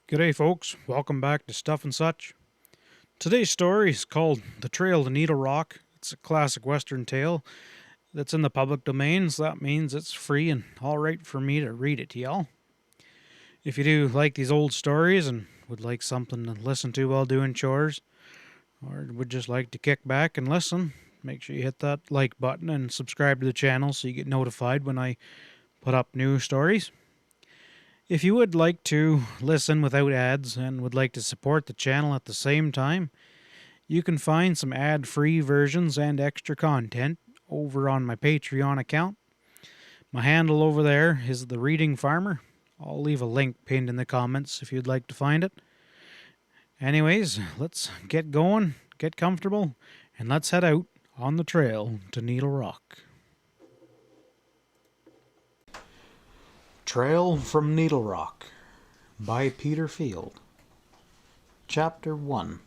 G'day, folks. Welcome back to Stuff and Such. Today's story is called The Trail to Needle Rock. It's a classic Western tale that's in the public domain, so that means it's free and alright for me to read it to y'all. If you do like these old stories and would like something to listen to while doing chores, or would just like to kick back and listen, make sure you hit that like button and subscribe to the channel so you get notified when I put up new stories. If you would like to listen without ads and would like to support the channel at the same time, you can find some ad-free versions and extra content over on my Patreon account. My handle over there is The Reading Farmer. I'll leave a link pinned in the comments if you'd like to find it. Anyways, let's get going, get comfortable, and let's head out on the trail to Needle Rock. Trail from Needle Rock by Peter Field. Chapter 1.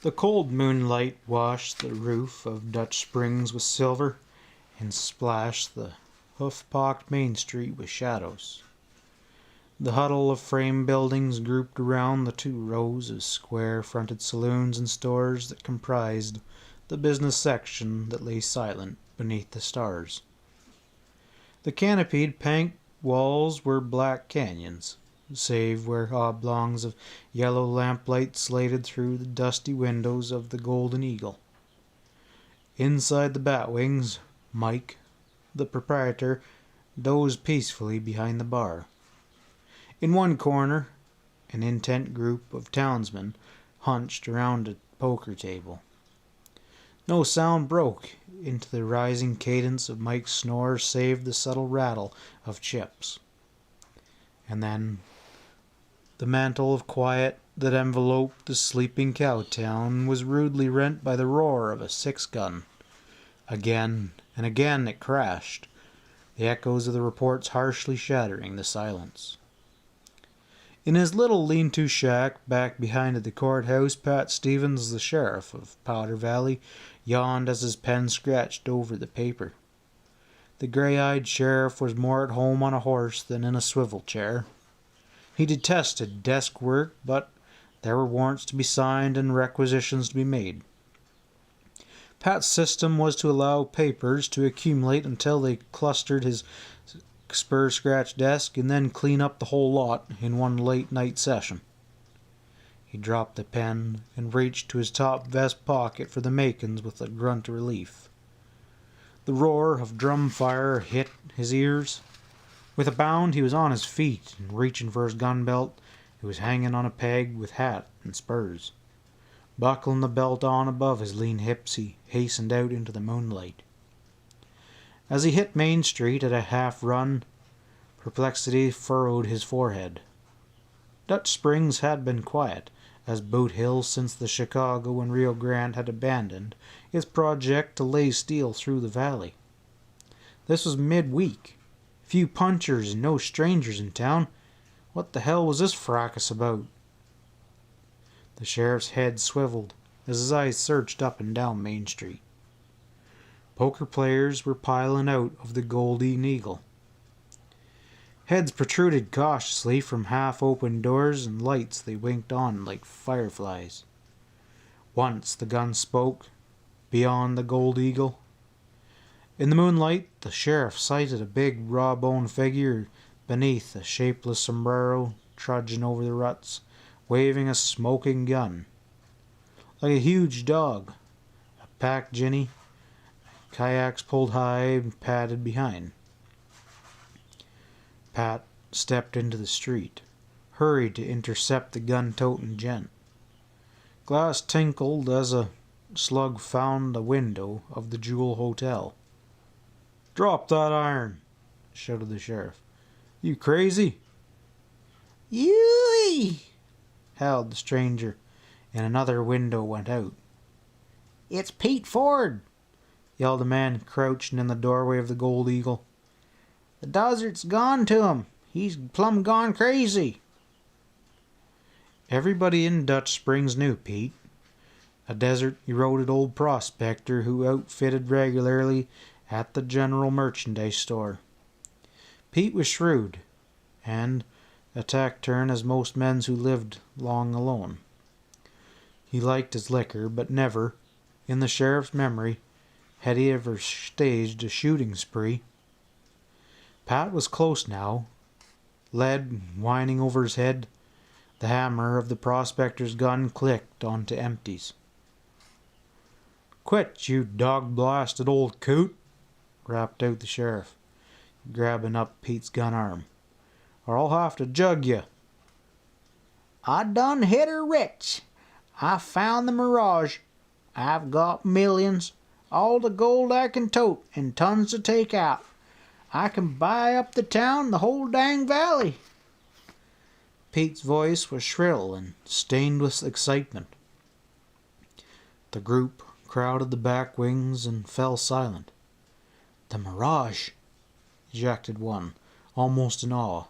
The cold moonlight washed the roof of Dutch Springs with silver and splashed the hoof-pocked Main Street with shadows. The huddle of frame buildings grouped around the two rows of square-fronted saloons and stores that comprised the business section that lay silent beneath the stars. The canopied pank walls were black canyons, save where oblongs of yellow lamplight slated through the dusty windows of the Golden Eagle. Inside the batwings, Mike, the proprietor, dozed peacefully behind the bar. In one corner, an intent group of townsmen hunched around a poker table. No sound broke into the rising cadence of Mike's snore save the subtle rattle of chips. And then the mantle of quiet that enveloped the sleeping cow town was rudely rent by the roar of a 6-gun. Again and again it crashed, the echoes of the reports harshly shattering the silence. In his little lean-to shack back behind the courthouse, Pat Stevens, the sheriff of Powder Valley, yawned as his pen scratched over the paper. The gray-eyed sheriff was more at home on a horse than in a swivel chair. He detested desk work, but there were warrants to be signed and requisitions to be made. Pat's system was to allow papers to accumulate until they clustered his spur-scratch desk and then clean up the whole lot in one late-night session. He dropped the pen and reached to his top vest pocket for the makins with a grunt of relief. The roar of drum fire hit his ears. With a bound he was on his feet and reaching for his gun belt. It was hanging on a peg with hat and spurs. Buckling the belt on above his lean hips, he hastened out into the moonlight. As he hit Main Street at a half-run, perplexity furrowed his forehead. Dutch Springs had been quiet as Boot Hill since the Chicago and Rio Grande had abandoned its project to lay steel through the valley. This was midweek. Few punchers and no strangers in town. What the hell was this fracas about? The sheriff's head swiveled as his eyes searched up and down Main Street. Poker players were piling out of the Golden Eagle. Heads protruded cautiously from half-open doors and lights they winked on like fireflies. Once the gun spoke, beyond the Gold Eagle. In the moonlight, the sheriff sighted a big raw-boned figure beneath a shapeless sombrero trudging over the ruts, waving a smoking gun. Like a huge dog, a pack ginny, kayaks pulled high and padded behind. Pat stepped into the street, hurried to intercept the gun-toting gent. Glass tinkled as a slug found the window of the Jewel Hotel. "Drop that iron!" shouted the sheriff. "You crazy?" "Yoo-ee!" howled the stranger, and another window went out. "It's Pete Ford!" yelled a man crouching in the doorway of the Gold Eagle. "The desert's gone to him. He's plumb gone crazy." Everybody in Dutch Springs knew Pete, a desert-eroded old prospector who outfitted regularly at the general merchandise store. Pete was shrewd, and a taciturn as most men who lived long alone. He liked his liquor, but never, in the sheriff's memory, had he ever staged a shooting spree. Pat was close now, lead whining over his head. The hammer of the prospector's gun clicked onto empties. "Quit, you dog-blasted old coot!" rapped out the sheriff, grabbing up Pete's gun arm, "or I'll have to jug you." "I done hit her rich. I found the mirage. I've got millions, all the gold I can tote, and tons to take out. I can buy up the town, the whole dang valley." Pete's voice was shrill and stained with excitement. The group crowded the back wings and fell silent. "The mirage!" ejaculated one, almost in awe.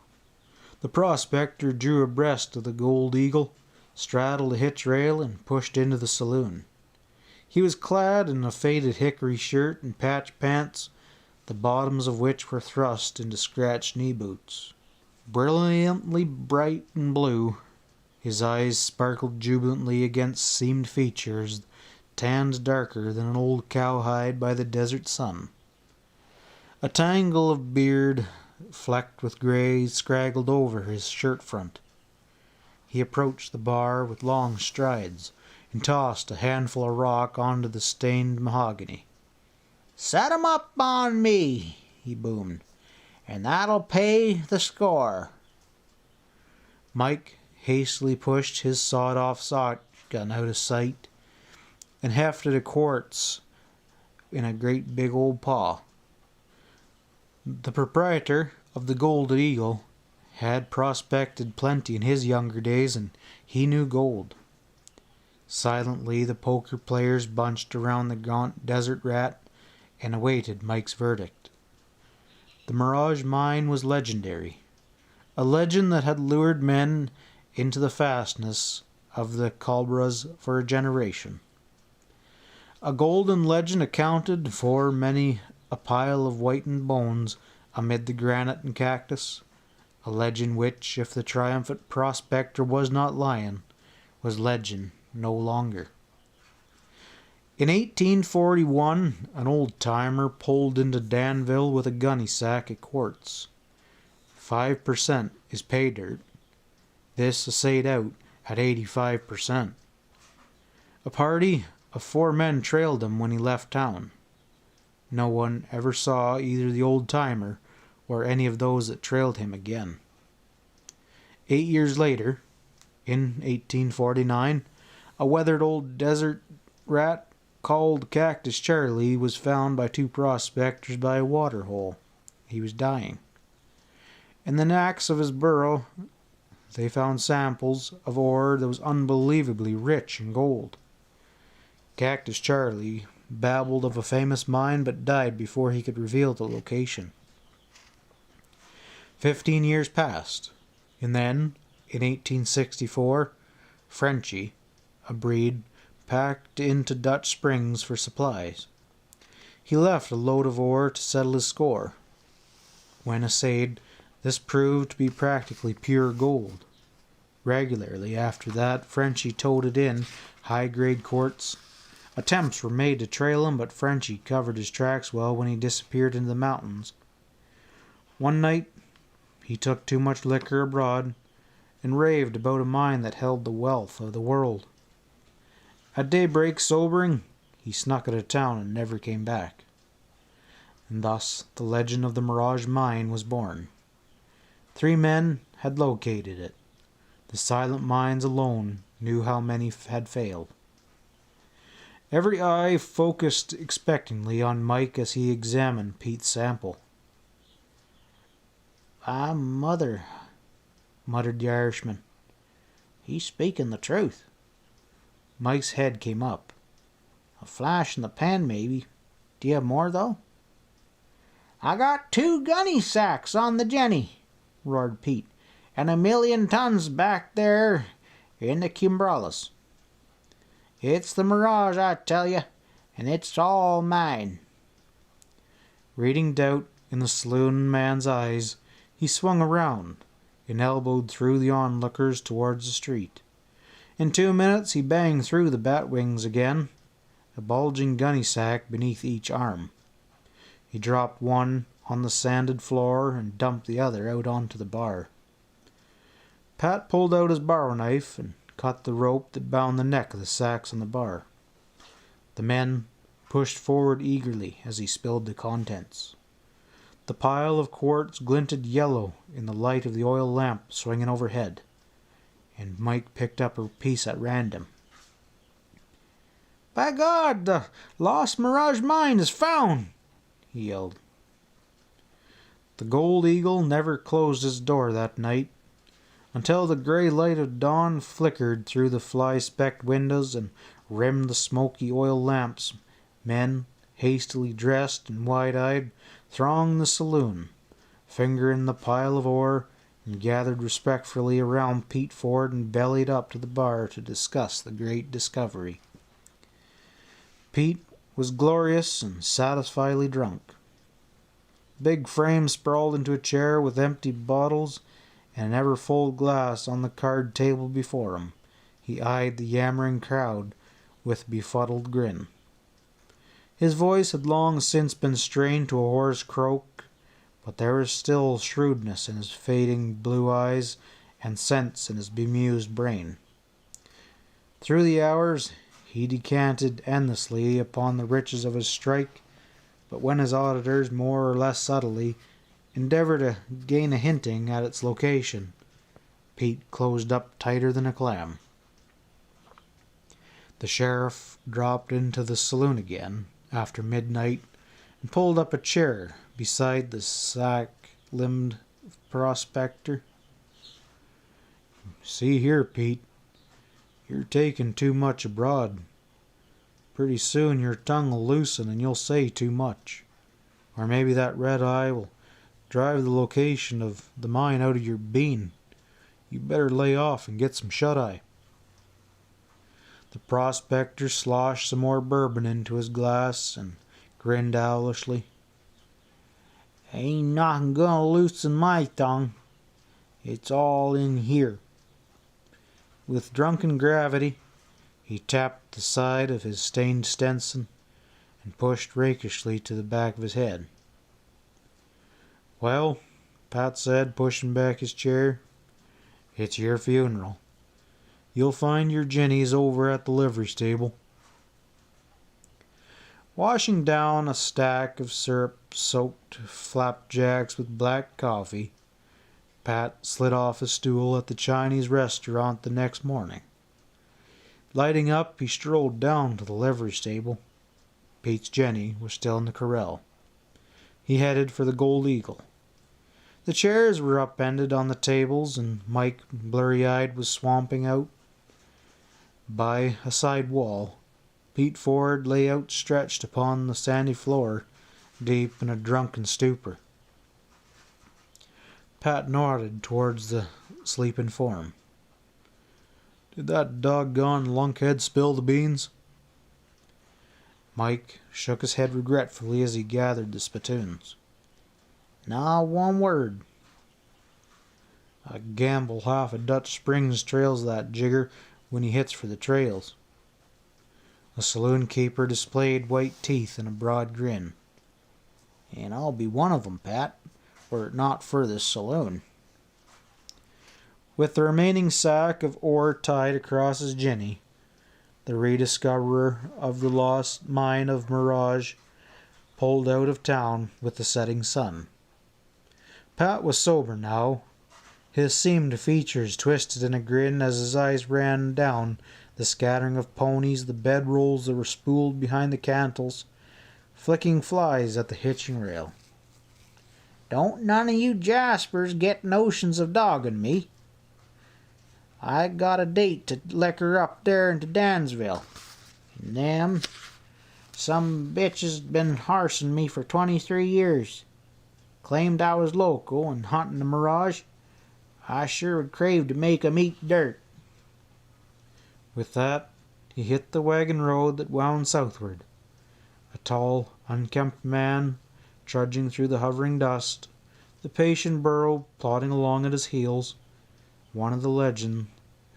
The prospector drew abreast of the Gold Eagle, straddled a hitch rail, and pushed into the saloon. He was clad in a faded hickory shirt and patched pants, the bottoms of which were thrust into scratched knee boots. Brilliantly bright and blue, his eyes sparkled jubilantly against seamed features tanned darker than an old cowhide by the desert sun. A tangle of beard, flecked with grey, scraggled over his shirt front. He approached the bar with long strides and tossed a handful of rock onto the stained mahogany. "Set 'em up on me," he boomed, "and that'll pay the score." Mike hastily pushed his sawed-off shotgun out of sight and hefted a quartz in a great big old paw. The proprietor of the Gold Eagle had prospected plenty in his younger days, and he knew gold. Silently the poker players bunched around the gaunt desert rat and awaited Mike's verdict. The Mirage Mine was legendary, a legend that had lured men into the fastness of the Culebras for a generation. A golden legend accounted for many a pile of whitened bones amid the granite and cactus, a legend which, if the triumphant prospector was not lying, was legend no longer. In 1841, an old-timer pulled into Danville with a gunny sack of quartz. 5% is pay dirt. This assayed out at 85%. A party of 4 men trailed him when he left town. No one ever saw either the old-timer or any of those that trailed him again. 8 years later, in 1849, a weathered old desert rat called Cactus Charlie was found by 2 prospectors by a water hole. He was dying. In the knacks of his burrow, they found samples of ore that was unbelievably rich in gold. Cactus Charlie babbled of a famous mine, but died before he could reveal the location. 15 years passed, and then, in 1864, Frenchie, a breed, packed into Dutch Springs for supplies. He left a load of ore to settle his score. When assayed, this proved to be practically pure gold. Regularly after that, Frenchie toted in high-grade quartz. Attempts were made to trail him, but Frenchie covered his tracks well when he disappeared into the mountains. One night, he took too much liquor abroad and raved about a mine that held the wealth of the world. At daybreak, sobering, he snuck out of town and never came back. And thus the legend of the Mirage Mine was born. 3 men had located it. The silent mines alone knew how many had failed. Every eye focused expectantly on Mike as he examined Pete's sample. "Ah, mother," muttered the Irishman. "He's speaking the truth." Mike's head came up. "A flash in the pan, maybe. Do you have more, though?" "I got 2 gunny sacks on the Jenny," roared Pete, "and 1,000,000 tons back there in the Cumbralas. It's the Mirage, I tell you, and it's all mine." Reading doubt in the saloon man's eyes, he swung around and elbowed through the onlookers towards the street. In 2 minutes he banged through the batwings again, a bulging gunny sack beneath each arm. He dropped one on the sanded floor and dumped the other out onto the bar. Pat pulled out his barrow knife and cut the rope that bound the neck of the sacks on the bar. The men pushed forward eagerly as he spilled the contents. The pile of quartz glinted yellow in the light of the oil lamp swinging overhead, and Mike picked up a piece at random. "By God, the lost Mirage mine is found!" he yelled. The Gold Eagle never closed its door that night, until the grey light of dawn flickered through the fly-specked windows and rimmed the smoky oil lamps. Men, hastily dressed and wide-eyed, thronged the saloon, fingering the pile of ore, and gathered respectfully around Pete Ford and bellied up to the bar to discuss the great discovery. Pete was glorious and satisfiedly drunk. Big Frame sprawled into a chair with empty bottles and an ever-full glass on the card table before him. He eyed the yammering crowd with a befuddled grin. His voice had long since been strained to a hoarse croak, but there was still shrewdness in his fading blue eyes and sense in his bemused brain. Through the hours he decanted endlessly upon the riches of his strike, but when his auditors, more or less subtly, endeavoured to gain a hinting at its location, Pete closed up tighter than a clam. The sheriff dropped into the saloon again after midnight and pulled up a chair beside the sack-limbed prospector. "See here, Pete, you're taking too much abroad. Pretty soon your tongue will loosen and you'll say too much. Or maybe that red eye will drive the location of the mine out of your bean. You better lay off and get some shut-eye." The prospector sloshed some more bourbon into his glass and grinned owlishly. "Ain't nothing gonna loosen my tongue. It's all in here." With drunken gravity, he tapped the side of his stained Stetson and pushed rakishly to the back of his head. "Well," Pat said, pushing back his chair, "it's your funeral. You'll find your Jenny's over at the livery stable." Washing down a stack of syrup-soaked flapjacks with black coffee, Pat slid off his stool at the Chinese restaurant the next morning. Lighting up, he strolled down to the livery stable. Pete's Jenny was still in the corral. He headed for the Gold Eagle. The chairs were upended on the tables, and Mike, blurry-eyed, was swamping out. By a side wall, Pete Ford lay outstretched upon the sandy floor, deep in a drunken stupor. Pat nodded towards the sleeping form. "Did that doggone lunkhead spill the beans?" Mike shook his head regretfully as he gathered the spittoons. "Not one word." "I gamble half of Dutch Springs trails that jigger when he hits for the trails." The saloon keeper displayed white teeth in a broad grin. "And I'll be one of 'em, Pat, were it not for this saloon." With the remaining sack of ore tied across his Jenny, the rediscoverer of the lost mine of Mirage pulled out of town with the setting sun. Pat was sober now. His seamed features twisted in a grin as his eyes ran down the scattering of ponies, the bedrolls that were spooled behind the cantles, flicking flies at the hitching rail. "Don't none of you jaspers get notions of dogging me. I got a date to liquor up there into Dansville. And them, some bitches been harsing me for 23 years. Claimed I was loco and hunting the Mirage. I sure would crave to make 'em eat dirt." With that, he hit the wagon road that wound southward. A tall, unkempt man, trudging through the hovering dust, The patient burro plodding along at his heels, one of the legend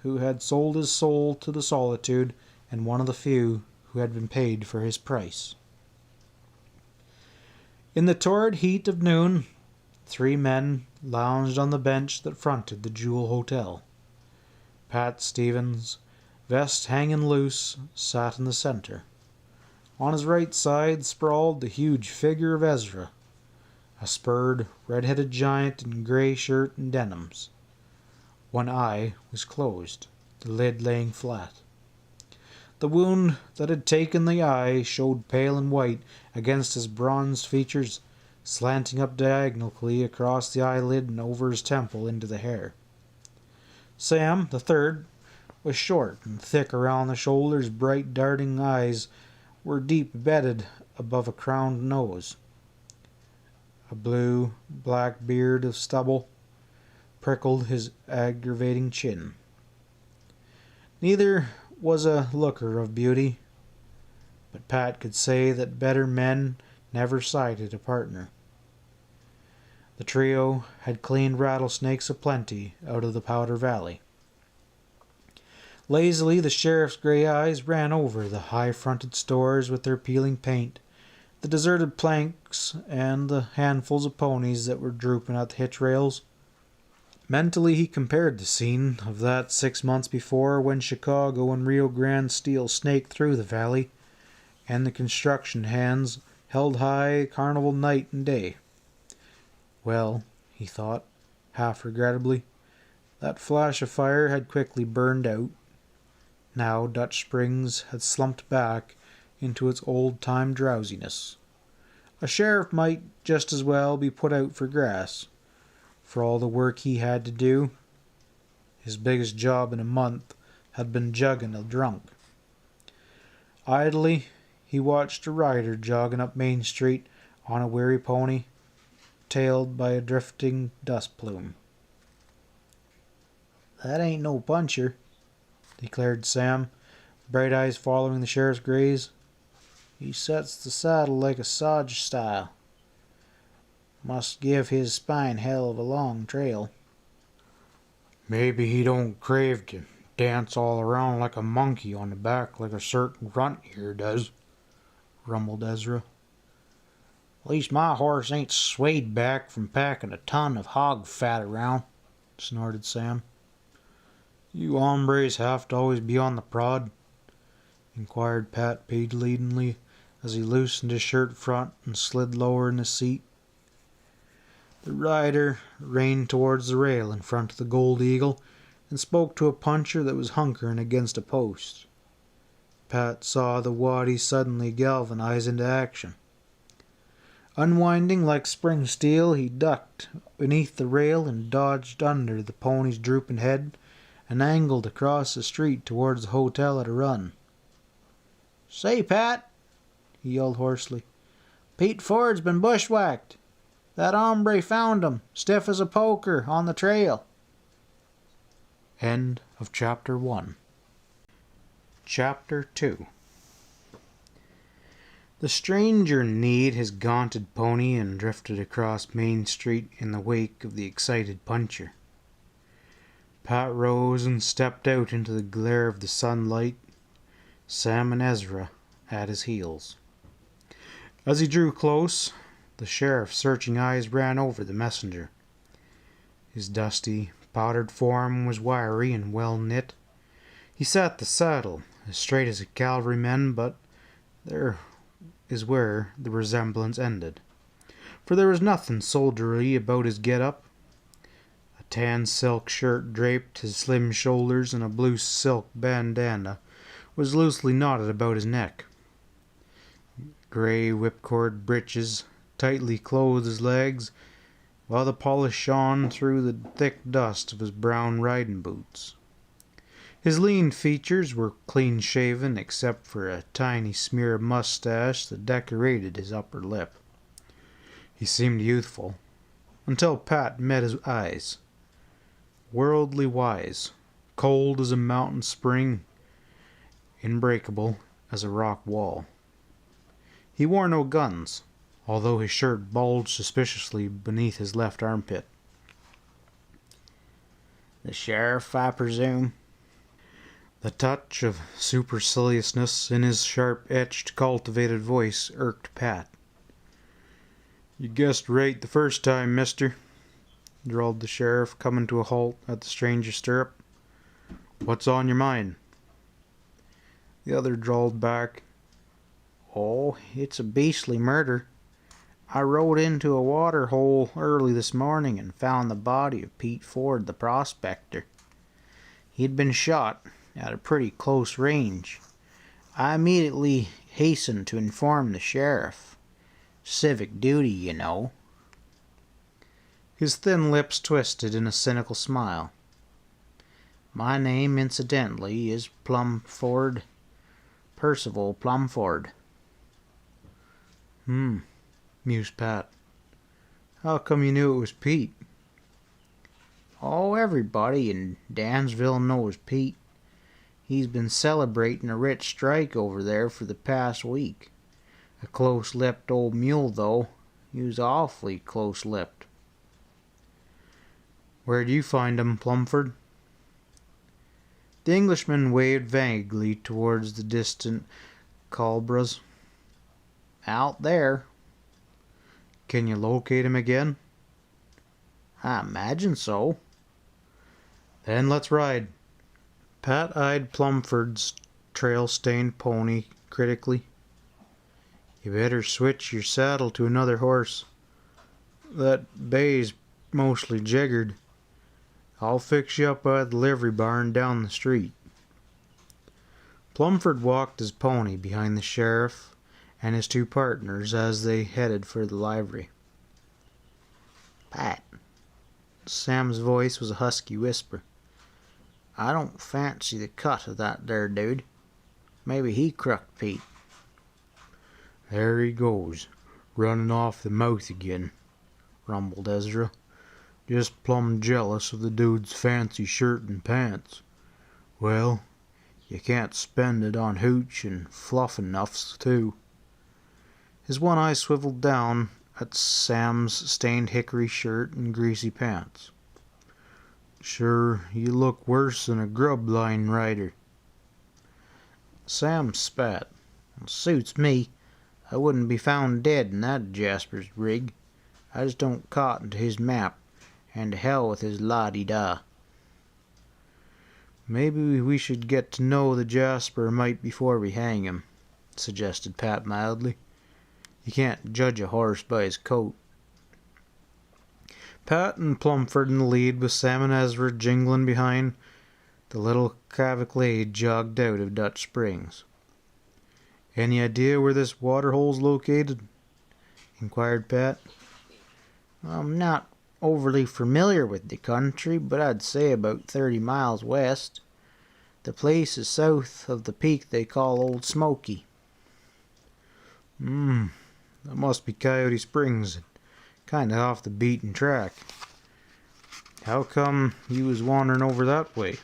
who had sold his soul to the solitude, and one of the few who had been paid for his price. In the torrid heat of noon, 3 men lounged on the bench that fronted the Jewel Hotel. Pat Stevens, vest hanging loose, sat in the center. On his right side sprawled the huge figure of Ezra, a spurred, red-headed giant in grey shirt and denims. One eye was closed, the lid laying flat. The wound that had taken the eye showed pale and white against his bronzed features, slanting up diagonally across the eyelid and over his temple into the hair. Sam, the third, was short and thick around the shoulders. Bright darting eyes were deep bedded above a crowned nose. A blue-black beard of stubble prickled his aggravating chin. Neither was a looker of beauty, but Pat could say that better men never sighted a partner. The trio had cleaned rattlesnakes aplenty out of the Powder Valley. Lazily, the sheriff's grey eyes ran over the high-fronted stores with their peeling paint, the deserted planks, and the handfuls of ponies that were drooping at the hitch rails. Mentally, he compared the scene of that 6 months before, when Chicago and Rio Grande steel snaked through the valley, and the construction hands held high carnival night and day. Well, he thought, half regrettably, that flash of fire had quickly burned out. Now Dutch Springs had slumped back into its old-time drowsiness. A sheriff might just as well be put out for grass, for all the work he had to do. His biggest job in a month had been jugging a drunk. Idly, he watched a rider jogging up Main Street on a weary pony, tailed by a drifting dust plume. "That ain't no puncher," declared Sam, bright eyes following the sheriff's gaze. "He sets the saddle like a sodge style. Must give his spine hell of a long trail." "Maybe he don't crave to dance all around like a monkey on the back like a certain runt here does," rumbled Ezra. "At least my horse ain't swayed back from packing a ton of hog fat around," snorted Sam. "You hombres have to always be on the prod?" inquired Pat pleadingly as he loosened his shirt front and slid lower in his seat. The rider reined towards the rail in front of the Gold Eagle and spoke to a puncher that was hunkering against a post. Pat saw the waddy suddenly galvanize into action. Unwinding like spring steel, he ducked beneath the rail and dodged under the pony's drooping head and angled across the street towards the hotel at a run. "Say, Pat," he yelled hoarsely, "Pete Ford's been bushwhacked. That hombre found him, stiff as a poker, on the trail." End of Chapter 1. Chapter 2. The stranger kneed his gaunted pony and drifted across Main Street in the wake of the excited puncher. Pat rose and stepped out into the glare of the sunlight, Sam and Ezra at his heels. As he drew close, the sheriff's searching eyes ran over the messenger. His dusty, powdered form was wiry and well knit. He sat the saddle as straight as a cavalryman, but there is where the resemblance ended, for there was nothing soldierly about his get-up. A tan silk shirt draped his slim shoulders, and a blue silk bandana was loosely knotted about his neck. Grey whipcord breeches tightly clothed his legs, while the polish shone through the thick dust of his brown riding boots. His lean features were clean-shaven except for a tiny smear of mustache that decorated his upper lip. He seemed youthful, until Pat met his eyes. Worldly wise, cold as a mountain spring, unbreakable as a rock wall. He wore no guns, although his shirt bulged suspiciously beneath his left armpit. The sheriff, I presume? The touch of superciliousness in his sharp-etched, cultivated voice irked Pat. "You guessed right the first time, mister," drawled the sheriff, coming to a halt at the stranger's stirrup. "What's on your mind?" The other drawled back, "Oh, it's a beastly murder. I rode into a water hole early this morning and found the body of Pete Ford, the prospector. He'd been shot at a pretty close range. I immediately hastened to inform the sheriff. Civic duty, you know." His thin lips twisted in a cynical smile. "My name, incidentally, is Plumford. Percival Plumford." Mused Pat. "How come you knew it was Pete?" "Oh, everybody in Dansville knows Pete. He's been celebrating a rich strike over there for the past week. A close-lipped old mule, though. He was awfully close-lipped." "Where'd you find him, Plumford?" The Englishman waved vaguely towards the distant Culbras. "Out there." "Can you locate him again?" "I imagine so." "Then let's ride." Pat eyed Plumford's trail-stained pony critically. "You better switch your saddle to another horse. That bay's mostly jiggered. I'll fix you up by the livery barn down the street." Plumford walked his pony behind the sheriff and his two partners as they headed for the livery. "Pat," Sam's voice was a husky whisper, "I don't fancy the cut of that there dude. Maybe he crooked Pete." "There he goes, running off the mouth again," rumbled Ezra. "Just plumb jealous of the dude's fancy shirt and pants. Well, you can't spend it on hooch and fluff-and-nuffs, too." His one eye swiveled down at Sam's stained hickory shirt and greasy pants. "Sure, you look worse than a grub line rider." Sam spat. "Suits me. I wouldn't be found dead in that Jasper's rig. I just don't cotton to his map, and to hell with his la-di-da." "Maybe we should get to know the Jasper mite before we hang him," suggested Pat mildly. "You can't judge a horse by his coat." Pat and Plumford in the lead, with Sam and Ezra jingling behind, the little cavalcade jogged out of Dutch Springs. "Any idea where this water hole's located?" inquired Pat. "I'm not overly familiar with the country, but I'd say about 30 miles west. The place is south of the peak they call Old Smoky." That must be Coyote Springs, kinda off the beaten track. How come you was wandering over that way?"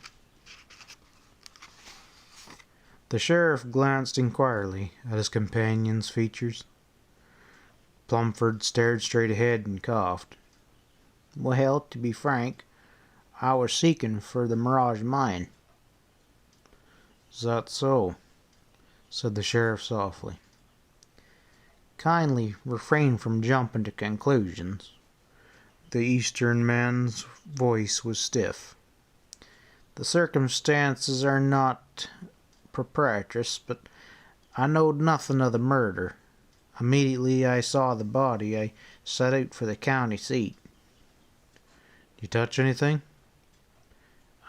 The sheriff glanced inquiringly at his companion's features. Plumford stared straight ahead and coughed. "Well, to be frank, I was seeking for the Mirage Mine." "Is that so?" said the sheriff softly. "Kindly refrain from jumping to conclusions." The Eastern man's voice was stiff. "The circumstances are not propitious, but I knowed nothing of the murder. Immediately I saw the body, I set out for the county seat." "You touch anything?"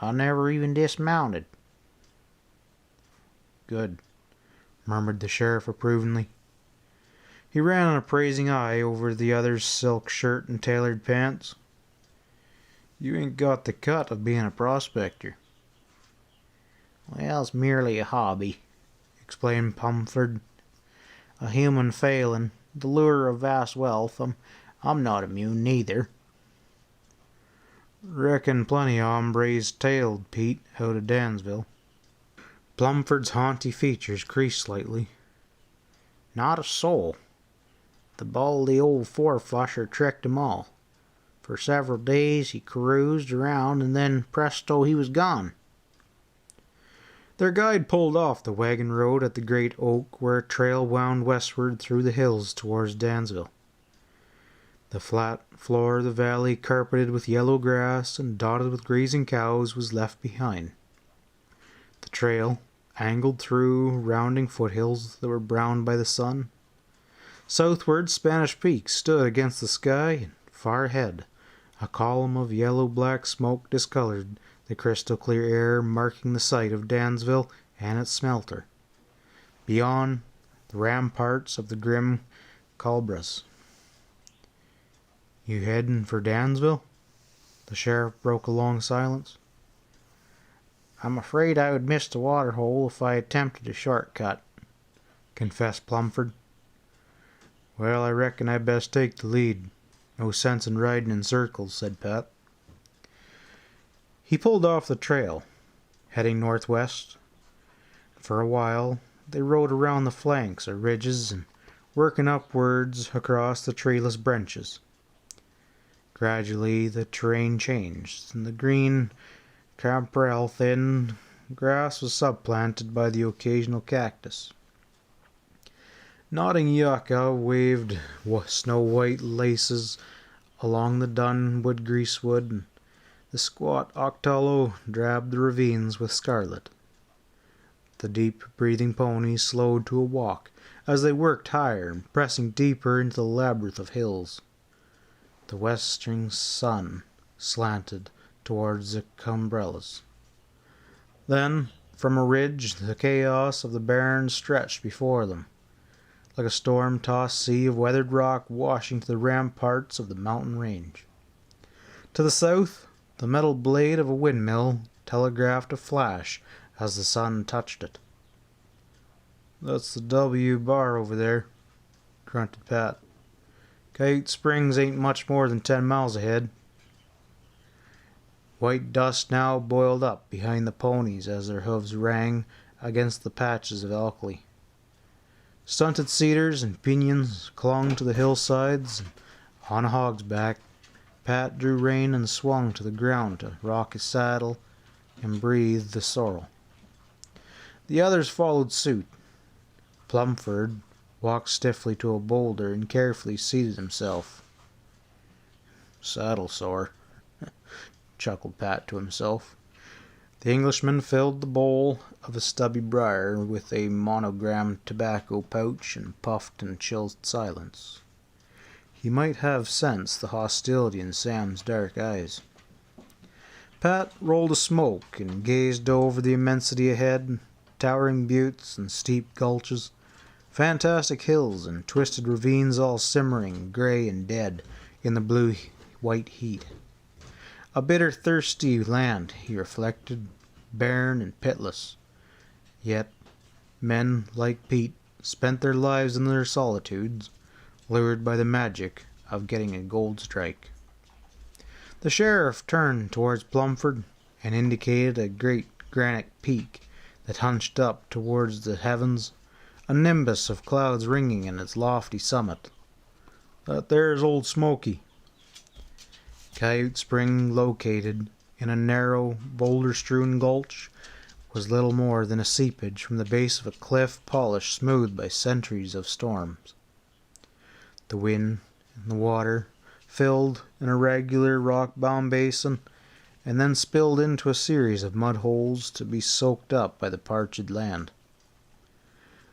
"I never even dismounted." "Good," murmured the sheriff approvingly. He ran an appraising eye over the other's silk shirt and tailored pants. "You ain't got the cut of being a prospector." "Well, it's merely a hobby," explained Plumford. "A human failing, the lure of vast wealth. I'm not immune, neither." "Reckon plenty of hombres tailed Pete out of Dansville." Plumford's haughty features creased slightly. "Not a soul. The baldy old four-flusher tricked 'em all. For several days he caroused around, and then presto, he was gone. Their guide pulled off the wagon road at the great oak where a trail wound westward through the hills towards Dansville. The flat floor of the valley, carpeted with yellow grass and dotted with grazing cows, was left behind. The trail angled through rounding foothills that were browned by the sun. Southward, Spanish Peak stood against the sky, and far ahead, a column of yellow-black smoke discolored the crystal-clear air, marking the site of Dansville and its smelter. Beyond, the ramparts of the grim Culebras. "You heading for Dansville?" The sheriff broke a long silence. "I'm afraid I would miss the water hole if I attempted a shortcut," confessed Plumford. "Well, I reckon I best take the lead. No sense in riding in circles," said Pat. He pulled off the trail, heading northwest. For a while, they rode around the flanks of ridges and working upwards across the treeless branches. Gradually, the terrain changed, and the green chaparral thinned. Grass was supplanted by the occasional cactus. Nodding yucca waved snow-white laces along the dun wood-greasewood, and the squat octollo dabbed the ravines with scarlet. The deep-breathing ponies slowed to a walk as they worked higher and pressing deeper into the labyrinth of hills. The westering sun slanted towards the umbrellas. Then, from a ridge, the chaos of the barrens stretched before them, like a storm-tossed sea of weathered rock washing to the ramparts of the mountain range. To the south, the metal blade of a windmill telegraphed a flash as the sun touched it. "That's the W bar over there," grunted Pat. "Coyote Springs ain't much more than 10 miles ahead." White dust now boiled up behind the ponies as their hooves rang against the patches of alkali. Stunted cedars and piñons clung to the hillsides, and on a hog's back, Pat drew rein and swung to the ground to rock his saddle and breathe the sorrel. The others followed suit. Plumford walked stiffly to a boulder and carefully seated himself. "Saddle sore," chuckled Pat to himself. The Englishman filled the bowl of a stubby briar with a monogrammed tobacco pouch and puffed in chilled silence. He might have sensed the hostility in Sam's dark eyes. Pat rolled a smoke and gazed over the immensity ahead, towering buttes and steep gulches, fantastic hills and twisted ravines all simmering, gray and dead in the blue-white heat. A bitter, thirsty land, he reflected, barren and pitless. Yet men like Pete spent their lives in their solitudes, lured by the magic of getting a gold strike. The sheriff turned towards Plumford and indicated a great granite peak that hunched up towards the heavens, a nimbus of clouds ringing in its lofty summit. "That there's Old Smoky." Coyote Spring, located in a narrow, boulder-strewn gulch, was little more than a seepage from the base of a cliff polished smooth by centuries of storms. The wind and the water filled an irregular rock-bound basin and then spilled into a series of mud holes to be soaked up by the parched land.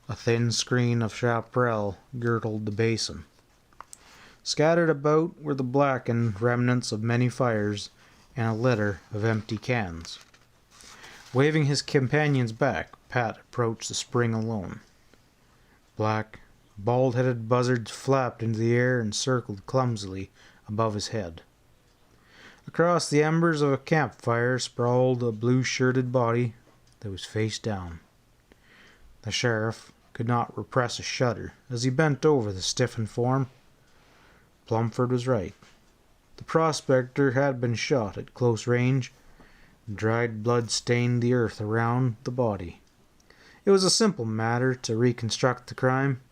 A thin screen of chaparral girdled the basin. Scattered about were the blackened remnants of many fires and a litter of empty cans. Waving his companions back, Pat approached the spring alone. Black, bald-headed buzzards flapped into the air and circled clumsily above his head. Across the embers of a campfire sprawled a blue-shirted body that was face down. The sheriff could not repress a shudder as he bent over the stiffened form. Plumford was right. The prospector had been shot at close range. Dried blood stained the earth around the body. It was a simple matter to reconstruct the crime.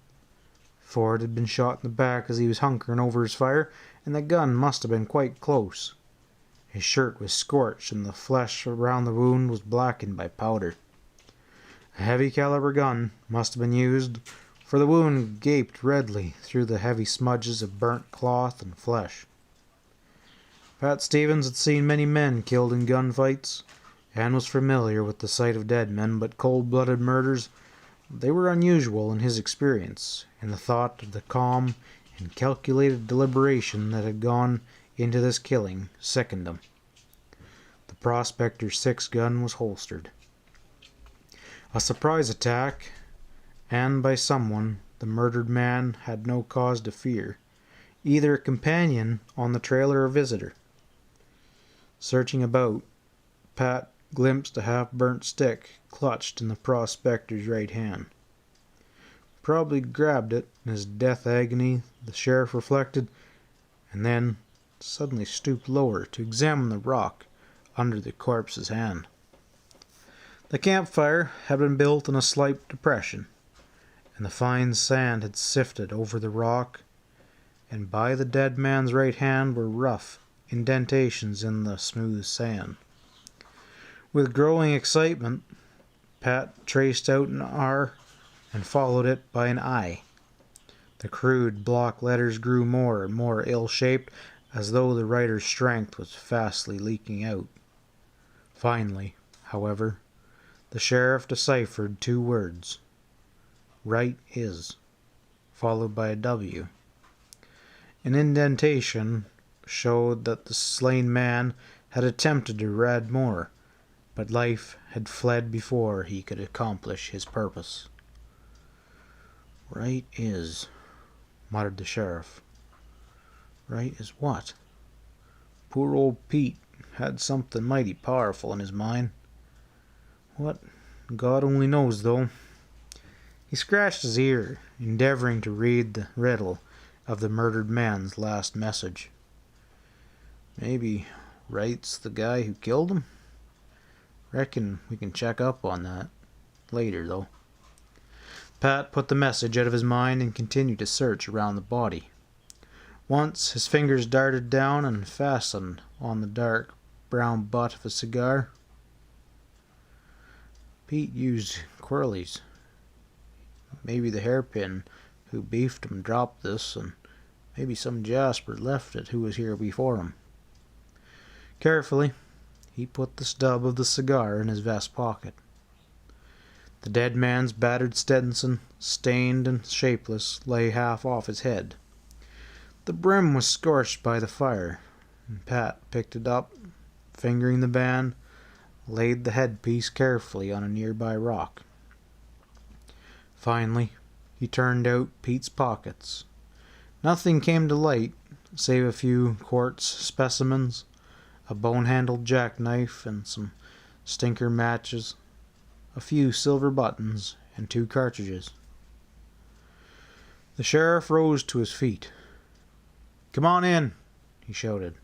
Ford had been shot in the back as he was hunkering over his fire, and the gun must have been quite close. His shirt was scorched, and the flesh around the wound was blackened by powder. A heavy caliber gun must have been used, for the wound gaped redly through the heavy smudges of burnt cloth and flesh. Pat Stevens had seen many men killed in gunfights, and was familiar with the sight of dead men, but cold-blooded murders, they were unusual in his experience, and the thought of the calm and calculated deliberation that had gone into this killing sickened him. The prospector's 6-gun was holstered. A surprise attack, and by someone the murdered man had no cause to fear, either a companion on the trail or a visitor. Searching about, Pat glimpsed a half-burnt stick clutched in the prospector's right hand. Probably grabbed it in his death agony, the sheriff reflected, and then suddenly stooped lower to examine the rock under the corpse's hand. The campfire had been built in a slight depression, and the fine sand had sifted over the rock, and by the dead man's right hand were rough indentations in the smooth sand. With growing excitement, Pat traced out an R and followed it by an I. The crude block letters grew more and more ill-shaped, as though the writer's strength was fastly leaking out. Finally, however, the sheriff deciphered 2 words. Right is, followed by a W. An indentation showed that the slain man had attempted to read more, but life had fled before he could accomplish his purpose. Right is, muttered the sheriff. Right is what? Poor old Pete had something mighty powerful in his mind. What? God only knows, though. He scratched his ear, endeavoring to read the riddle of the murdered man's last message. Maybe Wright's the guy who killed him? Reckon we can check up on that later, though. Pat put the message out of his mind and continued to search around the body. Once his fingers darted down and fastened on the dark brown butt of a cigar. Pete used Quirlies. Maybe the hairpin who beefed him dropped this, and maybe some Jasper left it who was here before him. Carefully, he put the stub of the cigar in his vest pocket. The dead man's battered Stetson, stained and shapeless, lay half off his head. The brim was scorched by the fire, and Pat picked it up, fingering the band, laid the headpiece carefully on a nearby rock. Finally, he turned out Pete's pockets. Nothing came to light, save a few quartz specimens, a bone-handled jackknife, and some stinker matches, a few silver buttons, and 2 cartridges. The sheriff rose to his feet. "Come on in," he shouted.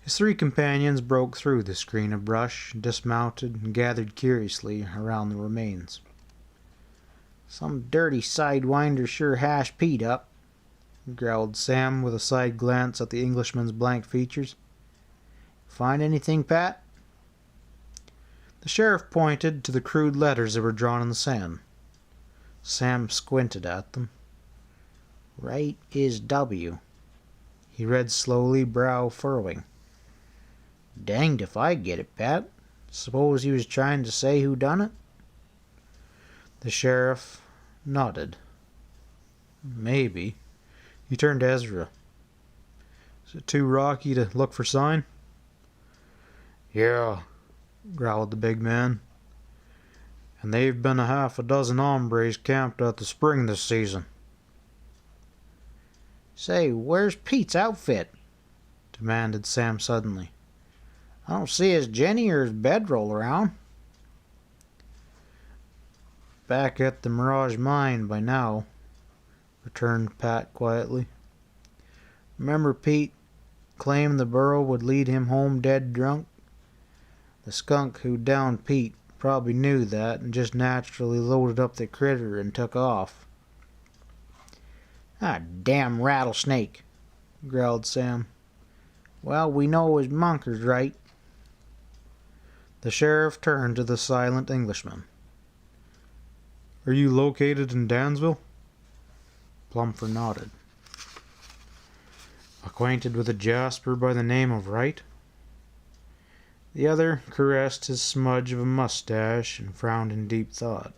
His 3 companions broke through the screen of brush, dismounted, and gathered curiously around the remains. "Some dirty sidewinder sure hashed Pete up," growled Sam with a side glance at the Englishman's blank features. "Find anything, Pat?" The sheriff pointed to the crude letters that were drawn in the sand. Sam squinted at them. "Right is W." He read slowly, brow furrowing. "Danged if I get it, Pat. Suppose he was trying to say who done it?" The sheriff nodded. "Maybe." He turned to Ezra. "Is it too rocky to look for sign?" "Yeah," growled the big man. "And they've been a half a dozen hombres camped at the spring this season." "Say, where's Pete's outfit?" demanded Sam suddenly. "I don't see his Jenny or his bedroll around." "Back at the Mirage Mine by now," returned Pat quietly. "Remember Pete claimed the burro would lead him home dead drunk? The skunk who downed Pete probably knew that and just naturally loaded up the critter and took off." Ah, damn rattlesnake, growled Sam. Well, we know his monker's right. The sheriff turned to the silent Englishman. Are you located in Dansville? Plumford nodded. Acquainted with a Jasper by the name of Wright? The other caressed his smudge of a mustache and frowned in deep thought.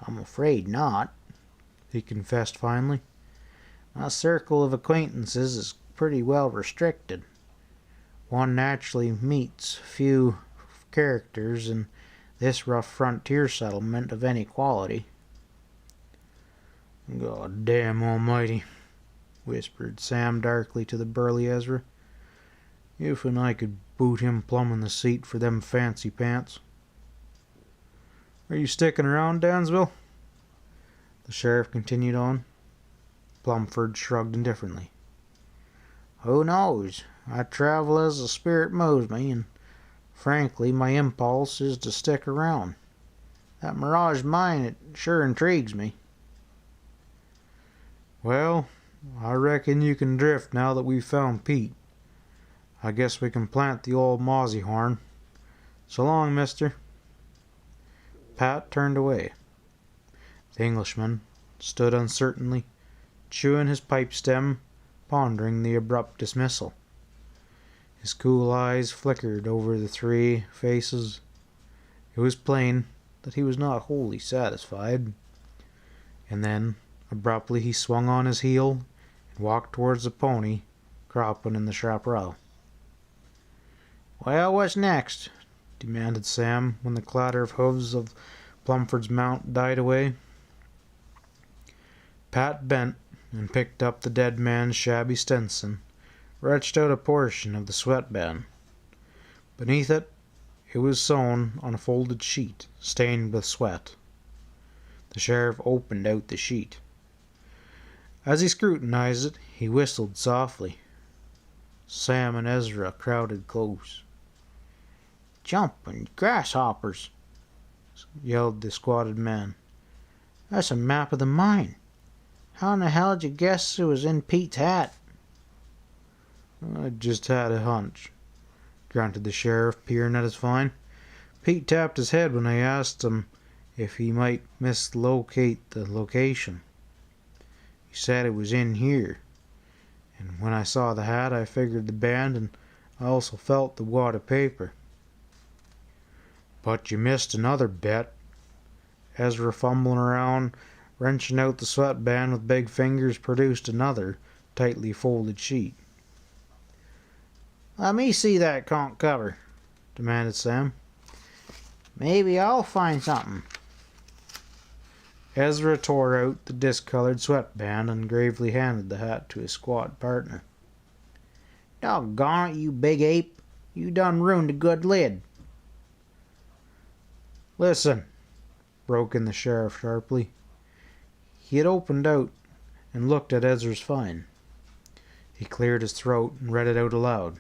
I'm afraid not, He confessed finally. My circle of acquaintances is pretty well restricted. One naturally meets few characters in this rough frontier settlement of any quality. God damn almighty, whispered Sam darkly to the burly Ezra. If and I could boot him plumb in the seat for them fancy pants. Are you sticking around, Dansville? The sheriff continued on. Plumford shrugged indifferently. Who knows? I travel as the spirit moves me, and frankly, my impulse is to stick around. That Mirage mine, it sure intrigues me. Well, I reckon you can drift now that we've found Pete. I guess we can plant the old mozzie horn. So long, mister. Pat turned away. The Englishman stood uncertainly, chewing his pipe stem, pondering the abrupt dismissal. His cool eyes flickered over the three faces. It was plain that he was not wholly satisfied. And then, abruptly, he swung on his heel and walked towards the pony, cropping in the chaparral. Well, what's next? Demanded Sam when the clatter of hoofs of Plumford's mount died away. Pat bent and picked up the dead man's shabby Stetson, wrenched out a portion of the sweatband. Beneath it, it was sewn on a folded sheet, stained with sweat. The sheriff opened out the sheet. As he scrutinized it, he whistled softly. Sam and Ezra crowded close. Jumping grasshoppers, yelled the squatted man. That's a map of the mine. How in the hell did you guess it was in Pete's hat? I just had a hunch, grunted the sheriff, peering at his find. Pete tapped his head when I asked him if he might mislocate the location. He said it was in here, and when I saw the hat I figured the band, and I also felt the wad of paper. But you missed another bet. Ezra, fumbling around, wrenching out the sweatband with big fingers, produced another tightly folded sheet. Let me see that conch cover, demanded Sam. Maybe I'll find something. Ezra tore out the discolored sweatband and gravely handed the hat to his squat partner. Doggone it, you big ape. You done ruined a good lid. Listen, broke in the sheriff sharply. He had opened out and looked at Ezra's find. He cleared his throat and read it out aloud.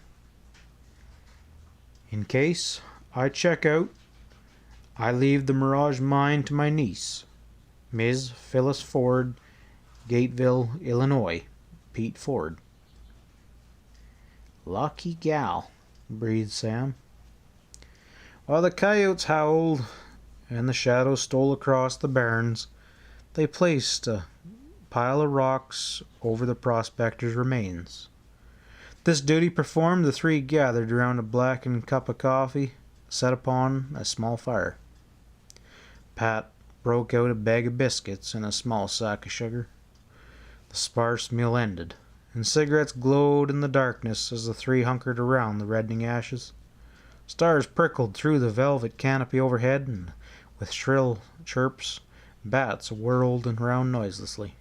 In case I check out, I leave the Mirage mine to my niece, Ms. Phyllis Ford, Gateville, Illinois. Pete Ford. Lucky gal, breathed Sam. While the coyotes howled and the shadows stole across the barrens, they placed a pile of rocks over the prospector's remains. This duty performed, the three gathered around a blackened cup of coffee, set upon a small fire. Pat broke out a bag of biscuits and a small sack of sugar. The sparse meal ended, and cigarettes glowed in the darkness as the three hunkered around the reddening ashes. Stars prickled through the velvet canopy overhead, and with shrill chirps, bats whirled around noiselessly.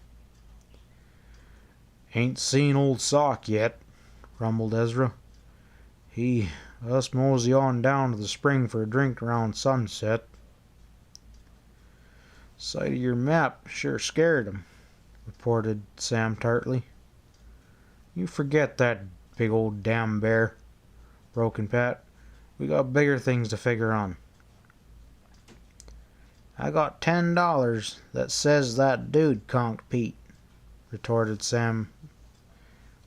Ain't seen old Sock yet, rumbled Ezra. Us mosey on down to the spring for a drink around sunset. Sight of your map sure scared him, reported Sam tartly. You forget that big old damn bear, broke in Pat. We got bigger things to figure on. I got $10 that says that dude conked Pete, retorted Sam.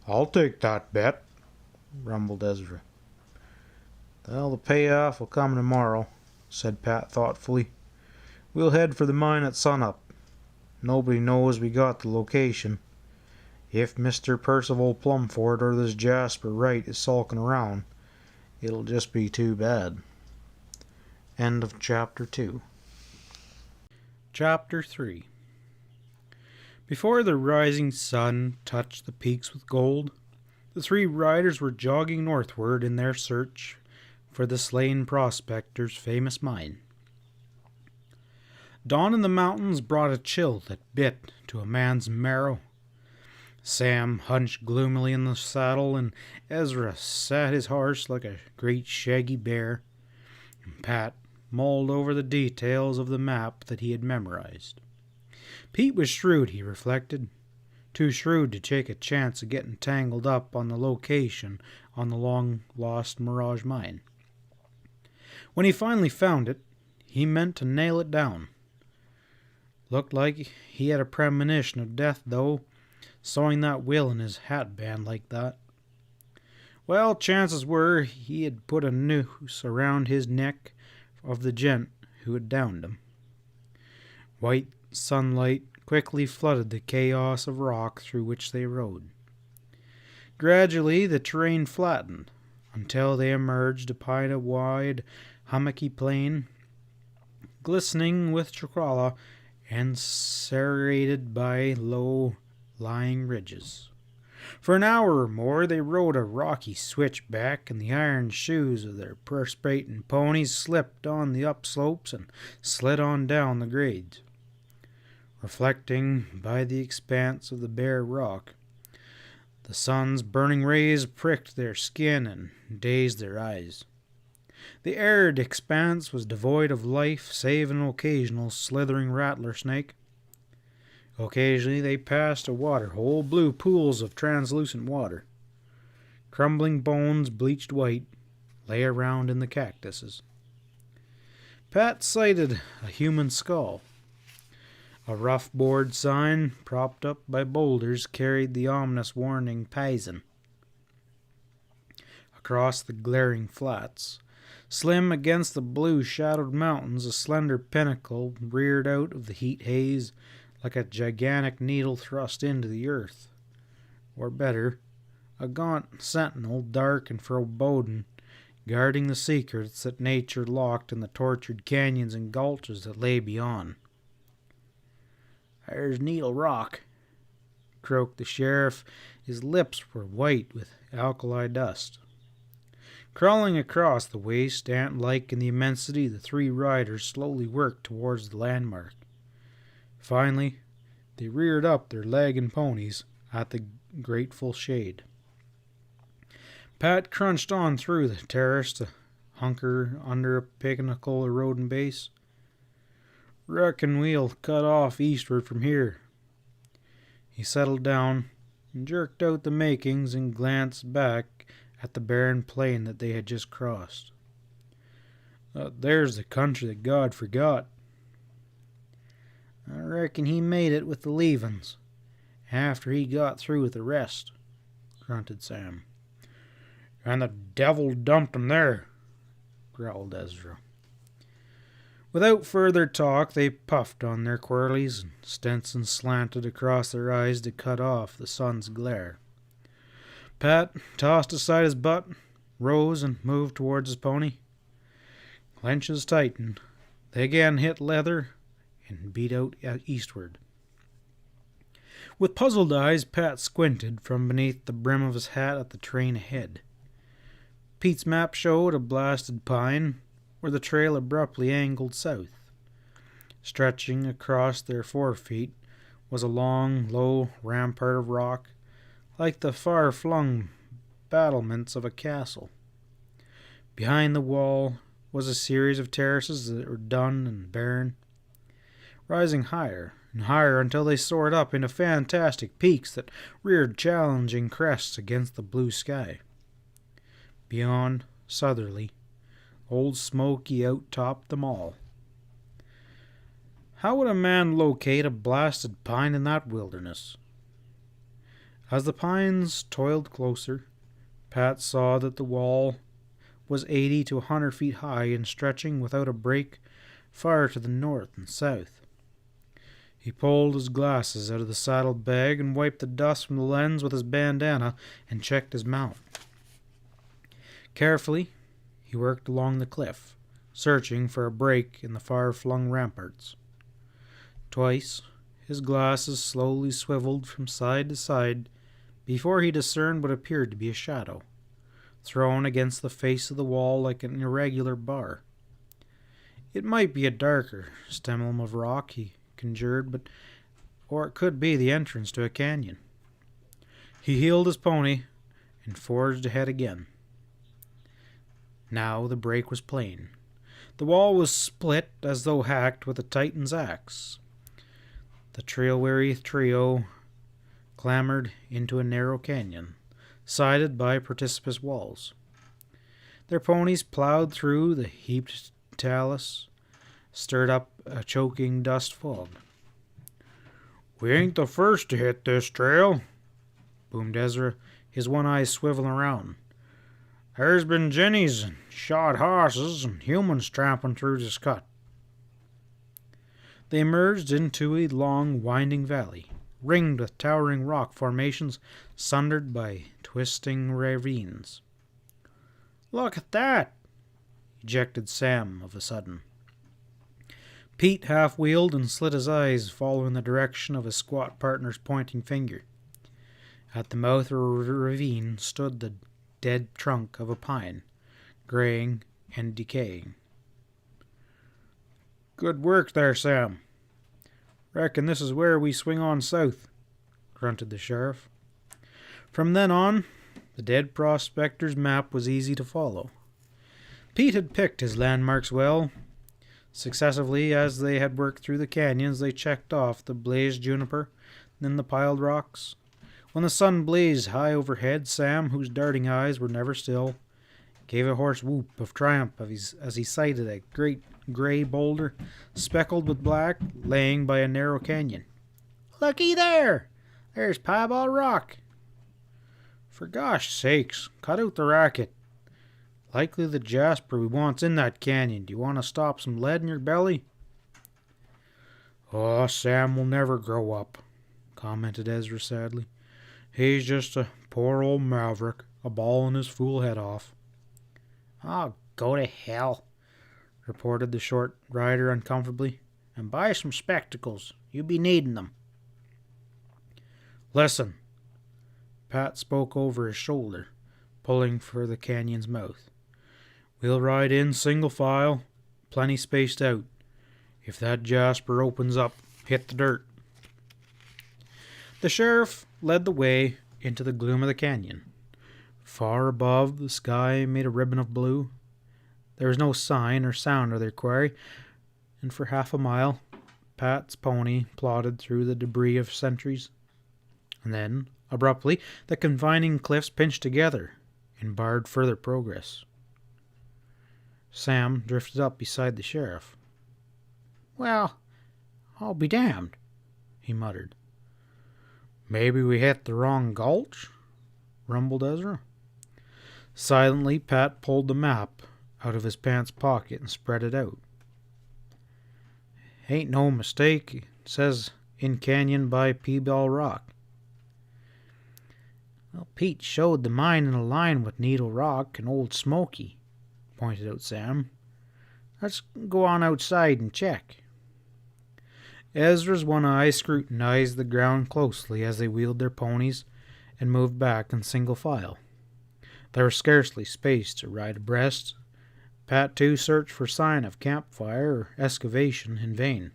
I'll take that bet, rumbled Ezra. Well, the payoff will come tomorrow, said Pat thoughtfully. We'll head for the mine at sunup. Nobody knows we got the location. If Mr. Percival Plumford or this Jasper Wright is sulking around, it'll just be too bad. End of Chapter 2. Chapter 3. Before the rising sun touched the peaks with gold, the three riders were jogging northward in their search for the slain prospector's famous mine. Dawn in the mountains brought a chill that bit to a man's marrow. Sam hunched gloomily in the saddle, and Ezra sat his horse like a great shaggy bear, and Pat mulled over the details of the map that he had memorized. Pete was shrewd, he reflected, too shrewd to take a chance of getting tangled up on the location on the long-lost Mirage mine. When he finally found it, he meant to nail it down. Looked like he had a premonition of death, though, sewing that will in his hatband like that. Well, chances were he had put a noose around his neck of the gent who had downed him. White sunlight quickly flooded the chaos of rock through which they rode. Gradually the terrain flattened until they emerged upon a wide, hummocky plain, glistening with chocolate and serrated by low-lying ridges. For an hour or more they rode a rocky switchback, and the iron shoes of their perspirating ponies slipped on the upslopes and slid on down the grades. Reflecting by the expanse of the bare rock, the sun's burning rays pricked their skin and dazed their eyes. The arid expanse was devoid of life save an occasional slithering rattler snake. Occasionally they passed a water hole, blue pools of translucent water. Crumbling bones, bleached white, lay around in the cactuses. Pat sighted a human skull. A rough board sign, propped up by boulders, carried the ominous warning Paisan. Across the glaring flats, slim against the blue-shadowed mountains, a slender pinnacle reared out of the heat haze like a gigantic needle thrust into the earth. Or better, a gaunt sentinel, dark and foreboding, guarding the secrets that nature locked in the tortured canyons and gulches that lay beyond. "There's Needle Rock," croaked the sheriff. His lips were white with alkali dust. Crawling across the waste, ant-like in the immensity, the three riders slowly worked towards the landmark. Finally, they reared up their lagging ponies at the grateful shade. Pat crunched on through the terrace to hunker under a pinnacle eroding base. "Reckon we'll cut off eastward from here." He settled down and jerked out the makings and glanced back at the barren plain that they had just crossed. "There's the country that God forgot." "I reckon he made it with the leavin's after he got through with the rest," grunted Sam. "And the devil dumped him there," growled Ezra. Without further talk, they puffed on their quirlies, and Stensons slanted across their eyes to cut off the sun's glare. Pat tossed aside his butt, rose, and moved towards his pony. Clenches tightened. They again hit leather and beat out eastward. With puzzled eyes, Pat squinted from beneath the brim of his hat at the train ahead. Pete's map showed a blasted pine where the trail abruptly angled south. Stretching across their forefeet was a long, low rampart of rock, like the far-flung battlements of a castle. Behind the wall was a series of terraces that were dun and barren, rising higher and higher until they soared up into fantastic peaks that reared challenging crests against the blue sky. Beyond, southerly, Old Smoky outtopped them all. How would a man locate a blasted pine in that wilderness? As the pines toiled closer, Pat saw that the wall was 80 to 100 feet high and stretching without a break far to the north and south. He pulled his glasses out of the saddle bag and wiped the dust from the lens with his bandana and checked his mount. Carefully, he worked along the cliff, searching for a break in the far-flung ramparts. Twice, his glasses slowly swiveled from side to side before he discerned what appeared to be a shadow, thrown against the face of the wall like an irregular bar. It might be a darker stemlem of rock, he conjured, or it could be the entrance to a canyon. He heeled his pony and forged ahead again. Now the break was plain. The wall was split as though hacked with a Titan's axe. The trail-weary trio clambered into a narrow canyon, sided by precipitous walls. Their ponies plowed through the heaped talus, stirred up a choking dust fog. "We ain't the first to hit this trail," boomed Ezra, his one eye swiveling around. "There's been jennies and shod horses and humans tramping through this cut." They emerged into a long, winding valley, ringed with towering rock formations, sundered by twisting ravines. "Look at that!" ejected Sam of a sudden. Pete half-wheeled and slit his eyes, following the direction of his squat partner's pointing finger. At the mouth of a ravine stood the dead trunk of a pine, graying and decaying. "Good work there, Sam. Reckon this is where we swing on south," grunted the sheriff. From then on, the dead prospector's map was easy to follow. Pete had picked his landmarks well. Successively, as they had worked through the canyons, they checked off the blazed juniper, then the piled rocks. When the sun blazed high overhead, Sam, whose darting eyes were never still, gave a hoarse whoop of triumph as he sighted a great gray boulder, speckled with black, laying by a narrow canyon. "Looky there! There's Piebald Rock." "For gosh sakes, cut out the racket. Likely the jasper we want's in that canyon. Do you want to stop some lead in your belly?" "Oh, Sam will never grow up," commented Ezra sadly. "He's just a poor old maverick, a bawling his fool head off." "Oh, go to hell," reported the short rider uncomfortably. "And buy some spectacles. You be needing them." "Listen." Pat spoke over his shoulder, pulling for the canyon's mouth. "We'll ride in single file, plenty spaced out. If that jasper opens up, hit the dirt." The sheriff led the way into the gloom of the canyon. Far above, the sky made a ribbon of blue. There was no sign or sound of their quarry, and for half a mile, Pat's pony plodded through the debris of centuries. And then, abruptly, the confining cliffs pinched together and barred further progress. Sam drifted up beside the sheriff. "Well, I'll be damned," he muttered. "Maybe we hit the wrong gulch?" rumbled Ezra. Silently, Pat pulled the map out of his pants pocket and spread it out. "Ain't no mistake. It says in canyon by Piebald Rock." "Well, Pete showed the mine in a line with Needle Rock and Old Smoky," pointed out Sam. "Let's go on outside and check." Ezra's one eye scrutinized the ground closely as they wheeled their ponies and moved back in single file. There was scarcely space to ride abreast. Pat, too, searched for sign of campfire or excavation in vain.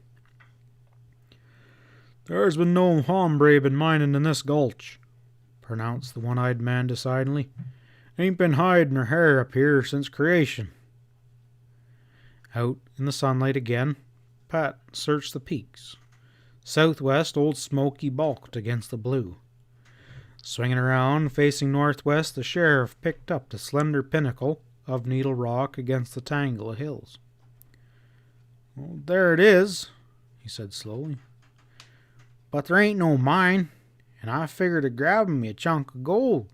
"There's been no hombre been mining in this gulch," pronounced the one-eyed man decidedly. "Ain't been hiding her hair up here since creation." Out in the sunlight again, Pat searched the peaks. Southwest, Old Smoky bulked against the blue. Swinging around, facing northwest, the sheriff picked up the slender pinnacle of Needle Rock against the tangle of hills. "Well, there it is," he said slowly. "But there ain't no mine, and I figured of grabbing me a chunk of gold,"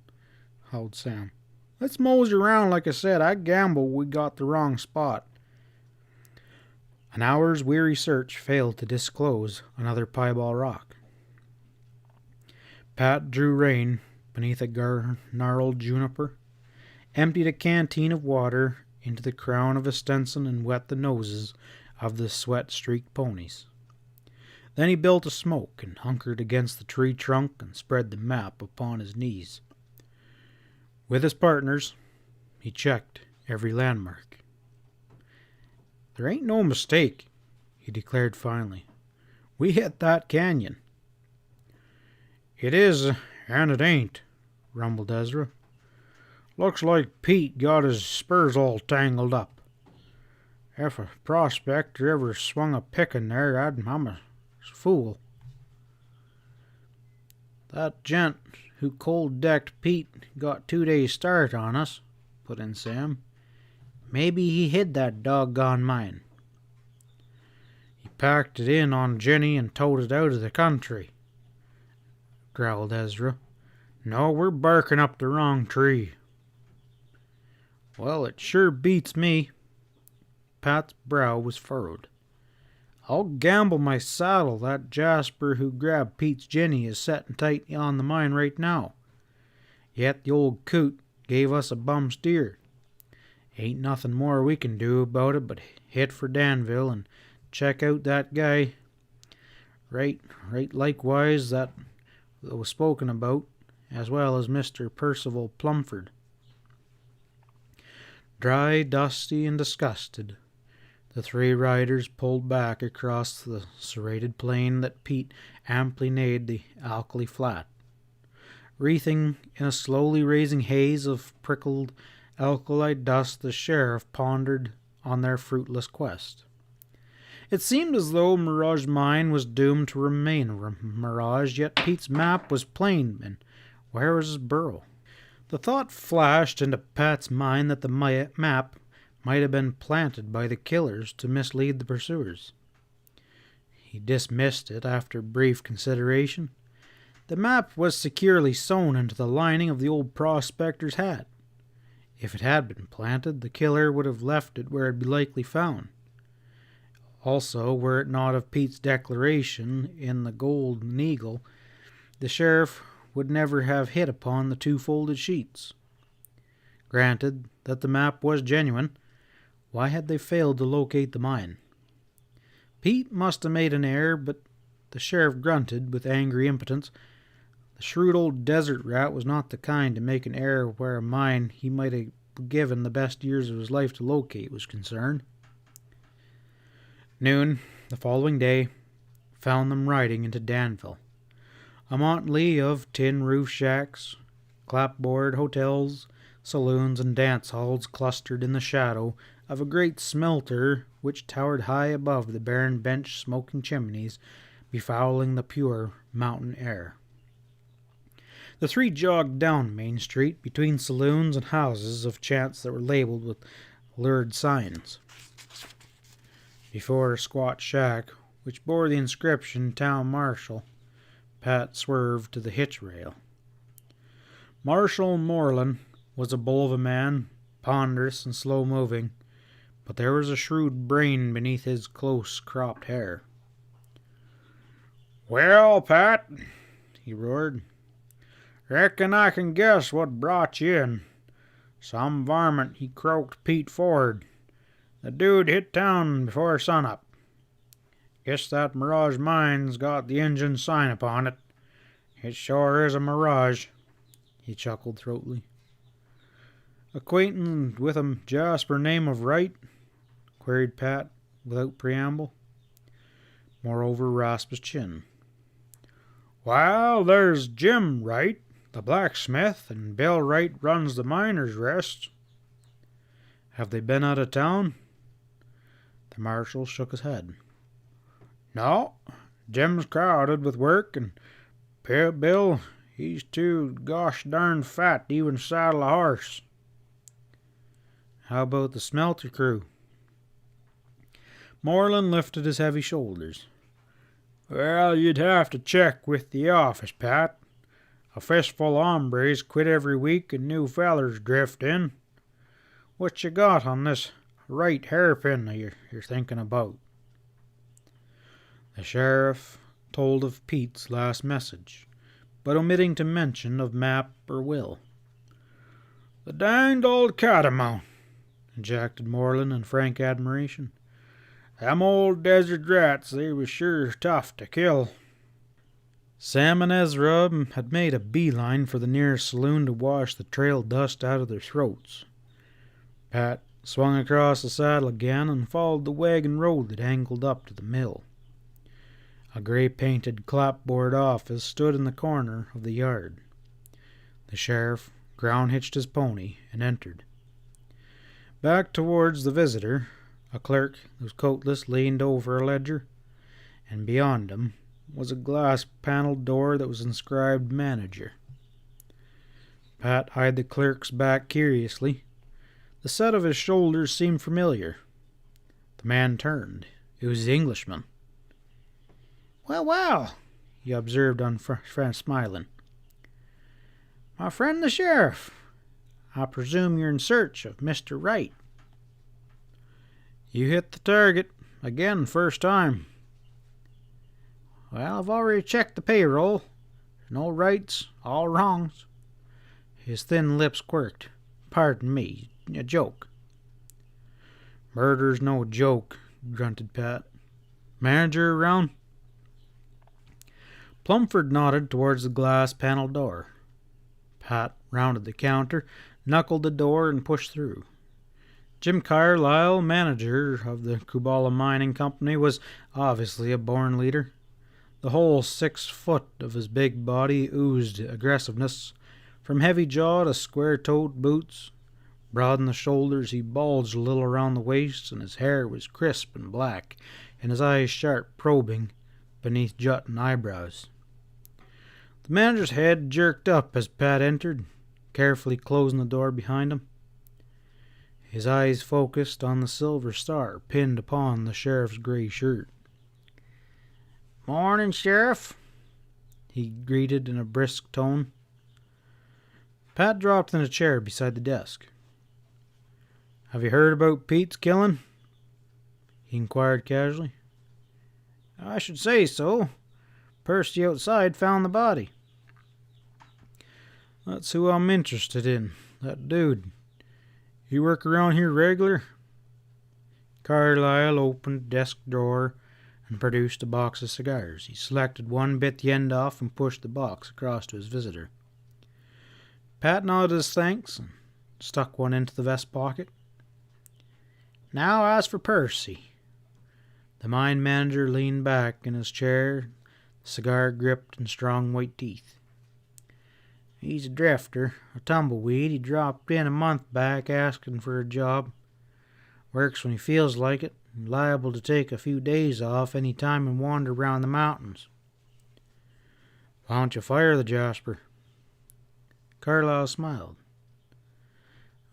howled Sam. "Let's mosey around. Like I said, I gamble we got the wrong spot." An hour's weary search failed to disclose another piebald rock. Pat drew rein beneath a gnarled juniper, emptied a canteen of water into the crown of a Stenson, and wet the noses of the sweat-streaked ponies. Then he built a smoke and hunkered against the tree trunk and spread the map upon his knees. With his partners, he checked every landmark. "There ain't no mistake," he declared finally. "We hit that canyon." "It is, and it ain't," rumbled Ezra. "Looks like Pete got his spurs all tangled up. If a prospector ever swung a pick in there, I'm a fool." "That gent who cold-decked Pete got 2 days' start on us," put in Sam. "Maybe he hid that doggone mine." "He packed it in on Jenny and towed it out of the country," growled Ezra. "No, we're barking up the wrong tree." "Well, it sure beats me." Pat's brow was furrowed. "I'll gamble my saddle that Jasper who grabbed Pete's Jenny is setting tight on the mine right now. Yet the old coot gave us a bum steer. Ain't nothing more we can do about it but hit for Danville and check out that guy. Right likewise that was spoken about, as well as Mr. Percival Plumford." Dry, dusty, and disgusted, the three riders pulled back across the serrated plain that Pete amply named the Alkali Flat. Wreathing in a slowly raising haze of prickled alkali dust, the sheriff pondered on their fruitless quest. It seemed as though Mirage Mine was doomed to remain a mirage, yet Pete's map was plain, and where was his burrow? The thought flashed into Pat's mind that the map might have been planted by the killers to mislead the pursuers. He dismissed it after brief consideration. The map was securely sewn into the lining of the old prospector's hat. If it had been planted, the killer would have left it where it would be likely found. Also, were it not of Pete's declaration in the Golden Eagle, the sheriff would never have hit upon the two-folded sheets. Granted that the map was genuine, why had they failed to locate the mine? Pete must have made an error, but the sheriff grunted with angry impotence. The shrewd old desert rat was not the kind to make an error where a mine he might have given the best years of his life to locate was concerned. Noon the following day found them riding into Danville, a motley of tin roof shacks, clapboard hotels, saloons, and dance halls clustered in the shadow of a great smelter which towered high above the barren bench smoking chimneys, befouling the pure mountain air. The three jogged down Main Street between saloons and houses of chance that were labeled with lurid signs. Before a squat shack, which bore the inscription Town Marshal, Pat swerved to the hitch rail. Marshal Moreland was a bull of a man, ponderous and slow-moving, but there was a shrewd brain beneath his close-cropped hair. "Well, Pat," he roared, "reckon I can guess what brought you in. Some varmint he croaked Pete Ford. The dude hit town before sunup. Guess that Mirage Mine's got the Injun sign upon it. It sure is a mirage," he chuckled throatily. "Acquainted with a Jasper name of Wright?" queried Pat without preamble. Moreover rasped his chin. "Well, there's Jim Wright, the blacksmith, and Bill Wright runs the Miners' Rest." "Have they been out of town?" The marshal shook his head. "No, Jim's crowded with work, and Bill, he's too gosh darn fat to even saddle a horse." "How about the smelter crew?" Moreland lifted his heavy shoulders. "Well, you'd have to check with the office, Pat. A fistful of hombres quit every week and new fellers drift in. What you got on this right hairpin you're thinking about?" The sheriff told of Pete's last message, but omitting to mention of map or will. "The danged old catamount!" ejaculated Moreland in frank admiration. "Them old desert rats, they was sure tough to kill." Sam and Ezra had made a beeline for the nearest saloon to wash the trail dust out of their throats. Pat swung across the saddle again and followed the wagon road that angled up to the mill. A gray-painted clapboard office stood in the corner of the yard. The sheriff ground-hitched his pony and entered. Back towards the visitor, a clerk who was coatless leaned over a ledger, and beyond him was a glass-paneled door that was inscribed "Manager." Pat eyed the clerk's back curiously. The set of his shoulders seemed familiar. The man turned. It was the Englishman. "Well, well," he observed, smiling. "My friend the sheriff. I presume you're in search of Mr. Wright." "You hit the target. Again, first time." "Well, I've already checked the payroll. No rights, all wrongs." His thin lips quirked. "Pardon me, a joke." "Murder's no joke," grunted Pat. "Manager around?" Plumford nodded towards the glass-paneled door. Pat rounded the counter, knuckled the door, and pushed through. Jim Carlyle, manager of the Kubala Mining Company, was obviously a born leader. The whole 6 foot of his big body oozed aggressiveness. From heavy jaw to square-toed boots, broad in the shoulders, he bulged a little around the waist, and his hair was crisp and black, and his eyes sharp, probing, beneath jutting eyebrows. The manager's head jerked up as Pat entered, carefully closing the door behind him. His eyes focused on the silver star pinned upon the sheriff's gray shirt. "Morning, Sheriff," he greeted in a brisk tone. Pat dropped in a chair beside the desk. "Have you heard about Pete's killing?" he inquired casually. "I should say so. Percy outside found the body." "That's who I'm interested in. That dude. He work around here regular?" Carlyle opened the desk drawer and produced a box of cigars. He selected one, bit the end off, and pushed the box across to his visitor. Pat nodded his thanks and stuck one into the vest pocket. "Now as for Percy." The mine manager leaned back in his chair, the cigar gripped in strong white teeth. "He's a drifter, a tumbleweed. He dropped in a month back asking for a job. Works when he feels like it, and liable to take a few days off any time and wander round the mountains." "Why don't you fire the Jasper?" Carlyle smiled.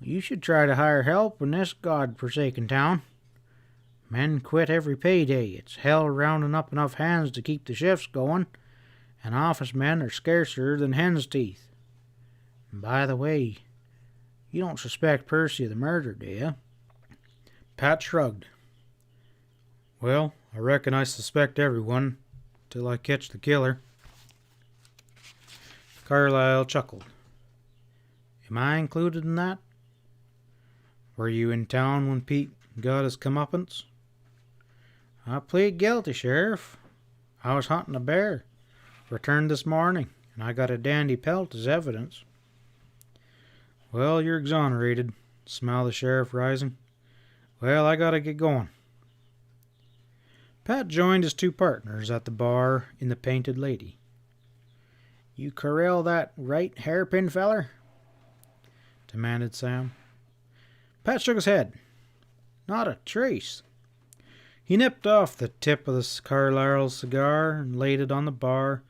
"You should try to hire help in this God-forsaken town. Men quit every payday. It's hell rounding up enough hands to keep the shifts going, and office men are scarcer than hen's teeth. And by the way, you don't suspect Percy of the murder, do you?" Pat shrugged. "Well, I reckon I suspect everyone till I catch the killer." Carlyle chuckled. "Am I included in that?" "Were you in town when Pete got his comeuppance?" "I plead guilty, Sheriff. I was hunting a bear. Returned this morning, and I got a dandy pelt as evidence." "Well, you're exonerated," smiled the sheriff, rising. "Well, I gotta get going." Pat joined his 2 partners at the bar in the Painted Lady. "You corral that right hairpin feller?" demanded Sam. Pat shook his head. "Not a trace." He nipped off the tip of the Carlyle's cigar and laid it on the bar,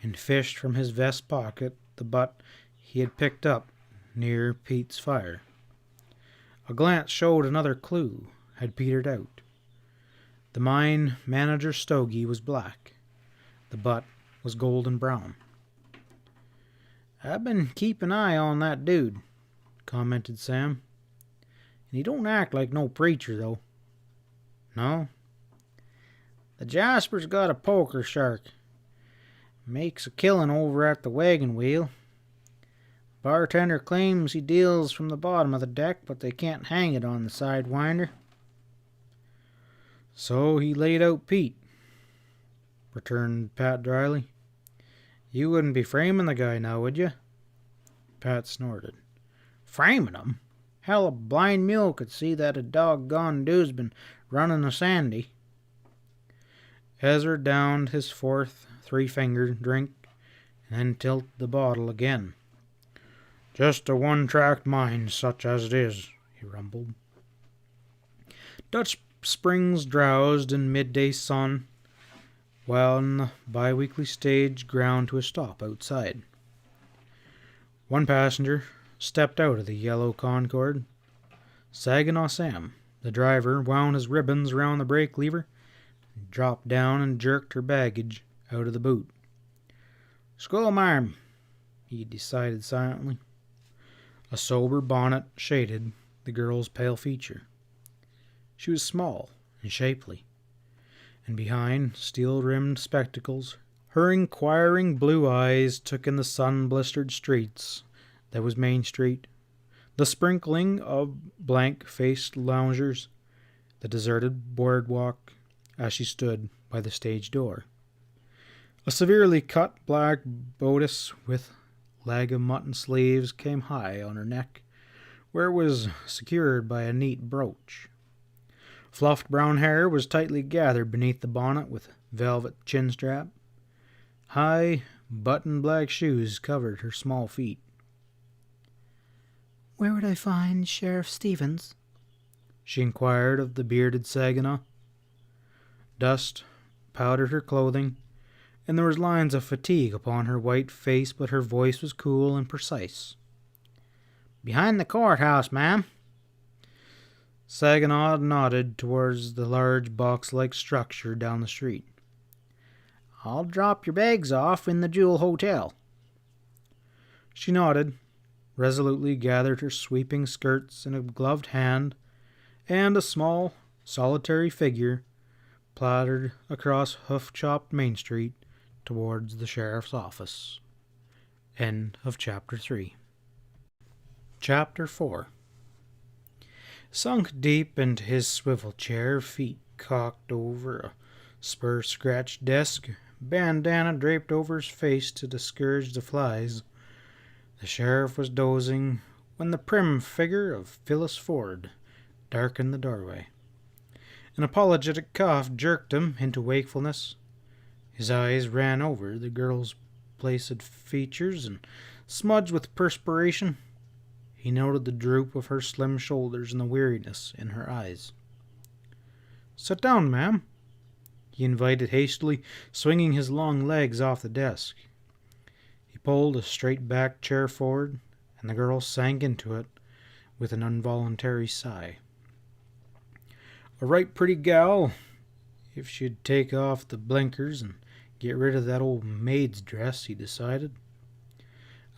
and fished from his vest pocket the butt he had picked up near Pete's fire. A glance showed another clue had petered out. The mine manager's stogie was black. The butt was golden brown. I've been keeping an eye on that dude, commented Sam. And he don't act like no preacher, though. No? The Jasper's got a poker shark. Makes a killing over at the wagon wheel. Bartender claims he deals from the bottom of the deck, but they can't hang it on the sidewinder. So he laid out Pete, returned Pat dryly. You wouldn't be framing the guy now, would you? Pat snorted. Framing him? Hell, a blind mule could see that a doggone dude's been running a Sandy. Ezra downed his fourth three-fingered drink and then tilted the bottle again. Just a one-track mind such as it is, he rumbled. Dutch Springs drowsed in midday sun, while the bi-weekly stage ground to a stop outside. One passenger stepped out of the yellow Concorde. Saginaw Sam, the driver, wound his ribbons round the brake lever, dropped down and jerked her baggage out of the boot. Skull marm, he decided silently. A sober bonnet shaded the girl's pale feature. She was small and shapely, and behind steel-rimmed spectacles, her inquiring blue eyes took in the sun-blistered streets that was Main Street, the sprinkling of blank-faced loungers, the deserted boardwalk as she stood by the stage door. A severely cut black bodice with leg of mutton sleeves came high on her neck, where it was secured by a neat brooch. Fluffed brown hair was tightly gathered beneath the bonnet with velvet chin strap. High, buttoned black shoes covered her small feet. Where would I find Sherriff Stevens? She inquired of the bearded Saginaw. Dust powdered her clothing, and there was lines of fatigue upon her white face, but her voice was cool and precise. Behind the courthouse, ma'am. Saginaw nodded towards the large box-like structure down the street. I'll drop your bags off in the Jewel Hotel. She nodded, resolutely gathered her sweeping skirts in a gloved hand, and a small, solitary figure plodded across hoof-chopped Main Street towards the sheriff's office. End of Chapter 3. Chapter 4. Sunk deep into his swivel chair, feet cocked over a spur-scratched desk, bandana draped over his face to discourage the flies, the sheriff was dozing when the prim figure of Phyllis Ford darkened the doorway. An apologetic cough jerked him into wakefulness. His eyes ran over the girl's placid features, and smudged with perspiration, he noted the droop of her slim shoulders and the weariness in her eyes. Sit down, ma'am, he invited hastily, swinging his long legs off the desk. He pulled a straight-backed chair forward, and the girl sank into it with an involuntary sigh. A right pretty gal, if she'd take off the blinkers and get rid of that old maid's dress, he decided.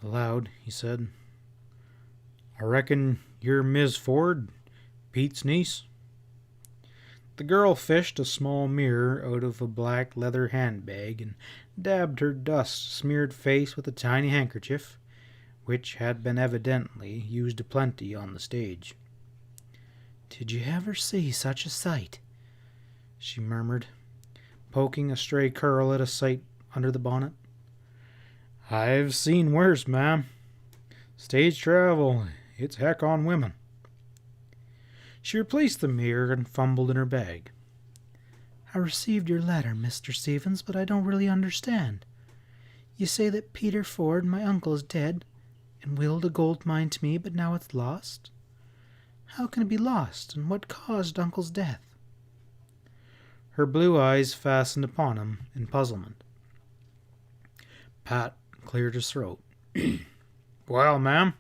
Aloud, he said, I reckon you're Miss Ford, Pete's niece? The girl fished a small mirror out of a black leather handbag and dabbed her dust-smeared face with a tiny handkerchief, which had been evidently used aplenty on the stage. Did you ever see such a sight? She murmured, poking a stray curl at a sight under the bonnet. I've seen worse, ma'am. Stage travel, it's heck on women. She replaced the mirror and fumbled in her bag. I received your letter, Mr. Stevens, but I don't really understand. You say that Peter Ford, my uncle, is dead, and willed a gold mine to me, but now it's lost? How can it be lost, and what caused Uncle's death? Her blue eyes fastened upon him in puzzlement. Pat cleared his throat. Well, ma'am,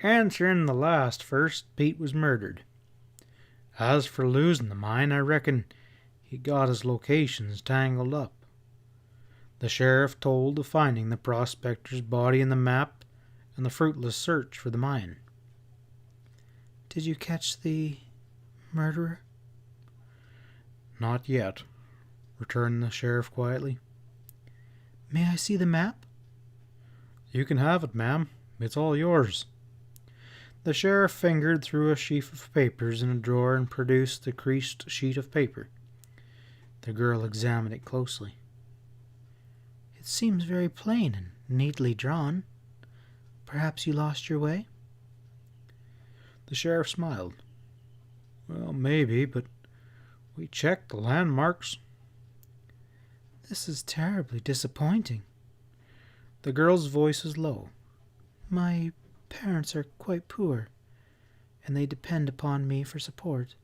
answering the last first, Pete was murdered. As for losing the mine, I reckon he got his locations tangled up. The sheriff told of finding the prospector's body in the map and the fruitless search for the mine. Did you catch the murderer? Not yet, returned the sheriff quietly. May I see the map? You can have it, ma'am. It's all yours. The sheriff fingered through a sheaf of papers in a drawer and produced the creased sheet of paper. The girl examined it closely. It seems very plain and neatly drawn. Perhaps you lost your way? The sheriff smiled. Well, maybe, but we checked the landmarks. This is terribly disappointing. The girl's voice was low. My parents are quite poor, and they depend upon me for support.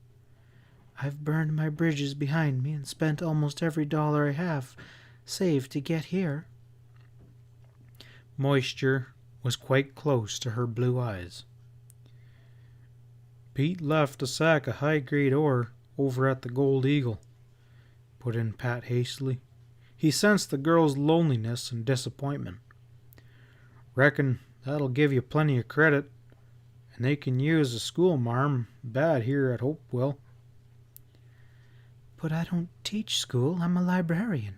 I've burned my bridges behind me and spent almost every dollar I have saved to get here. Moisture was quite close to her blue eyes. Pete left a sack of high-grade ore over at the Gold Eagle, put in Pat hastily. He sensed the girl's loneliness and disappointment. Reckon that'll give you plenty of credit, and they can use a schoolmarm bad here at Hopewell. But I don't teach school. I'm a librarian.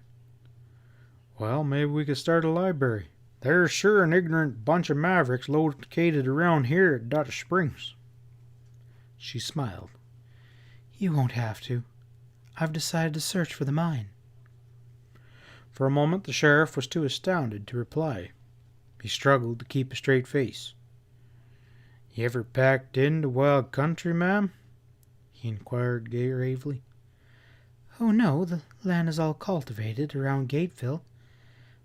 Well, maybe we could start a library. There's sure an ignorant bunch of mavericks located around here at Dutch Springs. She smiled. You won't have to. I've decided to search for the mine. For a moment the sheriff was too astounded to reply. He struggled to keep a straight face. You ever packed into wild country, ma'am? He inquired gravely. Oh, no, the land is all cultivated around Gateville,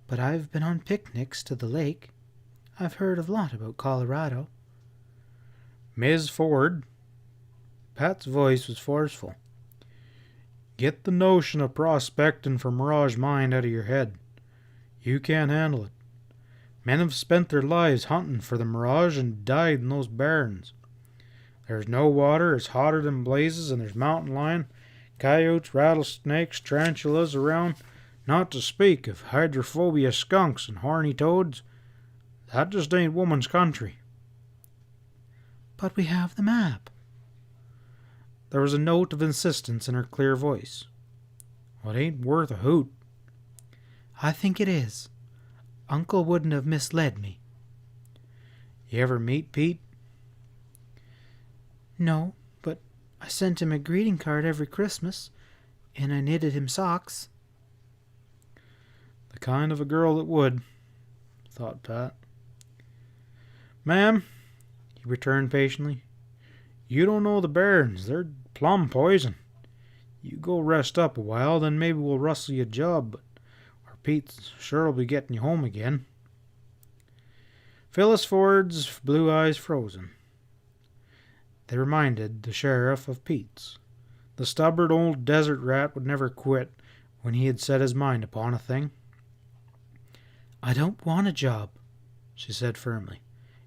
but I've been on picnics to the lake. I've heard a lot about Colorado. Miss Ford. Pat's voice was forceful. Get the notion of prospecting for Mirage Mine out of your head. You can't handle it. Men have spent their lives hunting for the Mirage and died in those barrens. There's no water, it's hotter than blazes, and there's mountain lion, coyotes, rattlesnakes, tarantulas around, not to speak of hydrophobia skunks and horny toads. That just ain't woman's country. But we have the map. There was a note of insistence in her clear voice. Well, it ain't worth a hoot. I think it is. Uncle wouldn't have misled me. You ever meet Pete? No, but I sent him a greeting card every Christmas, and I knitted him socks. The kind of a girl that would, thought Pat. Ma'am, he returned patiently, you don't know the barrens. They're plumb poison. You go rest up a while, then maybe we'll rustle you a job, or Pete's sure'll be getting you home again. Phyllis Ford's blue eyes frozen. They reminded the sheriff of Pete's. The stubborn old desert rat would never quit when he had set his mind upon a thing. I don't want a job, she said firmly,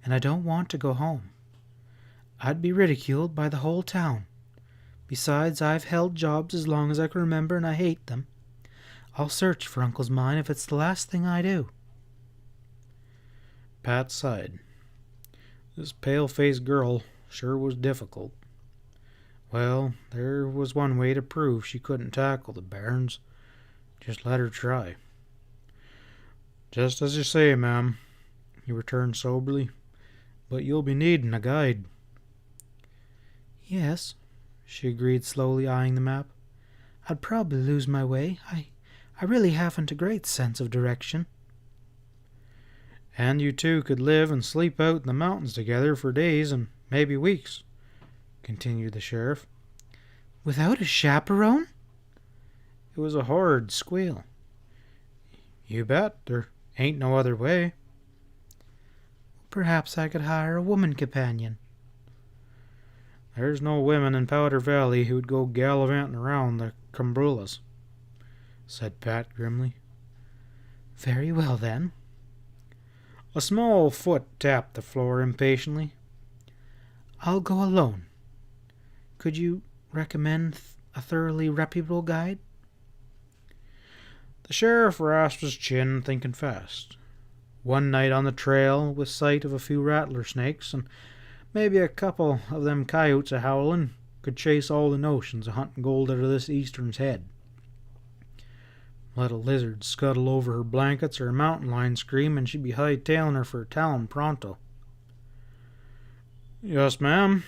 and I don't want to go home. I'd be ridiculed by the whole town. Besides, I've held jobs as long as I can remember, and I hate them. I'll search for Uncle's mine if it's the last thing I do. Pat sighed. This pale-faced girl sure was difficult. Well, there was one way to prove she couldn't tackle the barrens. Just let her try. Just as you say, ma'am, he returned soberly. But you'll be needing a guide. Yes, she agreed, slowly eyeing the map. I'd probably lose my way. I really haven't a great sense of direction. And you two could live and sleep out in the mountains together for days and maybe weeks, continued the sheriff. Without a chaperone? It was a horrid squeal. You bet, there ain't no other way. Perhaps I could hire a woman companion. There's no women in Powder Valley who'd go gallivanting around the Cumbrullas, said Pat grimly. Very well, then. A small foot tapped the floor impatiently. I'll go alone. Could you recommend a thoroughly reputable guide? The sheriff rasped his chin, thinking fast. One night on the trail, with sight of a few rattler snakes and maybe a couple of them coyotes a howling, could chase all the notions of hunting gold out of this eastern's head. Let a lizard scuttle over her blankets or a mountain lion scream, and she'd be hightailing her for a town pronto. Yes, ma'am.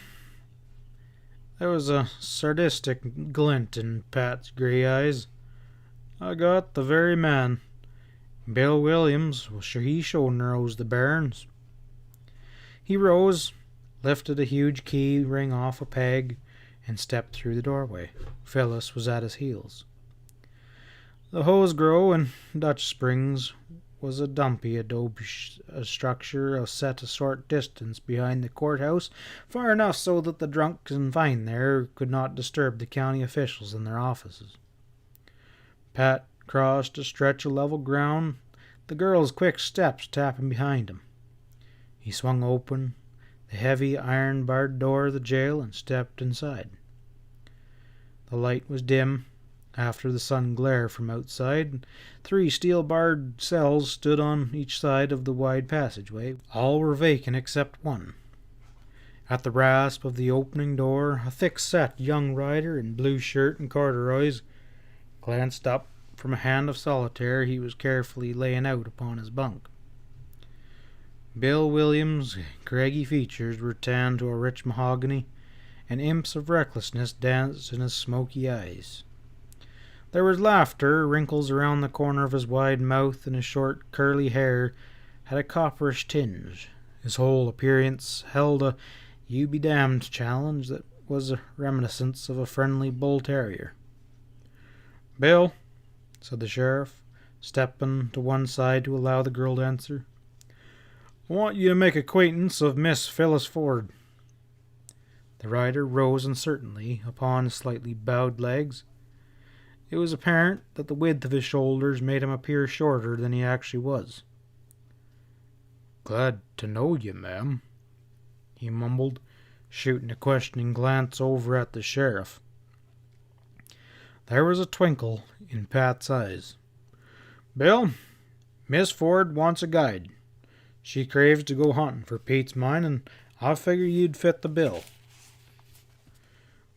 There was a sadistic glint in Pat's grey eyes. I got the very man. Bill Williams, well, sure he sure knows the bairns. He rose, lifted a huge key ring off a peg, and stepped through the doorway. Phyllis was at his heels. The Hosgrow in Dutch Springs was a dumpy adobe structure set a short distance behind the courthouse, far enough so that the drunks and fine there could not disturb the county officials in their offices. Pat crossed a stretch of level ground, the girl's quick steps tapping behind him. He swung open the heavy iron-barred door of the jail and stepped inside. The light was dim after the sun glare from outside. 3 steel-barred cells stood on each side of the wide passageway. All were vacant except one. At the rasp of the opening door, a thick-set young rider in blue shirt and corduroys glanced up from a hand of solitaire he was carefully laying out upon his bunk. Bill Williams' craggy features were tanned to a rich mahogany, and imps of recklessness danced in his smoky eyes. There was laughter, wrinkles around the corner of his wide mouth, and his short curly hair had a copperish tinge. His whole appearance held a you-be-damned challenge that was a reminiscence of a friendly bull-terrier. "Bill," said the sheriff, stepping to one side to allow the girl to answer, "I want you to make acquaintance of Miss Phyllis Ford." The rider rose uncertainly upon his slightly bowed legs. It was apparent that the width of his shoulders made him appear shorter than he actually was. "Glad to know you, ma'am," he mumbled, shooting a questioning glance over at the sheriff. There was a twinkle in Pat's eyes. "Bill, Miss Ford wants a guide. She craves to go hunting for Pete's mine, and I figure you'd fit the bill."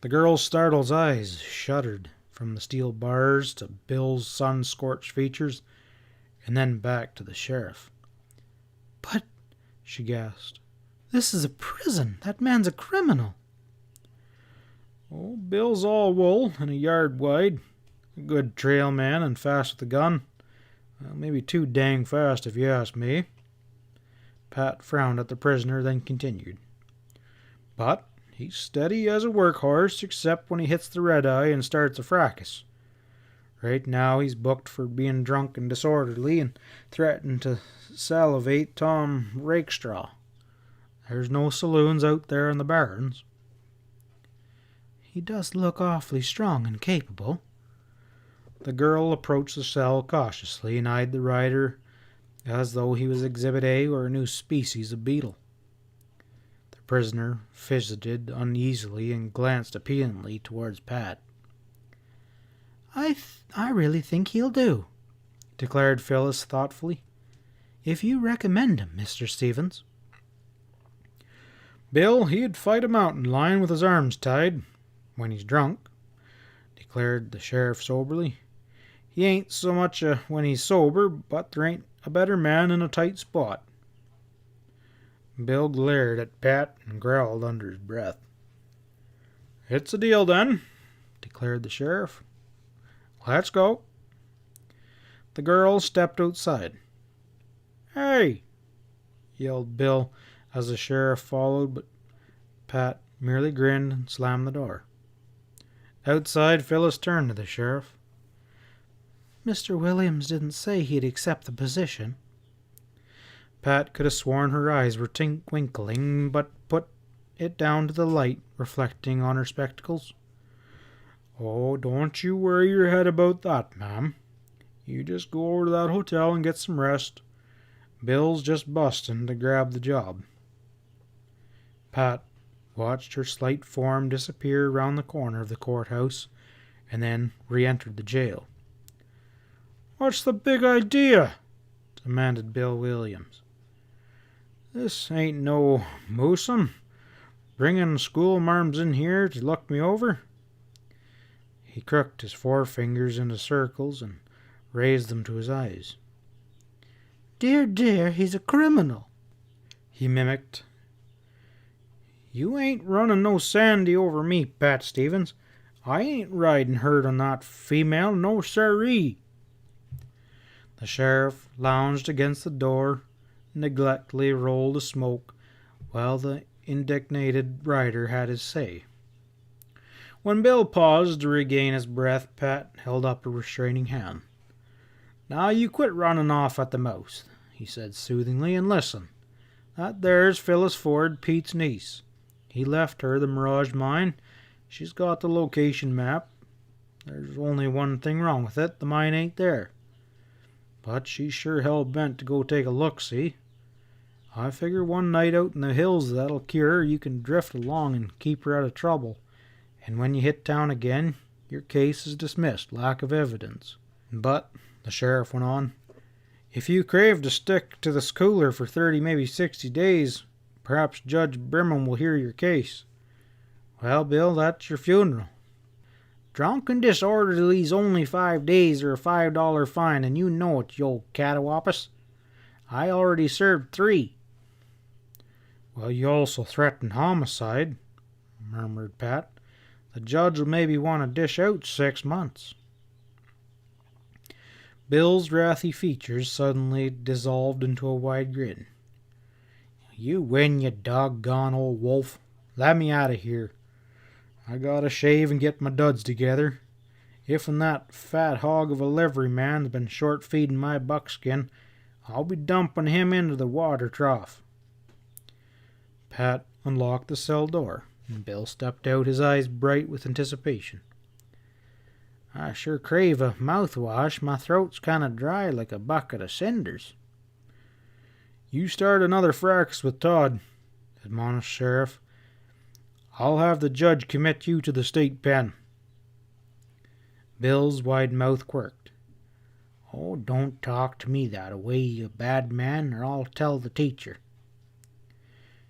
The girl's startled eyes shuddered from the steel bars to Bill's sun-scorched features, and then back to the sheriff. "But," she gasped, "this is a prison. That man's a criminal." "Oh, Bill's all wool and a yard wide. A good trail man and fast with a gun. Well, maybe too dang fast if you ask me." Pat frowned at the prisoner, then continued. "But he's steady as a workhorse, except when he hits the red-eye and starts a fracas. Right now he's booked for being drunk and disorderly and threatened to salivate Tom Rakestraw. There's no saloons out there in the barrens." "He does look awfully strong and capable." The girl approached the cell cautiously and eyed the rider as though he was Exhibit A or a new species of beetle. The prisoner fidgeted uneasily and glanced appealingly towards Pat. I really think he'll do," declared Phyllis thoughtfully. "If you recommend him, Mr. Stevens." "Bill, he'd fight a mountain lion with his arms tied, when he's drunk," declared the sheriff soberly. "He ain't so much when he's sober, but there ain't a better man in a tight spot." Bill glared at Pat and growled under his breath. "It's a deal, then," declared the sheriff. "Let's go." The girl stepped outside. "Hey!" yelled Bill as the sheriff followed, but Pat merely grinned and slammed the door. Outside, Phyllis turned to the sheriff. "Mr. Williams didn't say he'd accept the position." Pat could have sworn her eyes were twinkling, but put it down to the light reflecting on her spectacles. "Oh, don't you worry your head about that, ma'am. You just go over to that hotel and get some rest. Bill's just busting to grab the job." Pat watched her slight form disappear round the corner of the courthouse and then re-entered the jail. What's the big idea? Demanded Bill Williams. This ain't no moosum. Bringing schoolmarms in here to look me over? He crooked his forefingers into circles and raised them to his eyes. Dear, dear, he's a criminal, he mimicked. You ain't running no sandy over me, Pat Stevens. I ain't riding herd on that female, no siree. The sheriff lounged against the door, neglectfully rolled a smoke, while the indignated rider had his say. When Bill paused to regain his breath, Pat held up a restraining hand. Now you quit running off at the mouth, he said soothingly, and listen. That there's Phyllis Ford, Pete's niece. He left her the Mirage mine. She's got the location map. There's only one thing wrong with it. The mine ain't there. But she's sure hell-bent to go take a look-see. I figure one night out in the hills that'll cure her. You can drift along and keep her out of trouble. And when you hit town again, your case is dismissed, lack of evidence. But, the sheriff went on, if you crave to stick to the schooler for 30, maybe 60 days, perhaps Judge Brimham will hear your case. Well, Bill, that's your funeral. Drunk and disorderly's only 5 days or a $5 fine, and you know it, you old catawampus. I already served 3. Well, you also threatened homicide, murmured Pat. The judge will maybe want to dish out 6 months. Bill's wrathy features suddenly dissolved into a wide grin. You win, you doggone old wolf. Let me out of here. I gotta shave and get my duds together. If that fat hog of a liveryman's been short-feeding my buckskin, I'll be dumping him into the water trough. Pat unlocked the cell door, and Bill stepped out, his eyes bright with anticipation. I sure crave a mouthwash. My throat's kind of dry like a bucket of cinders. You start another fracas with Todd, admonished Sheriff. I'll have the judge commit you to the state pen. Bill's wide mouth quirked. Oh, don't talk to me that way, you bad man, or I'll tell the teacher.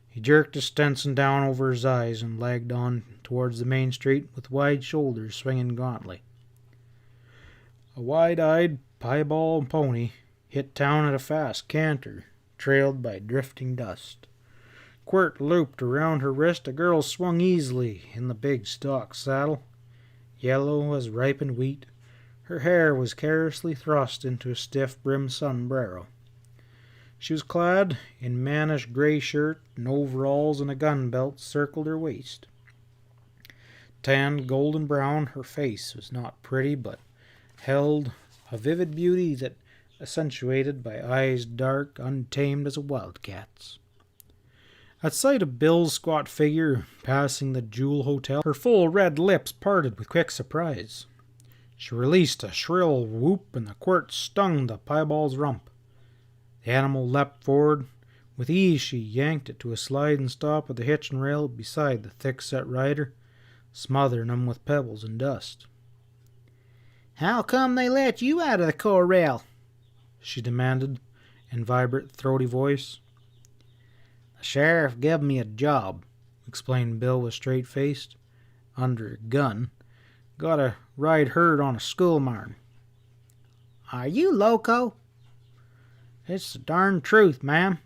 He jerked his Stetson down over his eyes and lagged on towards the main street with wide shoulders swinging gauntly. A wide-eyed piebald pony hit town at a fast canter, trailed by drifting dust. Quirt looped around her wrist. A girl swung easily in the big stock saddle, yellow as ripened wheat. Her hair was carelessly thrust into a stiff-brimmed sombrero. She was clad in mannish gray shirt and overalls, and a gun belt circled her waist. Tanned golden brown, her face was not pretty, but held a vivid beauty that accentuated by eyes dark, untamed as a wildcat's. At sight of Bill's squat figure passing the Jewel Hotel, her full red lips parted with quick surprise. She released a shrill whoop, and the quirt stung the piebald's rump. The animal leapt forward. With ease she yanked it to a sliding stop at the hitching rail beside the thick-set rider, smothering him with pebbles and dust. "How come they let you out of the corral?" she demanded in vibrant, throaty voice. "The sheriff gave me a job," explained Bill with straight face. "Under a gun. Gotta ride herd on a schoolmarm." "Are you loco?" "It's the darn truth, ma'am.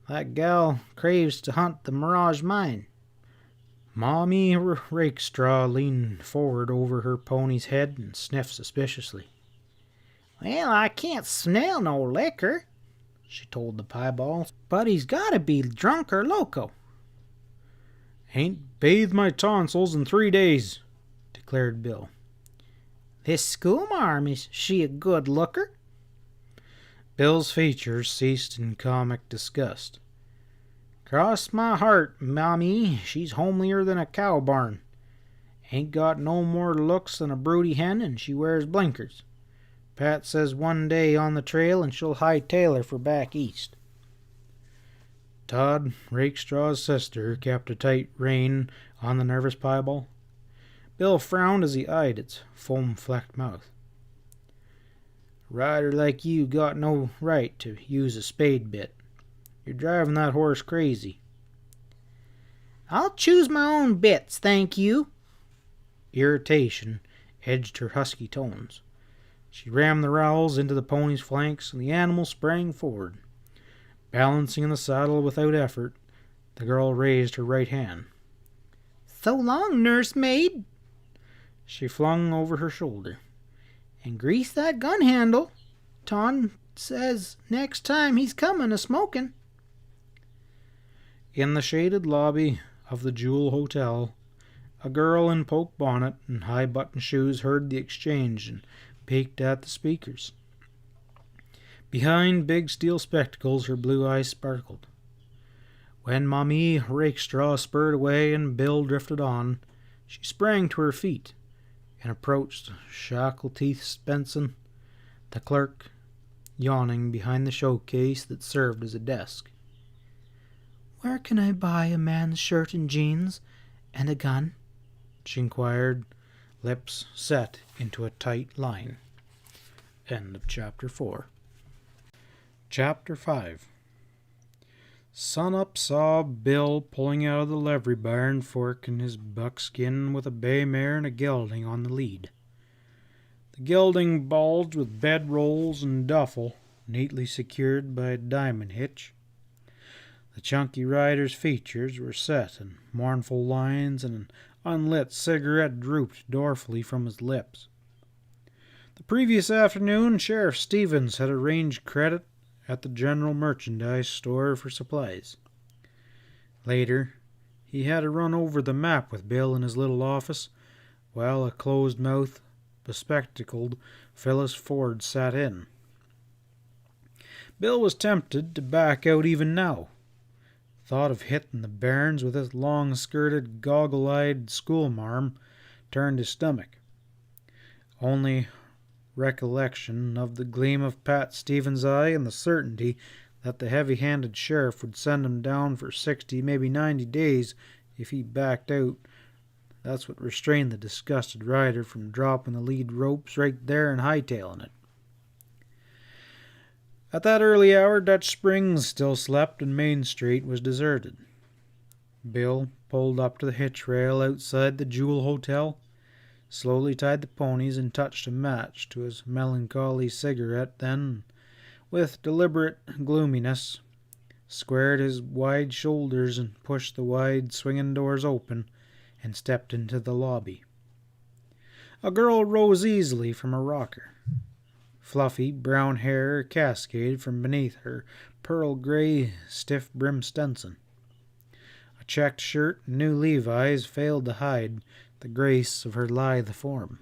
That gal craves to hunt the Mirage mine." Mommy Rakestraw leaned forward over her pony's head and sniffed suspiciously. "Well, I can't smell no liquor," she told the piebald, "but he's gotta be drunk or loco." "Ain't bathed my tonsils in 3 days," declared Bill. "This schoolmarm, is she a good looker?" Bill's features ceased in comic disgust. "Cross my heart, Mommy, she's homelier than a cow barn. Ain't got no more looks than a broody hen, and she wears blinkers. Pat says one day on the trail and she'll hightail her for back east." Todd, Rakestraw's sister, kept a tight rein on the nervous piebald. Bill frowned as he eyed its foam-flecked mouth. rider like you got no right to use a spade bit. You're driving that horse crazy." "I'll choose my own bits, thank you." Irritation edged her husky tones. She rammed the rowels into the pony's flanks, and the animal sprang forward. Balancing in the saddle without effort, the girl raised her right hand. "So long, nursemaid," She flung over her shoulder. "and grease that gun handle. Ton says next time he's comin' a smokin'." In the shaded lobby of the Jewel Hotel, a girl in poke bonnet and high button shoes heard the exchange and peeked at the speakers. Behind big steel spectacles, her blue eyes sparkled. When Mamie Rakestraw spurred away and Bill drifted on, she sprang to her feet and approached Shackleteeth Spenson, the clerk, yawning behind the showcase that served as a desk. "Where can I buy a man's shirt and jeans and a gun?" she inquired, lips set into a tight line. End of Chapter 4. Chapter 5. Sunup saw Bill pulling out of the livery barn, forking his buckskin with a bay mare and a gelding on the lead. The gelding bulged with bedrolls and duffel, neatly secured by a diamond hitch. The chunky rider's features were set in mournful lines, and an unlit cigarette drooped dolefully from his lips. The previous afternoon, Sheriff Stevens had arranged credit at the general merchandise store for supplies. Later, he had a run over the map with Bill in his little office, while a closed-mouthed, bespectacled Phyllis Ford sat in. Bill was tempted to back out even now. Thought of hitting the bairns with this long-skirted, goggle-eyed schoolmarm turned his stomach. Only recollection of the gleam of Pat Stevens' eye and the certainty that the heavy-handed sheriff would send him down for 60, maybe 90 days if he backed out. That's what restrained the disgusted rider from dropping the lead ropes right there and hightailing it. At that early hour, Dutch Springs still slept and Main Street was deserted. Bill pulled up to the hitch rail outside the Jewel Hotel, slowly tied the ponies and touched a match to his melancholy cigarette, then, with deliberate gloominess, squared his wide shoulders and pushed the wide swinging doors open and stepped into the lobby. A girl rose easily from a rocker. Fluffy brown hair cascaded from beneath her pearl-gray, stiff-brimmed Stetson. A checked shirt and new Levi's failed to hide the grace of her lithe form.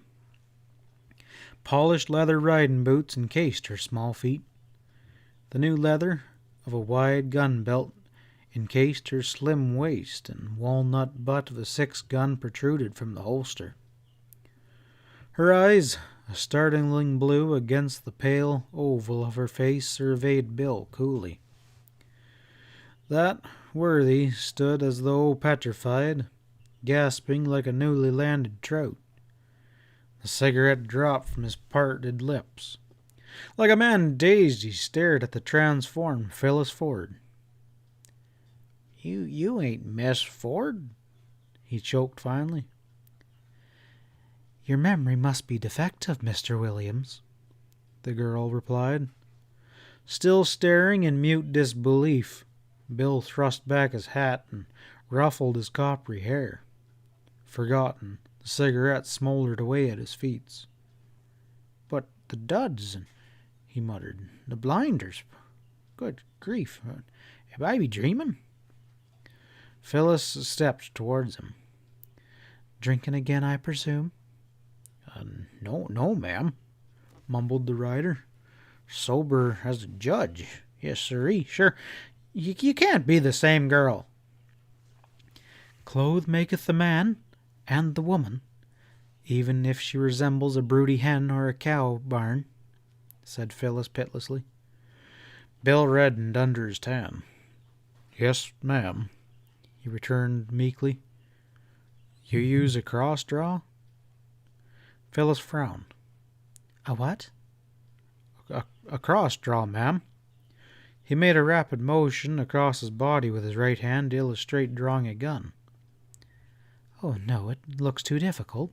Polished leather riding boots encased her small feet. The new leather of a wide gun belt encased her slim waist, and walnut butt of a 6-gun protruded from the holster. Her eyes, a startling blue against the pale oval of her face, surveyed Bill coolly. That worthy stood as though petrified, gasping like a newly landed trout. The cigarette dropped from his parted lips. Like a man dazed, he stared at the transformed Phyllis Ford. You ain't Miss Ford," he choked finally. "Your memory must be defective, Mr. Williams," the girl replied. Still staring in mute disbelief, Bill thrust back his hat and ruffled his coppery hair. Forgotten, the cigarette smoldered away at his feet. "But the duds," he muttered. "The blinders. Good grief. Have I be dreaming?" Phyllis stepped towards him. "Drinking again, I presume?" No, ma'am," mumbled the rider. "Sober as a judge. Yes, sirree. Sure, you can't be the same girl." "Clothes maketh the man and the woman, even if she resembles a broody hen or a cow barn," said Phyllis pitilessly. Bill reddened under his tan. "Yes, ma'am," he returned meekly. "You use a cross draw?" Phyllis frowned. "A what?" a cross draw, ma'am." He made a rapid motion across his body with his right hand to illustrate drawing a gun. "Oh, no, it looks too difficult."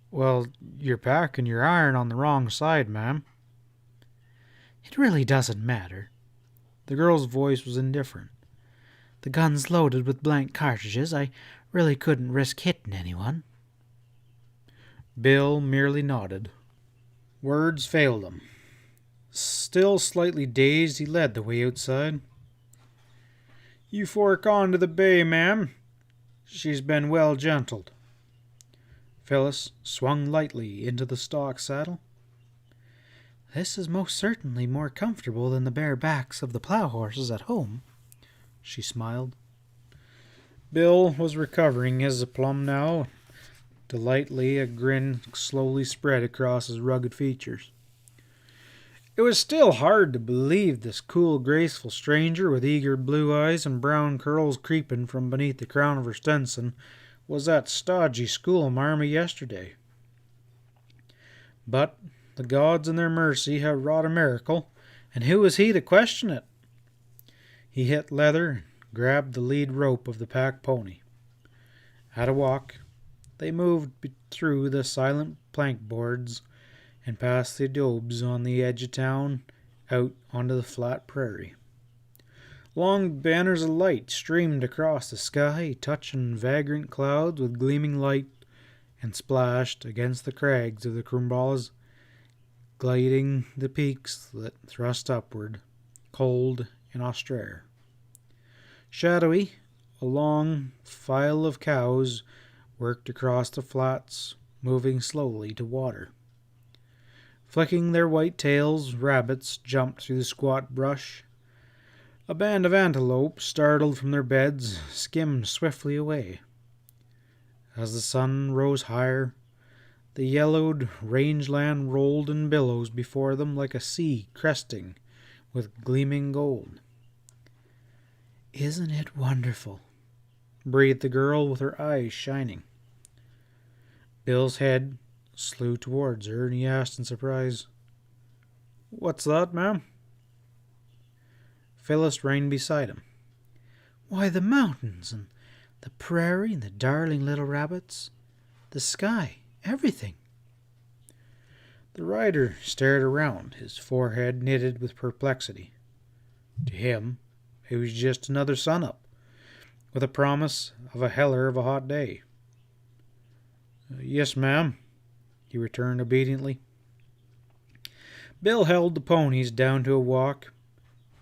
"Well, you're packing your iron on the wrong side, ma'am." "It really doesn't matter." The girl's voice was indifferent. "The gun's loaded with blank cartridges. I really couldn't risk hitting anyone." Bill merely nodded. Words failed him. Still slightly dazed, he led the way outside. "You fork on to the bay, ma'am. She's been well gentled." Phyllis swung lightly into the stock saddle. "This is most certainly more comfortable than the bare backs of the plough horses at home," she smiled. Bill was recovering his aplomb now. Delightedly, a grin slowly spread across his rugged features. It was still hard to believe this cool, graceful stranger with eager blue eyes and brown curls creeping from beneath the crown of her Stetson was that stodgy schoolmarm of yesterday. But the gods in their mercy had wrought a miracle, and who was he to question it? He hit leather and grabbed the lead rope of the pack pony. At a walk, they moved through the silent plank boards and past the adobes on the edge of town, out onto the flat prairie. Long banners of light streamed across the sky, touching vagrant clouds with gleaming light, and splashed against the crags of the Crumballas, gliding the peaks that thrust upward, cold and austere. Shadowy, a long file of cows worked across the flats, moving slowly to water. Flicking their white tails, rabbits jumped through the squat brush. A band of antelope, startled from their beds, skimmed swiftly away. As the sun rose higher, the yellowed rangeland rolled in billows before them like a sea cresting with gleaming gold. "Isn't it wonderful?" breathed the girl with her eyes shining. Bill's head slew towards her, and he asked in surprise, "What's that, ma'am?" Phyllis reined beside him. "Why, the mountains, and the prairie, and the darling little rabbits, the sky, everything." The rider stared around, his forehead knitted with perplexity. To him, it was just another sun-up, with a promise of a heller of a hot day. "Yes, ma'am," he returned obediently. Bill held the ponies down to a walk.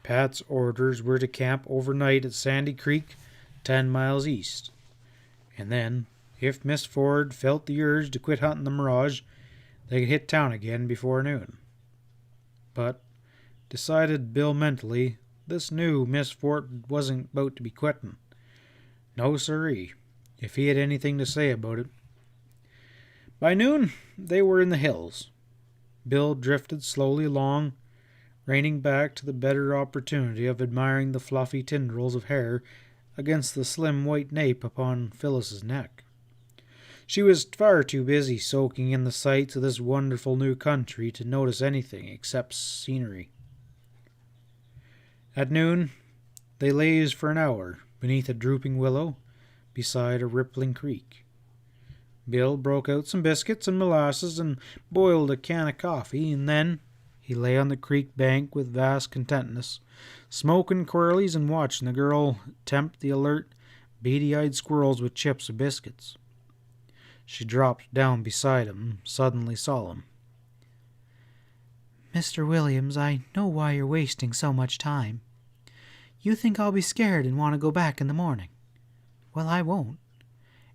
Pat's orders were to camp overnight at Sandy Creek, 10 miles east. And then, if Miss Ford felt the urge to quit hunting the mirage, they could hit town again before noon. But, decided Bill mentally, this new Miss Ford wasn't about to be quitting. No siree, if he had anything to say about it. By noon, they were in the hills. Bill drifted slowly along, reining back to the better opportunity of admiring the fluffy tendrils of hair against the slim white nape upon Phyllis's neck. She was far too busy soaking in the sights of this wonderful new country to notice anything except scenery. At noon, they lazed for an hour beneath a drooping willow beside a rippling creek. Bill broke out some biscuits and molasses and boiled a can of coffee, and then he lay on the creek bank with vast contentness, smoking quirlies and watching the girl tempt the alert, beady-eyed squirrels with chips of biscuits. She dropped down beside him, suddenly solemn. "Mr. Williams, I know why you're wasting so much time. You think I'll be scared and want to go back in the morning. Well, I won't.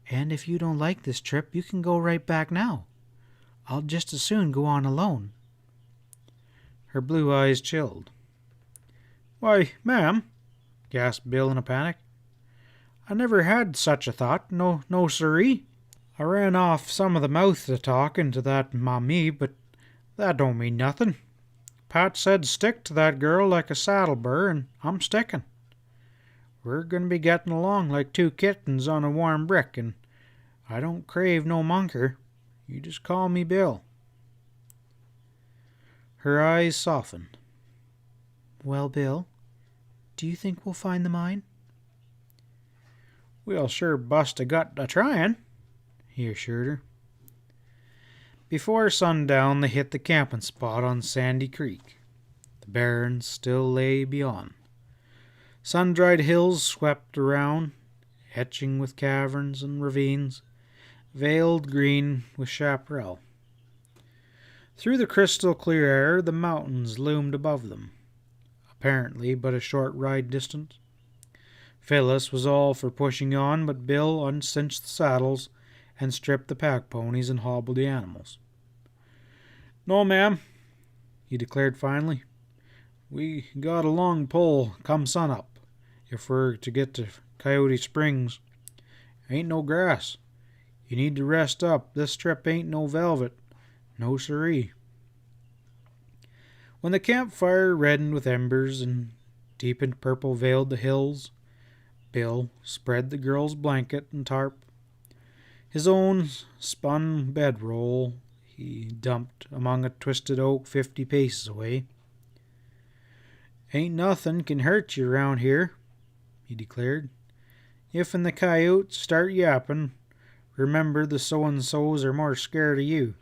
And if you don't like this trip, you can go right back now. I'll just as soon go on alone." Her blue eyes chilled. "Why, ma'am," gasped Bill in a panic, "I never had such a thought. No, siree. I ran off some of the mouth to talking to that mammy, but that don't mean nothing. Pat said stick to that girl like a saddle burr, and I'm sticking. We're going to be getting along like two kittens on a warm brick, and I don't crave no munker. You just call me Bill." Her eyes softened. Well, Bill, do you think we'll find the mine? We'll sure bust a gut a-tryin', he assured her. Before sundown they hit the camping spot on Sandy Creek. The barrens still lay beyond. Sun-dried hills swept around, etching with caverns and ravines, veiled green with chaparral. Through the crystal clear air the mountains loomed above them, apparently but a short ride distant. Phyllis was all for pushing on, but Bill uncinched the saddles and stripped the pack ponies and hobbled the animals. "No, ma'am," he declared finally. "We got a long pull come sunup, if we're to get to Coyote Springs. Ain't no grass. You need to rest up. This trip ain't no velvet. No siree." When the campfire reddened with embers and deepened purple veiled the hills, Bill spread the girl's blanket and tarp. His own spun bedroll he dumped among a twisted oak 50 paces away. "Ain't nothing can hurt you around here," he declared. "If the coyotes start yapping, remember the so-and-sos are more scared of you.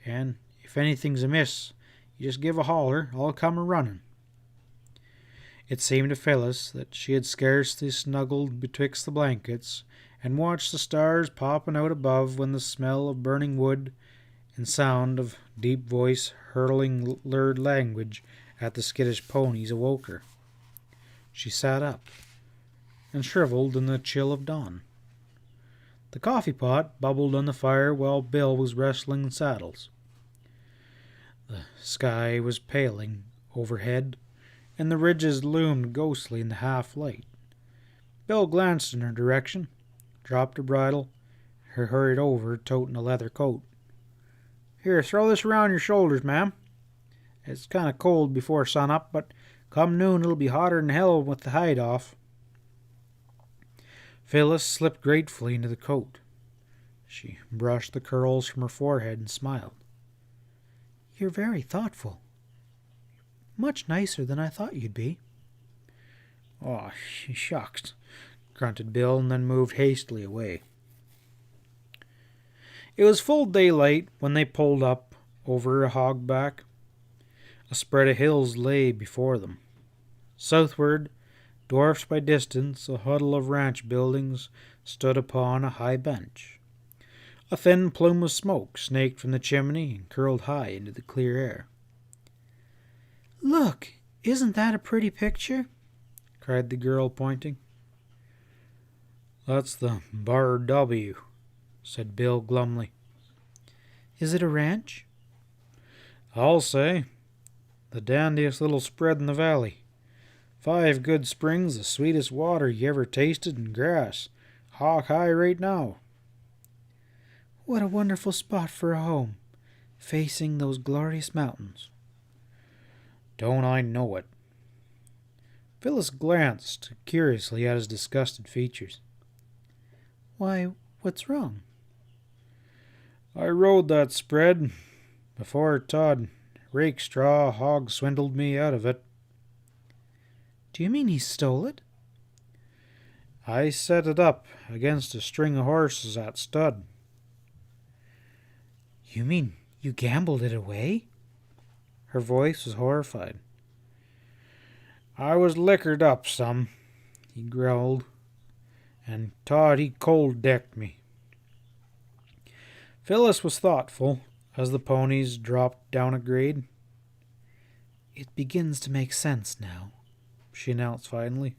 And if anything's amiss, you just give a holler, I'll come a-running." It seemed to Phyllis that she had scarcely snuggled betwixt the blankets and watched the stars popping out above when the smell of burning wood and sound of deep voice hurling lurid language at the skittish ponies awoke her. She sat up and shriveled in the chill of dawn. The coffee pot bubbled on the fire while Bill was wrestling the saddles. The sky was paling overhead, and the ridges loomed ghostly in the half-light. Bill glanced in her direction, dropped her bridle, and hurried over, toting a leather coat. "Here, throw this around your shoulders, ma'am. It's kind of cold before sunup, but come noon it'll be hotter than hell with the hide off." Phyllis slipped gratefully into the coat. She brushed the curls from her forehead and smiled. "You're very thoughtful. Much nicer than I thought you'd be." "Oh, shucks," grunted Bill, and then moved hastily away. It was full daylight when they pulled up over a hogback. A spread of hills lay before them. Southward, dwarfed by distance, a huddle of ranch buildings stood upon a high bench. A thin plume of smoke snaked from the chimney and curled high into the clear air. "Look, isn't that a pretty picture?" cried the girl, pointing. "That's the Bar W," said Bill glumly. "Is it a ranch?" "I'll say. The dandiest little spread in the valley. 5 good springs, the sweetest water you ever tasted, and grass. Hawk high right now." "What a wonderful spot for a home, facing those glorious mountains." "Don't I know it?" Phyllis glanced curiously at his disgusted features. "Why, what's wrong?" "I rode that spread. Before Todd Rakestraw hog swindled me out of it." "Do you mean he stole it?" "I set it up against a string of horses at stud." "You mean you gambled it away?" Her voice was horrified. "I was liquored up some," he growled, "and Todd he cold-decked me." Phyllis was thoughtful as the ponies dropped down a grade. "It begins to make sense now," she announced finally.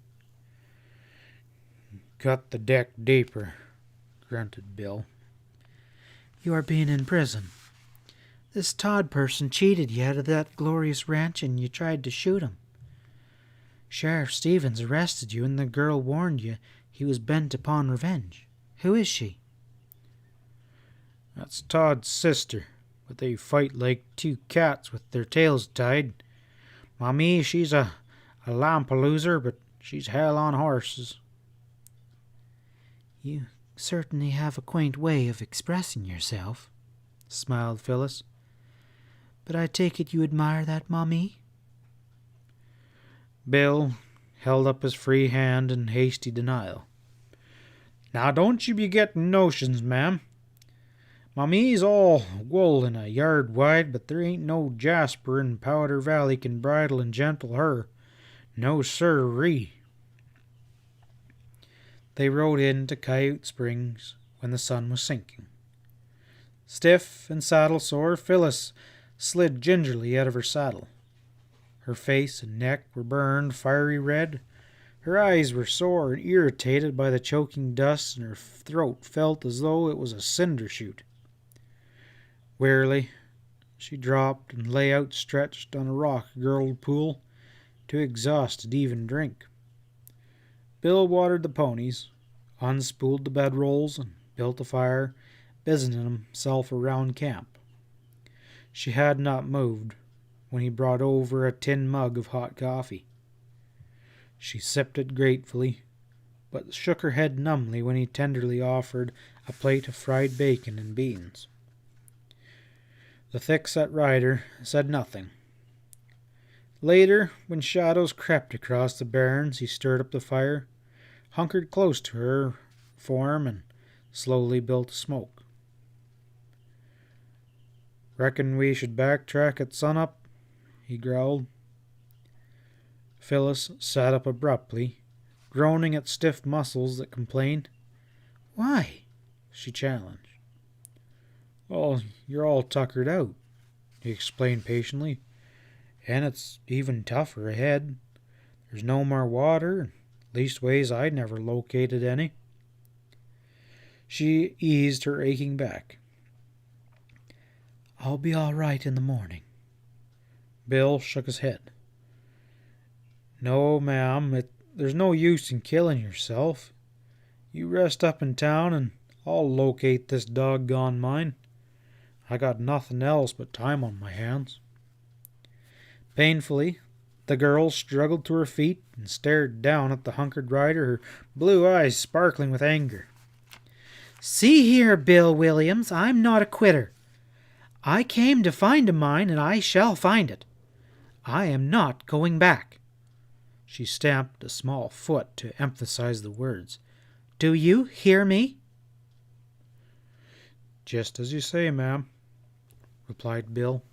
"Cut the deck deeper," grunted Bill. "You are being in prison. This Todd person cheated you out of that glorious ranch and you tried to shoot him. Sherriff Stevens arrested you and the girl warned you he was bent upon revenge. Who is she?" "That's Todd's sister, but they fight like 2 cats with their tails tied. Mommy, she's a lampaloozer, but she's hell on horses." "You certainly have a quaint way of expressing yourself," smiled Phyllis. But I take it you admire that, Mommy? Bill held up his free hand in hasty denial. Now don't you be getting notions, ma'am. Mammy's all wool and a yard wide, but there ain't no jasper in Powder Valley can bridle and gentle her. No sirree. They rode into Coyote Springs when the sun was sinking. Stiff and saddle-sore, Phyllis slid gingerly out of her saddle. Her face and neck were burned fiery red. Her eyes were sore and irritated by the choking dust, and her throat felt as though it was a cinder chute. Wearily, she dropped and lay outstretched on a rock-girdled pool, too exhausted to even drink. Bill watered the ponies, unspooled the bedrolls, and built a fire, busying himself around camp. She had not moved when he brought over a tin mug of hot coffee. She sipped it gratefully, but shook her head numbly when he tenderly offered a plate of fried bacon and beans. The thick-set rider said nothing. Later, when shadows crept across the barrens, he stirred up the fire, hunkered close to her form, and slowly built a smoke. "Reckon we should backtrack at sunup?" he growled. Phyllis sat up abruptly, groaning at stiff muscles that complained. "Why?" she challenged. "Oh, you're all tuckered out," he explained patiently. "And it's even tougher ahead. There's no more water, and leastways I never located any." She eased her aching back. "I'll be all right in the morning." Bill shook his head. "No, ma'am, there's no use in killing yourself. You rest up in town, and I'll locate this doggone mine. I got nothing else but time on my hands." Painfully, the girl struggled to her feet and stared down at the hunkered rider, her blue eyes sparkling with anger. "See here, Bill Williams, I'm not a quitter. I came to find a mine, and I shall find it. I am not going back." She stamped a small foot to emphasize the words. "Do you hear me?" "Just as you say, ma'am," replied Bill.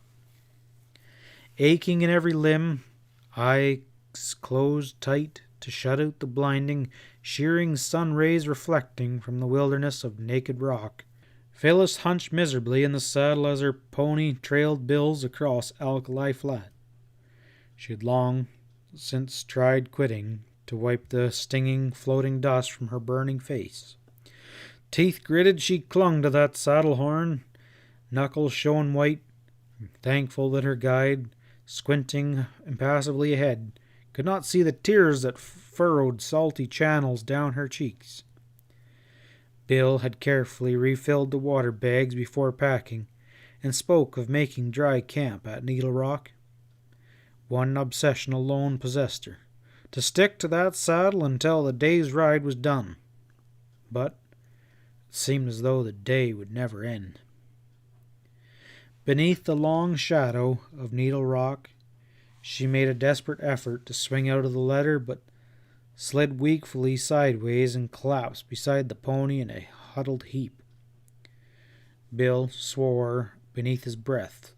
Aching in every limb, eyes closed tight to shut out the blinding, shearing sun rays reflecting from the wilderness of naked rock, Phyllis hunched miserably in the saddle as her pony trailed Bill's across Alkali Flat. She had long since tried quitting to wipe the stinging, floating dust from her burning face. Teeth gritted, she clung to that saddle horn, knuckles showing white, thankful that her guide, squinting impassively ahead, could not see the tears that furrowed salty channels down her cheeks. Bill had carefully refilled the water bags before packing, and spoke of making dry camp at Needle Rock. One obsession alone possessed her, to stick to that saddle until the day's ride was done. But it seemed as though the day would never end. Beneath the long shadow of Needle Rock, she made a desperate effort to swing out of the letter, but slid weakly sideways and collapsed beside the pony in a huddled heap. Bill swore beneath his breath,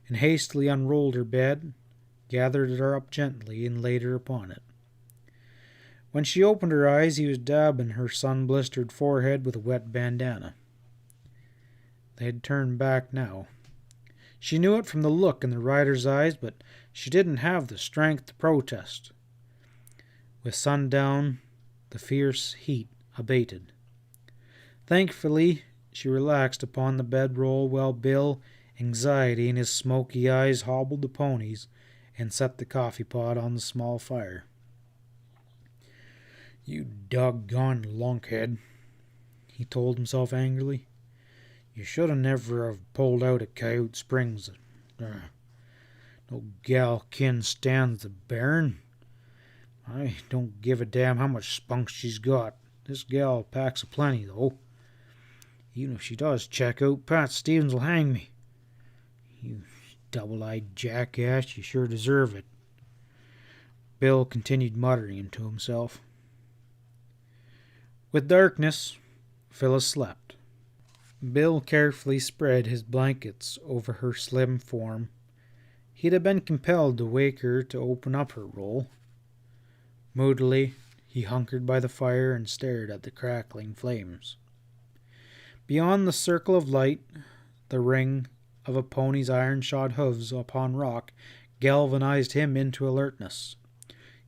and hastily unrolled her bed, gathered her up gently, and laid her upon it. When she opened her eyes, he was dabbing her sun-blistered forehead with a wet bandana. They had turned back now. She knew it from the look in the rider's eyes, but she didn't have the strength to protest. With sundown, the fierce heat abated. Thankfully, she relaxed upon the bedroll while Bill, anxiety in his smoky eyes, hobbled the ponies and set the coffee pot on the small fire. "You doggone lunkhead," he told himself angrily. "You should have never have pulled out at Coyote Springs. No gal kin stands the bearin'. I don't give a damn how much spunk she's got. This gal packs a plenty, though. Even if she does check out, Pat Stevens will hang me. You double-eyed jackass, you sure deserve it. Bill continued muttering to himself. With darkness, Phyllis slept. Bill carefully spread his blankets over her slim form. He'd have been compelled to wake her to open up her roll. Moodily, he hunkered by the fire and stared at the crackling flames. Beyond the circle of light, the ring of a pony's iron-shod hooves upon rock galvanized him into alertness.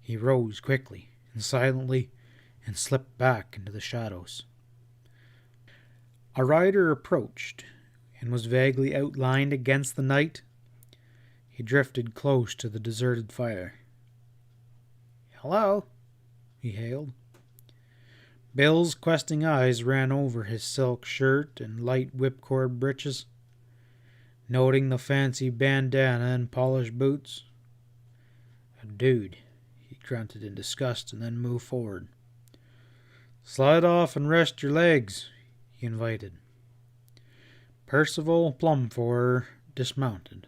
He rose quickly and silently and slipped back into the shadows. A rider approached and was vaguely outlined against the night. He drifted close to the deserted fire. "Hello," he hailed. Bill's questing eyes ran over his silk shirt and light whipcord breeches, noting the fancy bandana and polished boots. "A dude," he grunted in disgust and then moved forward. "Slide off and rest your legs," he invited. Percival Plumford dismounted,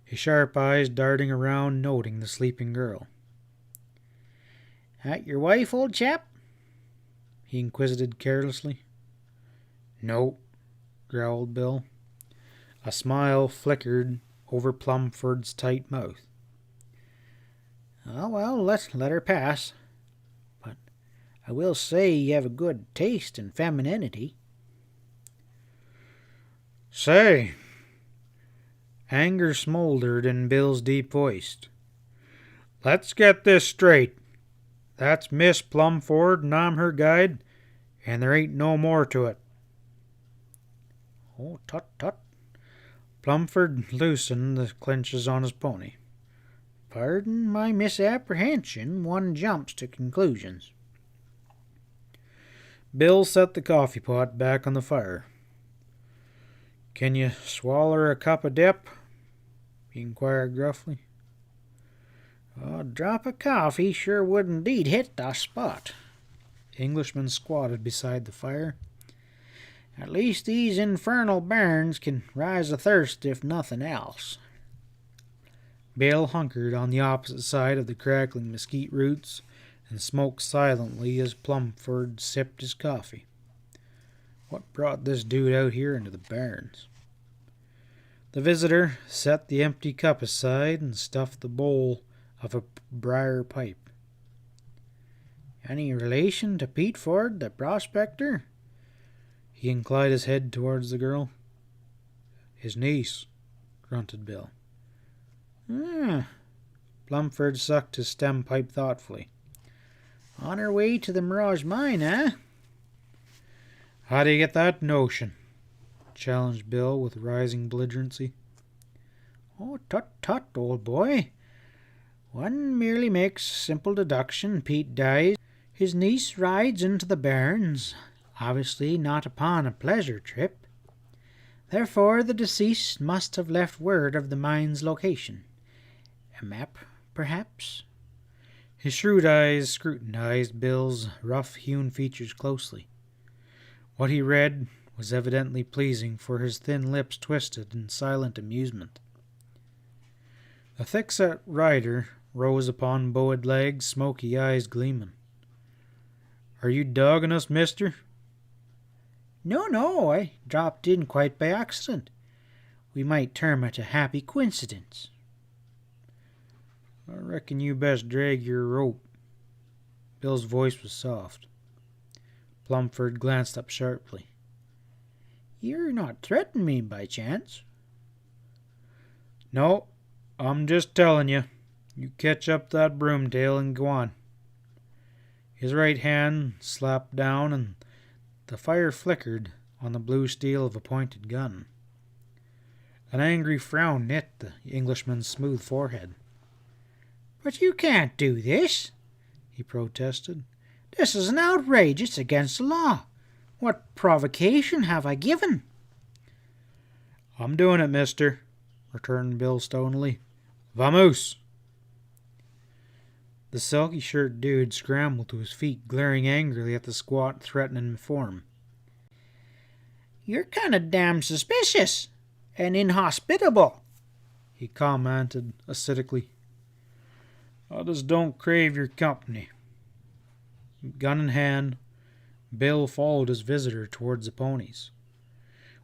his sharp eyes darting around, noting the sleeping girl. "That your wife, old chap?" he inquisited carelessly. "No," growled Bill. A smile flickered over Plumford's tight mouth. "Oh, well, let her pass. But I will say you have a good taste in femininity." "Say," anger smoldered in Bill's deep voice. "Let's get this straight. That's Miss Plumford, and I'm her guide, and there ain't no more to it." "Oh, tut, tut." Plumford loosened the clinches on his pony. "Pardon my misapprehension. One jumps to conclusions." Bill set the coffee pot back on the fire. "Can you swaller a cup of dip?" he inquired gruffly. "A drop of coffee sure would indeed hit the spot." The Englishman squatted beside the fire. "At least these infernal bairns can rise a thirst if nothing else." Bill hunkered on the opposite side of the crackling mesquite roots and smoked silently as Plumford sipped his coffee. What brought this dude out here into the barrens? The visitor set the empty cup aside and stuffed the bowl of a briar pipe. "Any relation to Pete Ford, the prospector?" He inclined his head towards the girl. "His niece," grunted Bill. Plumford sucked his stem pipe thoughtfully. "On her way to the Mirage Mine, eh?" "How do you get that notion?" challenged Bill with rising belligerency. "Oh, tut, tut, old boy. One merely makes simple deduction. Pete dies. His niece rides into the barrens, obviously not upon a pleasure trip. Therefore the deceased must have left word of the mine's location. A map, perhaps?" His shrewd eyes scrutinized Bill's rough-hewn features closely. What he read was evidently pleasing, for his thin lips twisted in silent amusement. The thick-set rider rose upon bowed legs, smoky eyes gleaming. "Are you dogging us, mister?" No, I dropped in quite by accident. We might term it a happy coincidence." "I reckon you best drag your rope." Bill's voice was soft. Plumford glanced up sharply. "You're not threatening me by chance?" "No, I'm just telling you. You catch up that broomtail and go on." His right hand slapped down, and the fire flickered on the blue steel of a pointed gun. An angry frown knit the Englishman's smooth forehead. "But you can't do this," he protested. "This is an outrage. It's against the law. What provocation have I given?" "I'm doing it, mister," returned Bill stonily. "Vamoose!" The silky shirt dude scrambled to his feet, glaring angrily at the squat, threatening form. "You're kind of damn suspicious and inhospitable," he commented acidically. I just don't crave your company. Gun in hand, Bill followed his visitor towards the ponies.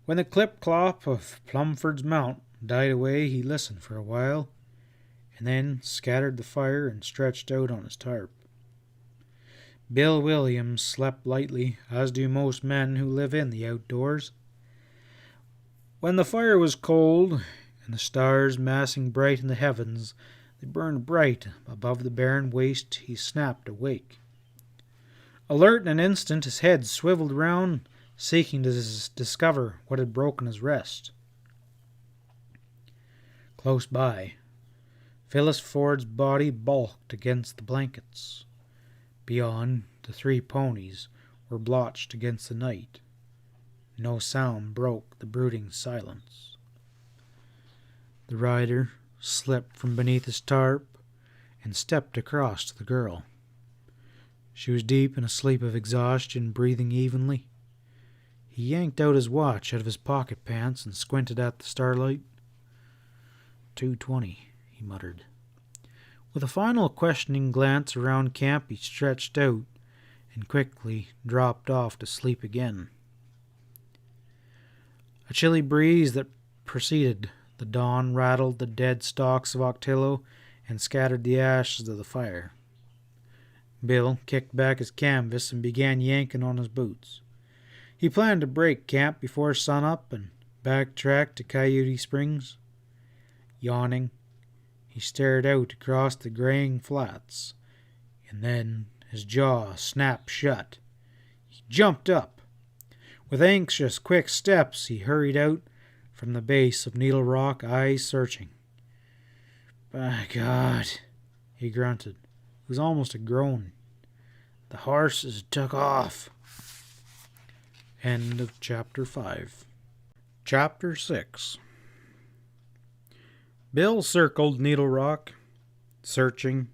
When the clip-clop of Plumford's mount died away, he listened for a while, and then scattered the fire and stretched out on his tarp. Bill Williams slept lightly, as do most men who live in the outdoors. When the fire was cold, and the stars massing bright in the heavens, they burned bright above the barren waste, he snapped awake. Alert in an instant, his head swiveled round, seeking to discover what had broken his rest. Close by, Phyllis Ford's body bulked against the blankets. Beyond, the 3 ponies were blotched against the night. No sound broke the brooding silence. The rider slipped from beneath his tarp and stepped across to the girl. She was deep in a sleep of exhaustion, breathing evenly. He yanked out his watch out of his pocket pants and squinted at the starlight. 2:20, he muttered. With a final questioning glance around camp, he stretched out and quickly dropped off to sleep again. A chilly breeze that preceded the dawn rattled the dead stalks of octillo and scattered the ashes of the fire. Bill kicked back his canvas and began yanking on his boots. He planned to break camp before sunup and backtrack to Coyote Springs. Yawning, he stared out across the graying flats, and then his jaw snapped shut. He jumped up. With anxious, quick steps, he hurried out from the base of Needle Rock, eyes searching. By God, he grunted. It was almost a groan. The horses took off. End of Chapter 5. Chapter 6. Bill circled Needle Rock, searching,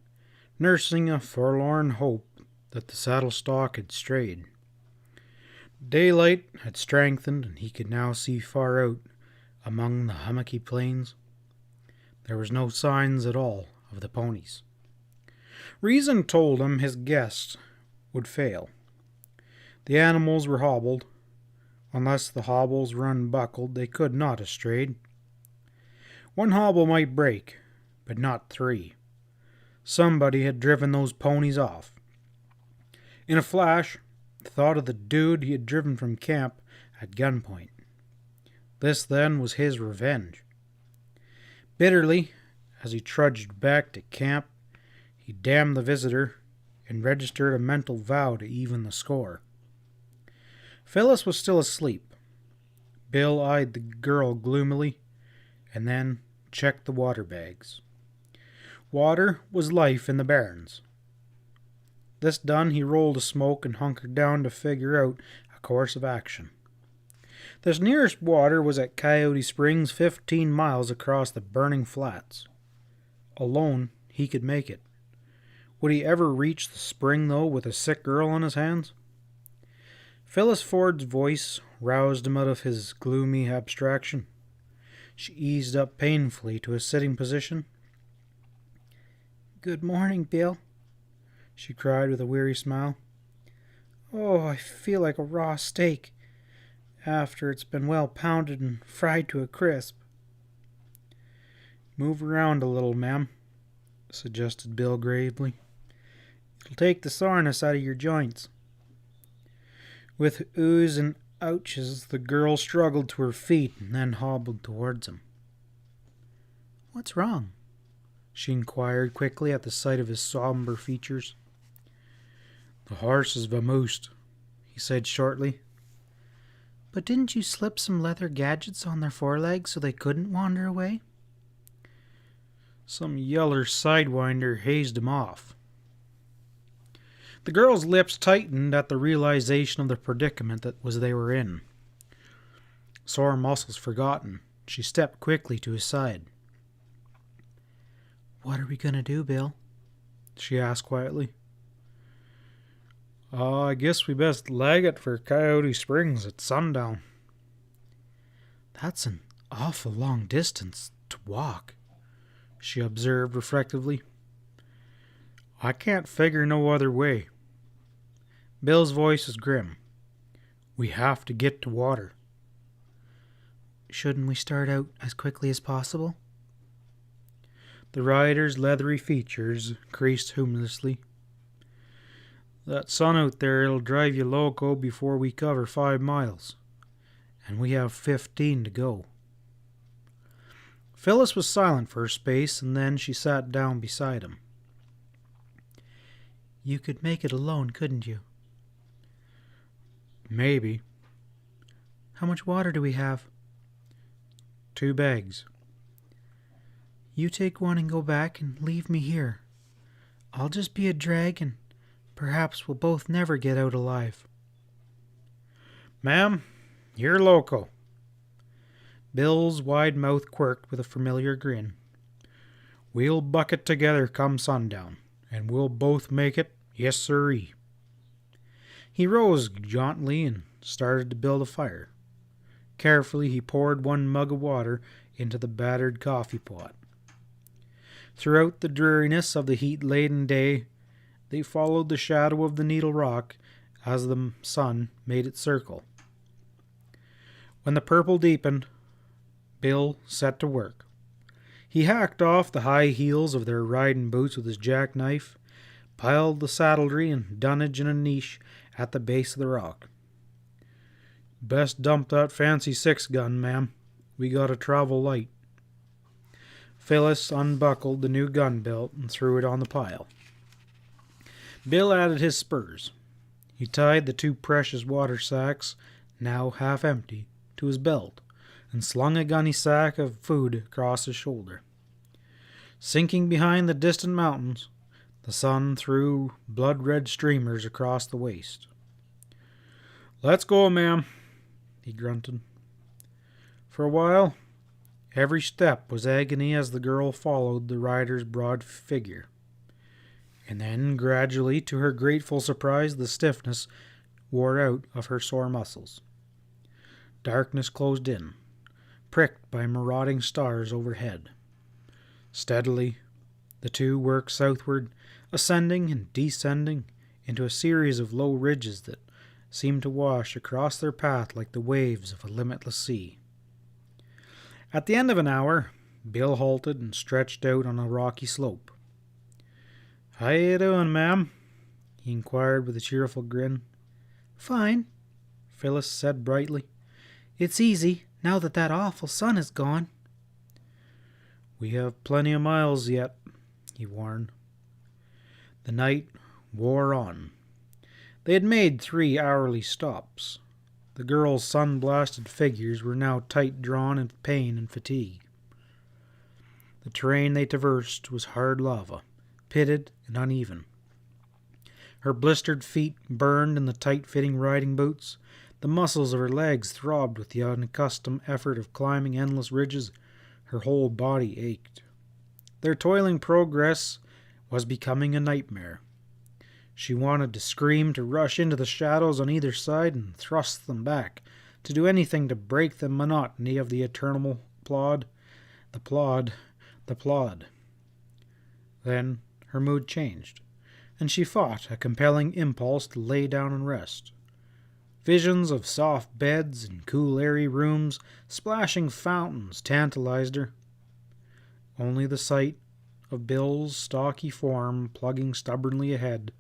nursing a forlorn hope that the saddle stock had strayed. Daylight had strengthened, and he could now see far out among the hummocky plains. There was no signs at all of the ponies. Reason told him his guess would fail. The animals were hobbled. Unless the hobbles were unbuckled, they could not have strayed. One hobble might break, but not 3. Somebody had driven those ponies off. In a flash, the thought of the dude he had driven from camp at gunpoint. This, then, was his revenge. Bitterly, as he trudged back to camp, he damned the visitor and registered a mental vow to even the score. Phyllis was still asleep. Bill eyed the girl gloomily and then checked the water bags. Water was life in the barrens. This done, he rolled a smoke and hunkered down to figure out a course of action. This nearest water was at Coyote Springs, 15 miles across the burning flats. Alone, he could make it. Would he ever reach the spring, though, with a sick girl on his hands? Phyllis Ford's voice roused him out of his gloomy abstraction. She eased up painfully to a sitting position. "Good morning, Bill," she cried with a weary smile. "Oh, I feel like a raw steak after it's been well pounded and fried to a crisp." "Move around a little, ma'am," suggested Bill gravely. "It'll take the soreness out of your joints." With oohs and ouches, the girl struggled to her feet and then hobbled towards him. "What's wrong?" she inquired quickly at the sight of his somber features. "The horse is vamoosed," he said shortly. "But didn't you slip some leather gadgets on their forelegs so they couldn't wander away?" Some yeller sidewinder hazed him off. The girl's lips tightened at the realization of the predicament that they were in. Sore muscles forgotten, she stepped quickly to his side. "What are we going to do, Bill?" she asked quietly. "I guess we best lag it for Coyote Springs at sundown." "That's an awful long distance to walk," she observed reflectively. I can't figure no other way. Bill's voice was grim. We have to get to water. Shouldn't we start out as quickly as possible? The rider's leathery features creased humorously. That sun out there, it'll drive you loco before we cover 5 miles. And we have 15 to go. Phyllis was silent for a space, and then she sat down beside him. You could make it alone, couldn't you? Maybe. How much water do we have? 2 bags. You take one and go back and leave me here. I'll just be a drag and perhaps we'll both never get out alive. Ma'am, you're loco. Bill's wide mouth quirked with a familiar grin. We'll bucket together come sundown, and we'll both make it, yes sirree. He rose jauntily and started to build a fire. Carefully he poured 1 mug of water into the battered coffee pot. Throughout the dreariness of the heat-laden day, they followed the shadow of the Needle Rock as the sun made its circle. When the purple deepened, Bill set to work. He hacked off the high heels of their riding boots with his jackknife, piled the saddlery and dunnage in a niche at the base of the rock. Best dump that fancy 6-gun, ma'am. We gotta travel light. Phyllis unbuckled the new gun belt and threw it on the pile. Bill added his spurs. He tied the 2 precious water sacks, now half empty, to his belt, and slung a gunny sack of food across his shoulder. Sinking behind the distant mountains, the sun threw blood-red streamers across the waste. Let's go, ma'am, he grunted. For a while, every step was agony as the girl followed the rider's broad figure. And then, gradually, to her grateful surprise, the stiffness wore out of her sore muscles. Darkness closed in, pricked by marauding stars overhead. Steadily, the 2 worked southward, ascending and descending into a series of low ridges that seemed to wash across their path like the waves of a limitless sea. At the end of an hour, Bill halted and stretched out on a rocky slope. How you doing, ma'am? He inquired with a cheerful grin. Fine, Phyllis said brightly. It's easy, now that awful sun is gone. We have plenty of miles yet, he warned. The night wore on. They had made 3 hourly stops. The girls' sun-blasted figures were now tight-drawn in pain and fatigue. The terrain they traversed was hard lava, pitted and uneven. Her blistered feet burned in the tight-fitting riding boots. The muscles of her legs throbbed with the unaccustomed effort of climbing endless ridges. Her whole body ached. Their toiling progress was becoming a nightmare. She wanted to scream, to rush into the shadows on either side and thrust them back, to do anything to break the monotony of the eternal plod, the plod, the plod. Then her mood changed, and she fought a compelling impulse to lay down and rest. Visions of soft beds and cool airy rooms, splashing fountains tantalized her. Only the sight of Bill's stocky form plugging stubbornly ahead,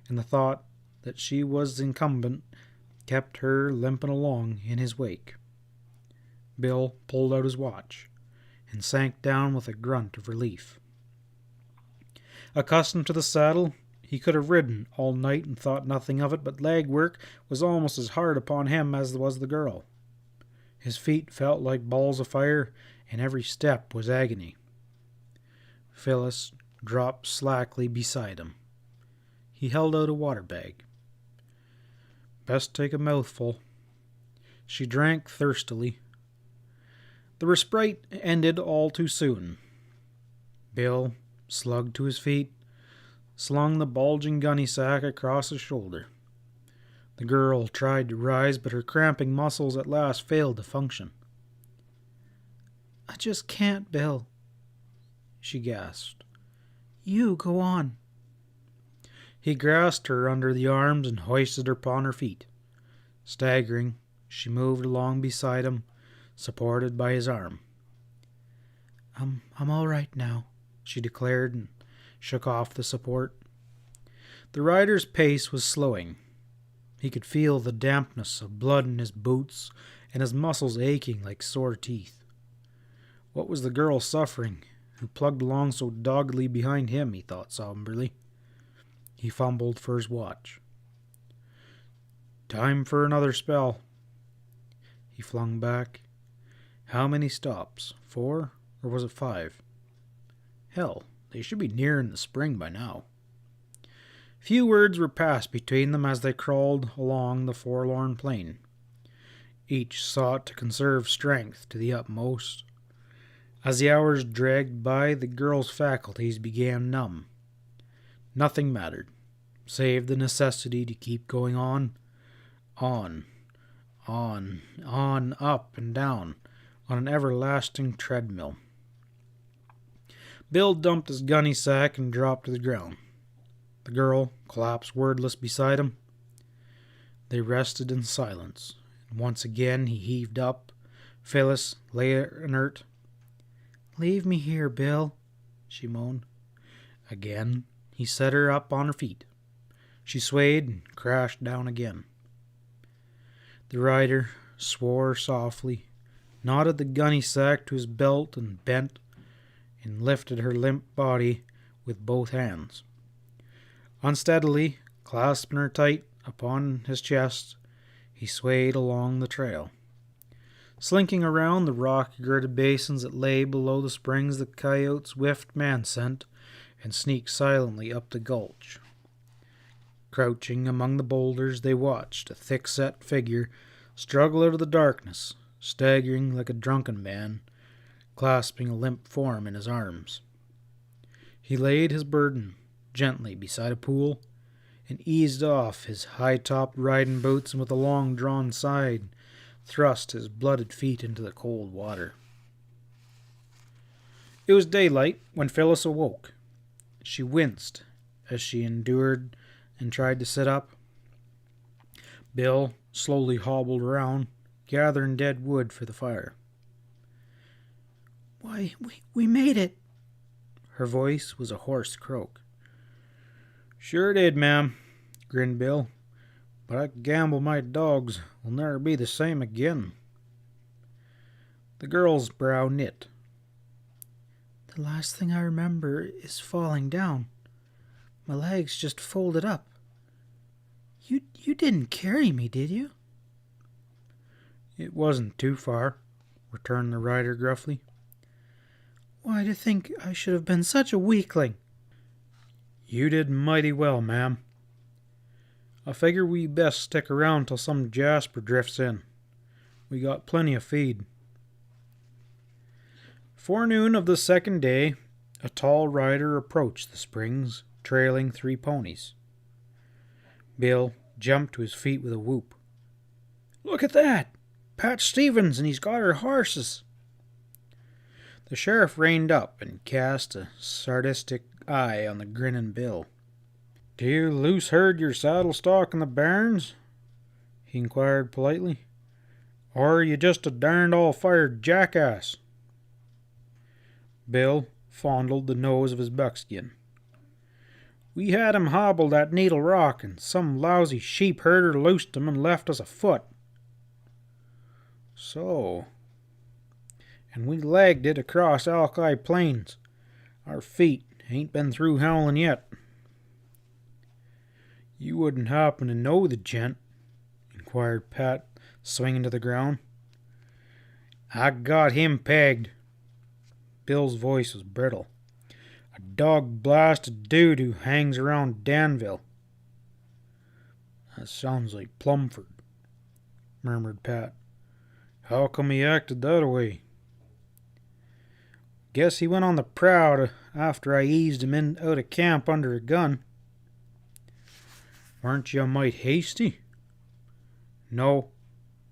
and the thought that she was incumbent, kept her limping along in his wake. Bill pulled out his watch and sank down with a grunt of relief. Accustomed to the saddle, he could have ridden all night and thought nothing of it, but leg work was almost as hard upon him as was the girl. His feet felt like balls of fire, and every step was agony. Phyllis dropped slackly beside him. He held out a water bag. Best take a mouthful. She drank thirstily. The respite ended all too soon. Bill, slugged to his feet, slung the bulging gunny sack across his shoulder. The girl tried to rise, but her cramping muscles at last failed to function. I just can't, Bill, she gasped. You go on. He grasped her under the arms and hoisted her upon her feet. Staggering, she moved along beside him, supported by his arm. I'm all right now, she declared and shook off the support. The rider's pace was slowing. He could feel the dampness of blood in his boots and his muscles aching like sore teeth. What was the girl suffering, who plugged along so doggedly behind him, he thought somberly. He fumbled for his watch. Time for another spell. He flung back. How many stops? 4? Or was it 5? Hell, they should be nearing the spring by now. Few words were passed between them as they crawled along the forlorn plain. Each sought to conserve strength to the utmost. As the hours dragged by, the girl's faculties began numb. Nothing mattered, save the necessity to keep going on, up and down, on an everlasting treadmill. Bill dumped his gunny sack and dropped to the ground. The girl collapsed wordless beside him. They rested in silence, and once again he heaved up. Phyllis lay inert. Leave me here, Bill, she moaned. Again he set her up on her feet. She swayed and crashed down again. The rider swore softly, knotted the gunny sack to his belt and bent and lifted her limp body with both hands. Unsteadily, clasping her tight upon his chest, he swayed along the trail. Slinking around the rock-girded basins that lay below the springs, the coyotes whiffed man scent and sneaked silently up the gulch. Crouching among the boulders, they watched a thick-set figure struggle out of the darkness, staggering like a drunken man, clasping a limp form in his arms. He laid his burden gently beside a pool and eased off his high-topped riding boots, and with a long-drawn sigh thrust his blooded feet into the cold water. It was daylight when Phyllis awoke. She winced as she endured and tried to sit up. Bill slowly hobbled around, gathering dead wood for the fire. Why, we made it. Her voice was a hoarse croak. Sure did, ma'am, grinned Bill. But I gamble my dogs will never be the same again. The girl's brow knit. The last thing I remember is falling down. My legs just folded up. You didn't carry me, did you? It wasn't too far, returned the rider gruffly. Why, to think I should have been such a weakling. You did mighty well, ma'am. I figure we best stick around till some Jasper drifts in. We got plenty of feed. Forenoon of the second day, a tall rider approached the springs, trailing 3 ponies. Bill jumped to his feet with a whoop. Look at that! Pat Stevens, and he's got our horses. The sheriff reined up and cast a sadistic eye on the grinning Bill. Do you loose herd your saddle stock in the barns? He inquired politely. Or are you just a darned all-fired jackass? Bill fondled the nose of his buckskin. We had him hobbled at Needle Rock, and some lousy sheep herder loosed him and left us afoot. So. And we lagged it across Alki Plains. Our feet ain't been through howling yet. You wouldn't happen to know the gent? Inquired Pat, swinging to the ground. I got him pegged. Bill's voice was brittle. A dog-blasted dude who hangs around Danville. That sounds like Plumford, murmured Pat. How come he acted that way? Guess he went on the prowl after I eased him out of camp under a gun. Weren't you a mite hasty? No,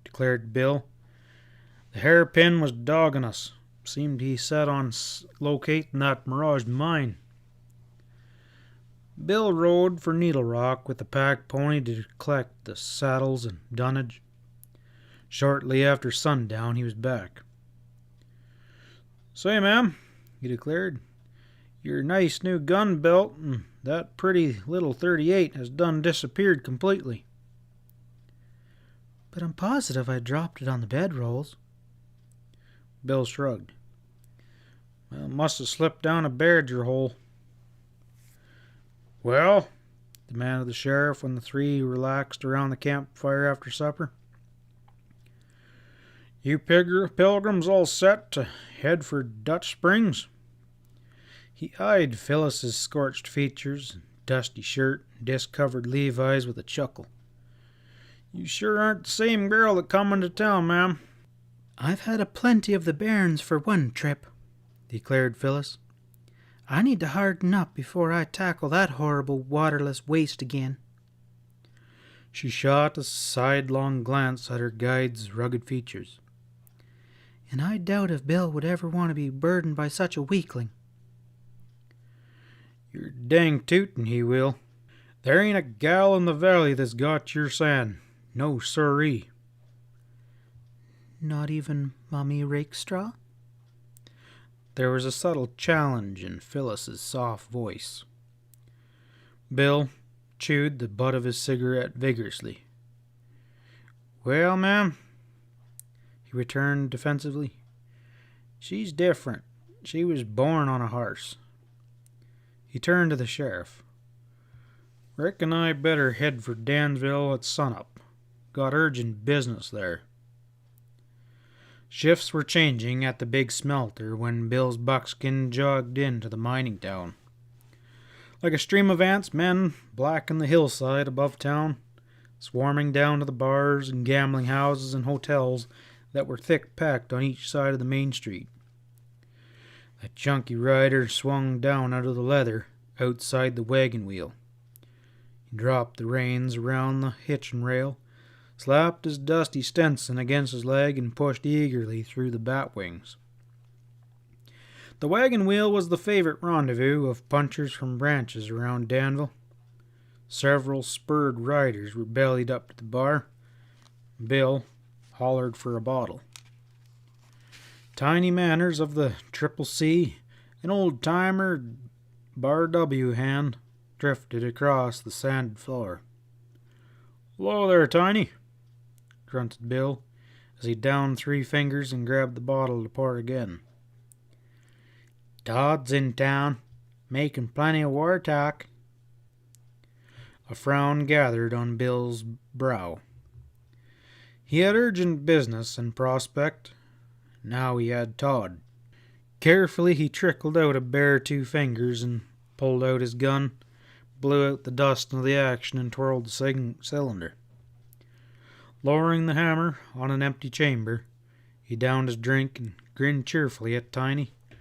declared Bill. The hairpin was dogging us. Seemed he set on locating that mirage mine. Bill rode for Needle Rock with the pack pony to collect the saddles and dunnage. Shortly after sundown, he was back. "Say, ma'am," he declared, "your nice new gun belt and that pretty little .38 has done disappeared completely." "But I'm positive I dropped it on the bedrolls." Bill shrugged. "Well, it must have slipped down a badger hole." "Well," demanded the sheriff when the three relaxed around the campfire after supper, "you pilgrims all set to head for Dutch Springs?" He eyed Phyllis's scorched features, dusty shirt, and discovered Levi's with a chuckle. "You sure aren't the same girl that come into town, ma'am." "I've had a plenty of the bairns for one trip," declared Phyllis. "I need to harden up before I tackle that horrible waterless waste again." She shot a sidelong glance at her guide's rugged features. "And I doubt if Bill would ever want to be burdened by such a weakling." "You're dang tootin' he will. There ain't a gal in the valley that's got your sand. No siree." "Not even Mummy Rakestraw?" There was a subtle challenge in Phyllis's soft voice. Bill chewed the butt of his cigarette vigorously. "Well, ma'am," he returned defensively, "she's different. She was born on a horse." He turned to the sheriff. "Reckon I better head for Dansville at sunup. Got urgent business there." Shifts were changing at the big smelter when Bill's buckskin jogged into the mining town. Like a stream of ants, men blackened the hillside above town, swarming down to the bars and gambling houses and hotels that were thick-packed on each side of the main street. The chunky rider swung down out of the leather outside the wagon wheel. He dropped the reins around the hitching rail, slapped his dusty Stetson against his leg, and pushed eagerly through the batwings. The wagon wheel was the favorite rendezvous of punchers from ranches around Danville. Several spurred riders were bellied up to the bar. Bill hollered for a bottle. Tiny Manners of the Triple C, an old-timer Bar W hand, drifted across the sanded floor. "Hello there, Tiny," grunted Bill, as he downed 3 fingers and grabbed the bottle to pour again. "Todd's in town, making plenty of war talk." A frown gathered on Bill's brow. He had urgent business in prospect. Now he had Todd. Carefully he trickled out a bare 2 fingers and pulled out his gun, blew out the dust of the action, and twirled the cylinder. Lowering the hammer on an empty chamber, he downed his drink and grinned cheerfully at Tiny, and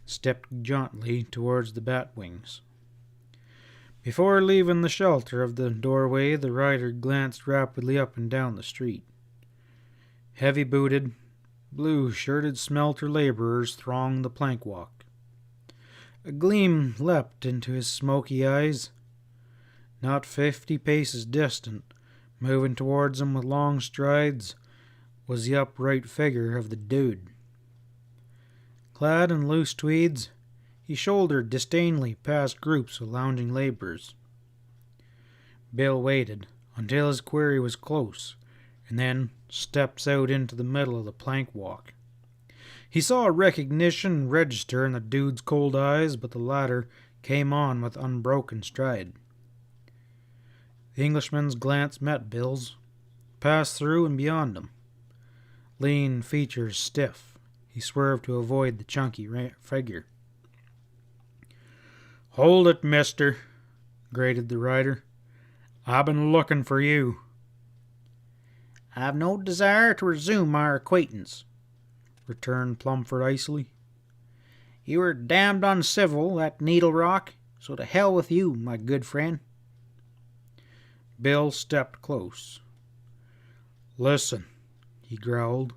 stepped jauntily towards the batwings. Before leaving the shelter of the doorway, the rider glanced rapidly up and down the street. Heavy-booted, blue-shirted smelter laborers thronged the plank walk. A gleam leapt into his smoky eyes. Not 50 paces distant, moving towards him with long strides, was the upright figure of the dude. Clad in loose tweeds, he shouldered disdainfully past groups of lounging laborers. Bill waited until his quarry was close, and then steps out into the middle of the plank walk. He saw a recognition register in the dude's cold eyes, but the latter came on with unbroken stride. The Englishman's glance met Bill's, passed through and beyond him. Lean features stiff, he swerved to avoid the chunky figure. "Hold it, mister," grated the rider. "I've been looking for you." "I've no desire to resume our acquaintance," returned Plumford icily. "You were damned uncivil at Needle Rock, so to hell with you, my good friend." Bill stepped close. "Listen," he growled.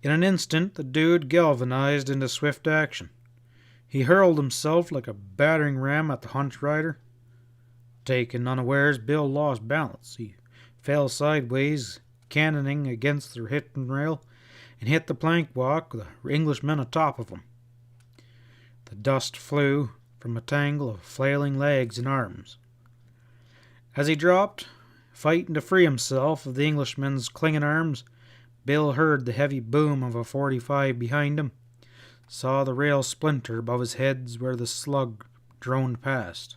In an instant, the dude galvanized into swift action. He hurled himself like a battering ram at the hunched rider. Taken unawares, Bill lost balance. He fell sideways, cannoning against the hitting rail, and hit the plank walk with the Englishman atop of him. The dust flew from a tangle of flailing legs and arms. As he dropped, fighting to free himself of the Englishman's clinging arms, Bill heard the heavy boom of a 45 behind him, saw the rail splinter above his head where the slug droned past.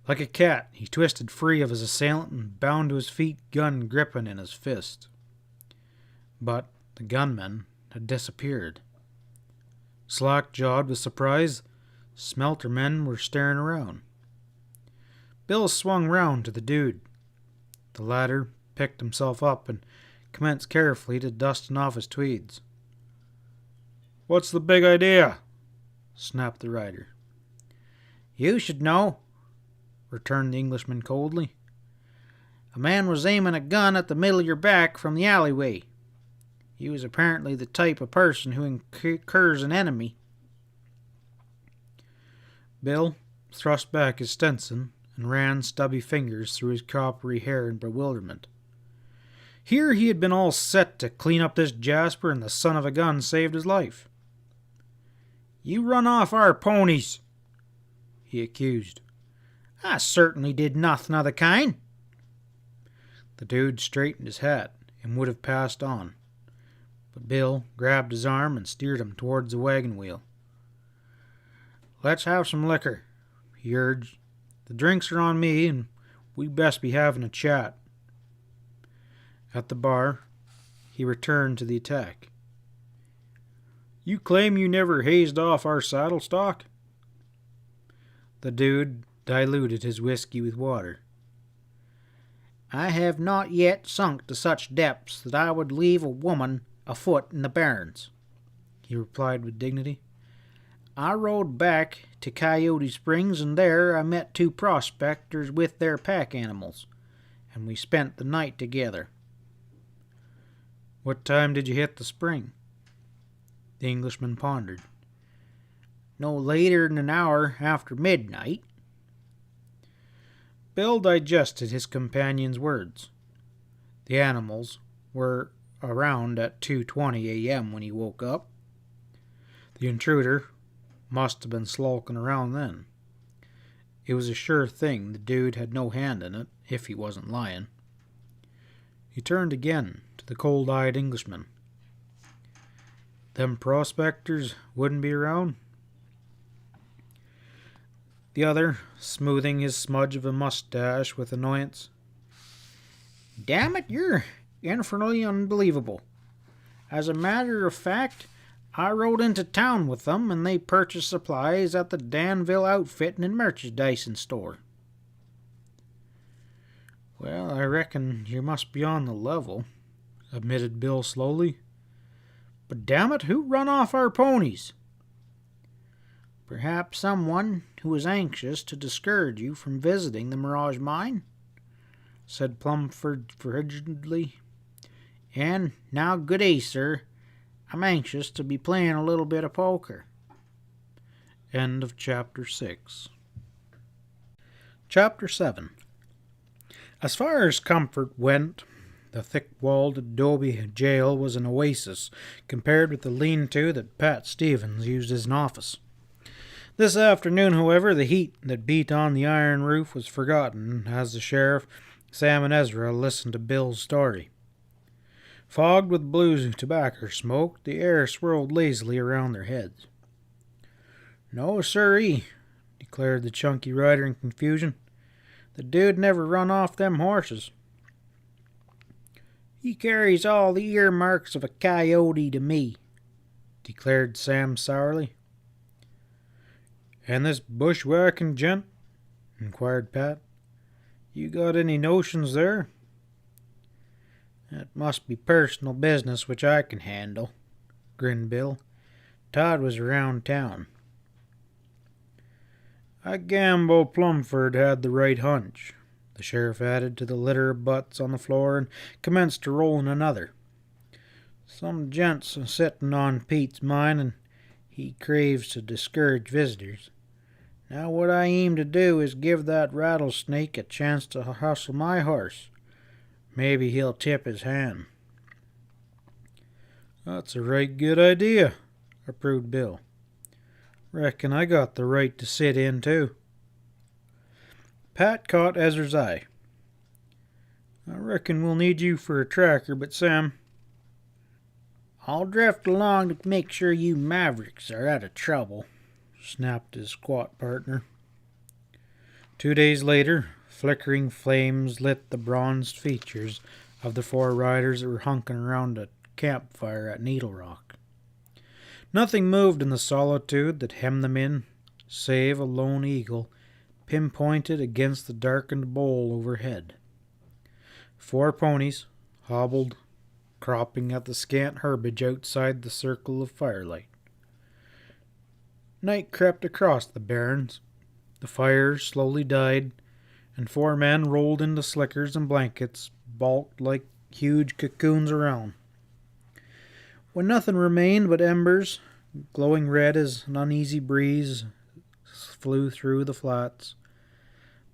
Like a cat, he twisted free of his assailant and bound to his feet, gun gripping in his fist. But the gunman had disappeared. Slack-jawed with surprise, smelter men were staring around. Bill swung round to the dude. The latter picked himself up and commenced carefully to dusting off his tweeds. "What's the big idea?" snapped the rider. "You should know," returned the Englishman coldly. "A man was aiming a gun at the middle of your back from the alleyway. He was apparently the type of person who incurs an enemy." Bill thrust back his Stetson and ran stubby fingers through his coppery hair in bewilderment. Here he had been all set to clean up this Jasper, and the son of a gun saved his life. "You run off our ponies," he accused. "I certainly did nothing of the kind." The dude straightened his hat and would have passed on, but Bill grabbed his arm and steered him towards the wagon wheel. "Let's have some liquor," he urged. "The drinks are on me, and we'd best be having a chat." At the bar, he returned to the attack. "You claim you never hazed off our saddle stock?" The dude diluted his whiskey with water. "I have not yet sunk to such depths that I would leave a woman afoot in the barrens," he replied with dignity. "I rode back to Coyote Springs, and there I met two prospectors with their pack animals, and we spent the night together." "What time did you hit the spring?" The Englishman pondered. "No later than an hour after midnight." Bill digested his companion's words. The animals were around at 2:20 a.m. when he woke up. The intruder must have been skulking around then. It was a sure thing the dude had no hand in it, if he wasn't lying. He turned again to the cold-eyed Englishman. "Them prospectors wouldn't be around?" The other, smoothing his smudge of a mustache with annoyance. "Damn it, you're infernally unbelievable. As a matter of fact, I rode into town with them, and they purchased supplies at the Danville Outfitting and Merchandising store." "Well, I reckon you must be on the level," admitted Bill slowly. "But damn it, who run off our ponies?" "Perhaps someone who was anxious to discourage you from visiting the Mirage Mine," said Plumford frigidly. "And now good day, sir. I'm anxious to be playing a little bit of poker." End of Chapter 6. Chapter 7. As far as comfort went, the thick-walled adobe jail was an oasis compared with the lean-to that Pat Stevens used as an office. This afternoon, however, the heat that beat on the iron roof was forgotten as the sheriff, Sam, and Ezra listened to Bill's story. Fogged with blue tobacco smoke, the air swirled lazily around their heads. "No, sirree," declared the chunky rider in confusion. "The dude never run off them horses." "He carries all the earmarks of a coyote to me," declared Sam sourly. "And this bushwhacking gent?" inquired Pat. "You got any notions there?" "It must be personal business which I can handle," grinned Bill. "Todd was around town." "I gamble Plumford had the right hunch," the sheriff added to the litter of butts on the floor and commenced to roll in another. Some gent's sitting on Pete's mind, and he craves to discourage visitors. Now what I aim to do is give that rattlesnake a chance to hustle my horse. Maybe he'll tip his hand." "That's a right good idea," approved Bill. "Reckon I got the right to sit in, too." Pat caught Ezra's eye. "I reckon we'll need you for a tracker, but Sam—" "I'll drift along to make sure you mavericks are out of trouble," snapped his squat partner. 2 days later, flickering flames lit the bronzed features of the 4 riders that were hunking around a campfire at Needle Rock. Nothing moved in the solitude that hemmed them in, save a lone eagle pinpointed against the darkened bowl overhead. 4 ponies, hobbled, cropping at the scant herbage outside the circle of firelight. Night crept across the barrens. The fires slowly died, and 4 men rolled into slickers and blankets, bulked like huge cocoons around. When nothing remained but embers, glowing red as an uneasy breeze flew through the flats,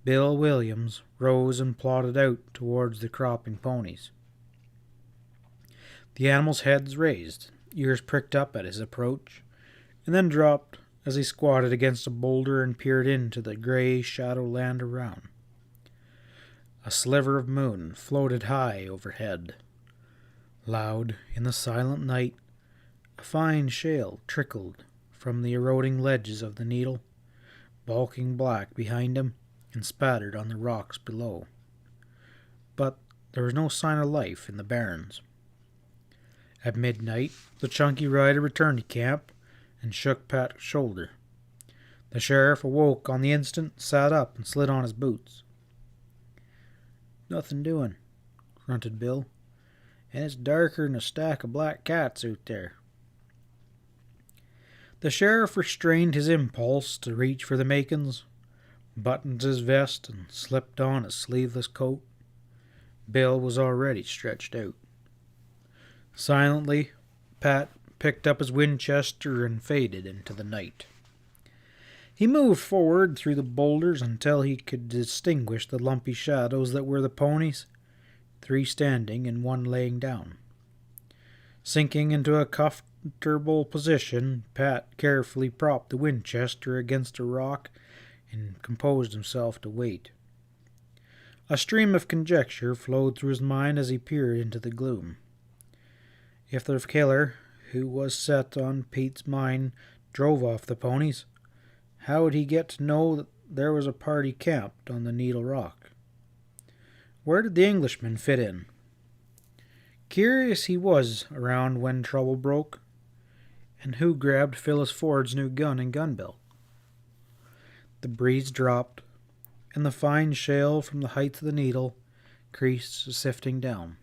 Bill Williams rose and plodded out towards the cropping ponies. The animals' heads raised, ears pricked up at his approach, and then dropped as he squatted against a boulder and peered into the gray shadowland around. A sliver of moon floated high overhead. Loud in the silent night, a fine shale trickled from the eroding ledges of the Needle, bulking black behind him, and spattered on the rocks below. But there was no sign of life in the barrens. At midnight, the chunky rider returned to camp and shook Pat's shoulder. The sheriff awoke on the instant, sat up, and slid on his boots. "Nothing doing," grunted Bill. "And it's darker than a stack of black cats out there." The sheriff restrained his impulse to reach for the makins, buttoned his vest, and slipped on a sleeveless coat. Bill was already stretched out. Silently, Pat picked up his Winchester and faded into the night. He moved forward through the boulders until he could distinguish the lumpy shadows that were the ponies, 3 standing and 1 laying down. Sinking into a comfortable position, Pat carefully propped the Winchester against a rock and composed himself to wait. A stream of conjecture flowed through his mind as he peered into the gloom. If the killer, who was set on Pete's mind, drove off the ponies, how would he get to know that there was a party camped on the Needle Rock? Where did the Englishman fit in? Curious he was around when trouble broke. And who grabbed Phyllis Ford's new gun and gun belt? The breeze dropped, and the fine shale from the heights of the Needle creased sifting down.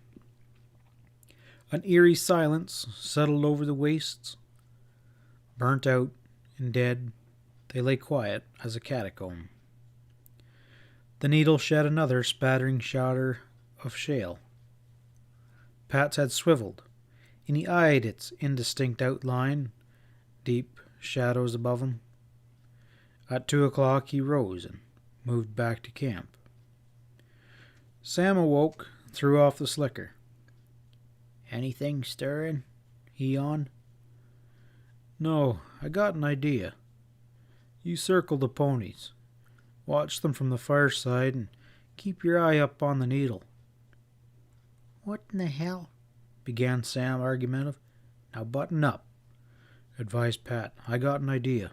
An eerie silence settled over the wastes. Burnt out and dead, they lay quiet as a catacomb. The Needle shed another spattering shower of shale. Pat's head swiveled, and he eyed its indistinct outline, deep shadows above him. At 2 o'clock he rose and moved back to camp. Sam awoke and threw off the slicker. "Anything stirring?" he yawned. "No, I got an idea. You circle the ponies. Watch them from the fireside and keep your eye up on the Needle." "What in the hell?" began Sam, argumentative. "Now button up," advised Pat. "I got an idea."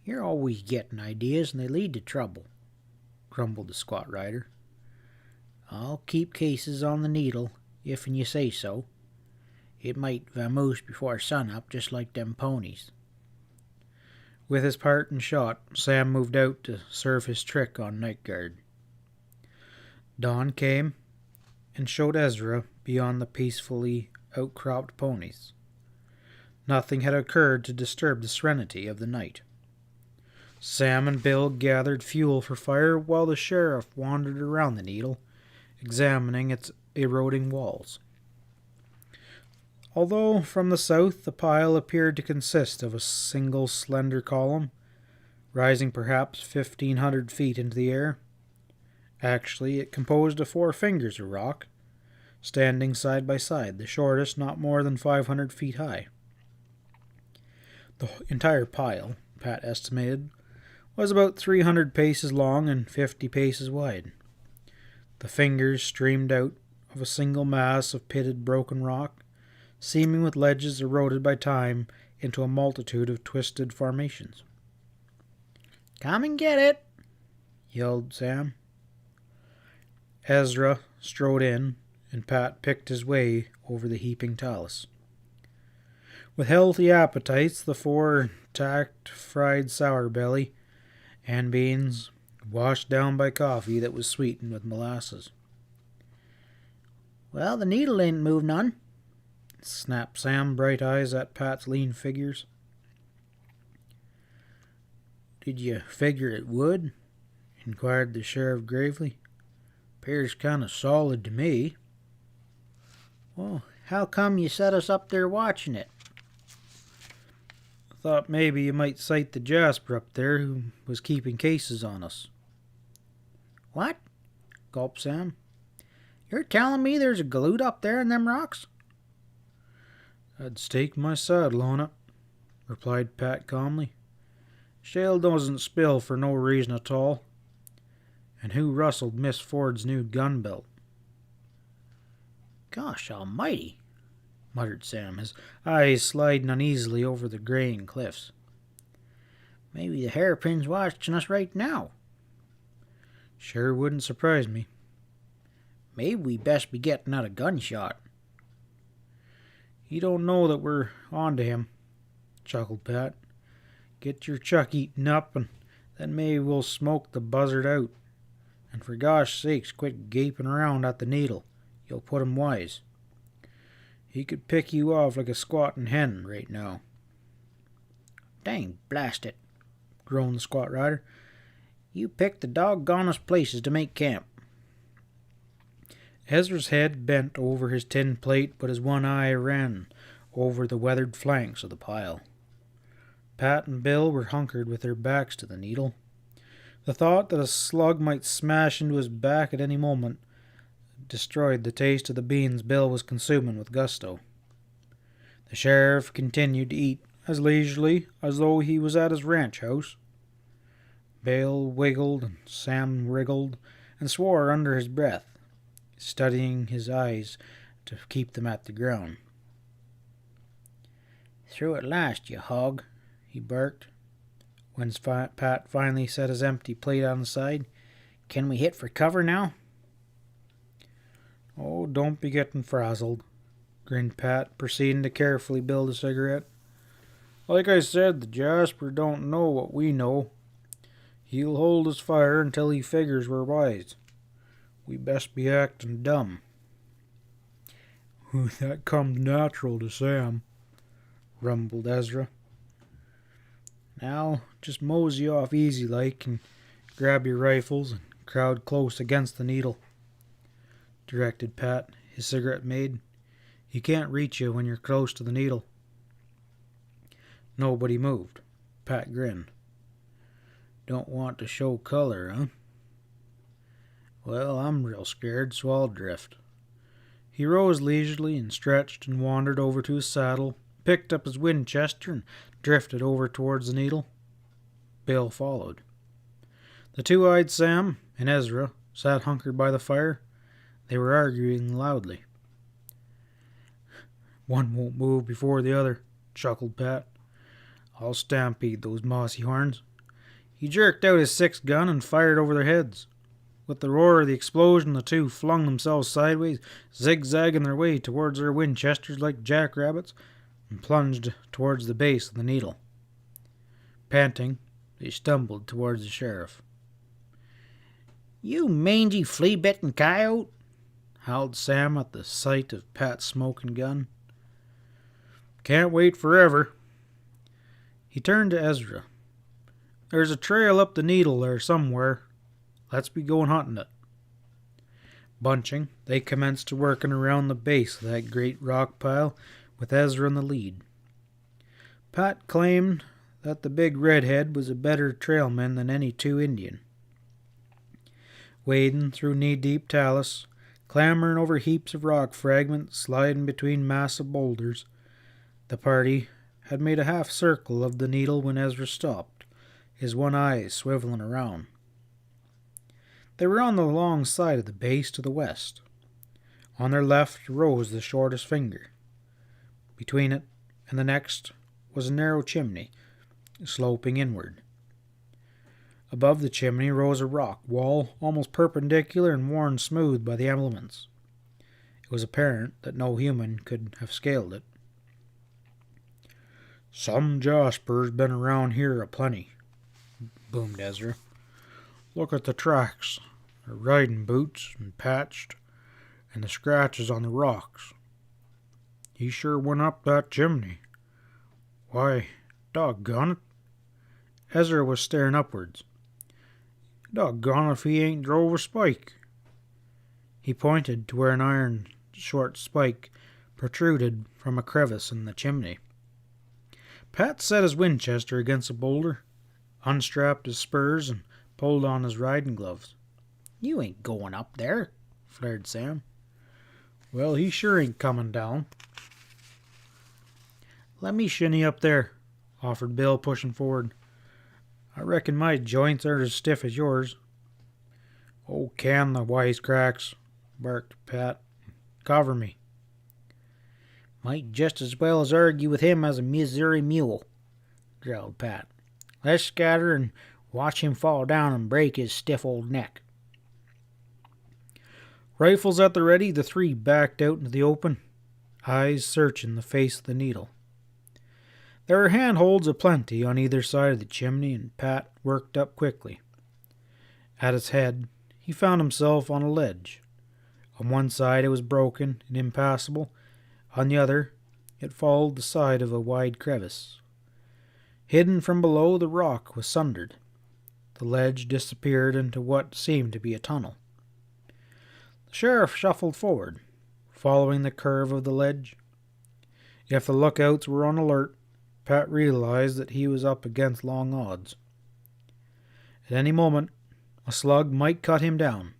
"You're always getting ideas, and they lead to trouble," grumbled the squat rider. "I'll keep cases on the Needle, if'n you say so. It might vamoose before sunup, just like them ponies." With his parting shot, Sam moved out to serve his trick on night guard. Dawn came and showed Ezra beyond the peacefully outcropped ponies. Nothing had occurred to disturb the serenity of the night. Sam and Bill gathered fuel for fire while the sheriff wandered around the Needle, examining its eroding walls. Although from the south the pile appeared to consist of a single slender column, rising perhaps 1,500 feet into the air. Actually, it composed of 4 fingers of rock, standing side by side, the shortest not more than 500 feet high. The entire pile, Pat estimated, was about 300 paces long and 50 paces wide. The fingers streamed out of a single mass of pitted broken rock, seaming with ledges eroded by time into a multitude of twisted formations. "Come and get it," yelled Sam. Ezra strode in, and Pat picked his way over the heaping talus. With healthy appetites, the 4 tacked fried sour belly and beans, washed down by coffee that was sweetened with molasses. "Well, the needle ain't moved none," snapped Sam, bright eyes at Pat's lean figures. "Did you figure it would?" inquired the sheriff gravely. "'Pears kind of solid to me." "Well, how come you set us up there watching it?" "Thought maybe you might sight the Jasper up there who was keeping cases on us." "What?" gulped Sam. "You're telling me there's a galoot up there in them rocks?" "I'd stake my saddle on it," replied Pat calmly. "Shale doesn't spill for no reason at all. And who rustled Miss Ford's new gun belt?" "Gosh almighty," muttered Sam, his eyes sliding uneasily over the graying cliffs. "Maybe the hairpin's watching us right now." "Sure wouldn't surprise me." "Maybe we best be getting out a gunshot." "He don't know that we're on to him," chuckled Pat. "Get your chuck eaten up, and then maybe we'll smoke the buzzard out. And for gosh sakes, quit gaping around at the needle. You'll put him wise. He could pick you off like a squatting hen right now." "Dang blast it," groaned the squat rider. "You picked the doggonest places to make camp." Ezra's head bent over his tin plate, but his one eye ran over the weathered flanks of the pile. Pat and Bill were hunkered with their backs to the needle. The thought that a slug might smash into his back at any moment destroyed the taste of the beans Bill was consuming with gusto. The sheriff continued to eat as leisurely as though he was at his ranch house. Bill wiggled and Sam wriggled and swore under his breath, studying his eyes to keep them at the ground. "Through at last, you hog," he barked, when Pat finally set his empty plate on the side. "Can we hit for cover now?" "Oh, don't be getting frazzled," grinned Pat, proceeding to carefully build a cigarette. "Like I said, the Jasper don't know what we know. He'll hold his fire until he figures we're wise. We best be acting dumb." "That comes natural to Sam," rumbled Ezra. "Now, just mosey off easy like and grab your rifles and crowd close against the needle," directed Pat, his cigarette made. "He can't reach you when you're close to the needle." Nobody moved. Pat grinned. "Don't want to show color, huh? Well, I'm real scared, so I'll drift." He rose leisurely and stretched and wandered over to his saddle, picked up his Winchester and drifted over towards the needle. Bill followed. The two-eyed Sam and Ezra sat hunkered by the fire. They were arguing loudly. "One won't move before the other," chuckled Pat. "I'll stampede those mossy horns." He jerked out his 6-gun and fired over their heads. With the roar of the explosion, the two flung themselves sideways, zigzagging their way towards their Winchesters like jackrabbits, and plunged towards the base of the needle. Panting, they stumbled towards the sheriff. "You mangy flea-bitten coyote!" howled Sam at the sight of Pat's smoking gun. "Can't wait forever." He turned to Ezra. "There's a trail up the needle there somewhere. Let's be going hunting it." Bunching, they commenced working around the base of that great rock pile with Ezra in the lead. Pat claimed that the big redhead was a better trailman than any two Indian. Wading through knee-deep talus, clambering over heaps of rock fragments, sliding between massive boulders, the party had made a half circle of the needle when Ezra stopped, his one eye swiveling around. They were on the long side of the base to the west. On their left rose the shortest finger. Between it and the next was a narrow chimney, sloping inward. Above the chimney rose a rock wall almost perpendicular and worn smooth by the elements. It was apparent that no human could have scaled it. "Some Jasper's been around here a-plenty," boomed Ezra. "Look at the tracks, the riding boots and patched, and the scratches on the rocks. He sure went up that chimney. Why, doggone it." Ezra was staring upwards. "Doggone if he ain't drove a spike." He pointed to where an iron short spike protruded from a crevice in the chimney. Pat set his Winchester against a boulder, unstrapped his spurs, and pulled on his riding gloves. "You ain't going up there," flared Sam. "Well, he sure ain't coming down." "Let me shinny up there," offered Bill, pushing forward. "I reckon my joints aren't as stiff as yours." "Oh, can the wisecracks," barked Pat. "Cover me." "Might just as well as argue with him as a Missouri mule," growled Pat. "Let's scatter and watch him fall down and break his stiff old neck." Rifles at the ready, the three backed out into the open, eyes searching the face of the needle. There were handholds aplenty on either side of the chimney, and Pat worked up quickly. At its head, he found himself on a ledge. On one side it was broken and impassable. On the other, it followed the side of a wide crevice. Hidden from below, the rock was sundered. The ledge disappeared into what seemed to be a tunnel. The sheriff shuffled forward, following the curve of the ledge. If the lookouts were on alert, Pat realized that he was up against long odds. At any moment, a slug might cut him down.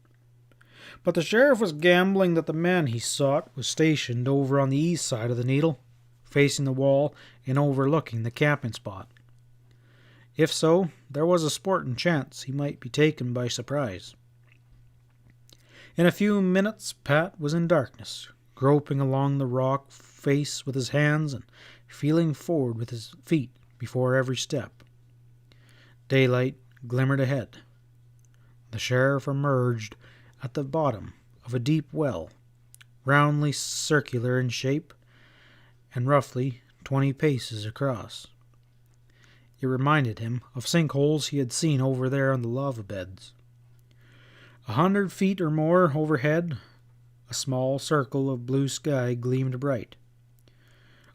But the sheriff was gambling that the man he sought was stationed over on the east side of the needle, facing the wall and overlooking the camping spot. If so, there was a sporting chance he might be taken by surprise. In a few minutes, Pat was in darkness, groping along the rock face with his hands and feeling forward with his feet before every step. Daylight glimmered ahead. The sheriff emerged at the bottom of a deep well, roundly circular in shape and roughly 20 paces across. It reminded him of sinkholes he had seen over there on the lava beds. 100 feet or more overhead, a small circle of blue sky gleamed bright.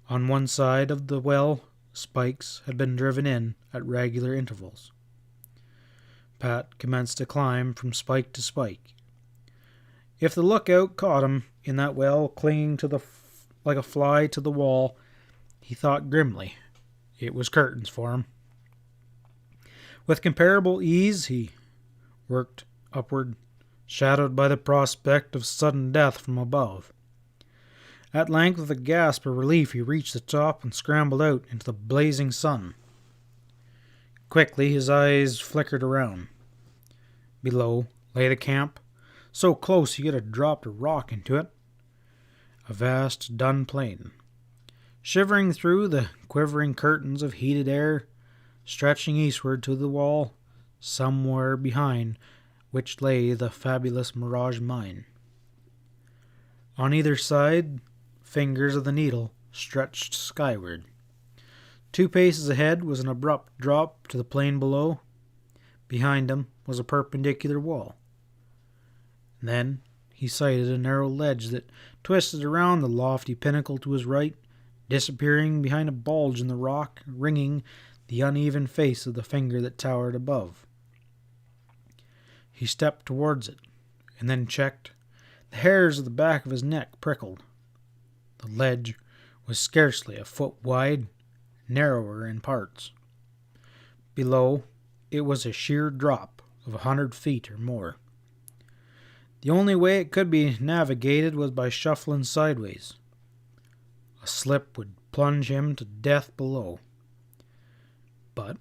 On one side of the well, spikes had been driven in at regular intervals. Pat commenced to climb from spike to spike. If the lookout caught him in that well, clinging to like a fly to the wall, he thought grimly, it was curtains for him. With comparable ease, he worked upward, shadowed by the prospect of sudden death from above. At length, with a gasp of relief, he reached the top and scrambled out into the blazing sun. Quickly, his eyes flickered around. Below lay the camp, so close he could have dropped a rock into it. A vast dun plain, shivering through the quivering curtains of heated air, stretching eastward to the wall, somewhere behind which lay the fabulous Mirage Mine. On either side, fingers of the needle stretched skyward. 2 paces ahead was an abrupt drop to the plain below. Behind him was a perpendicular wall. And then he sighted a narrow ledge that twisted around the lofty pinnacle to his right, disappearing behind a bulge in the rock, ringing the uneven face of the finger that towered above. He stepped towards it, and then checked. The hairs of the back of his neck prickled. The ledge was scarcely a foot wide, narrower in parts. Below, it was a sheer drop of 100 feet or more. The only way it could be navigated was by shuffling sideways. A slip would plunge him to death below. But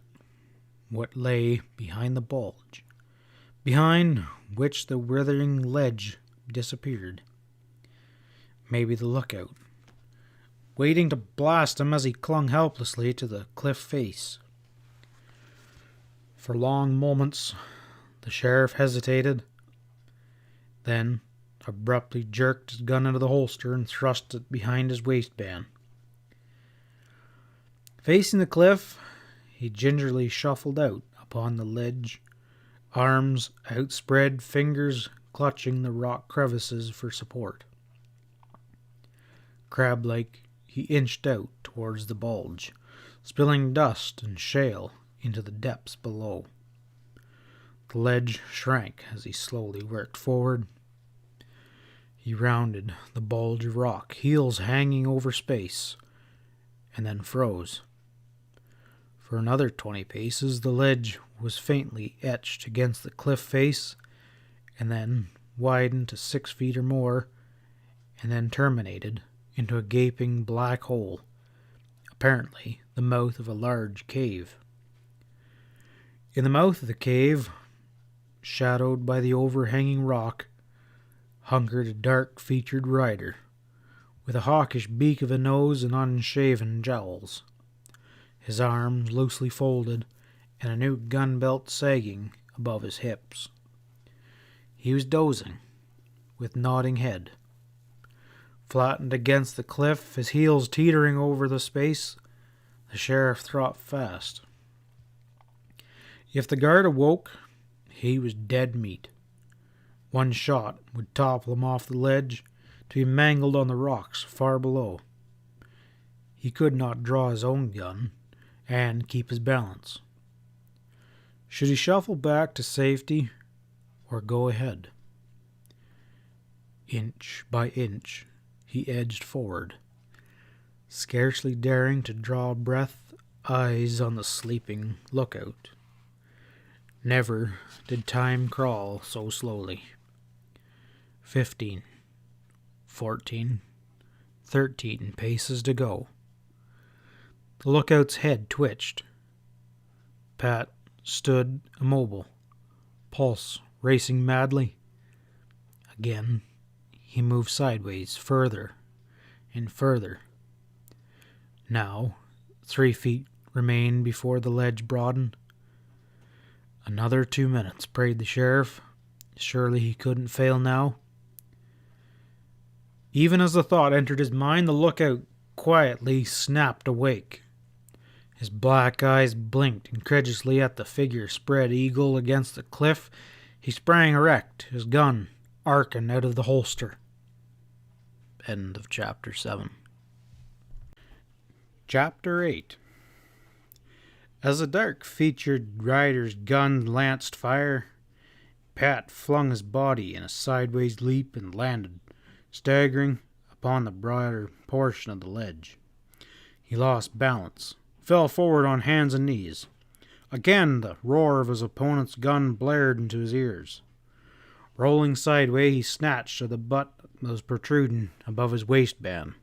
what lay behind the bulge, behind which the withering ledge disappeared? Maybe the lookout, waiting to blast him as he clung helplessly to the cliff face. For long moments, the sheriff hesitated, then abruptly jerked his gun out of the holster and thrust it behind his waistband. Facing the cliff, he gingerly shuffled out upon the ledge, arms outspread, fingers clutching the rock crevices for support. Crab-like, he inched out towards the bulge, spilling dust and shale into the depths below. The ledge shrank as he slowly worked forward. He rounded the bulge of rock, heels hanging over space, and then froze. For another 20 paces, the ledge was faintly etched against the cliff face, and then widened to 6 feet or more, and then terminated into a gaping black hole, apparently the mouth of a large cave. In the mouth of the cave, shadowed by the overhanging rock, hungered a dark-featured rider, with a hawkish beak of a nose and unshaven jowls, his arms loosely folded and a new gun belt sagging above his hips. He was dozing, with nodding head. Flattened against the cliff, his heels teetering over the space, the sheriff thought fast. If the guard awoke, he was dead meat. One shot would topple him off the ledge to be mangled on the rocks far below. He could not draw his own gun and keep his balance. Should he shuffle back to safety or go ahead? Inch by inch, he edged forward, scarcely daring to draw a breath, eyes on the sleeping lookout. Never did time crawl so slowly. 15, 14, 13 paces to go. The lookout's head twitched. Pat stood immobile, pulse racing madly. Again, he moved sideways, further and further. Now, 3 feet remained before the ledge broadened. Another 2 minutes, prayed the sheriff. Surely he couldn't fail now. Even as the thought entered his mind, the lookout quietly snapped awake. His black eyes blinked incredulously at the figure spread eagle against the cliff. He sprang erect, his gun arcing out of the holster. End of Chapter 7. Chapter 8. As the dark-featured rider's gun lanced fire, Pat flung his body in a sideways leap and landed, staggering, upon the broader portion of the ledge. He lost balance, fell forward on hands and knees. Again the roar of his opponent's gun blared into his ears. Rolling sideways, he snatched at the butt that was protruding above his waistband.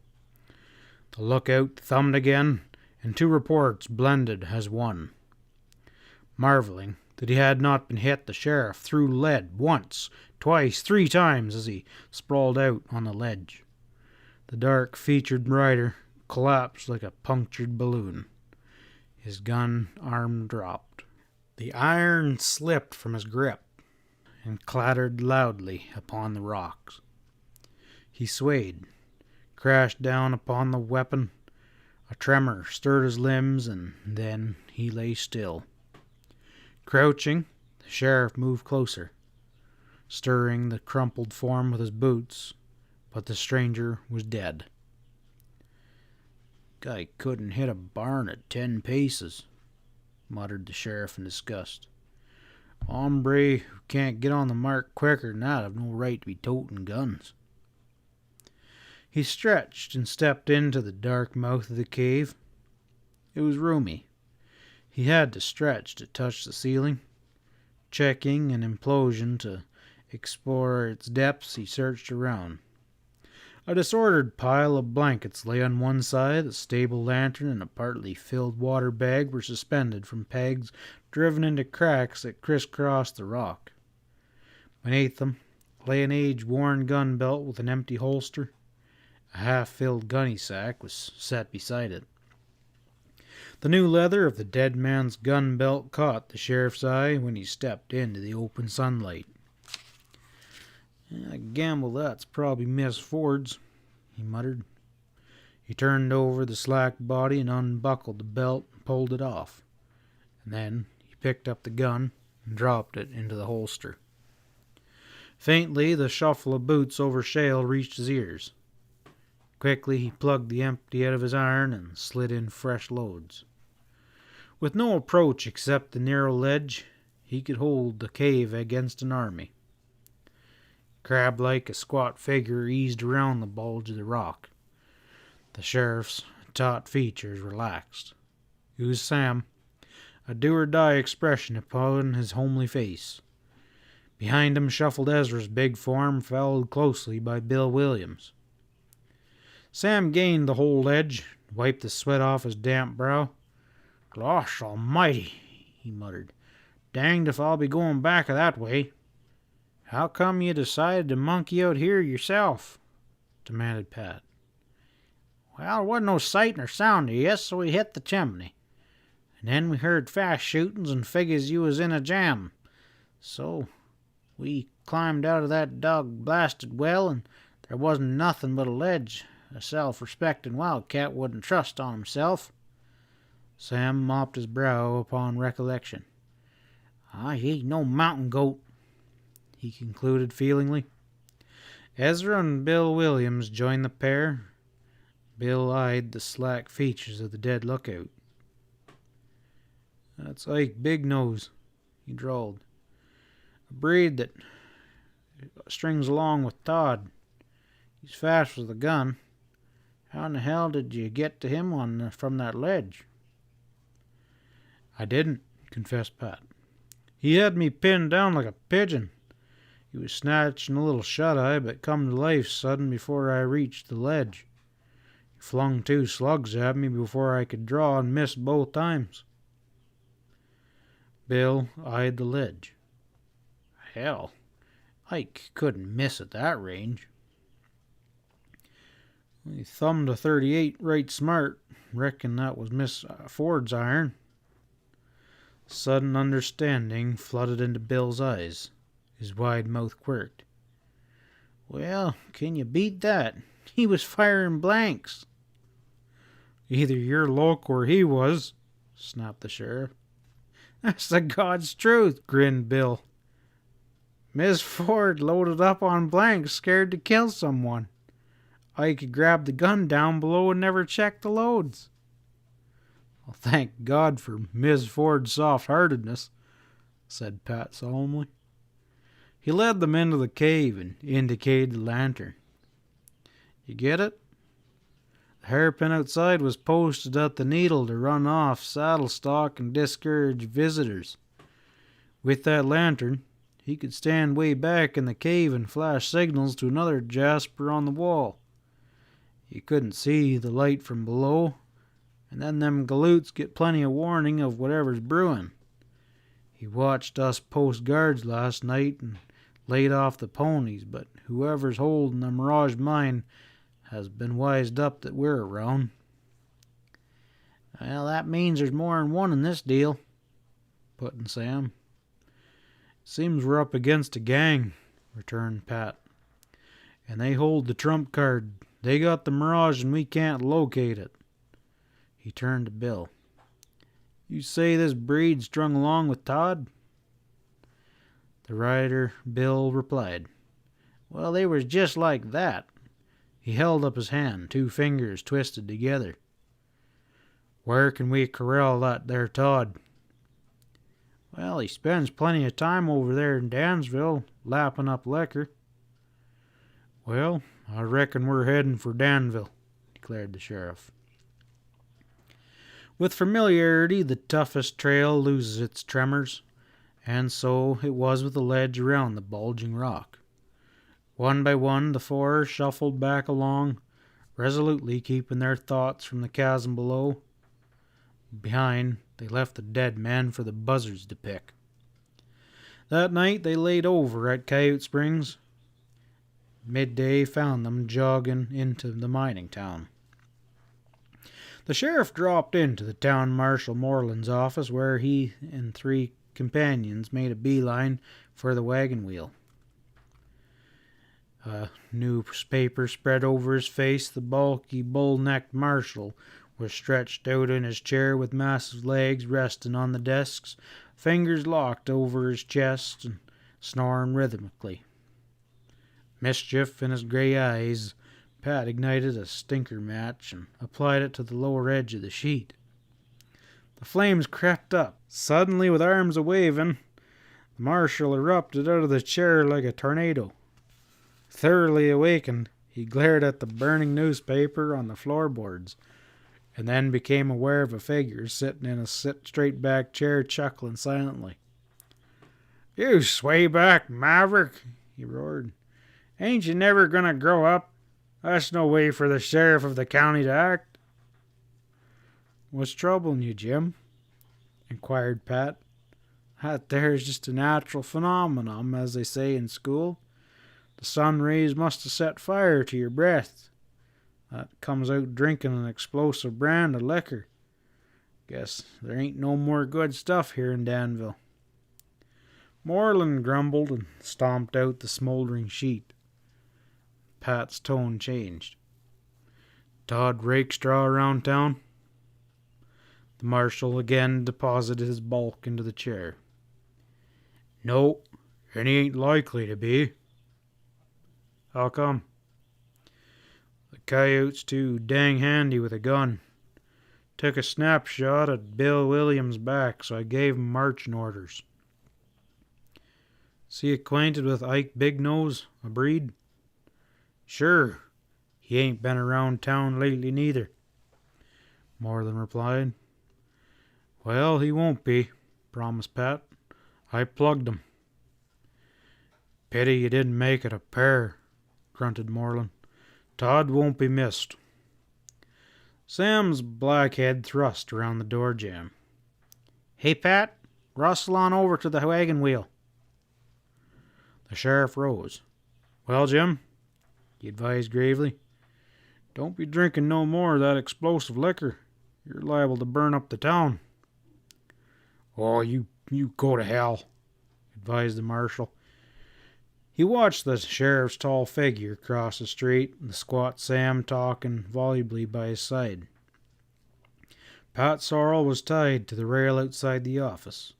The lookout thumbed again, and 2 reports blended as one. Marveling that he had not been hit, the sheriff threw lead once, twice, 3 times as he sprawled out on the ledge. The dark-featured rider collapsed like a punctured balloon. His gun arm dropped. The iron slipped from his grip and clattered loudly upon the rocks. He swayed, crashed down upon the weapon. A tremor stirred his limbs, and then he lay still. Crouching, the sheriff moved closer, stirring the crumpled form with his boots, but the stranger was dead. "Guy couldn't hit a barn at 10 paces, muttered the sheriff in disgust. "Hombre who can't get on the mark quicker than that have no right to be toting guns." He stretched and stepped into the dark mouth of the cave. It was roomy. He had to stretch to touch the ceiling. Checking an implosion to explore its depths, he searched around. A disordered pile of blankets lay on one side, a stable lantern and a partly filled water bag were suspended from pegs driven into cracks that crisscrossed the rock. Beneath them lay an age-worn gun belt with an empty holster. A half-filled gunny sack was set beside it. The new leather of the dead man's gun belt caught the sheriff's eye when he stepped into the open sunlight. "I gamble that's probably Miss Ford's," he muttered. He turned over the slack body and unbuckled the belt and pulled it off. And then he picked up the gun and dropped it into the holster. Faintly, the shuffle of boots over shale reached his ears. Quickly, he plugged the empty out of his iron and slid in fresh loads. With no approach except the narrow ledge, he could hold the cave against an army. Crab-like, a squat figure eased around the bulge of the rock. The sheriff's taut features relaxed. It was Sam, a do-or-die expression upon his homely face. Behind him shuffled Ezra's big form, followed closely by Bill Williams. Sam gained the whole ledge, wiped the sweat off his damp brow. "Gosh almighty," he muttered. "Danged if I'll be going back that way." "How come you decided to monkey out here yourself?" demanded Pat. "Well, there wasn't no sight nor sound of you, so we hit the chimney. And then we heard fast shootings and figures you was in a jam. So we climbed out of that dog-blasted well, and there wasn't nothing but a ledge a self-respecting wildcat wouldn't trust on himself." Sam mopped his brow upon recollection. "I ain't no mountain goat," he concluded feelingly. Ezra and Bill Williams joined the pair. Bill eyed the slack features of the dead lookout. "That's Ike Big Nose," he drawled. "A breed that strings along with Todd. He's fast with a gun. How in the hell did you get to him from that ledge?" "I didn't," confessed Pat. "He had me pinned down like a pigeon. He was snatching a little shut-eye, but come to life sudden before I reached the ledge. He flung 2 slugs at me before I could draw and missed both times." Bill eyed the ledge. "Hell, Ike couldn't miss at that range." "He thumbed a .38 right smart. Reckon that was Miss Ford's iron." Sudden understanding flooded into Bill's eyes. His wide mouth quirked. "Well, can you beat that? He was firing blanks." "Either you're loco or he was," snapped the sheriff. "That's the God's truth," grinned Bill. "Miss Ford loaded up on blanks, scared to kill someone. Ike grabbed the gun down below and never checked the loads." "Well, thank God for Miss Ford's soft-heartedness," said Pat solemnly. He led them into the cave and indicated the lantern. "You get it?" The hairpin outside was posted at the needle to run off saddle stock and discourage visitors. With that lantern, he could stand way back in the cave and flash signals to another jasper on the wall. You couldn't see the light from below, and then them galoots get plenty of warning of whatever's brewing. He watched us post guards last night and laid off the ponies, but whoever's holding the Mirage mine has been wised up that we're around." "Well, that means there's more'n one in this deal," put in Sam. "Seems we're up against a gang," returned Pat. "And they hold the trump card. They got the Mirage and we can't locate it." He turned to Bill. "You say this breed strung along with Todd?" The rider, Bill, replied, "Well, they was just like that." He held up his hand, 2 fingers twisted together. "Where can we corral that there Todd?" "Well, he spends plenty of time over there in Dansville, lapping up liquor." "Well, I reckon we're heading for Danville, declared the sheriff. With familiarity, the toughest trail loses its tremors, and so it was with the ledge around the bulging rock. One by one, the four shuffled back along, resolutely keeping their thoughts from the chasm below. Behind, they left the dead men for the buzzards to pick. That night they laid over at Coyote Springs. Midday found them jogging into the mining town. The sheriff dropped into the town marshal Moreland's office, where he and three companions made a beeline for the wagon wheel. A newspaper spread over his face, the bulky, bull-necked marshal was stretched out in his chair with massive legs resting on the desks, fingers locked over his chest and snoring rhythmically. Mischief in his gray eyes, Pat ignited a stinker match and applied it to the lower edge of the sheet. The flames crept up. Suddenly, with arms a-waving, the marshal erupted out of the chair like a tornado. Thoroughly awakened, he glared at the burning newspaper on the floorboards, and then became aware of a figure sitting in a straight-back chair chuckling silently. "You sway-back maverick," he roared. "Ain't you never gonna grow up? That's no way for the sheriff of the county to act." "What's troubling you, Jim?" inquired Pat. "That there's just a natural phenomenon, as they say in school. The sun rays must have set fire to your breath. That comes out drinking an explosive brand of liquor. Guess there ain't no more good stuff here in Danville." Moreland grumbled and stomped out the smoldering sheet. Pat's tone changed. "Todd rake straw around town?" The marshal again deposited his bulk into the chair. "No, and he ain't likely to be." "How come?" "The coyote's too dang handy with a gun. Took a snapshot at Bill Williams' back, so I gave him marching orders." "Is he acquainted with Ike Big Nose, a breed?" "Sure. He ain't been around town lately neither," Moreland replied. "Well, he won't be," promised Pat. "I plugged him." "Pity you didn't make it a pair," grunted Moreland. "Todd won't be missed." Sam's black head thrust around the door jamb. "Hey, Pat, rustle on over to the wagon wheel." The sheriff rose. "Well, Jim," he advised gravely, "don't be drinking no more of that explosive liquor. You're liable to burn up the town." "Oh, you go to hell," advised the marshal. He watched the sheriff's tall figure cross the street, and the squat Sam talking volubly by his side. Pat Sorrell was tied to the rail outside the office.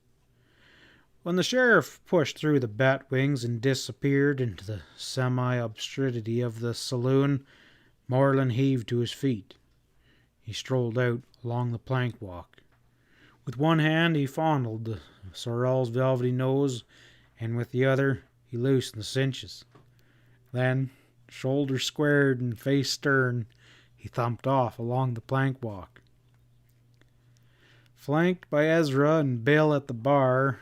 When the sheriff pushed through the bat wings and disappeared into the semi-obscurity of the saloon, Moreland heaved to his feet. He strolled out along the plank walk. With one hand he fondled the sorrel's velvety nose, and with the other he loosened the cinches. Then, shoulders squared and face stern, he thumped off along the plank walk. Flanked by Ezra and Bill at the bar,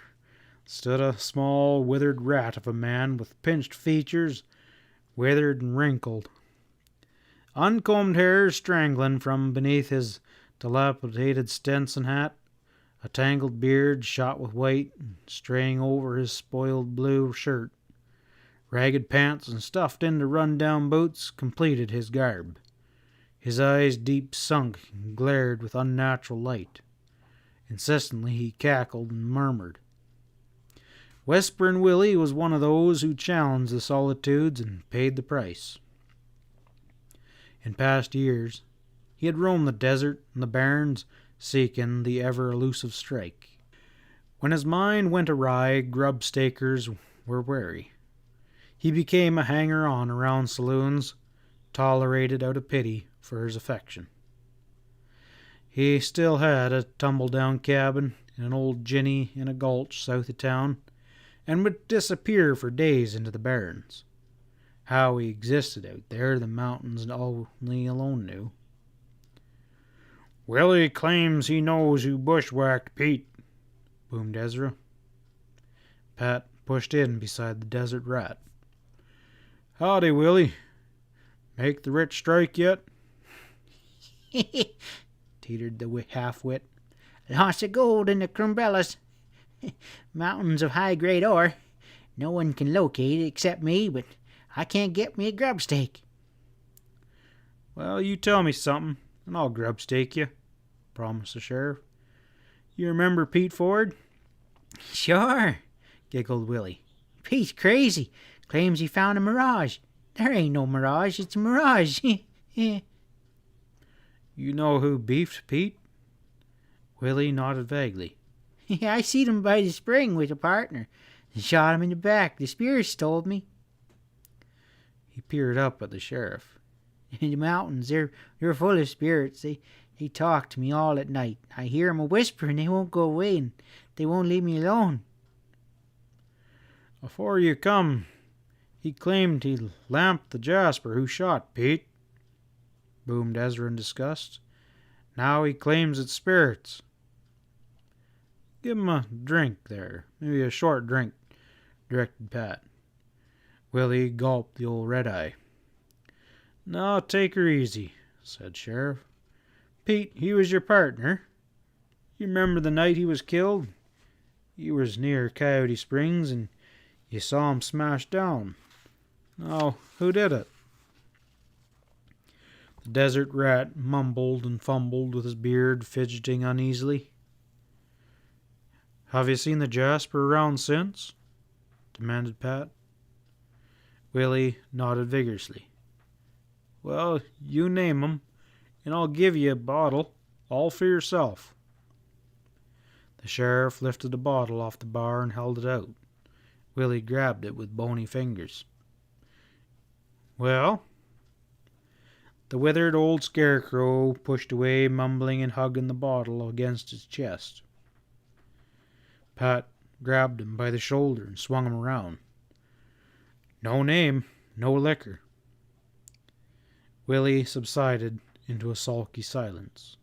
stood a small, withered rat of a man with pinched features, withered and wrinkled. Uncombed hair strangling from beneath his dilapidated Stetson hat, a tangled beard shot with white straying over his spoiled blue shirt. Ragged pants and stuffed into run-down boots completed his garb. His eyes, deep sunk, glared with unnatural light. Insistently he cackled and murmured. Whisperin' Willie was one of those who challenged the solitudes and paid the price. In past years, he had roamed the desert and the barrens, seeking the ever-elusive strike. When his mind went awry, grub-stakers were wary. He became a hanger-on around saloons, tolerated out of pity for his affection. He still had a tumble-down cabin in an old ginny in a gulch south of town, and would disappear for days into the barrens. How he existed out there, the mountains only alone knew. "Willie claims he knows who bushwhacked Pete," boomed Ezra. Pat pushed in beside the desert rat. "Howdy, Willie. Make the rich strike yet?" teetered the half-wit. "Lots of gold in the Crumbelas. Mountains of high-grade ore. No one can locate it except me, but I can't get me a grub stake." "Well, you tell me something, and I'll grub stake you," promised the sheriff. "You remember Pete Ford?" "Sure," giggled Willie. "Pete's crazy. Claims he found a mirage. There ain't no mirage. It's a mirage." "You know who beefed Pete?" Willie nodded vaguely. "I seed him by the spring with a partner and shot him in the back. The spirits told me." He peered up at the sheriff. "In the mountains, they're full of spirits. They talk to me all at night. I hear 'em a whisper and they won't go away, and they won't leave me alone." "Afore you come, he claimed he lamped the Jasper who shot Pete," boomed Ezra in disgust. "Now he claims it's spirits." "Give him a drink there, maybe a short drink," directed Pat. Willie gulped the old red-eye. "Now take her easy," said Sheriff. "Pete, he was your partner. You remember the night he was killed? You was near Coyote Springs, and you saw him smash down. Now, who did it?" The desert rat mumbled and fumbled with his beard, fidgeting uneasily. "Have you seen the Jasper around since?" demanded Pat. Willie nodded vigorously. "Well, you name 'em, and I'll give you a bottle, all for yourself." The sheriff lifted a bottle off the bar and held it out. Willie grabbed it with bony fingers. "Well?" The withered old scarecrow pushed away, mumbling and hugging the bottle against his chest. Pat grabbed him by the shoulder and swung him around. "No name, no liquor." Willie subsided into a sulky silence.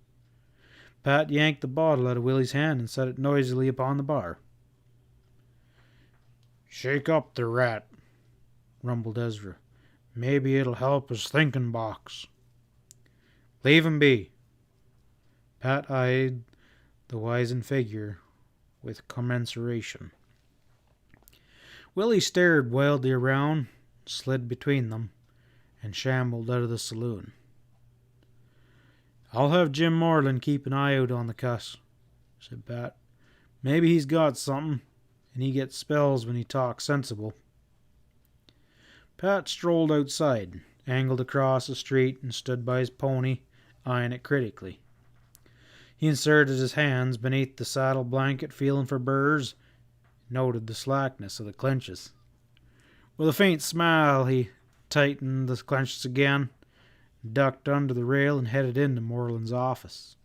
Pat yanked the bottle out of Willie's hand and set it noisily upon the bar. "Shake up the rat," rumbled Ezra. "Maybe it'll help his thinking box." "Leave him be." Pat eyed the wizened figure with commiseration. Willie stared wildly around, slid between them, and shambled out of the saloon. "I'll have Jim Moreland keep an eye out on the cuss," said Pat. "Maybe he's got something, and he gets spells when he talks sensible." Pat strolled outside, angled across the street, and stood by his pony, eyeing it critically. He inserted his hands beneath the saddle blanket, feeling for burrs, and noted the slackness of the clenches. With a faint smile, he tightened the clenches again, ducked under the rail, and headed into Moreland's office.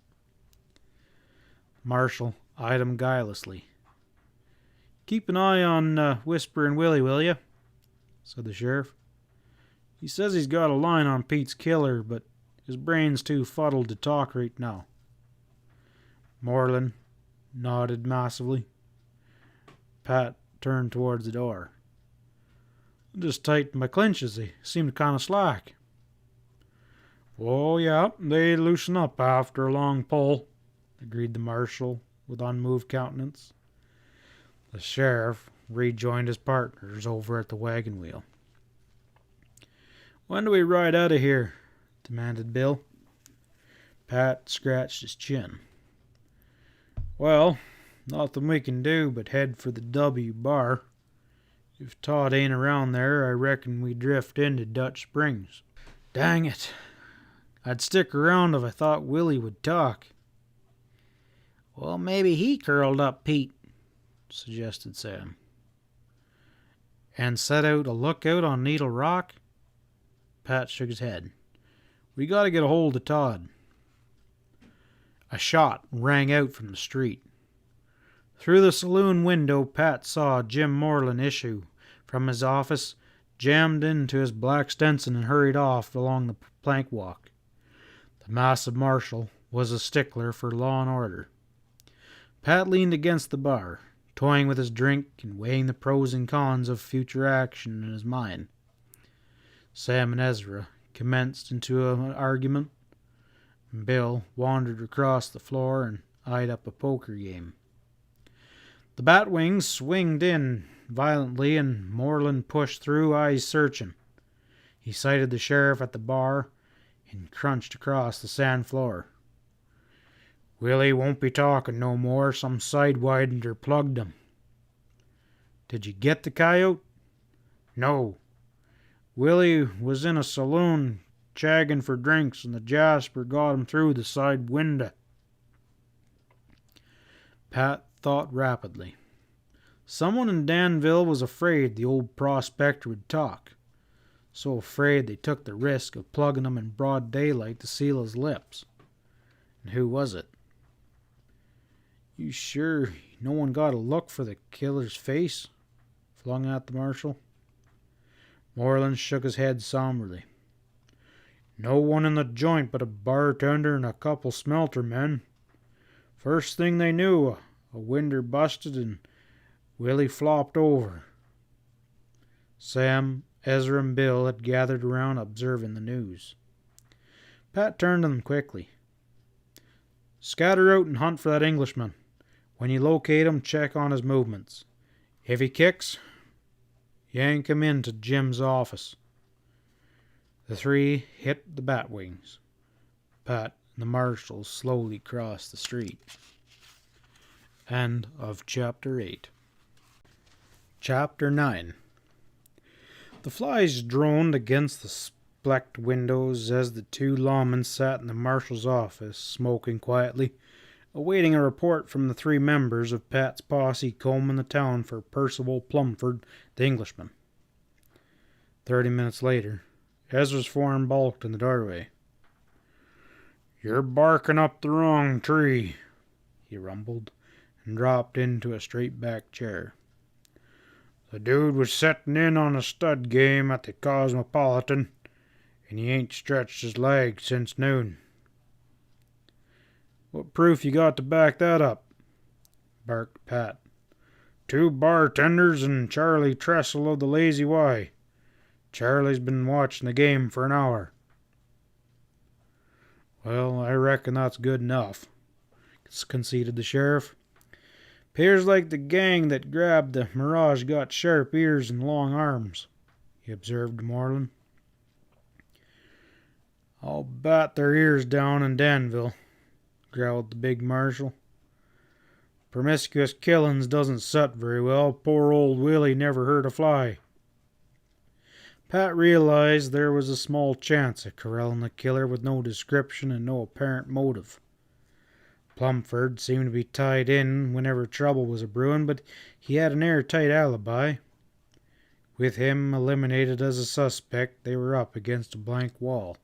Marshall eyed him guilelessly. "Keep an eye on Whisperin' Willie, will you?" said the sheriff. "He says he's got a line on Pete's killer, but his brain's too fuddled to talk right now." Moreland nodded massively. Pat turned towards the door. "I just tightened my clenches. They seemed kind of slack." "Oh, yeah, they loosen up after a long pull," agreed the marshal with unmoved countenance. The sheriff rejoined his partners over at the wagon wheel. "When do we ride out of here?" demanded Bill. Pat scratched his chin. "Well, nothing we can do but head for the W bar. If Todd ain't around there, I reckon we drift into Dutch Springs." "Dang it. I'd stick around if I thought Willie would talk." "Well, maybe he curled up Pete," suggested Sam. "And set out a lookout on Needle Rock?" Pat shook his head. "We gotta get a hold of Todd." A shot rang out from the street. Through the saloon window, Pat saw Jim Moreland issue from his office, jammed into his black Stetson and hurried off along the plank walk. The massive marshal was a stickler for law and order. Pat leaned against the bar, toying with his drink and weighing the pros and cons of future action in his mind. Sam and Ezra commenced into an argument, and Bill wandered across the floor and eyed up a poker game. The batwings swinged in violently, and Moreland pushed through, eyes searching. He sighted the sheriff at the bar and crunched across the sand floor. Willie won't be talking no more. Some sidewinder plugged him. Did you get the coyote? No. Willie was in a saloon chagging for drinks, and the Jasper got him through the side window. Pat thought rapidly. Someone in Danville was afraid the old prospector would talk. So afraid they took the risk of plugging him in broad daylight to seal his lips. And who was it? You sure no one got a look for the killer's face? Flung out the marshal. Moreland shook his head somberly. No one in the joint but a bartender and a couple smelter men. First thing they knew, a winder busted and Willie flopped over. Sam, Ezra, and Bill had gathered around observing the news. Pat turned to them quickly. Scatter out and hunt for that Englishman. When you locate him, check on his movements. If he kicks, yank him into Jim's office. The three hit the batwings. Pat and the marshal slowly crossed the street. End of Chapter 8. Chapter 9. The flies droned against the splecked windows as the two lawmen sat in the marshal's office, smoking quietly, awaiting a report from the three members of Pat's posse combing the town for Percival Plumford, the Englishman. 30 minutes later, Ezra's form bulked in the doorway. You're barking up the wrong tree, he rumbled, and dropped into a straight-back chair. The dude was setting in on a stud game at the Cosmopolitan, and he ain't stretched his legs since noon. What proof you got to back that up? Barked Pat. 2 bartenders and Charlie Tressel of the Lazy Y. Charlie's been watching the game for an hour. Well, I reckon that's good enough, conceded the sheriff. 'Pears like the gang that grabbed the Mirage got sharp ears and long arms, he observed to Moreland. I'll bat their ears down in Danville, growled the big marshal. Promiscuous killings doesn't set very well. Poor old Willie never hurt a fly. Pat realized there was a small chance of corralling the killer with no description and no apparent motive. Plumford seemed to be tied in whenever trouble was a-brewing, but he had an airtight alibi. With him eliminated as a suspect, they were up against a blank wall.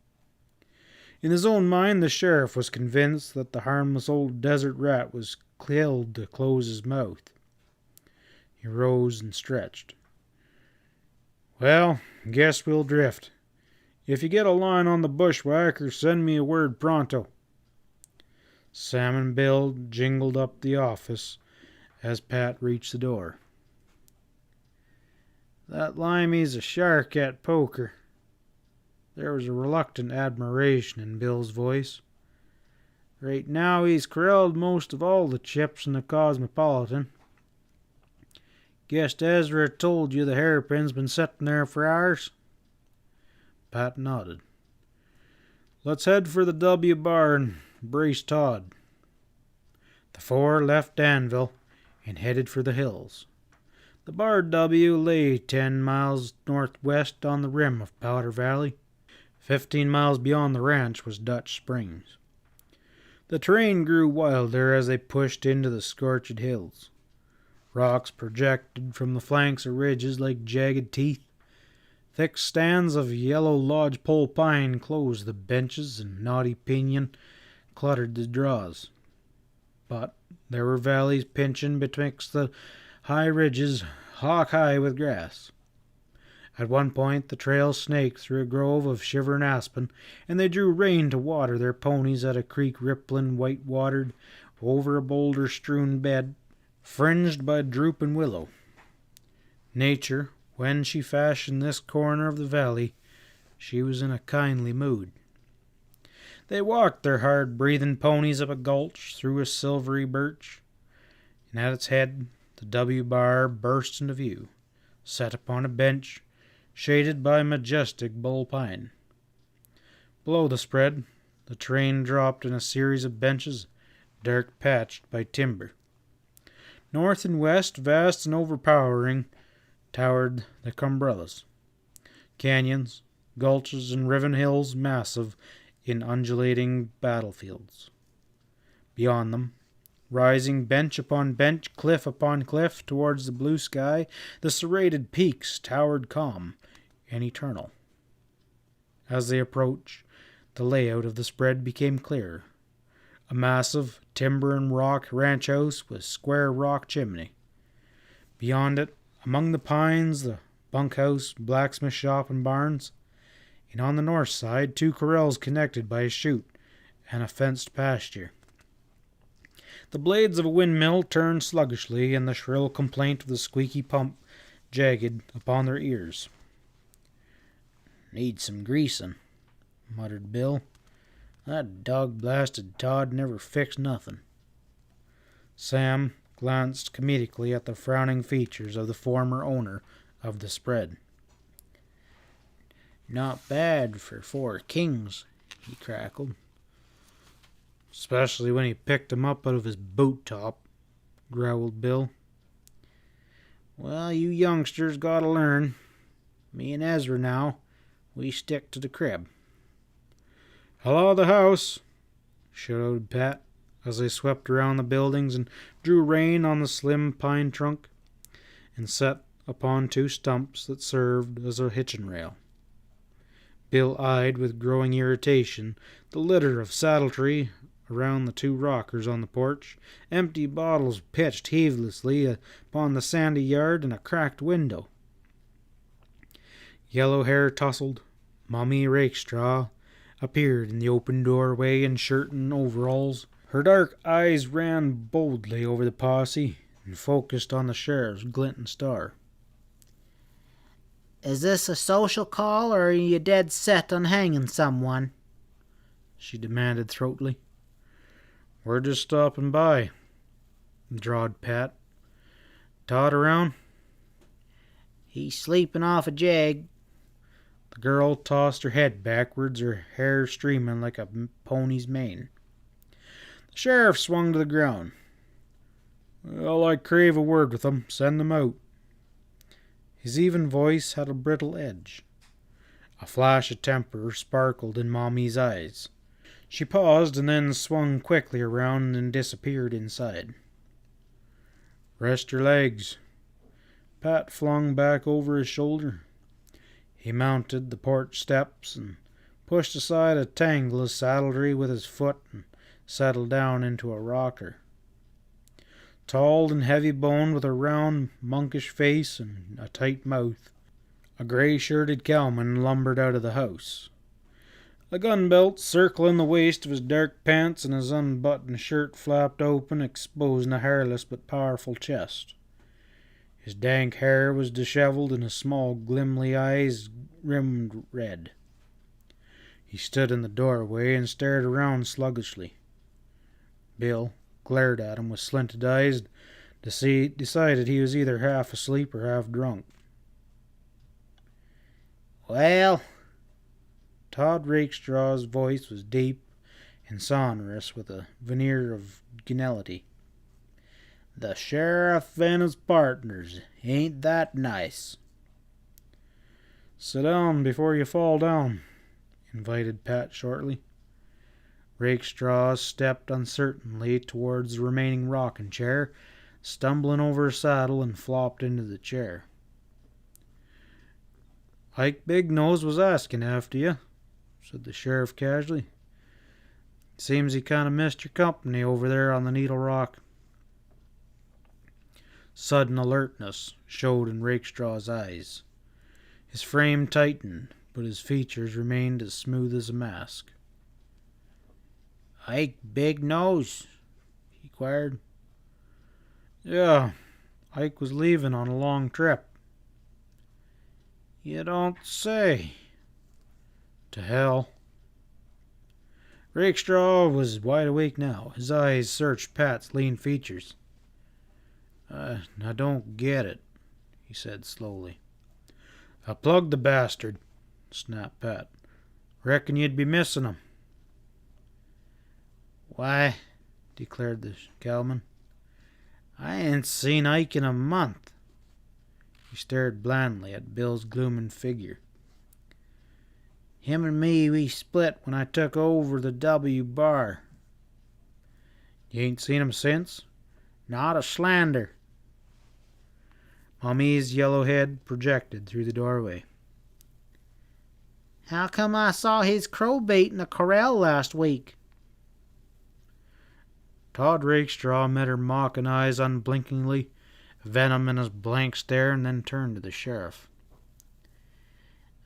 In his own mind, the sheriff was convinced that the harmless old desert rat was killed to close his mouth. He rose and stretched. Well, guess we'll drift. If you get a line on the bushwhacker, send me a word pronto. Sam and Bill jingled up the office as Pat reached the door. That limey's a shark at poker. There was a reluctant admiration in Bill's voice. Right now he's corralled most of all the chips in the Cosmopolitan. Guessed Ezra told you the hairpin's been sitting there for hours? Pat nodded. Let's head for the W bar and brace Todd. The four left Danville and headed for the hills. The bar W lay 10 miles northwest on the rim of Powder Valley. 15 miles beyond the ranch was Dutch Springs. The terrain grew wilder as they pushed into the scorched hills. Rocks projected from the flanks of ridges like jagged teeth. Thick stands of yellow lodgepole pine closed the benches, and knotty pinyon cluttered the draws. But there were valleys pinching betwixt the high ridges, hawk high with grass. At one point the trail snaked through a grove of shivering aspen, and they drew rein to water their ponies at a creek rippling, white-watered, over a boulder-strewn bed, fringed by drooping willow. Nature, when she fashioned this corner of the valley, she was in a kindly mood. They walked their hard-breathing ponies up a gulch through a silvery birch, and at its head the W-bar burst into view, set upon a bench, shaded by majestic bull pine. Below the spread, the terrain dropped in a series of benches, dark patched by timber. North and west, vast and overpowering, towered the Cumbrellas, canyons, gulches, and riven hills massive in undulating battlefields. Beyond them, rising bench upon bench, cliff upon cliff, towards the blue sky, the serrated peaks towered calm and eternal. As they approached, the layout of the spread became clearer. A massive timber and rock ranch house with square rock chimney. Beyond it, among the pines, the bunkhouse, blacksmith shop, and barns. And on the north side, 2 corrals connected by a chute and a fenced pasture. The blades of a windmill turned sluggishly, and the shrill complaint of the squeaky pump jagged upon their ears. "Need some greasing," muttered Bill. "That dog-blasted Todd never fixed nothing." Sam glanced comedically at the frowning features of the former owner of the spread. "Not bad for 4 kings," he crackled. "Especially when he picked 'em up out of his boot top," growled Bill. "Well, you youngsters gotta learn. Me and Ezra now, we stick to the crib." "Hello, the house!" shouted Pat, as they swept around the buildings and drew rein on the slim pine trunk, and set upon 2 stumps that served as a hitching rail. Bill eyed with growing irritation the litter of saddlery around the 2 rockers on the porch, empty bottles pitched heedlessly upon the sandy yard, and a cracked window. Yellow hair tousled, Mummy Rakestraw appeared in the open doorway in shirt and overalls. Her dark eyes ran boldly over the posse and focused on the sheriff's glinting star. "Is this a social call, or are you dead set on hanging someone?" she demanded throatily. "We're just stopping by," drawled Pat. "Todd around?" "He's sleeping off a jag." The girl tossed her head backwards, her hair streaming like a pony's mane. The sheriff swung to the ground. "Well, I crave a word with them. Send them out." His even voice had a brittle edge. A flash of temper sparkled in Mommy's eyes. She paused and then swung quickly around and disappeared inside. "Rest your legs." Pat flung back over his shoulder. He mounted the porch steps and pushed aside a tangle of saddlery with his foot and settled down into a rocker. Tall and heavy-boned, with a round, monkish face and a tight mouth, a gray-shirted cowman lumbered out of the house. A gun belt circling the waist of his dark pants, and his unbuttoned shirt flapped open, exposing a hairless but powerful chest. His dank hair was disheveled, and his small, glimly eyes rimmed red. He stood in the doorway and stared around sluggishly. Bill glared at him with slinted eyes, decided he was either half asleep or half drunk. "Well," Todd Rakestraw's voice was deep and sonorous with a veneer of geniality. "the sheriff and his partners ain't that nice." "Sit down before you fall down," invited Pat shortly. Rakestraw stepped uncertainly towards the remaining rocking chair, stumbling over a saddle, and flopped into the chair. "Ike Big Nose was asking after you," said the sheriff casually. "Seems he kind of missed your company over there on the Needle Rock." Sudden alertness showed in Rakestraw's eyes. His frame tightened, but his features remained as smooth as a mask. "Ike big nose?" he inquired. Yeah, Ike was leaving on a long trip. "You don't say." To hell. Rakestraw was wide awake now. His eyes searched Pat's lean features. I don't get it, he said slowly. I plugged the bastard, snapped Pat. Reckon you'd be missing him. "Why," declared the cowman, "I ain't seen Ike in a month." He stared blandly at Bill's glooming figure. "Him and me, we split when I took over the W bar." You ain't seen him since? "Not a slander." Mommy's yellow head projected through the doorway. "How come I saw his crowbait in the corral last week?" Todd Rakestraw met her mocking eyes unblinkingly, venom in his blank stare, and then turned to the sheriff.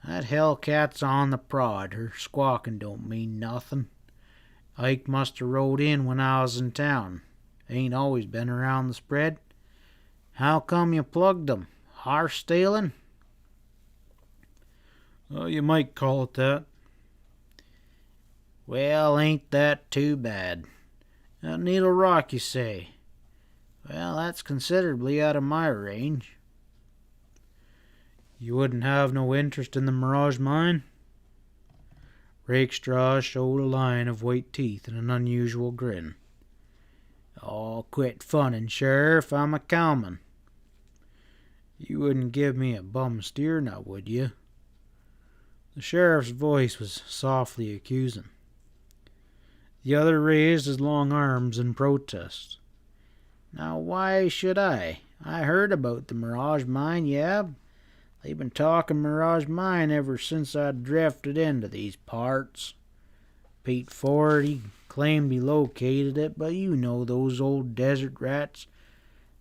"That hellcat's on the prod. Her squawking don't mean nothing. Ike must have rode in when I was in town. Ain't always been around the spread. How come you plugged him? Horse stealing?" You might call it that. "Well, ain't that too bad? Needle Rock, you say? Well, that's considerably out of my range." You wouldn't have no interest in the Mirage mine? Rakestraw showed a line of white teeth and an unusual grin. "Oh, quit funning, Sheriff. I'm a cowman." You wouldn't give me a bum steer now, would you? The sheriff's voice was softly accusing. The other raised his long arms in protest. "Now, why should I? I heard about the Mirage mine, yeah. They've been talking Mirage mine ever since I drifted into these parts. Pete Ford, he claimed he located it, but you know those old desert rats.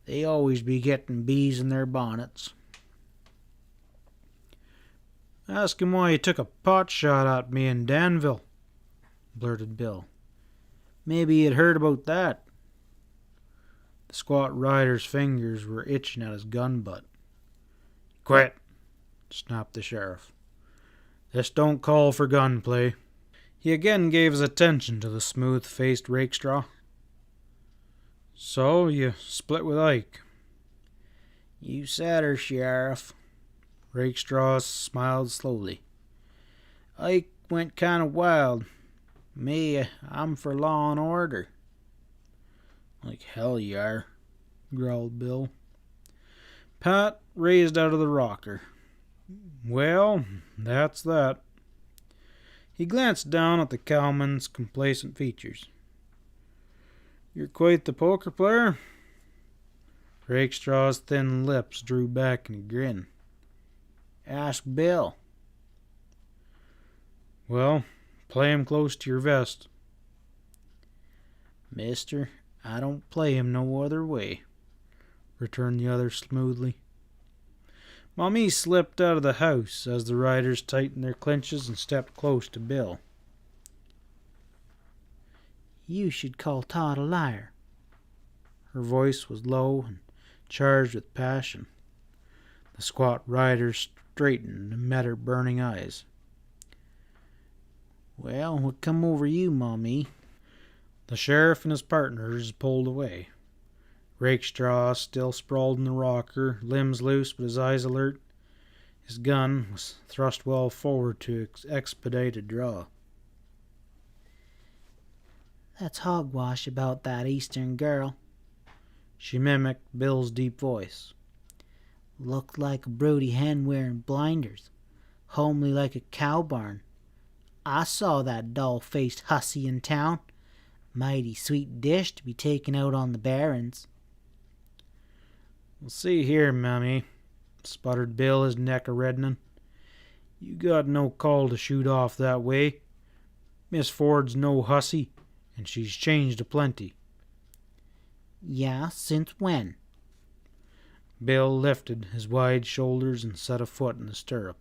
They always be getting bees in their bonnets." Ask him why he took a pot shot at me in Danville, blurted Bill. Maybe he'd heard about that. The squat rider's fingers were itching at his gun butt. Quit, snapped the sheriff. This don't call for gunplay. He again gave his attention to the smooth-faced Rakestraw. So, you split with Ike? You said her, Sheriff. Rakestraw smiled slowly. Ike went kind of wild. Me, I'm for law and order. Like hell you are, growled Bill. Pat raised out of the rocker. Well, that's that. He glanced down at the cowman's complacent features. You're quite the poker player? Rakestraw's thin lips drew back in a grin. Ask Bill. Well, play him close to your vest. Mister, I don't play him no other way, returned the other smoothly. Mommy slipped out of the house as the riders tightened their clinches and stepped close to Bill. You should call Todd a liar. Her voice was low and charged with passion. The squat rider straightened and met her burning eyes. Well, what come over you, Mommy? The sheriff and his partners pulled away. Rakestraw still sprawled in the rocker, limbs loose but his eyes alert. His gun was thrust well forward to expedite a draw. That's hogwash about that Eastern girl. She mimicked Bill's deep voice. Looked like a broody hen wearing blinders. Homely like a cow barn. I saw that dull-faced hussy in town. Mighty sweet dish to be taken out on the barrens. Well, see here, Mammy, sputtered Bill, his neck a-reddening. You got no call to shoot off that way. Miss Ford's no hussy, and she's changed a-plenty. Yeah, since when? Bill lifted his wide shoulders and set a foot in the stirrup.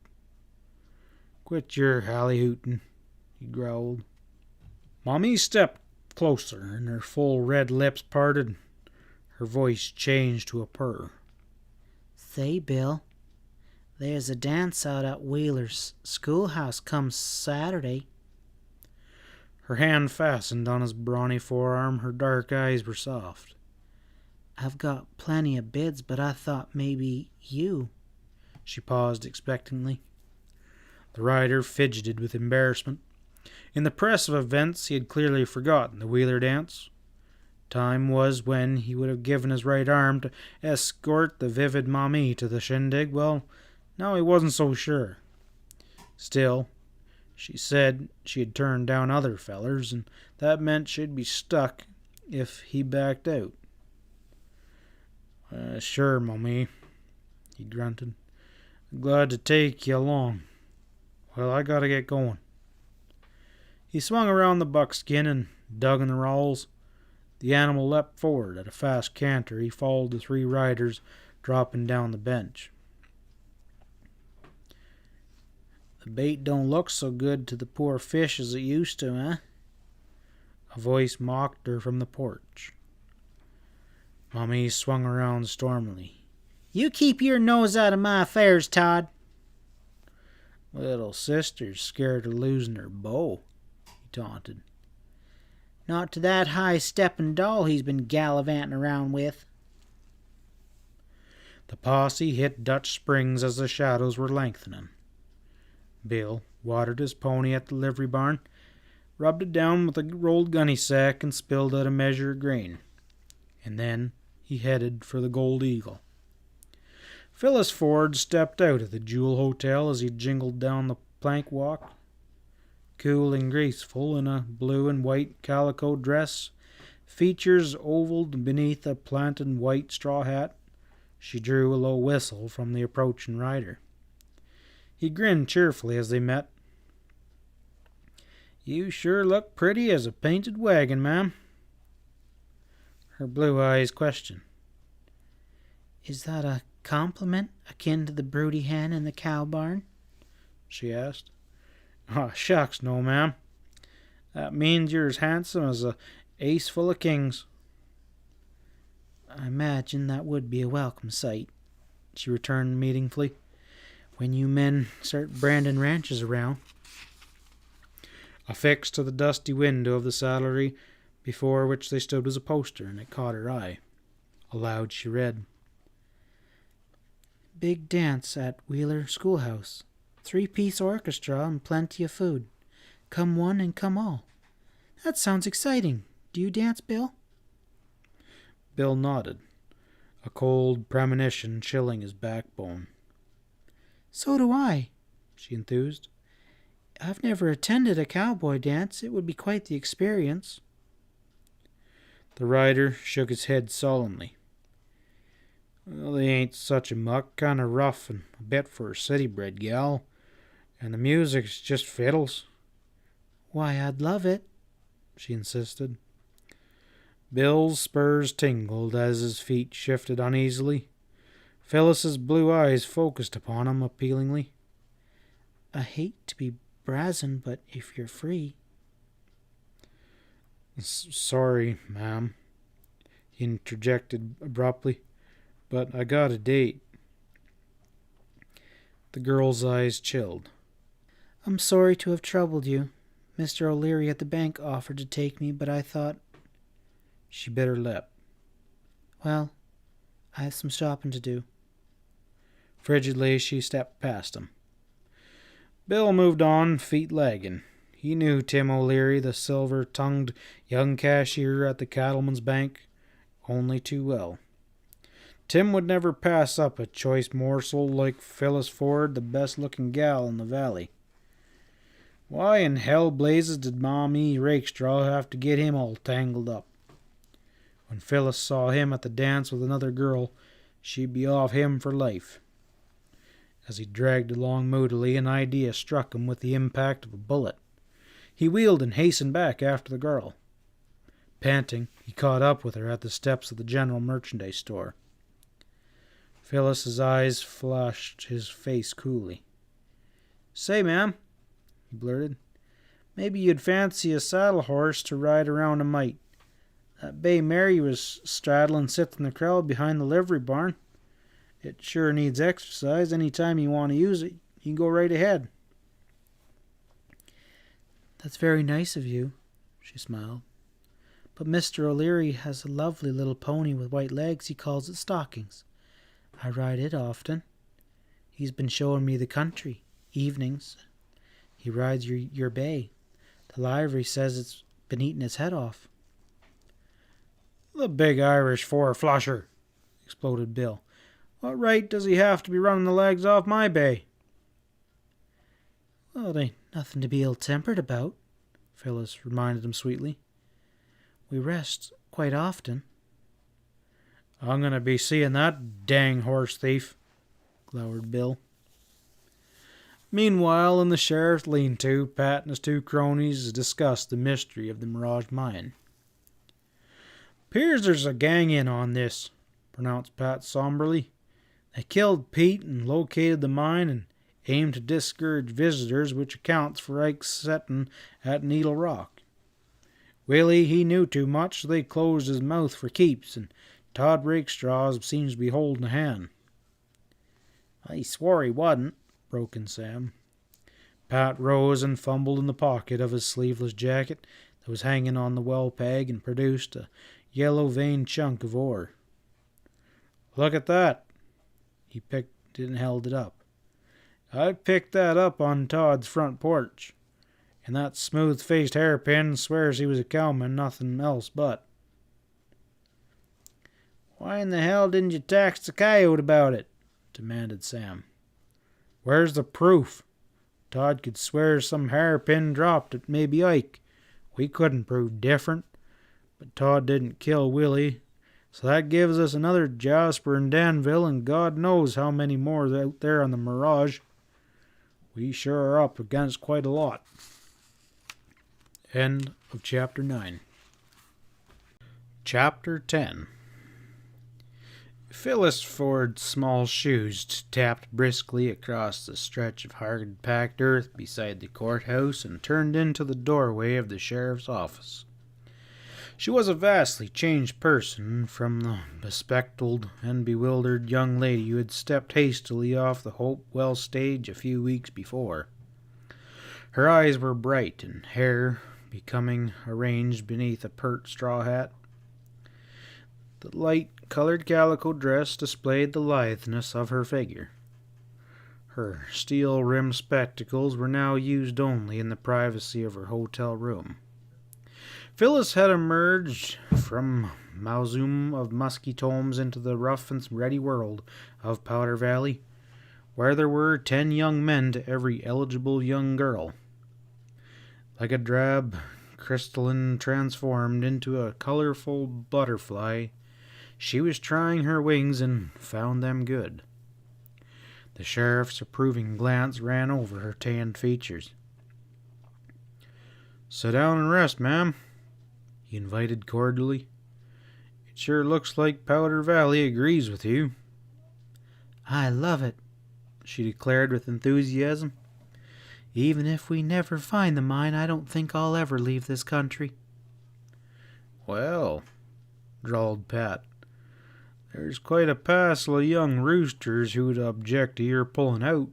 Quit your hally-hootin', he growled. Mommy stepped closer, and her full red lips parted. Her voice changed to a purr. Say, Bill, there's a dance out at Wheeler's schoolhouse come Saturday. Her hand fastened on his brawny forearm. Her dark eyes were soft. I've got plenty of bids, but I thought maybe you. She paused expectantly. The rider fidgeted with embarrassment. In the press of events, he had clearly forgotten the Wheeler dance. Time was when he would have given his right arm to escort the vivid Mamie to the shindig. Well, now he wasn't so sure. Still, she said she had turned down other fellers, and that meant she'd be stuck if he backed out. Sure, Mamie, he grunted. Glad to take you along. Well, I gotta get going. He swung around the buckskin and dug in the rowels. The animal leapt forward at a fast canter. He followed the three riders, dropping down the bench. The bait don't look so good to the poor fish as it used to, eh? A voice mocked her from the porch. Mommy swung around stormily. You keep your nose out of my affairs, Todd. Little sister's scared of losing her beau, he taunted. Not to that high-steppin' doll he's been gallivanting around with. The posse hit Dutch Springs as the shadows were lengthening. Bill watered his pony at the livery barn, rubbed it down with a rolled gunny sack, and spilled out a measure of grain. And then he headed for the Gold Eagle. Phyllis Ford stepped out of the Jewel Hotel as he jingled down the plank walk. Cool and graceful in a blue and white calico dress, features ovaled beneath a planted white straw hat, she drew a low whistle from the approaching rider. He grinned cheerfully as they met. You sure look pretty as a painted wagon, ma'am. Her blue eyes questioned. Is that a compliment akin to the broody hen in the cow barn? She asked. Oh, shucks, no, ma'am. That means you're as handsome as a ace full of kings. I imagine that would be a welcome sight, she returned meaningfully, when you men start branding ranches around. Affixed to the dusty window of the saddlery before which they stood was a poster, and it caught her eye. Aloud she read, Big dance at Wheeler Schoolhouse. 3-piece orchestra and plenty of food. Come one and come all. That sounds exciting. Do you dance, Bill? Bill nodded, a cold premonition chilling his backbone. So do I, she enthused. I've never attended a cowboy dance. It would be quite the experience. The rider shook his head solemnly. Well, they ain't such a muck, kind of rough and a bit for a city-bred gal. And the music's just fiddles. Why, I'd love it, she insisted. Bill's spurs tingled as his feet shifted uneasily. Phyllis's blue eyes focused upon him appealingly. I hate to be brazen, but if you're free. Sorry, ma'am, he interjected abruptly, but I got a date. The girl's eyes chilled. I'm sorry to have troubled you. Mr. O'Leary at the bank offered to take me, but I thought... She bit her lip. Well, I have some shopping to do. Frigidly, she stepped past him. Bill moved on, feet lagging. He knew Tim O'Leary, the silver-tongued young cashier at the Cattleman's Bank, only too well. Tim would never pass up a choice morsel like Phyllis Ford, the best-looking gal in the valley. Why in hell blazes did Mommy Rakestraw have to get him all tangled up? When Phyllis saw him at the dance with another girl, she'd be off him for life. As he dragged along moodily, an idea struck him with the impact of a bullet. He wheeled and hastened back after the girl. Panting, he caught up with her at the steps of the general merchandise store. Phyllis's eyes flushed his face coolly. Say, ma'am, he blurted. "Maybe you'd fancy a saddle horse to ride around a mite. That bay mare you was straddling sits in the crowd behind the livery barn. It sure needs exercise. Any time you want to use it, you can go right ahead." "That's very nice of you," she smiled. "But Mr. O'Leary has a lovely little pony with white legs. He calls it Stockings. I ride it often. He's been showing me the country, evenings. He rides your bay. The livery says it's been eating its head off." "The big Irish four-flusher!" exploded Bill. "What right does he have to be running the legs off my bay?" "Well, it ain't nothing to be ill-tempered about," Phyllis reminded him sweetly. "We rest quite often." "I'm going to be seeing that dang horse thief," glowered Bill. Meanwhile, in the sheriff's lean-to, Pat and his two cronies discussed the mystery of the Mirage Mine. "'Pears there's a gang in on this," pronounced Pat somberly. "They killed Pete and located the mine and aimed to discourage visitors, which accounts for Ike's setting at Needle Rock. Willie, he knew too much, so they closed his mouth for keeps, and Todd Rakestraw seems to be holding a hand." "I swore he wasn't," broke in Sam. Pat rose and fumbled in the pocket of his sleeveless jacket that was hanging on the well peg and produced a yellow-veined chunk of ore. "Look at that." He picked it and held it up. "I picked that up on Todd's front porch. And that smooth-faced hairpin swears he was a cowman, nothing else but." "Why in the hell didn't you tax the coyote about it?" demanded Sam. "Where's the proof? Todd could swear some hairpin dropped it, maybe Ike. We couldn't prove different. But Todd didn't kill Willie, so that gives us another Jasper in Danville, and God knows how many more out there on the Mirage. We sure are up against quite a lot." End of Chapter 9. Chapter 10. Phyllis Ford's small shoes tapped briskly across the stretch of hard-packed earth beside the courthouse and turned into the doorway of the sheriff's office. She was a vastly changed person from the bespectacled and bewildered young lady who had stepped hastily off the Hopewell stage a few weeks before. Her eyes were bright and hair becoming arranged beneath a pert straw hat. The light-colored calico dress displayed the litheness of her figure. Her steel-rimmed spectacles were now used only in the privacy of her hotel room. Phyllis had emerged from mausoleum of musky tomes into the rough and ready world of Powder Valley, where there were 10 young men to every eligible young girl. Like a drab crystalline transformed into a colorful butterfly, she was trying her wings and found them good. The sheriff's approving glance ran over her tanned features. "Sit down and rest, ma'am," he invited cordially. "It sure looks like Powder Valley agrees with you." "I love it," she declared with enthusiasm. "Even if we never find the mine, I don't think I'll ever leave this country." "Well," drawled Pat, "there's quite a passel of young roosters who'd object to your pulling out.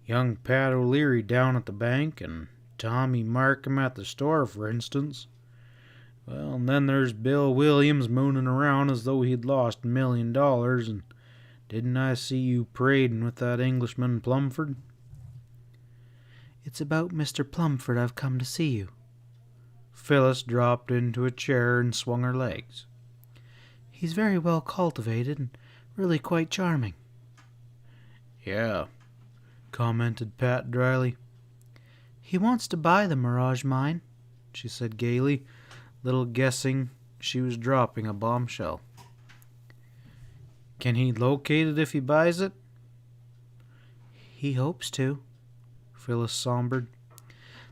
Young Pat O'Leary down at the bank, and Tommy Markham at the store, for instance. Well, and then there's Bill Williams mooning around as though he'd lost $1,000,000, and didn't I see you parading with that Englishman Plumford?" "It's about Mr. Plumford I've come to see you." Phyllis dropped into a chair and swung her legs. "He's very well cultivated and really quite charming." "Yeah," commented Pat dryly. "He wants to buy the Mirage Mine," she said gaily, little guessing she was dropping a bombshell. "Can he locate it if he buys it?" "He hopes to," Phyllis sombered.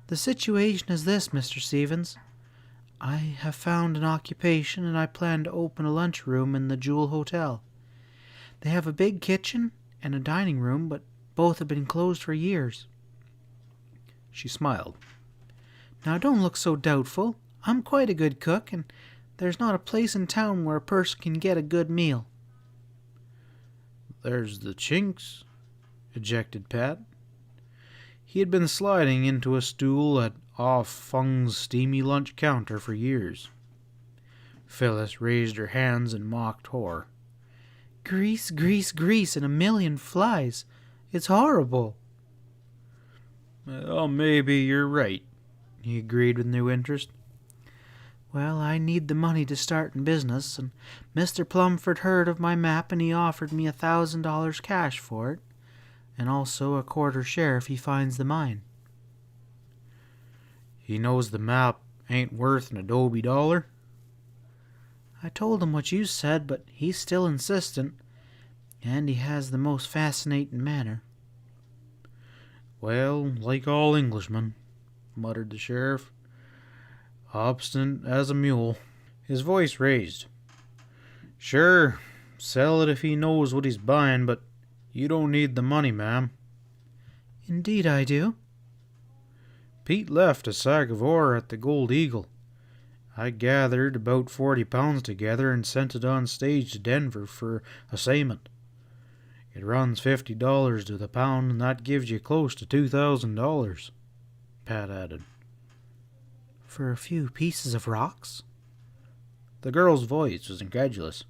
"The situation is this, Mr. Stevens. I have found an occupation, and I plan to open a lunchroom in the Jewel Hotel. They have a big kitchen and a dining room, but both have been closed for years." She smiled. Now don't look so doubtful. I'm quite a good cook, and there's not a place in town where a person can get a good meal. There's the chinks, ejected Pat. He had been sliding into a stool at Ah Fung's steamy lunch counter for years. Phyllis raised her hands in mocked horror. Grease, grease, grease, and a million flies. It's horrible. Well, maybe you're right, he agreed with new interest. Well, I need the money to start in business, and Mr. Plumford heard of my map, and he offered me $1,000 cash for it, and also a quarter share if he finds the mine. He knows the map ain't worth an adobe dollar? I told him what you said, but he's still insistent, and he has the most fascinating manner. Well, like all Englishmen, muttered the sheriff. Obstinate as a mule. His voice raised. Sure, sell it if he knows what he's buying, but you don't need the money, ma'am. Indeed I do. Pete left a sack of ore at the Gold Eagle. I gathered about 40 pounds together and sent it on stage to Denver for assignment. It runs $50 to the pound, and that gives you close to $2,000, Pat added. For a few pieces of rocks? The girl's voice was incredulous.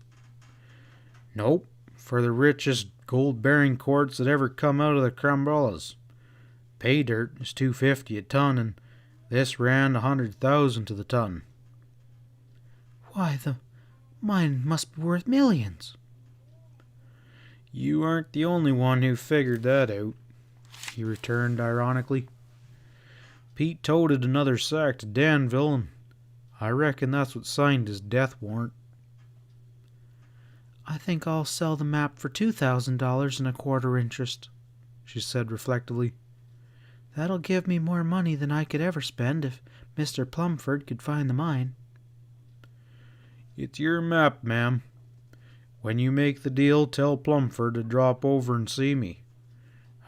Nope, for the richest gold-bearing quartz that ever come out of the Crambrollas. Pay dirt is $250 a ton, and this ran $100,000 to the ton. Why, the mine must be worth millions. You aren't the only one who figured that out, he returned ironically. Pete toted another sack to Danville, and I reckon that's what signed his death warrant. I think I'll sell the map for $2,000 and a quarter interest, she said reflectively. That'll give me more money than I could ever spend if Mr. Plumford could find the mine. It's your map, ma'am. When you make the deal, tell Plumford to drop over and see me.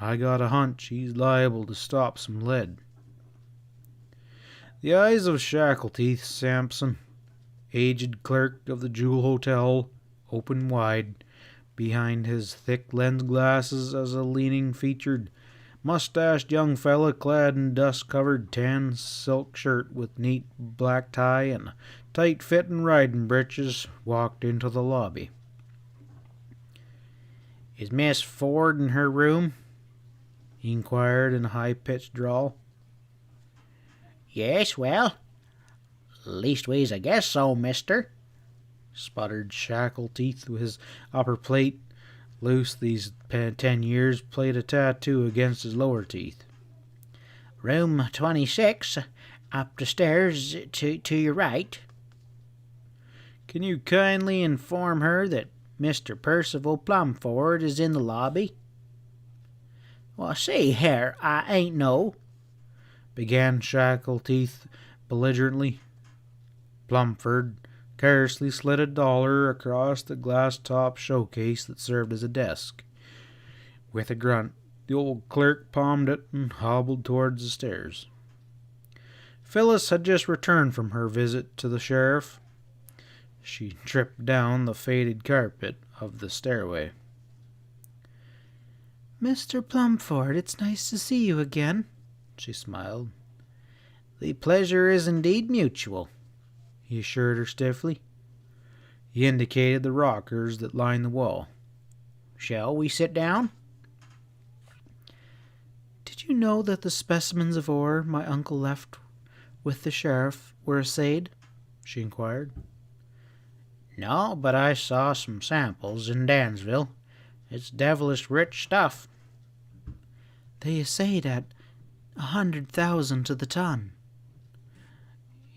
I got a hunch he's liable to stop some lead. The eyes of Shackleteeth Sampson, aged clerk of the Jewel Hotel, opened wide behind his thick lens glasses as a leaning-featured, mustached young fella clad in dust-covered tan silk shirt with neat black tie and tight-fitting riding breeches walked into the lobby. Is Miss Ford in her room? He inquired in a high-pitched drawl. Yes, well, leastways I guess so, mister, sputtered Shackleteeth with his upper plate, loose these 10 years, played a tattoo against his lower teeth. Room 26, up the stairs to your right. Can you kindly inform her that Mr. Percival Plumford is in the lobby? Well, see here, I ain't no, began Shackleteeth belligerently. Plumford carelessly slid a dollar across the glass-top showcase that served as a desk. With a grunt, the old clerk palmed it and hobbled towards the stairs. Phyllis had just returned from her visit to the sheriff. She tripped down the faded carpet of the stairway. Mr. Plumford, it's nice to see you again, she smiled. The pleasure is indeed mutual, he assured her stiffly. He indicated the rockers that lined the wall. Shall we sit down? Did you know that the specimens of ore my uncle left with the sheriff were assayed? She inquired. No, but I saw some samples in Dansville. It's devilish rich stuff. They assayed at 100,000 to the ton.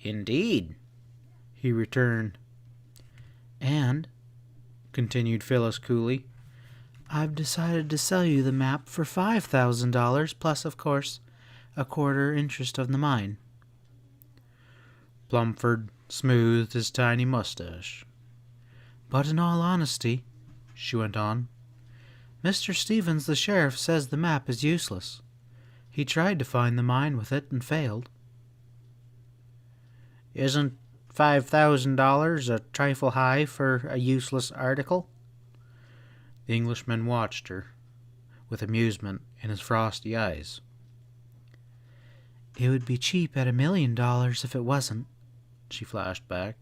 Indeed, he returned. And, continued Phyllis coolly, I've decided to sell you the map for $5,000 plus, of course, a quarter interest of the mine. Plumford smoothed his tiny mustache. But in all honesty, she went on, Mr. Stevens, the sheriff, says the map is useless. He tried to find the mine with it and failed. Isn't $5,000 a trifle high for a useless article? The Englishman watched her, with amusement in his frosty eyes. It would be cheap at $1 million if it wasn't, she flashed back.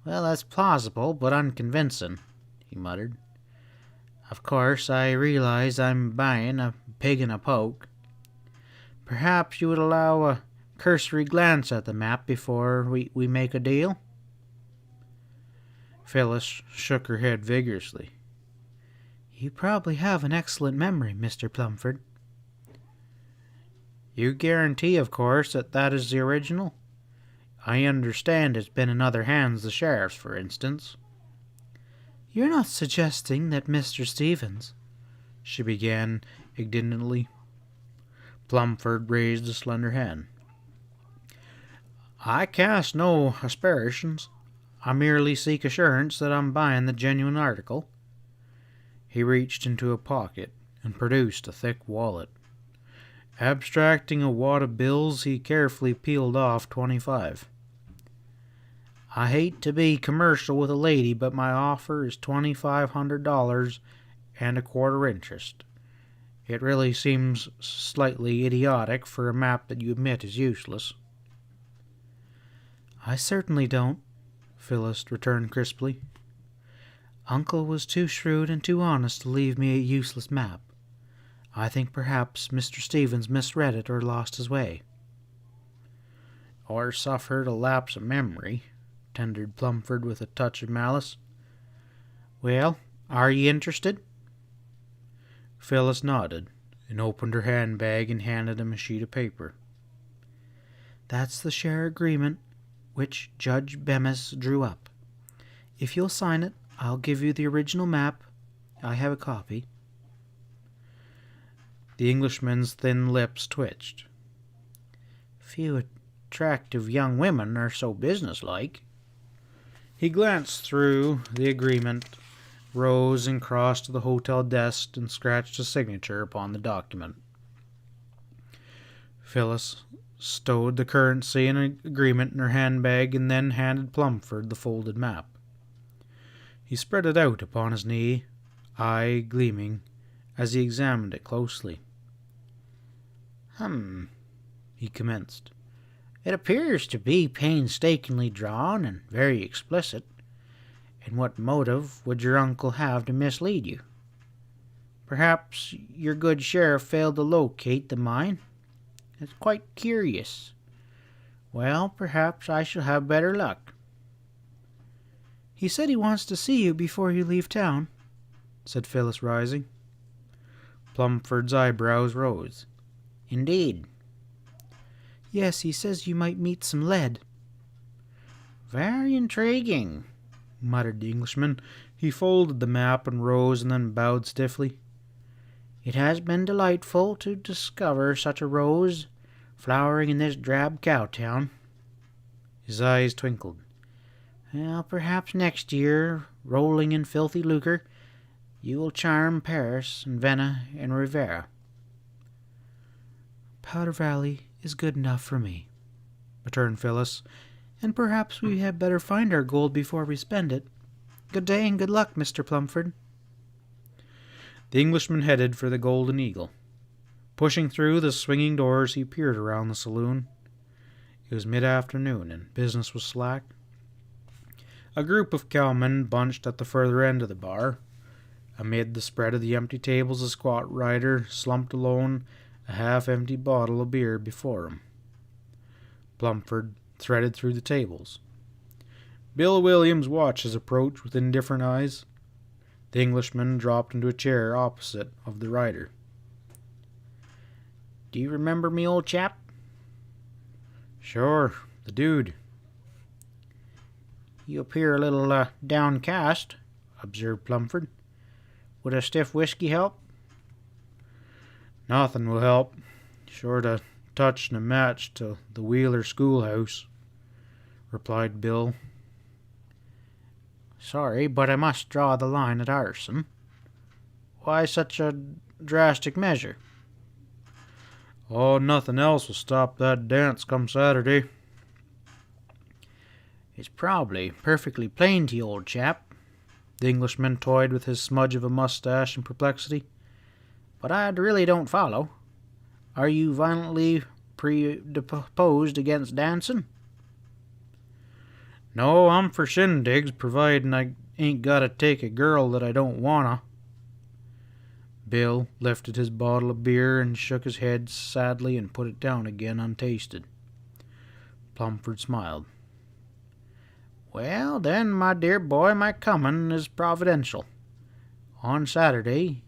Well, that's plausible, but unconvincing, he muttered. Of course, I realize I'm buying a pig in a poke. Perhaps you would allow a cursory glance at the map before we make a deal? Phyllis shook her head vigorously. You probably have an excellent memory, Mr. Plumford. You guarantee, of course, that is the original? I understand it's been in other hands, the sheriff's, for instance. You're not suggesting that Mr. Stevens, she began indignantly. Plumford raised a slender hand. I cast no aspersions. I merely seek assurance that I'm buying the genuine article. He reached into a pocket and produced a thick wallet. Abstracting a wad of bills, he carefully peeled off 25. I hate to be commercial with a lady, but my offer is $2,500 and a quarter interest. It really seems slightly idiotic for a map that you admit is useless. I certainly don't, Phyllis returned crisply. Uncle was too shrewd and too honest to leave me a useless map. I think perhaps Mr. Stevens misread it or lost his way. Or suffered a lapse of memory, tendered Plumford with a touch of malice. Well, are you interested? Phyllis nodded and opened her handbag and handed him a sheet of paper. That's the share agreement which Judge Bemis drew up. If you'll sign it, I'll give you the original map. I have a copy. The Englishman's thin lips twitched. Few attractive young women are so businesslike. He glanced through the agreement, rose and crossed to the hotel desk and scratched a signature upon the document. Phyllis stowed the currency and agreement in her handbag and then handed Plumford the folded map. He spread it out upon his knee, eye gleaming, as he examined it closely. He commenced. It appears to be painstakingly drawn and very explicit. And what motive would your uncle have to mislead you? Perhaps your good sheriff failed to locate the mine? It's quite curious. Well, perhaps I shall have better luck. He said he wants to see you before you leave town, said Phyllis, rising. Plumford's eyebrows rose. Indeed. Yes, he says you might meet some lead. Very intriguing, muttered the Englishman. He folded the map and rose and then bowed stiffly. It has been delightful to discover such a rose flowering in this drab cow town. His eyes twinkled. Well, perhaps next year, rolling in filthy lucre, you will charm Paris and Vienna and Rivera. Powder Valley is good enough for me, returned Phyllis, and perhaps we had better find our gold before we spend it. Good day and good luck, Mr. Plumford. The Englishman headed for the Golden Eagle. Pushing through the swinging doors, he peered around the saloon. It was mid-afternoon, and business was slack. A group of cowmen bunched at the further end of the bar. Amid the spread of the empty tables, a squat rider slumped alone, a half-empty bottle of beer before him. Plumford threaded through the tables. Bill Williams watched his approach with indifferent eyes. The Englishman dropped into a chair opposite of the rider. Do you remember me, old chap? Sure, the dude. You appear a little downcast, observed Plumford. Would a stiff whiskey help? Nothing will help, short of touching a match to the Wheeler schoolhouse, replied Bill. Sorry, but I must draw the line at arson. Why such a drastic measure? Oh, nothing else will stop that dance come Saturday. It's probably perfectly plain to you, old chap. The Englishman toyed with his smudge of a mustache in perplexity. But I really don't follow. Are you violently predisposed against dancing? No, I'm for shindigs, providin' I ain't gotta take a girl that I don't wanna. Bill lifted his bottle of beer and shook his head sadly and put it down again untasted. Plumford smiled. Well, then, my dear boy, my coming is providential. On Saturday,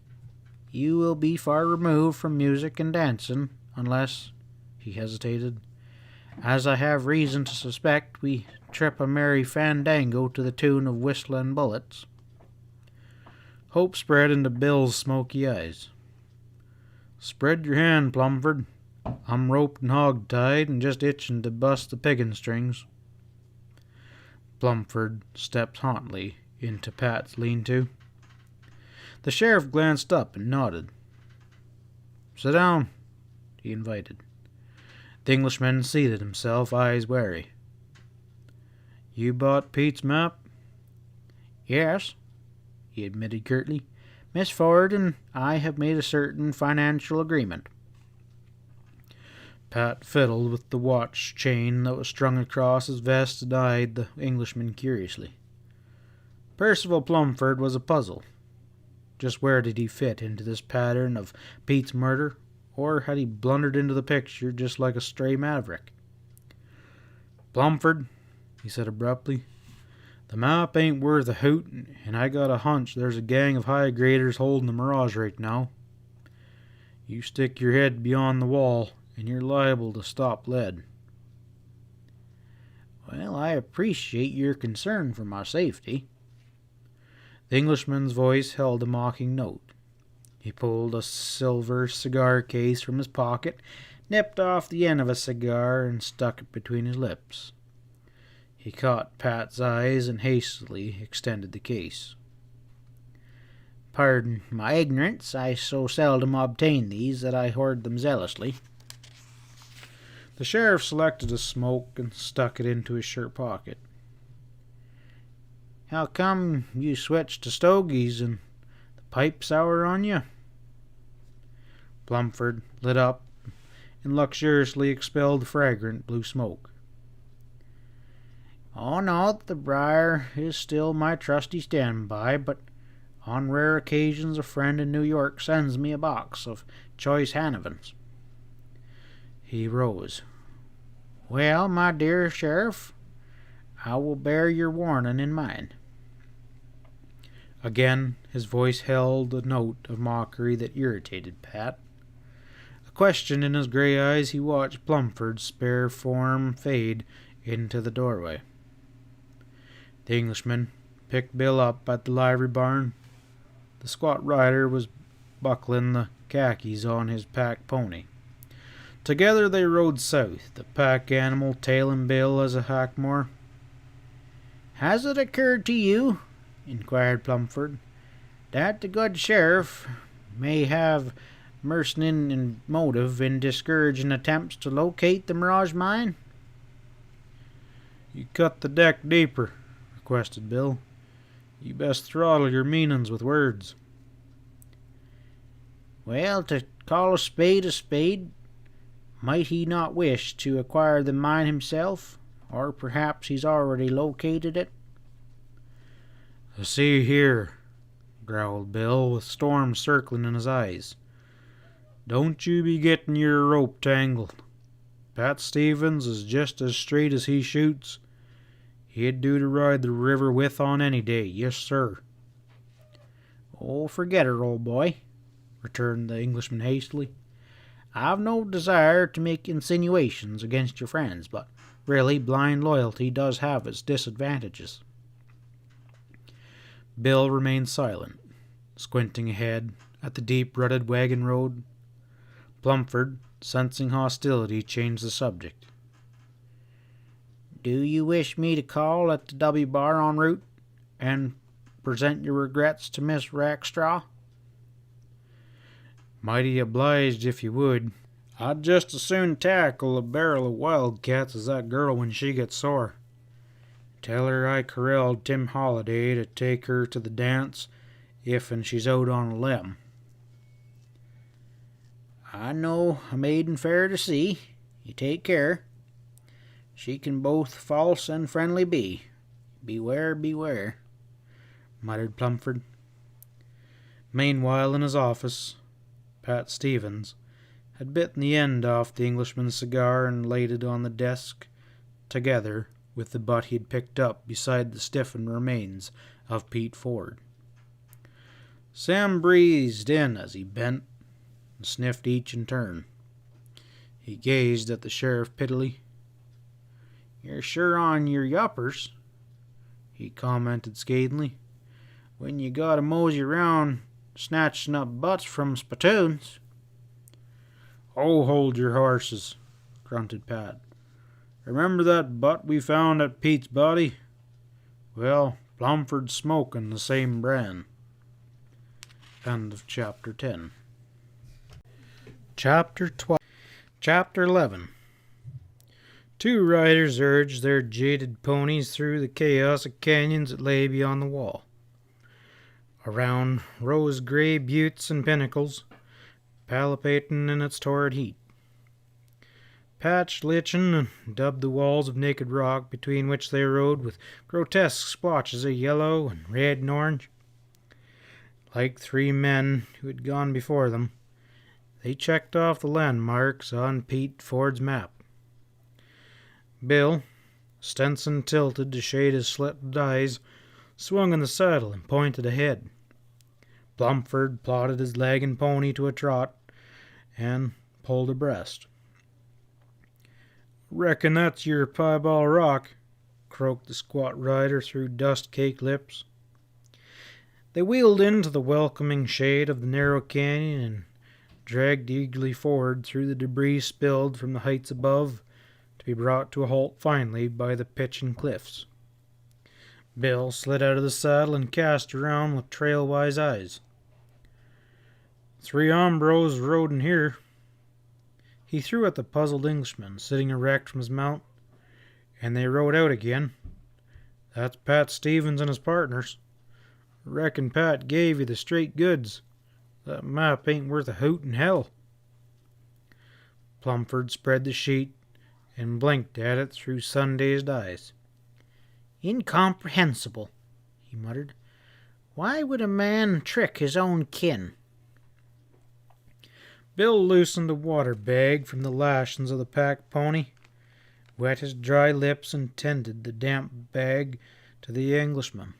you will be far removed from music and dancing, unless, he hesitated, as I have reason to suspect, we trip a merry fandango to the tune of whistling bullets. Hope spread into Bill's smoky eyes. Spread your hand, Plumford. I'm roped and hog-tied and just itching to bust the piggin' strings. Plumford stepped haughtily into Pat's lean-to. The sheriff glanced up and nodded. Sit down, he invited. The Englishman seated himself, eyes wary. You bought Pete's map? Yes, he admitted curtly. Miss Ford and I have made a certain financial agreement. Pat fiddled with the watch chain that was strung across his vest and eyed the Englishman curiously. Percival Plumford was a puzzle. Just where did he fit into this pattern of Pete's murder, or had he blundered into the picture just like a stray maverick? Plumford, he said abruptly, the map ain't worth a hoot, and I got a hunch there's a gang of high graders holding the Mirage right now. You stick your head beyond the wall, and you're liable to stop lead. Well, I appreciate your concern for my safety. The Englishman's voice held a mocking note. He pulled a silver cigar case from his pocket, nipped off the end of a cigar, and stuck it between his lips. He caught Pat's eyes and hastily extended the case. Pardon my ignorance. I so seldom obtain these that I hoard them zealously. The sheriff selected a smoke and stuck it into his shirt pocket. How come you switched to stogies and the pipe sour on you? Plumford lit up and luxuriously expelled the fragrant blue smoke. Oh, no, the briar is still my trusty standby, but on rare occasions a friend in New York sends me a box of choice Hanavans. He rose. Well, my dear sheriff, I will bear your warning in mind. Again his voice held a note of mockery that irritated Pat. A question in his gray eyes, he watched Plumford's spare form fade into the doorway. The Englishman picked Bill up at the livery barn. The squat rider was buckling the khakis on his pack pony. Together they rode south, the pack animal tailing Bill as a hackmore. Has it occurred to you, inquired Plumford, that the good sheriff may have mercenary motive in discouraging attempts to locate the Mirage mine? You cut the deck deeper, requested Bill. You best throttle your meanings with words. Well, to call a spade, might he not wish to acquire the mine himself, or perhaps he's already located it? See here, growled Bill, with storm circling in his eyes. Don't you be getting your rope tangled. Pat Stevens is just as straight as he shoots. He'd do to ride the river with on any day, yes, sir. Oh, forget it, old boy, returned the Englishman hastily. I've no desire to make insinuations against your friends, but really blind loyalty does have its disadvantages. Bill remained silent, squinting ahead at the deep-rutted wagon road. Plumford, sensing hostility, changed the subject. Do you wish me to call at the W Bar en route and present your regrets to Miss Rackstraw? Mighty obliged if you would. I'd just as soon tackle a barrel of wildcats as that girl when she gets sore. Tell her I corralled Tim Holliday to take her to the dance if and she's out on a limb. I know a maiden fair to see. You take care. She can both false and friendly be. Beware, beware, muttered Plumford. Meanwhile, in his office, Pat Stevens had bitten the end off the Englishman's cigar and laid it on the desk, together with the butt he had picked up beside the stiffened remains of Pete Ford. Sam breathed in as he bent and sniffed each in turn. He gazed at the sheriff pittily. "You're sure on your yuppers," he commented scathingly, "when you gotta mosey around snatching up butts from spittoons." "Oh, hold your horses," grunted Pat. "Remember that butt we found at Pete's body? Well, Plumford's smoking the same brand." End of Chapter 10. Chapter 12. Chapter 11. Two riders urged their jaded ponies through the chaos of canyons that lay beyond the wall. Around rose gray buttes and pinnacles, palpitating in its torrid heat. Patch lichen dubbed the walls of naked rock between which they rode with grotesque splotches of yellow and red and orange. Like three men who had gone before them, they checked off the landmarks on Pete Ford's map. Bill, Stenson tilted to shade his slitted eyes, swung in the saddle and pointed ahead. Plumford plodded his lagging pony to a trot and pulled abreast. "Reckon that's your Piebald Rock," croaked the squat rider through dust-caked lips. They wheeled into the welcoming shade of the narrow canyon and dragged eagerly forward through the debris spilled from the heights above, to be brought to a halt finally by the pitching cliffs. Bill slid out of the saddle and cast around with trail-wise eyes. "Three hombros rode in here." He threw at the puzzled Englishman sitting erect from his mount, and they rode out again. "That's Pat Stevens and his partners. Reckon Pat gave you the straight goods. That map ain't worth a hoot in hell." Plumford spread the sheet and blinked at it through sun-dazed eyes. "Incomprehensible," he muttered. "Why would a man trick his own kin?" Bill loosened a water bag from the lashings of the pack pony, wet his dry lips, and tended the damp bag to the Englishman,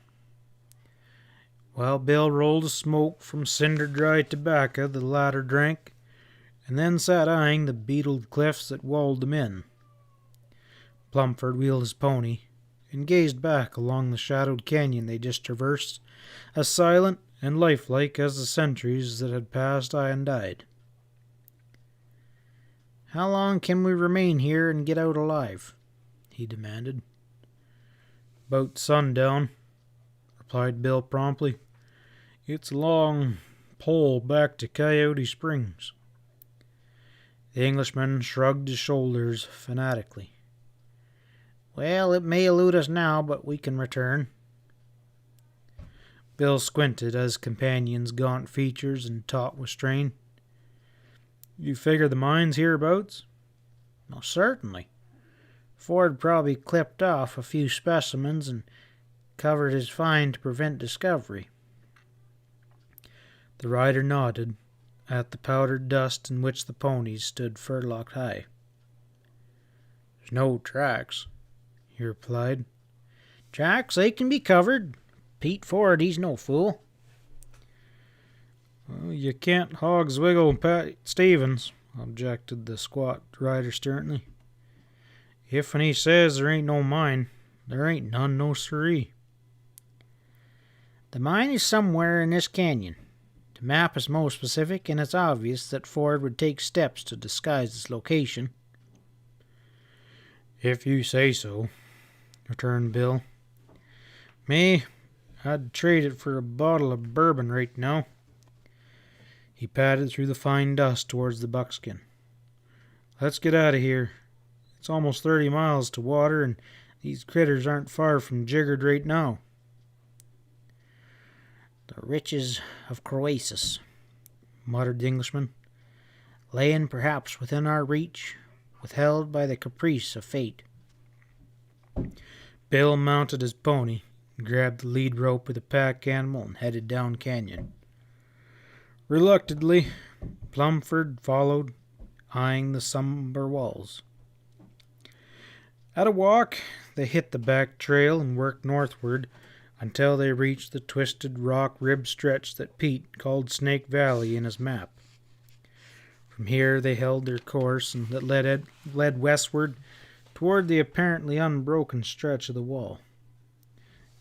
while Bill rolled a smoke from cinder-dry tobacco the latter drank, and then sat eyeing the beetled cliffs that walled them in. Plumford wheeled his pony and gazed back along the shadowed canyon they just traversed, as silent and lifelike as the centuries that had passed and died. "How long can we remain here and get out alive?" he demanded. "'Bout sundown," replied Bill promptly. "It's a long pull back to Coyote Springs." The Englishman shrugged his shoulders fanatically. "Well, it may elude us now, but we can return." Bill squinted at his companion's gaunt features and taut with strain. "You figure the mine's hereabouts?" "Well, certainly. Ford probably clipped off a few specimens and covered his find to prevent discovery." The rider nodded at the powdered dust in which the ponies stood furlocked high. "There's no tracks," he replied. "Tracks, they can be covered. Pete Ford, he's no fool." "Well, you can't hogswiggle Pat Stevens," objected the squat rider sternly. "If and he says there ain't no mine, there ain't none, no siree." "The mine is somewhere in this canyon. The map is most specific, and it's obvious that Ford would take steps to disguise its location." "If you say so," returned Bill. "Me, I'd trade it for a bottle of bourbon right now." He padded through the fine dust towards the buckskin. Let's get out of here. It's almost 30 miles to water, and these critters aren't far from jiggered right now. The riches of Croesus, Muttered the Englishman. laying perhaps within our reach, withheld by the caprice of fate. Bill mounted his pony, grabbed the lead rope of the pack animal, and headed down canyon. Reluctantly, Plumford followed, eyeing the somber walls. At a walk, they hit the back trail and worked northward until they reached the twisted rock rib stretch that Pete called Snake Valley in his map. From here they held their course and that led westward toward the apparently unbroken stretch of the wall.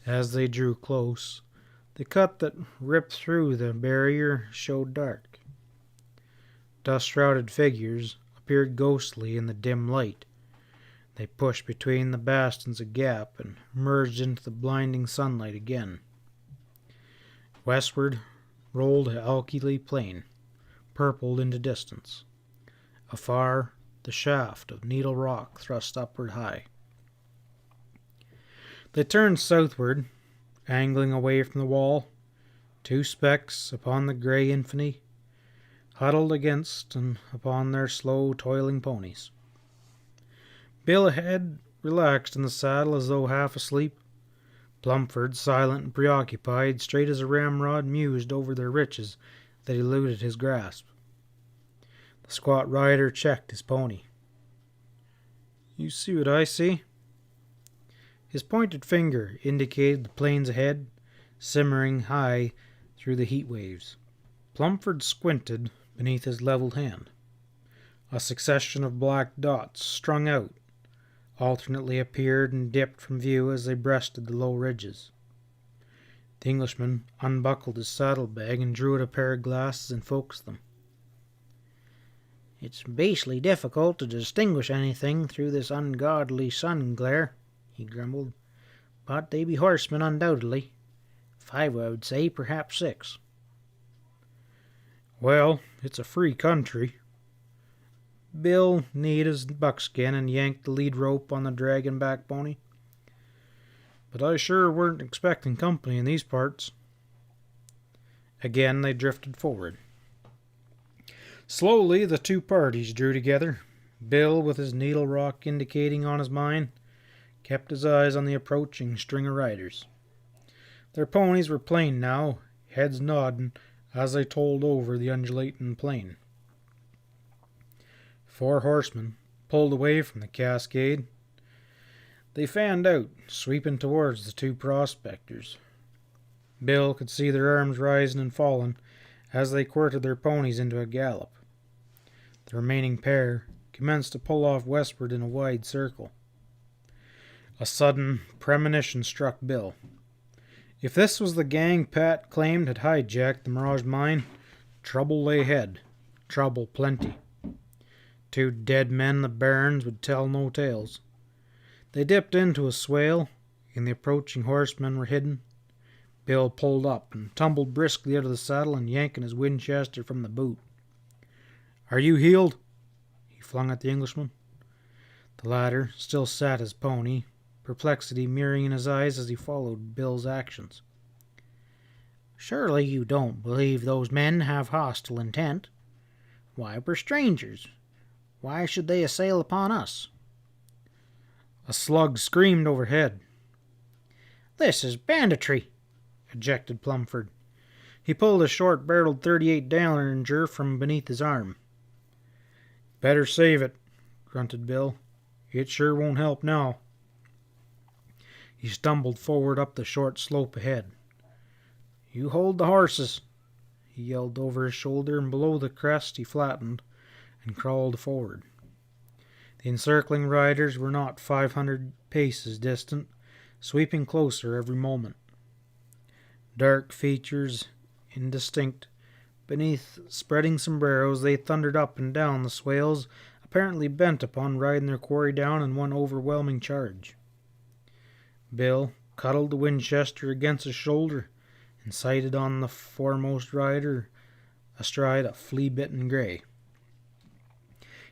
As they drew close, the cut that ripped through the barrier showed dark. Dust-shrouded figures appeared ghostly in the dim light. They pushed between the bastions a gap and merged into the blinding sunlight again. Westward rolled Alkali Plain, purpled into distance. Afar, the shaft of Needle Rock thrust upward high. They turned southward, angling away from the wall, two specks upon the grey infinity, huddled against and upon their slow, toiling ponies. Bill ahead relaxed in the saddle as though half asleep. Plumford, silent and preoccupied, straight as a ramrod, mused over their riches that eluded his grasp. The squat rider checked his pony. "You see what I see?" His pointed finger indicated the plains ahead, simmering high through the heat waves. Plumford squinted beneath his leveled hand. A succession of black dots, strung out, alternately appeared and dipped from view as they breasted the low ridges. The Englishman unbuckled his saddlebag and drew out a pair of glasses and focused them. It's beastly difficult to distinguish anything through this ungodly sun glare, he grumbled, but they be horsemen undoubtedly. 5, I would say, perhaps 6. "Well, it's a free country." Bill kneed his buckskin and yanked the lead rope on the dragon-back pony. "But I sure weren't expecting company in these parts." Again they drifted forward. Slowly the two parties drew together. Bill, with his Needle Rock indicating on his mind, kept his eyes on the approaching string of riders. Their ponies were plain now, heads nodding as they toiled over the undulating plain. 4 horsemen pulled away from the cascade. They fanned out, sweeping towards the 2 prospectors. Bill could see their arms rising and falling as they quirted their ponies into a gallop. The remaining pair commenced to pull off westward in a wide circle. A sudden premonition struck Bill. If this was the gang Pat claimed had hijacked the Mirage Mine, trouble lay ahead. Trouble plenty. 2 dead men in the barrens would tell no tales. They dipped into a swale, and the approaching horsemen were hidden. Bill pulled up and tumbled briskly out of the saddle and yanking his Winchester from the boot. "Are you healed?" he flung at the Englishman. The latter still sat his pony, perplexity mirroring in his eyes as he followed Bill's actions. Surely you don't believe those men have hostile intent? Why, we're strangers. Why should they assail upon us? A slug screamed overhead. "This is banditry," ejected Plumford. He pulled a short-barreled .38 Derringer from beneath his arm. "Better save it," grunted Bill. "It sure won't help now." He stumbled forward up the short slope ahead. "You hold the horses," he yelled over his shoulder, and below the crest he flattened and crawled forward. The encircling riders were not 500 paces distant, sweeping closer every moment. Dark features, indistinct, beneath spreading sombreros, they thundered up and down the swales, apparently bent upon riding their quarry down in one overwhelming charge. Bill cuddled the Winchester against his shoulder and sighted on the foremost rider astride a flea-bitten grey.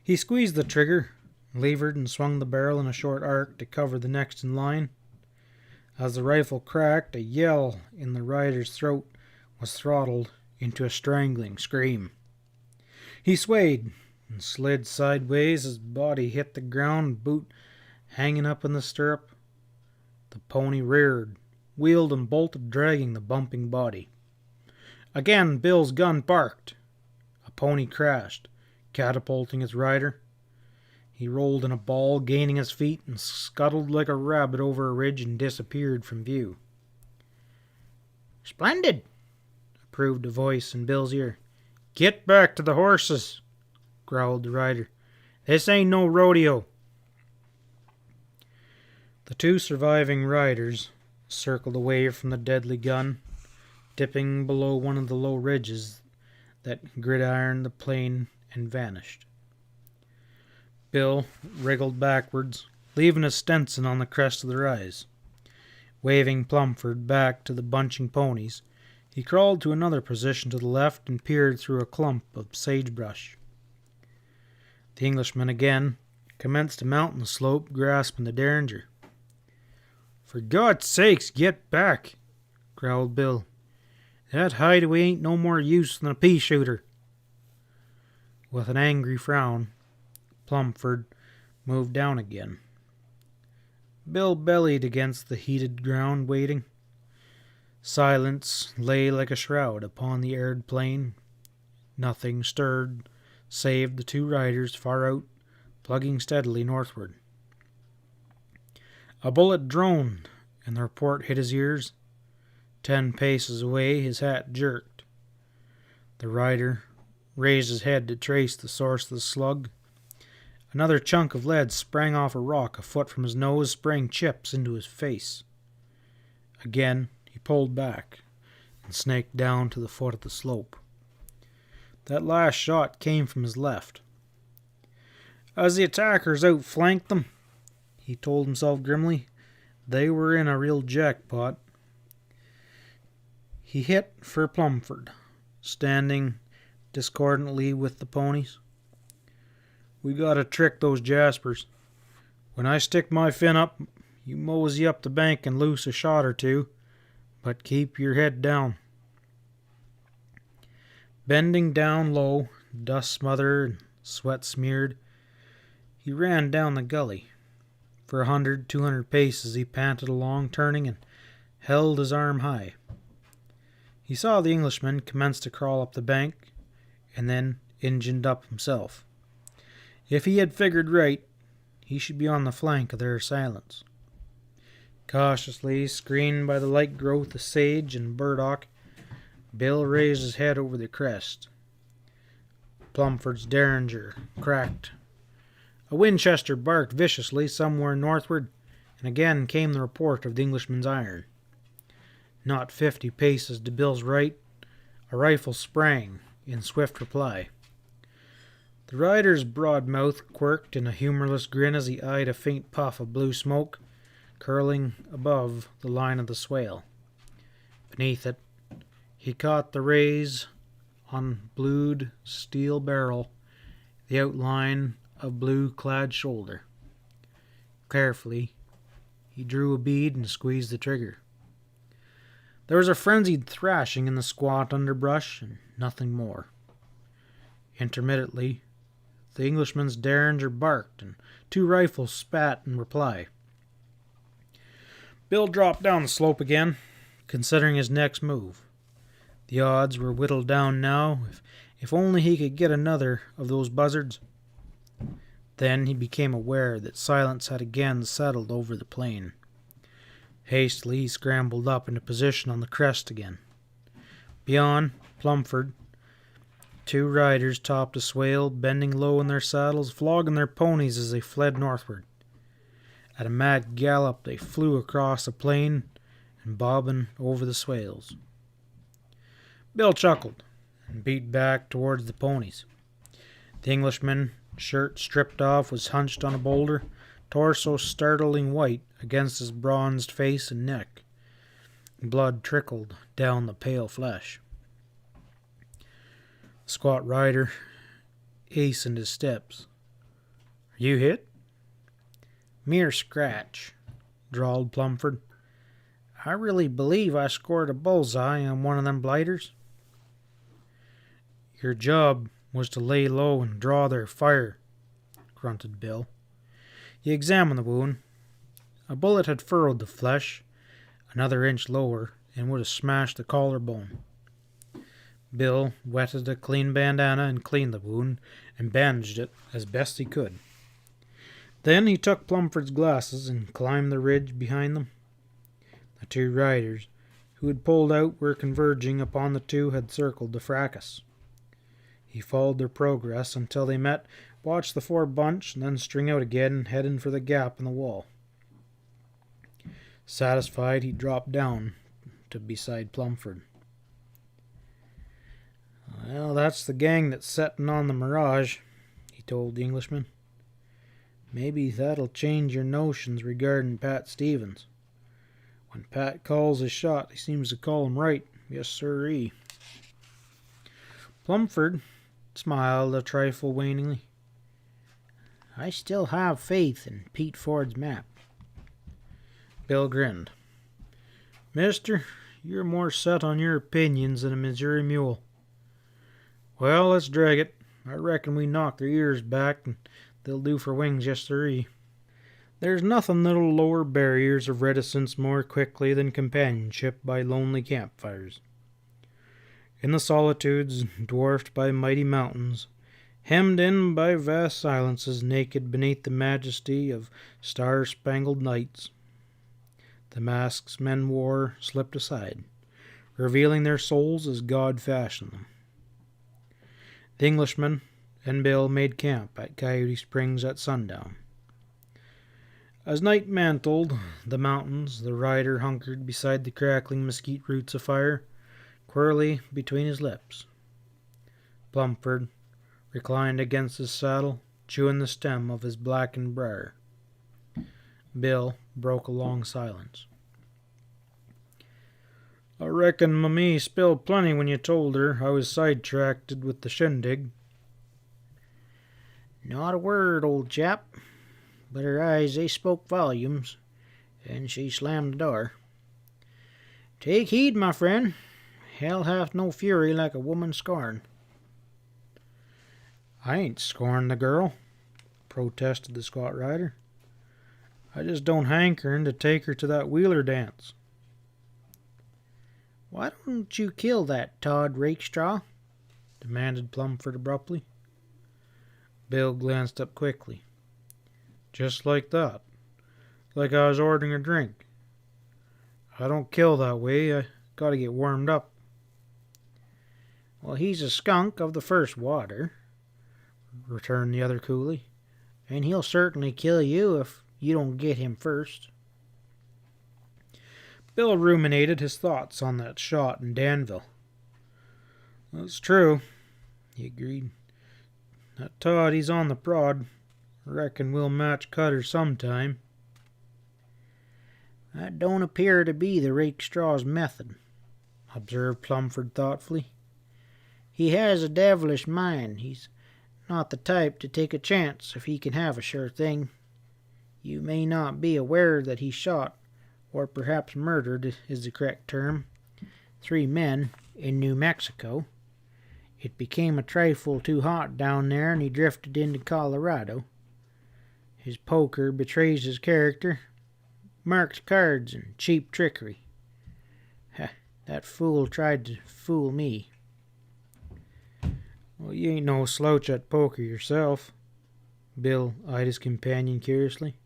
He squeezed the trigger, levered, and swung the barrel in a short arc to cover the next in line. As the rifle cracked, a yell in the rider's throat was throttled into a strangling scream. He swayed and slid sideways, his body hit the ground, boot hanging up in the stirrup. The pony reared, wheeled, and bolted, dragging the bumping body. Again Bill's gun barked. A pony crashed, catapulting its rider. He rolled in a ball, gaining his feet, and scuttled like a rabbit over a ridge and disappeared from view. "Splendid," approved a voice in Bill's ear. "Get back to the horses," growled the rider. "This ain't no rodeo." The two surviving riders circled away from the deadly gun, dipping below one of the low ridges that gridironed the plain, and vanished. Bill wriggled backwards, leaving his Stenson on the crest of the rise. Waving Plumford back to the bunching ponies, he crawled to another position to the left and peered through a clump of sagebrush. The Englishman again commenced to mount the slope, grasping the derringer. "For God's sakes, get back," growled Bill. "That hideaway ain't no more use than a pea shooter." With an angry frown, Plumford moved down again. Bill bellied against the heated ground, waiting. Silence lay like a shroud upon the arid plain. Nothing stirred, save the two riders far out, plugging steadily northward. A bullet droned, and the report hit his ears. 10 paces away, his hat jerked. The rider raised his head to trace the source of the slug. Another chunk of lead sprang off a rock a foot from his nose, spraying chips into his face. Again he pulled back and snaked down to the foot of the slope. That last shot came from his left. As the attackers outflanked them, he told himself grimly, they were in a real jackpot. He hit for Plumford, standing discordantly with the ponies. "We gotta trick those jaspers. When I stick my fin up, you mosey up the bank and loose a shot or two, but keep your head down." Bending down low, dust smothered and sweat smeared, he ran down the gully. For 100, 200 paces he panted along, turning, and held his arm high. He saw the Englishman commence to crawl up the bank, and then engined up himself. If he had figured right, he should be on the flank of their assailants. Cautiously, screened by the light growth of sage and burdock, Bill raised his head over the crest. Plumford's derringer cracked. A Winchester barked viciously somewhere northward, and again came the report of the Englishman's iron. Not 50 paces to Bill's right, a rifle sprang in swift reply. The rider's broad mouth quirked in a humorless grin as he eyed a faint puff of blue smoke curling above the line of the swale. Beneath it, he caught the rays on blued steel barrel, the outline of blue-clad shoulder. Carefully, he drew a bead and squeezed the trigger. There was a frenzied thrashing in the squat underbrush, and nothing more. Intermittently, the Englishman's derringer barked, and 2 rifles spat in reply. Bill dropped down the slope again, considering his next move. The odds were whittled down now, if only he could get another of those buzzards. Then he became aware that silence had again settled over the plain. Hastily he scrambled up into position on the crest again. Beyond, Plumford, 2 riders topped a swale, bending low in their saddles, flogging their ponies as they fled northward. At a mad gallop they flew across the plain and bobbing over the swales. Bill chuckled and beat back towards the ponies. The Englishman, shirt stripped off, was hunched on a boulder, torso startling white against his bronzed face and neck. Blood trickled down the pale flesh. The squat rider hastened his steps, Are you hit? Mere scratch, drawled Plumford. I really believe I scored a bullseye on one of them blighters. Your job was to lay low and draw their fire, grunted Bill. He examined the wound. A bullet had furrowed the flesh another inch lower and would have smashed the collarbone. Bill wetted a clean bandana and cleaned the wound and bandaged it as best he could. Then he took Plumford's glasses and climbed the ridge behind them. The two riders who had pulled out were converging upon the two had circled the fracas. He followed their progress until they met, watched the four bunch, and then string out again, heading for the gap in the wall. Satisfied, he dropped down to beside Plumford. Well, that's the gang that's setting on the Mirage, he told the Englishman. Maybe that'll change your notions regarding Pat Stevens. When Pat calls his shot, he seems to call him right. Yes, sirree. Plumford smiled a trifle waningly. I still have faith in Pete Ford's map. Bill grinned. Mister, you're more set on your opinions than a Missouri mule. Well, let's drag it. I reckon we knock their ears back and they'll do for wings, yes sirree. There's nothing that'll lower barriers of reticence more quickly than companionship by lonely campfires. In the solitudes, dwarfed by mighty mountains, hemmed in by vast silences naked beneath the majesty of star-spangled nights, the masks men wore slipped aside, revealing their souls as God fashioned them. The Englishman and Bill made camp at Coyote Springs at sundown. As night mantled the mountains, the rider hunkered beside the crackling mesquite roots of fire, quirly between his lips. Plumford reclined against his saddle, chewing the stem of his blackened briar. Bill broke a long silence. I reckon Mamie spilled plenty when you told her I was sidetracked with the shindig. Not a word, old chap, but her eyes, they spoke volumes, and she slammed the door. Take heed, my friend. Hell hath no fury like a woman scorned. I ain't scorned the girl, protested the squat rider. I just don't hankerin' to take her to that Wheeler dance. Why don't you kill that Todd Rakestraw? Demanded Plumford abruptly. Bill glanced up quickly. Just like that. Like I was ordering a drink. I don't kill that way. I gotta get warmed up. Well, he's a skunk of the first water, returned the other coolly, and he'll certainly kill you if you don't get him first. Bill ruminated his thoughts on that shot in Danville. That's true, he agreed. That Todd, he's on the prod. Reckon we'll match Cutter sometime. That don't appear to be the Rakestraw's method, observed Plumford thoughtfully. He has a devilish mind. He's not the type to take a chance if he can have a sure thing. You may not be aware that he shot, or perhaps murdered is the correct term, 3 men in New Mexico. It became a trifle too hot down there and he drifted into Colorado. His poker betrays his character. Marked cards and cheap trickery. That fool tried to fool me. Well, you ain't no slouch at poker yourself. Bill eyed his companion curiously.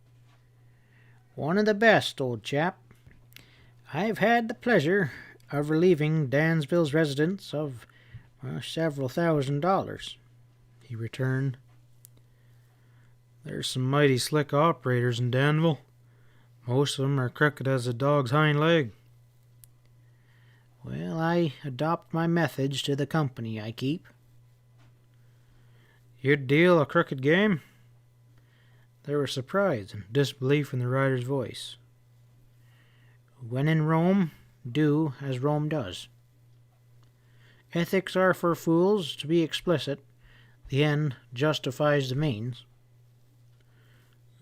One of the best, old chap. I've had the pleasure of relieving Dansville's residents of several $1,000s, he returned. There's some mighty slick operators in Danville. Most of them are crooked as a dog's hind leg. Well, I adopt my methods to the company I keep. You'd deal a crooked game? There was surprise and disbelief in the rider's voice. When in Rome, do as Rome does. Ethics are for fools, to be explicit. The end justifies the means.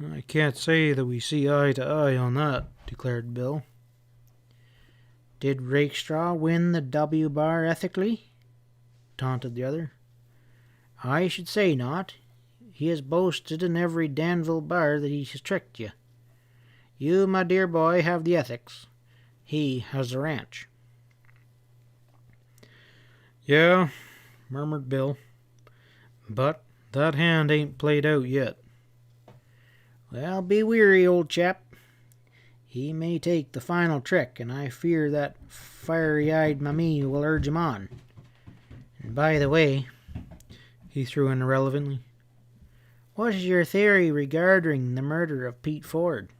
I can't say that we see eye to eye on that, declared Bill. Did Rakestraw win the W bar ethically? Taunted the other. I should say not. He has boasted in every Danville bar that he has tricked you. You, my dear boy, have the ethics. He has the ranch. Yeah, murmured Bill. But that hand ain't played out yet. Well, be weary, old chap. He may take the final trick, and I fear that fiery-eyed mammy will urge him on. And by the way, he threw in irrelevantly, what is your theory regarding the murder of Pete Ford?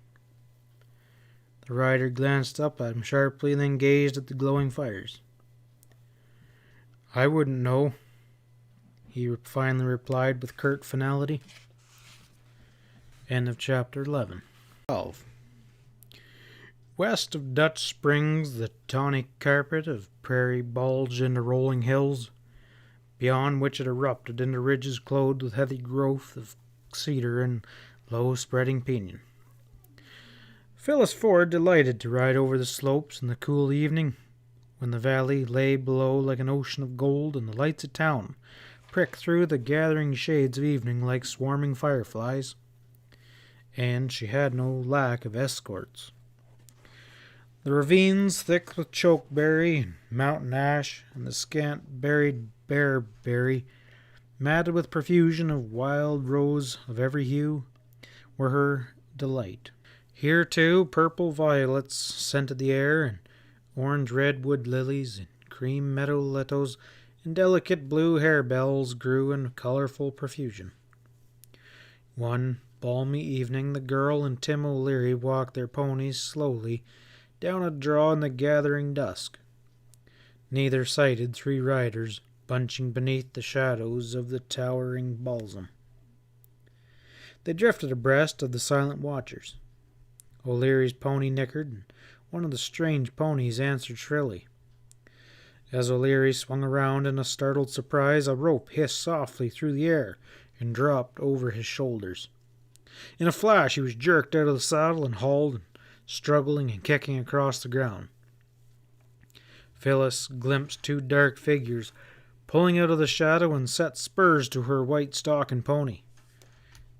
The rider glanced up at him sharply and then gazed at the glowing fires. I wouldn't know, he finally replied with curt finality. End of chapter 11. 12. West of Dutch Springs, the tawny carpet of prairie bulged into rolling hills, beyond which it erupted into ridges clothed with heavy growth of cedar and low spreading pinyon. Phyllis Ford delighted to ride over the slopes in the cool evening, when the valley lay below like an ocean of gold and the lights of town pricked through the gathering shades of evening like swarming fireflies. And she had no lack of escorts. The ravines thick with chokeberry and mountain ash, and the scant berried bearberry, matted with profusion of wild rose of every hue, were her delight. Here, too, purple violets scented the air, and orange redwood lilies, and cream meadow lettuce, and delicate blue harebells grew in colourful profusion. One balmy evening, the girl and Tim O'Leary walked their ponies slowly down a draw in the gathering dusk. Neither sighted three riders bunching beneath the shadows of the towering balsam. They drifted abreast of the silent watchers. O'Leary's pony nickered, and one of the strange ponies answered shrilly. As O'Leary swung around in a startled surprise, a rope hissed softly through the air and dropped over his shoulders. In a flash he was jerked out of the saddle and hauled, struggling and kicking across the ground. Phyllis glimpsed two dark figures pulling out of the shadow and set spurs to her white stalking pony.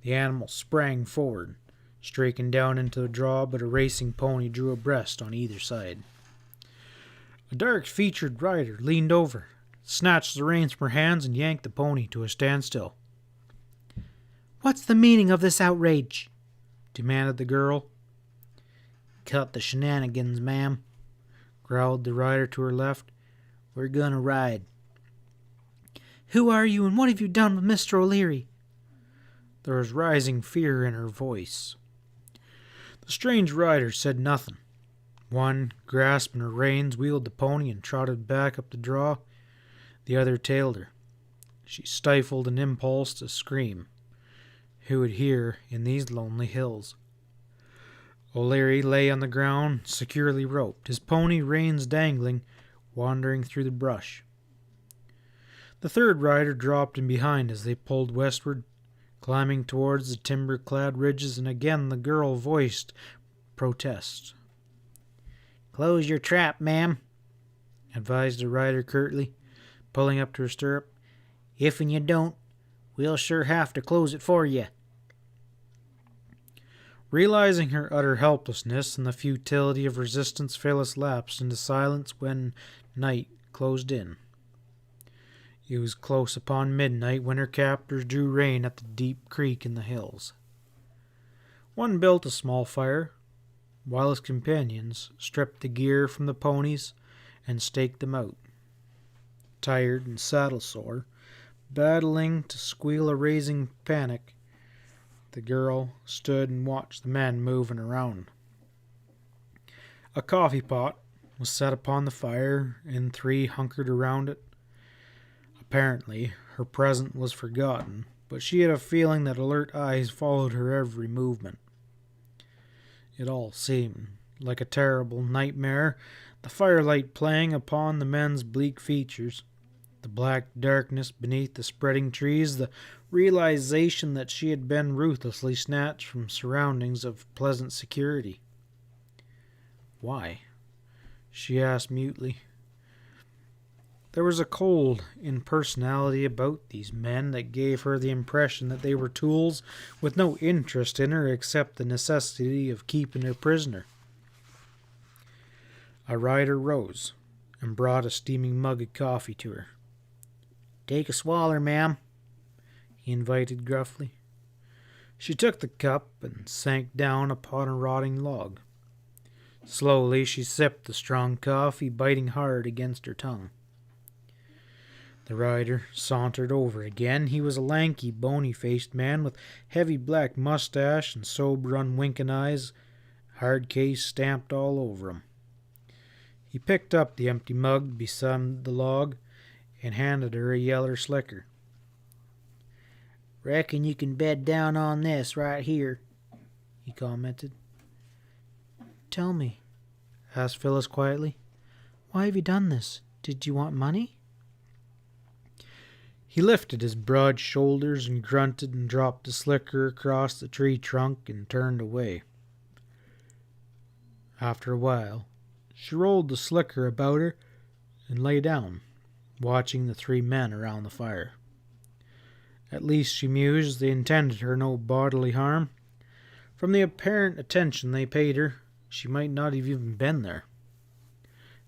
The animal sprang forward, streaking down into the draw, but a racing pony drew abreast on either side. A dark-featured rider leaned over, snatched the reins from her hands, and yanked the pony to a standstill. "What's the meaning of this outrage?" demanded the girl. "Cut the shenanigans, ma'am," growled the rider to her left. "We're gonna ride." "Who are you, and what have you done with Mr. O'Leary?" There was rising fear in her voice. The strange rider said nothing. One, grasping her reins, wheeled the pony and trotted back up the draw. The other tailed her. She stifled an impulse to scream. Who would hear in these lonely hills? O'Leary lay on the ground, securely roped, his pony reins dangling, wandering through the brush. The third rider dropped in behind as they pulled westward, climbing towards the timber-clad ridges, and again the girl voiced protest. "Close your trap, ma'am," advised the rider curtly, pulling up to her stirrup. "If and you don't, we'll sure have to close it for you." Realizing her utter helplessness and the futility of resistance, Phyllis lapsed into silence when night closed in. It was close upon midnight when her captors drew rein at the deep creek in the hills. One built a small fire, while his companions stripped the gear from the ponies and staked them out. Tired and saddle-sore, battling to squeal a raising panic, the girl stood and watched the men moving around. A coffee pot was set upon the fire, and three hunkered around it. Apparently, her presence was forgotten, but she had a feeling that alert eyes followed her every movement. It all seemed like a terrible nightmare, the firelight playing upon the men's bleak features, The black darkness beneath the spreading trees, the realization that she had been ruthlessly snatched from surroundings of pleasant security. Why? She asked mutely. There was a cold impersonality about these men that gave her the impression that they were tools with no interest in her except the necessity of keeping her prisoner. A rider rose and brought a steaming mug of coffee to her. Take a swaller, ma'am, he invited gruffly. She took the cup and sank down upon a rotting log. Slowly she sipped the strong coffee, biting hard against her tongue. The rider sauntered over again. He was a lanky, bony-faced man with heavy black mustache and sober, unwinking eyes, hard case stamped all over him. He picked up the empty mug beside the log and handed her a yeller slicker. Reckon you can bed down on this right here, he commented. Tell me, asked Phyllis quietly, why have you done this? Did you want money? He lifted his broad shoulders and grunted and dropped the slicker across the tree trunk and turned away. After a while, she rolled the slicker about her and lay down, watching the three men around the fire. At least, she mused, they intended her no bodily harm. From the apparent attention they paid her, she might not have even been there.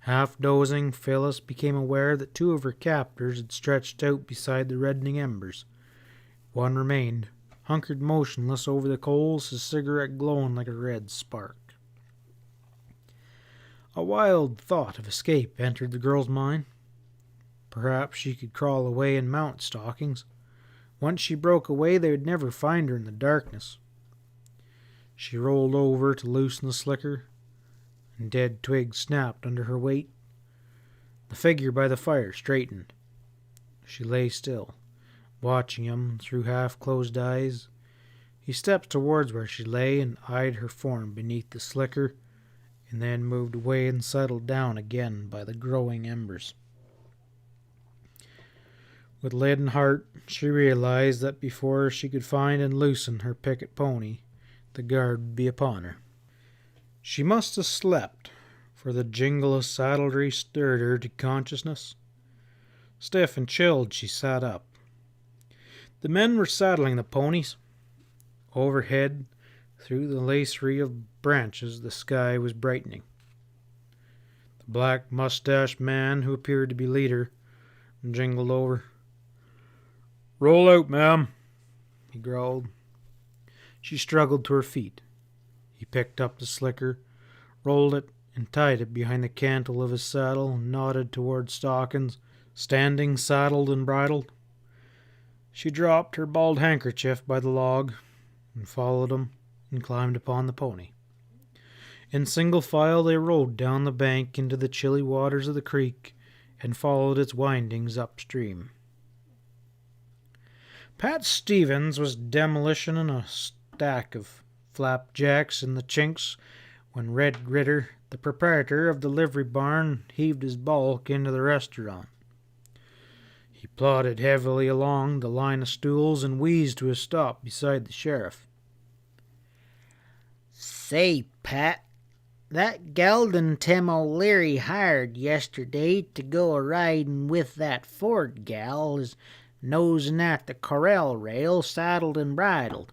Half dozing, Phyllis became aware that two of her captors had stretched out beside the reddening embers. One remained, hunkered motionless over the coals, his cigarette glowing like a red spark. A wild thought of escape entered the girl's mind. Perhaps she could crawl away and mount stockings. Once she broke away, they would never find her in the darkness. She rolled over to loosen the slicker, and dead twigs snapped under her weight. The figure by the fire straightened. She lay still, watching him through half-closed eyes. He stepped towards where she lay and eyed her form beneath the slicker, and then moved away and settled down again by the growing embers. With leaden heart, she realized that before she could find and loosen her picket pony, the guard would be upon her. She must have slept, for the jingle of saddlery stirred her to consciousness. Stiff and chilled, she sat up. The men were saddling the ponies. Overhead, through the lacery of branches, the sky was brightening. The black mustached man, who appeared to be leader, jingled over. "Roll out, ma'am," he growled. She struggled to her feet. He picked up the slicker, rolled it, and tied it behind the cantle of his saddle, and nodded toward Stockings, standing saddled and bridled. She dropped her bald handkerchief by the log, and followed him, and climbed upon the pony. In single file they rode down the bank into the chilly waters of the creek, and followed its windings upstream. Pat Stevens was demolishing a stack of flapjacks in the chinks when Red Ritter, the proprietor of the livery barn, heaved his bulk into the restaurant. He plodded heavily along the line of stools and wheezed to a stop beside the sheriff. Say, Pat, that gelding Tim O'Leary hired yesterday to go a-riding with that Ford gal is nosing at the corral rail, saddled and bridled.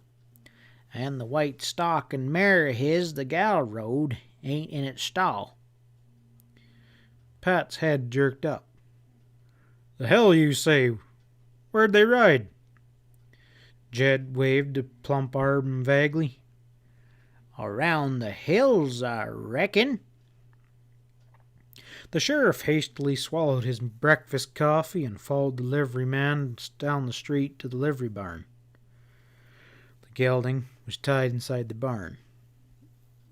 And the white stocking mare of his the gal rode ain't in its stall. Pat's head jerked up. "The hell you say? Where'd they ride?" Jed waved a plump arm vaguely. "Around the hills, I reckon." The sheriff hastily swallowed his breakfast coffee and followed the liveryman down the street to the livery barn. The gelding was tied inside the barn.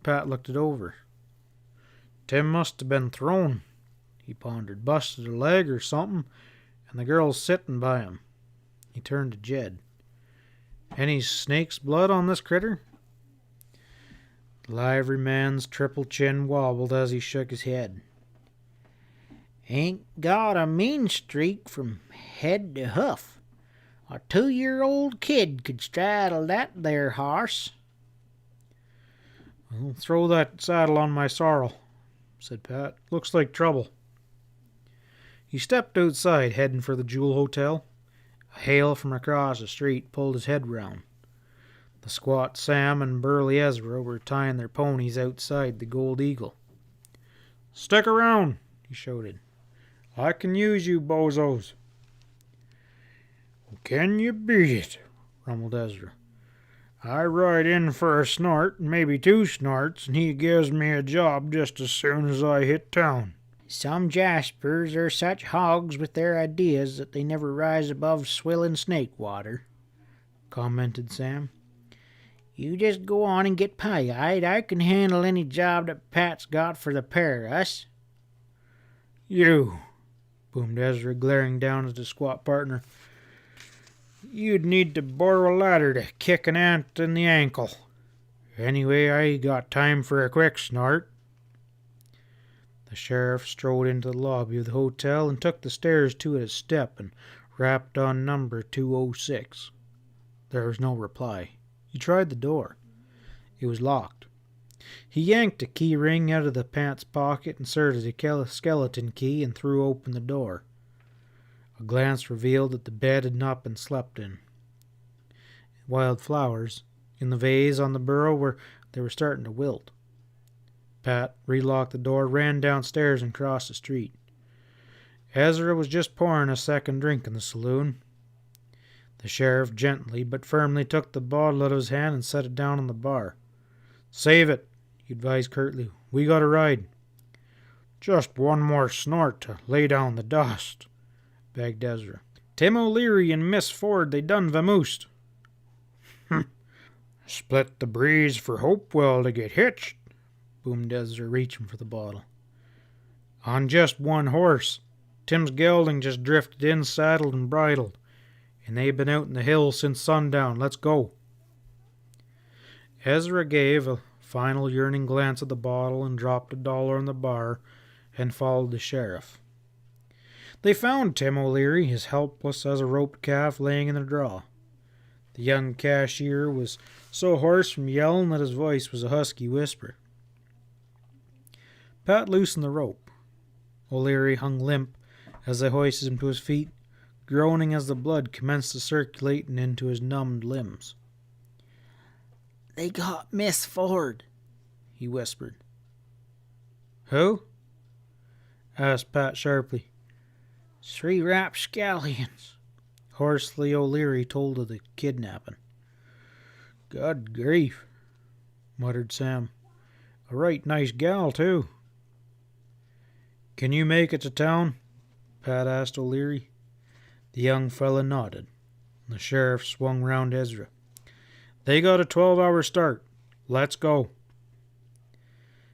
Pat looked it over. "Tim must have been thrown," he pondered. "Busted a leg or something, and the girl's sitting by him." He turned to Jed. "Any snake's blood on this critter?" The liveryman's triple chin wobbled as he shook his head. Ain't got a mean streak from head to hoof. A 2-year-old kid could straddle that there horse. Well, throw that saddle on my sorrel, said Pat. Looks like trouble. He stepped outside, heading for the Jewel Hotel. A hail from across the street pulled his head round. The squat Sam and burly Ezra were tying their ponies outside the Gold Eagle. "Stick around," he shouted. "I can use you bozos." "Can you beat it?" rumbled Ezra. "I ride in for a snort, maybe 2 snorts, and he gives me a job just as soon as I hit town." Some jaspers are such hogs with their ideas that they never rise above swilling snake water, commented Sam. You just go on and get pie-eyed. I can handle any job that Pat's got for the pair of us. "You," boomed Ezra, glaring down at his squat partner. "You'd need to borrow a ladder to kick an ant in the ankle. Anyway, I got time for a quick snort." The sheriff strode into the lobby of the hotel and took the stairs 2 at a step and rapped on number 206. There was no reply. He tried the door. It was locked. He yanked a key ring out of the pants pocket, inserted a skeleton key, and threw open the door. A glance revealed that the bed had not been slept in. Wild flowers in the vase on the bureau were starting to wilt. Pat relocked the door, ran downstairs, and crossed the street. Ezra was just pouring a second drink in the saloon. The sheriff gently but firmly took the bottle out of his hand and set it down on the bar. "Save it," he advised curtly. "We got a ride." "Just one more snort to lay down the dust," begged Ezra. "Tim O'Leary and Miss Ford, they done vamoosed." "Split the breeze for Hopewell to get hitched," boomed Ezra, reaching for the bottle. "On just one horse. Tim's gelding just drifted in, saddled and bridled, and they've been out in the hills since sundown. Let's go." Ezra gave a final yearning glance at the bottle and dropped $1 on the bar and followed the sheriff. They found Tim O'Leary, as helpless as a roped calf, laying in the draw. The young cashier was so hoarse from yelling that his voice was a husky whisper. Pat loosened the rope. O'Leary hung limp as they hoisted him to his feet, groaning as the blood commenced to circulate into his numbed limbs. "They got Miss Ford," he whispered. "Who?" asked Pat sharply. "3 rapscallions," Hoarsely O'Leary told of the kidnapping. "God grief," muttered Sam. "A right nice gal, too." "Can you make it to town?" Pat asked O'Leary. The young fella nodded. The sheriff swung round Ezra. "They got a 12-hour start. Let's go."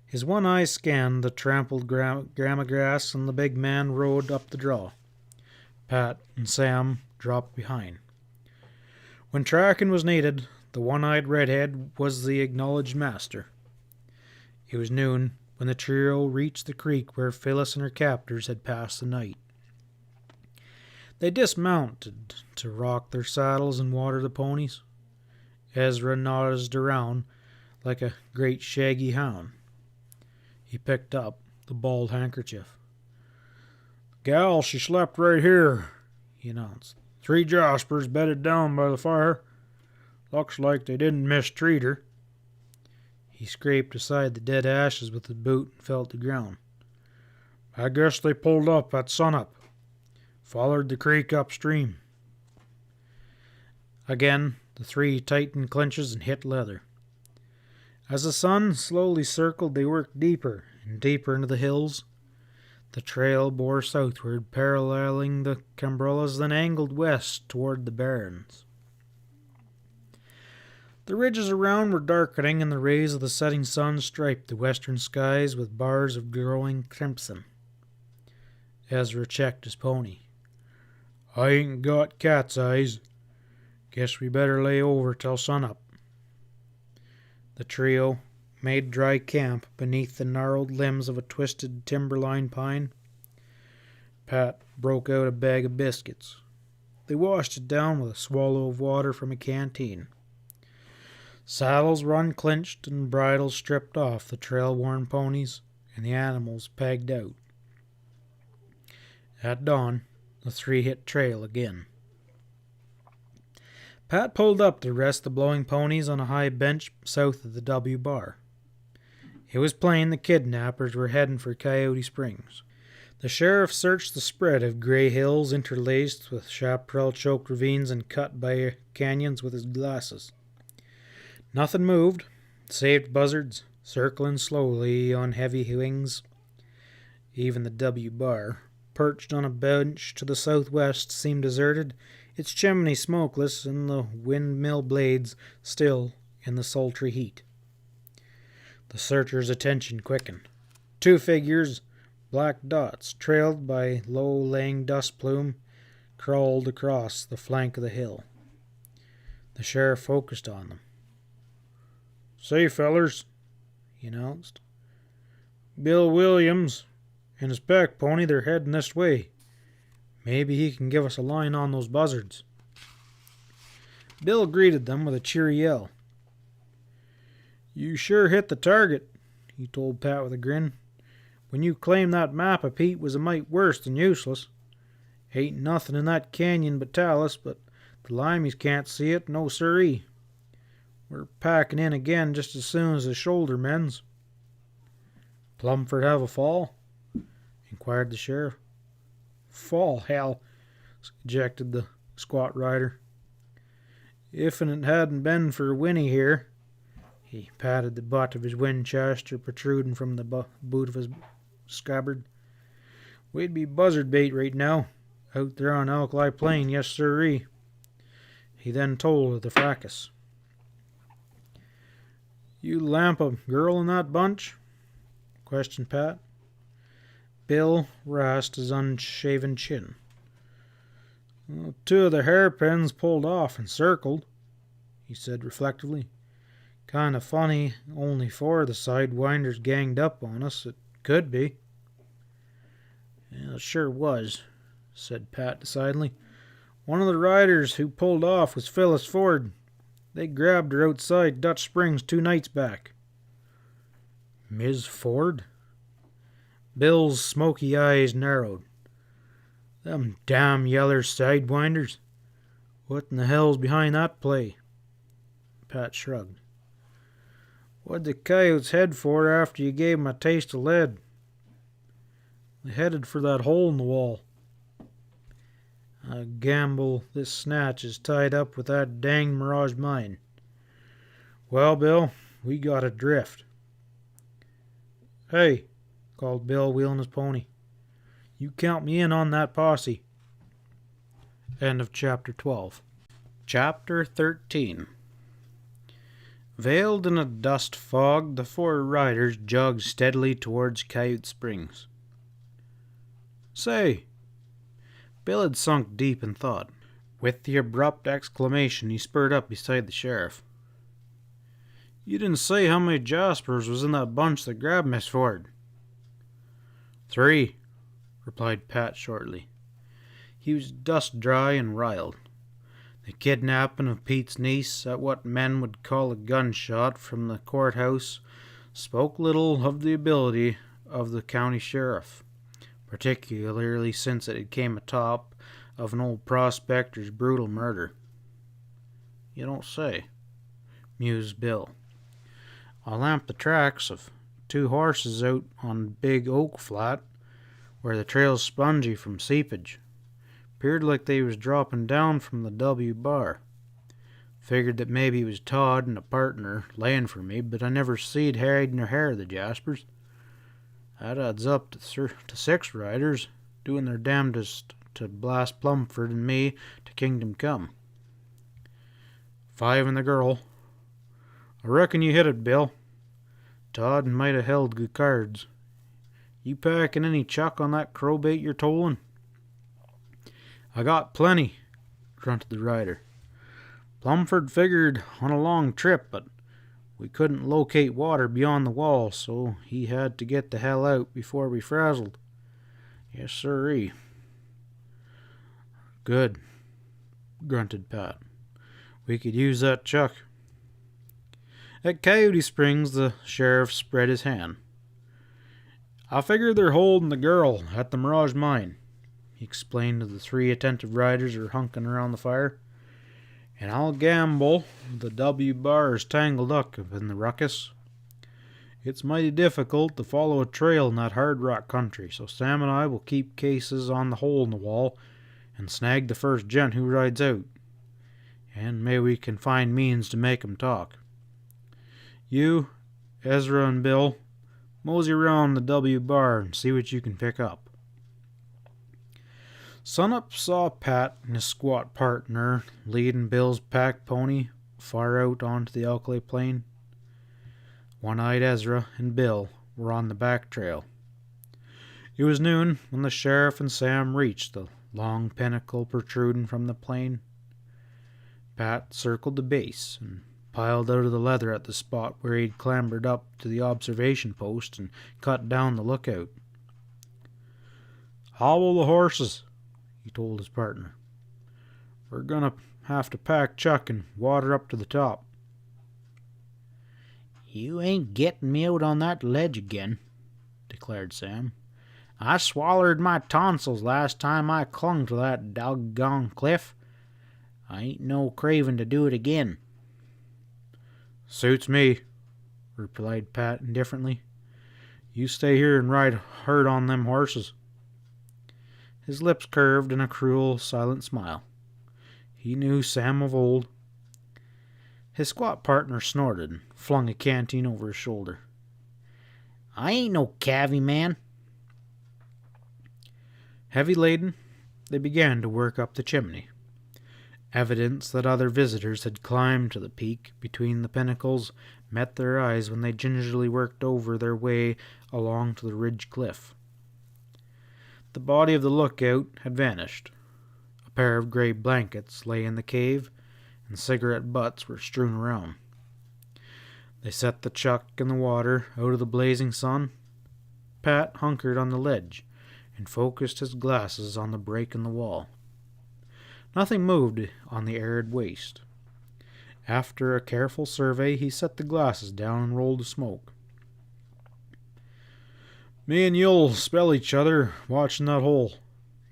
His one eye scanned the trampled grama grass, and the big man rode up the draw. Pat and Sam dropped behind. When tracking was needed, the one-eyed redhead was the acknowledged master. It was noon when the trio reached the creek where Phyllis and her captors had passed the night. They dismounted to rock their saddles and water the ponies. Ezra nosed around like a great shaggy hound. He picked up the bald handkerchief. "Gal, she slept right here," he announced. 3 jaspers bedded down by the fire. Looks like they didn't mistreat her." He scraped aside the dead ashes with his boot and felt the ground. "I guess they pulled up at sunup. Followed the creek upstream." Again, the 3 tightened clinches and hit leather. As the sun slowly circled, they worked deeper and deeper into the hills. The trail bore southward, paralleling the Cambrollas, then angled west toward the barrens. The ridges around were darkening, and the rays of the setting sun striped the western skies with bars of glowing crimson. Ezra checked his pony. "I ain't got cat's eyes. Guess we better lay over till sunup." The trio made dry camp beneath the gnarled limbs of a twisted timberline pine. Pat broke out a bag of biscuits. They washed it down with a swallow of water from a canteen. Saddles were unclinched and bridles stripped off the trail-worn ponies, and the animals pegged out. At dawn, the three hit trail again. Pat pulled up to rest the blowing ponies on a high bench south of the W bar. It was plain the kidnappers were heading for Coyote Springs. The sheriff searched the spread of gray hills interlaced with chaparral-choked ravines and cut by canyons with his glasses. Nothing moved, save buzzards circling slowly on heavy wings. Even the W bar, perched on a bench to the southwest, seemed deserted, its chimney smokeless and the windmill blades still in the sultry heat. The searcher's attention quickened. Two figures, black dots, trailed by low-laying dust plume, crawled across the flank of the hill. The sheriff focused on them. "Say, fellers," he announced. "Bill Williams and his pack pony, they're heading this way. Maybe he can give us a line on those buzzards." Bill greeted them with a cheery yell. "You sure hit the target," he told Pat with a grin. "When you claimed that map of Pete was a mite worse than useless. Ain't nothing in that canyon but talus, but the limeys can't see it, no siree. We're packing in again just as soon as the shoulder mends." "Plumford have a fall?" inquired the sheriff. "Fall, hell," ejected the squat rider. "If'n it hadn't been for Winnie here," he patted the butt of his Winchester protruding from the boot of his scabbard, "we'd be buzzard bait right now, out there on Alkali Plain, yes sirree." He then told of the fracas. "You lamp a girl in that bunch?" questioned Pat. Bill rasped his unshaven chin. "Well, two of the hairpins pulled off and circled," he said reflectively. "Kind of funny, only four of the sidewinders ganged up on us. It could be." "Yeah, it sure was," said Pat decidedly. "One of the riders who pulled off was Phyllis Ford. They grabbed her outside Dutch Springs 2 nights back." "Ms. Ford?" Bill's smoky eyes narrowed. "Them damn yeller sidewinders. What in the hell's behind that play?" Pat shrugged. "What'd the coyotes head for after you gave 'em a taste of lead?" "They headed for that hole in the wall." "I gamble this snatch is tied up with that danged Mirage mine. Well, Bill, we got a drift." "Hey," called Bill, wheeling his pony. "You count me in on that posse." End of chapter 12. Chapter 13. Veiled in a dust fog, the 4 riders jogged steadily towards Coyote Springs. "Say," Bill had sunk deep in thought. With the abrupt exclamation, he spurred up beside the sheriff. "You didn't say how many Jaspers was in that bunch that grabbed Miss Ford." 3, replied Pat shortly. He was dust dry and riled. The kidnapping of Pete's niece at what men would call a gunshot from the courthouse spoke little of the ability of the county sheriff, particularly since it came atop of an old prospector's brutal murder. "You don't say," mused Bill. "I lamped the tracks of 2 horses out on Big Oak Flat, where the trail's spongy from seepage. 'Peared like they was dropping down from the W bar. Figured that maybe it was Todd and a partner laying for me, but I never seed hide nor hair of the Jaspers. That adds up to 6 riders doing their damnedest to blast Plumford and me to kingdom come. 5 and the girl. I reckon you hit it, Bill. Todd might have held good cards. You packing any chuck on that crowbait you're tolling?" "I got plenty," grunted the rider. "Plumford figured on a long trip, but we couldn't locate water beyond the wall, so he had to get the hell out before we frazzled. Yes, sirree. Good, grunted Pat. We could use that chuck. At Coyote Springs, the sheriff spread his hand. I figure they're holding the girl at the Mirage Mine, he explained to the three attentive riders who were hunking around the fire. And I'll gamble the W bar is tangled up in the ruckus. It's mighty difficult to follow a trail in that hard rock country, so Sam and I will keep cases on the hole in the wall and snag the first gent who rides out. And maybe we can find means to make 'em talk. You, Ezra and Bill, mosey around the W bar and see what you can pick up. Sunup saw Pat and his squat partner leading Bill's pack pony far out onto the alkali plain. One-eyed Ezra and Bill were on the back trail. It was noon when the sheriff and Sam reached the long pinnacle protruding from the plain. Pat circled the base and piled out of the leather at the spot where he'd clambered up to the observation post and cut down the lookout. "Hobble the horses," he told his partner. "We're gonna have to pack chuck and water up to the top." "You ain't getting me out on that ledge again," declared Sam. "I swallered my tonsils last time I clung to that doggone cliff. I ain't no craving to do it again." "Suits me," replied Pat indifferently. "You stay here and ride hard on them horses." His lips curved in a cruel, silent smile. He knew Sam of old. His squat partner snorted and flung a canteen over his shoulder. "I ain't no cavvy man." Heavy laden, they began to work up the chimney. Evidence that other visitors had climbed to the peak between the pinnacles met their eyes when they gingerly worked over their way along to the ridge cliff. The body of the lookout had vanished. A pair of gray blankets lay in the cave, and cigarette butts were strewn around. They set the chuck in the water out of the blazing sun. Pat hunkered on the ledge and focused his glasses on the break in the wall. Nothing moved on the arid waste. After a careful survey, he set the glasses down and rolled the smoke. "Me and you'll spell each other watching that hole,"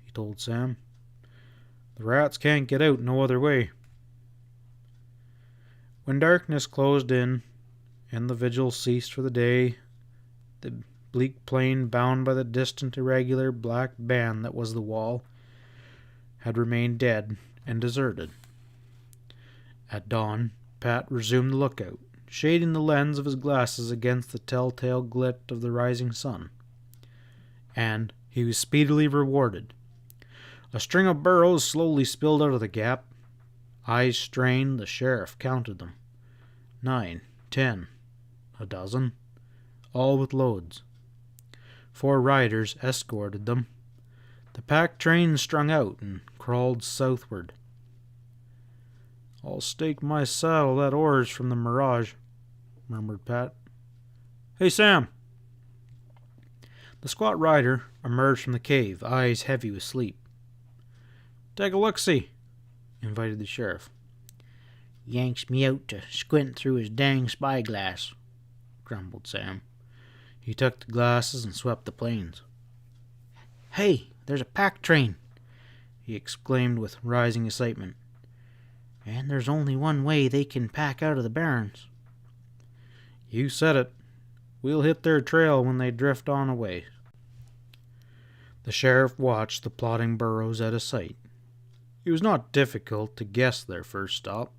he told Sam. "The rats can't get out no other way." When darkness closed in and the vigil ceased for the day, the bleak plain bound by the distant irregular black band that was the wall had remained dead and deserted. At dawn, Pat resumed the lookout, shading the lens of his glasses against the telltale glint of the rising sun. And he was speedily rewarded. A string of burros slowly spilled out of the gap. Eyes strained, the sheriff counted them. 9, 10, a dozen, all with loads. 4 riders escorted them. The pack train strung out and crawled southward. "I'll stake my saddle that oar's from the Mirage," murmured Pat. "Hey, Sam!" The squat rider emerged from the cave, eyes heavy with sleep. "Take a look-see," invited the sheriff. "Yanks me out to squint through his dang spyglass," grumbled Sam. He took the glasses and swept the plains. "Hey, there's a pack train!" he exclaimed with rising excitement. "And there's only one way they can pack out of the barrens." "You said it. We'll hit their trail when they drift on away." The sheriff watched the plodding burros out of sight. It was not difficult to guess their first stop,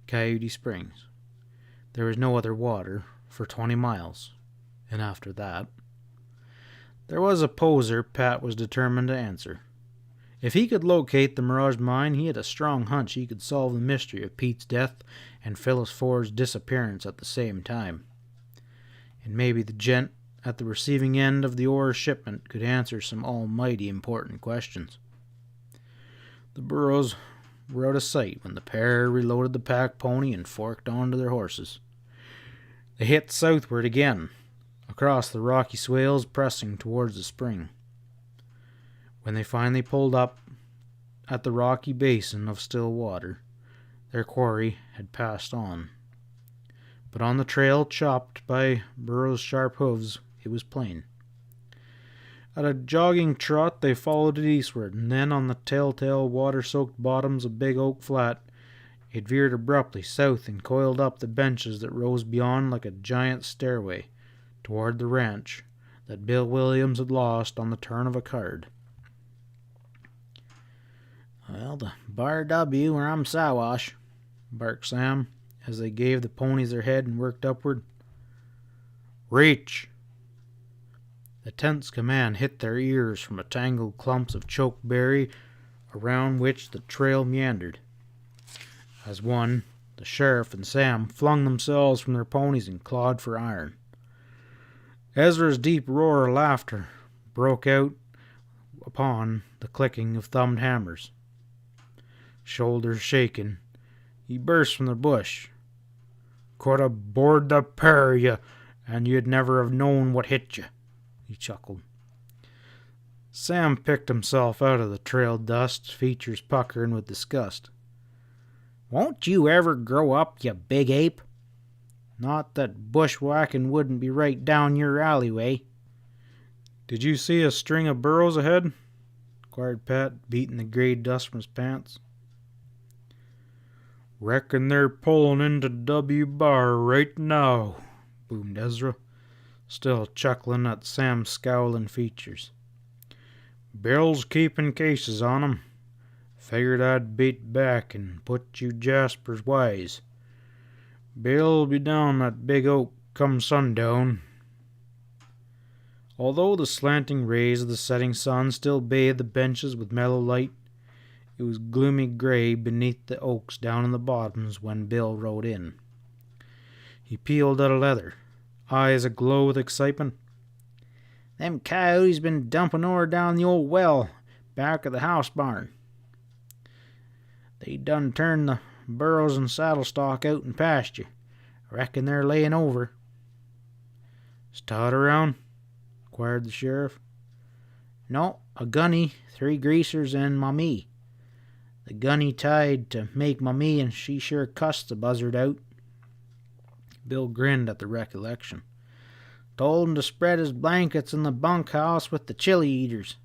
Coyote Springs. There was no other water for 20 miles, and after that, there was a poser Pat was determined to answer. If he could locate the Mirage Mine, he had a strong hunch he could solve the mystery of Pete's death and Phyllis Ford's disappearance at the same time. And maybe the gent at the receiving end of the ore shipment could answer some almighty important questions. The burros were out of sight when the pair reloaded the pack pony and forked onto their horses. They hit southward again, across the rocky swales, pressing towards the spring. When they finally pulled up at the rocky basin of still water. Their quarry had passed on. But on the trail chopped by Burrow's sharp hoofs, it was plain. At a jogging trot, they followed it eastward, and then on the telltale water-soaked bottoms of Big Oak Flat, it veered abruptly south and coiled up the benches that rose beyond like a giant stairway toward the ranch that Bill Williams had lost on the turn of a card. Well, the Bar W where I'm Siwash, barked Sam as they gave the ponies their head and worked upward. Reach! The tense command hit their ears from a tangled clumps of chokeberry around which the trail meandered. As one, the sheriff and Sam flung themselves from their ponies and clawed for iron. Ezra's deep roar of laughter broke out upon the clicking of thumbed hammers. Shoulders shaken, he burst from the bush. "Could have bored the pair of you, and you'd never have known what hit you," he chuckled. Sam picked himself out of the trail dust, features puckering with disgust. "Won't you ever grow up, you big ape? Not that bushwhacking wouldn't be right down your alleyway." "Did you see a string of burros ahead?" inquired Pat, beating the gray dust from his pants. "Reckon they're pulling into W Bar right now," boomed Ezra, still chuckling at Sam's scowling features. "Bill's keeping cases on 'em. Figured I'd beat back and put you Jaspers wise. Bill'll be down at Big Oak come sundown." Although the slanting rays of the setting sun still bathed the benches with mellow light, it was gloomy gray beneath the oaks down in the bottoms when Bill rode in. He peeled out of leather, eyes aglow with excitement. "Them coyotes been dumping ore down the old well back of the house barn. They done turned the burros and saddle stock out in pasture. Reckon they're laying over." "Is Todd around?" inquired the sheriff. "No, a gunny, 3 greasers, and Mamie. The gunny tied to make Mamie, and she sure cussed the buzzard out." Bill grinned at the recollection. "Told him to spread his blankets in the bunkhouse with the chili eaters.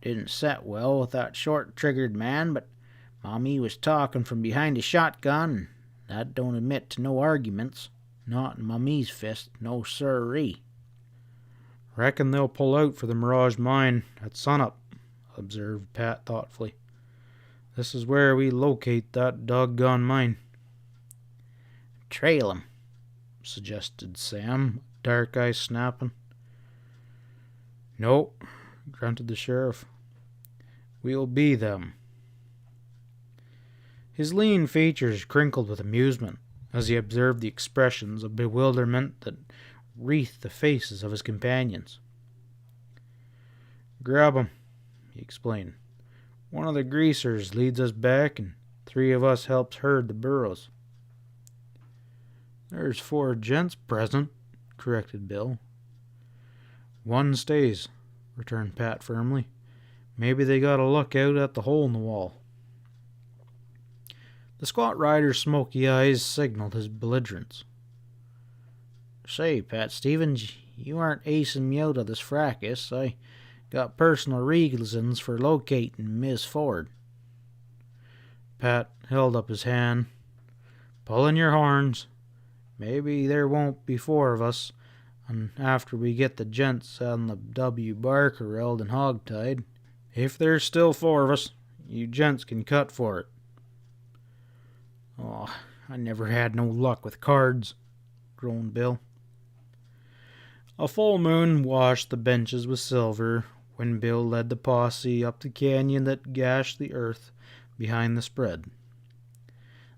Didn't set well with that short-triggered man, but Mamie was talking from behind a shotgun, and that don't admit to no arguments. Not in Mamie's fist, no sirree." "Reckon they'll pull out for the Mirage Mine at sunup," observed Pat thoughtfully. "This is where we locate that doggone mine." "Trail 'em," suggested Sam, dark eyes snapping. "No," grunted the sheriff. "We'll be them." His lean features crinkled with amusement as he observed the expressions of bewilderment that wreathed the faces of his companions. "Grab 'em," he explained. "One of the greasers leads us back, and 3 of us helps herd the burros." "There's 4 gents present," corrected Bill. "One stays," returned Pat firmly. "Maybe they got a lookout at the hole in the wall." The squat rider's smoky eyes signaled his belligerence. "Say, Pat Stevens, you aren't acing me out of this fracas. I got personal reasons for locating Miss Ford." Pat held up his hand. "Pull in your horns. Maybe there won't be 4 of us, and after we get the gents on the W Bar corralled and hog-tied, if there's still 4 of us, you gents can cut for it." "Oh, I never had no luck with cards," groaned Bill. A full moon washed the benches with silver when Bill led the posse up the canyon that gashed the earth behind the spread.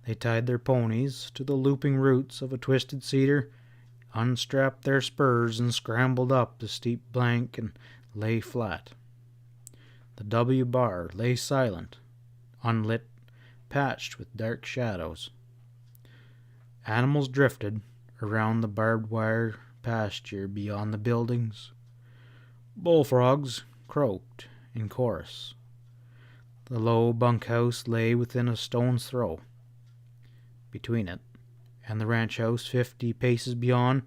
They tied their ponies to the looping roots of a twisted cedar, unstrapped their spurs, and scrambled up the steep bank and lay flat. The W Bar lay silent, unlit, patched with dark shadows. Animals drifted around the barbed wire pasture beyond the buildings. Bullfrogs croaked in chorus. The low bunkhouse lay within a stone's throw. Between it and the ranch house, 50 paces beyond,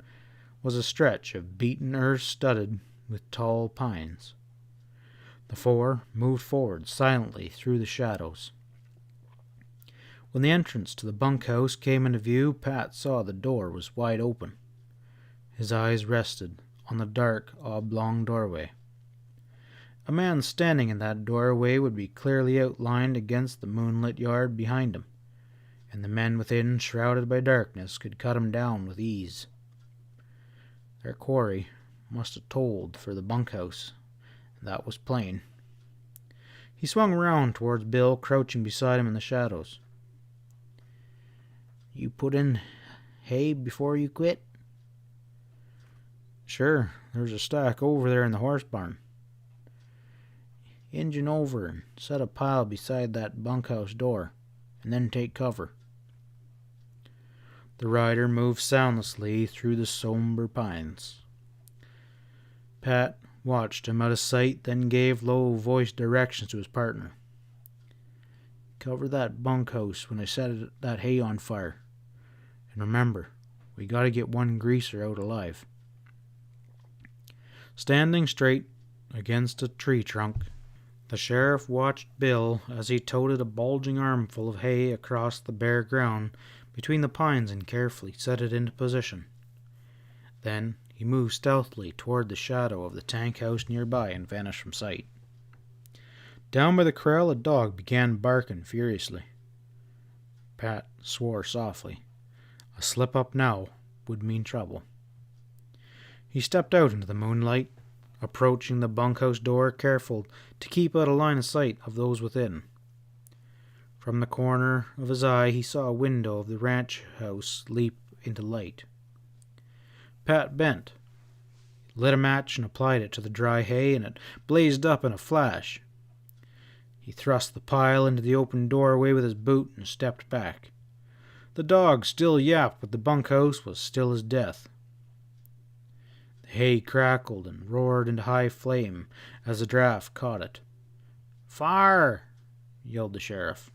was a stretch of beaten earth studded with tall pines. The four moved forward silently through the shadows. When the entrance to the bunkhouse came into view, Pat saw the door was wide open. His eyes rested on the dark, oblong doorway. A man standing in that doorway would be clearly outlined against the moonlit yard behind him, and the men within, shrouded by darkness, could cut him down with ease. Their quarry must have told for the bunkhouse, and that was plain. He swung round towards Bill, crouching beside him in the shadows. "You put in hay before you quit?" "Sure, there's a stack over there in the horse barn." "Engine over and set a pile beside that bunkhouse door, and then take cover." The rider moved soundlessly through the somber pines. Pat watched him out of sight, then gave low-voiced directions to his partner. "Cover that bunkhouse when I set that hay on fire. And remember, we gotta get one greaser out alive." Standing straight against a tree trunk, the sheriff watched Bill as he toted a bulging armful of hay across the bare ground between the pines and carefully set it into position. Then he moved stealthily toward the shadow of the tank house nearby and vanished from sight. Down by the corral, a dog began barking furiously. Pat swore softly. A slip-up now would mean trouble. He stepped out into the moonlight, approaching the bunkhouse door, careful to keep out of line of sight of those within. From the corner of his eye, he saw a window of the ranch house leap into light. Pat bent, lit a match and applied it to the dry hay, and it blazed up in a flash. He thrust the pile into the open doorway with his boot and stepped back. The dog still yapped, but the bunkhouse was still as death. The hay crackled and roared into high flame as the draft caught it. "Fire!" yelled the sheriff.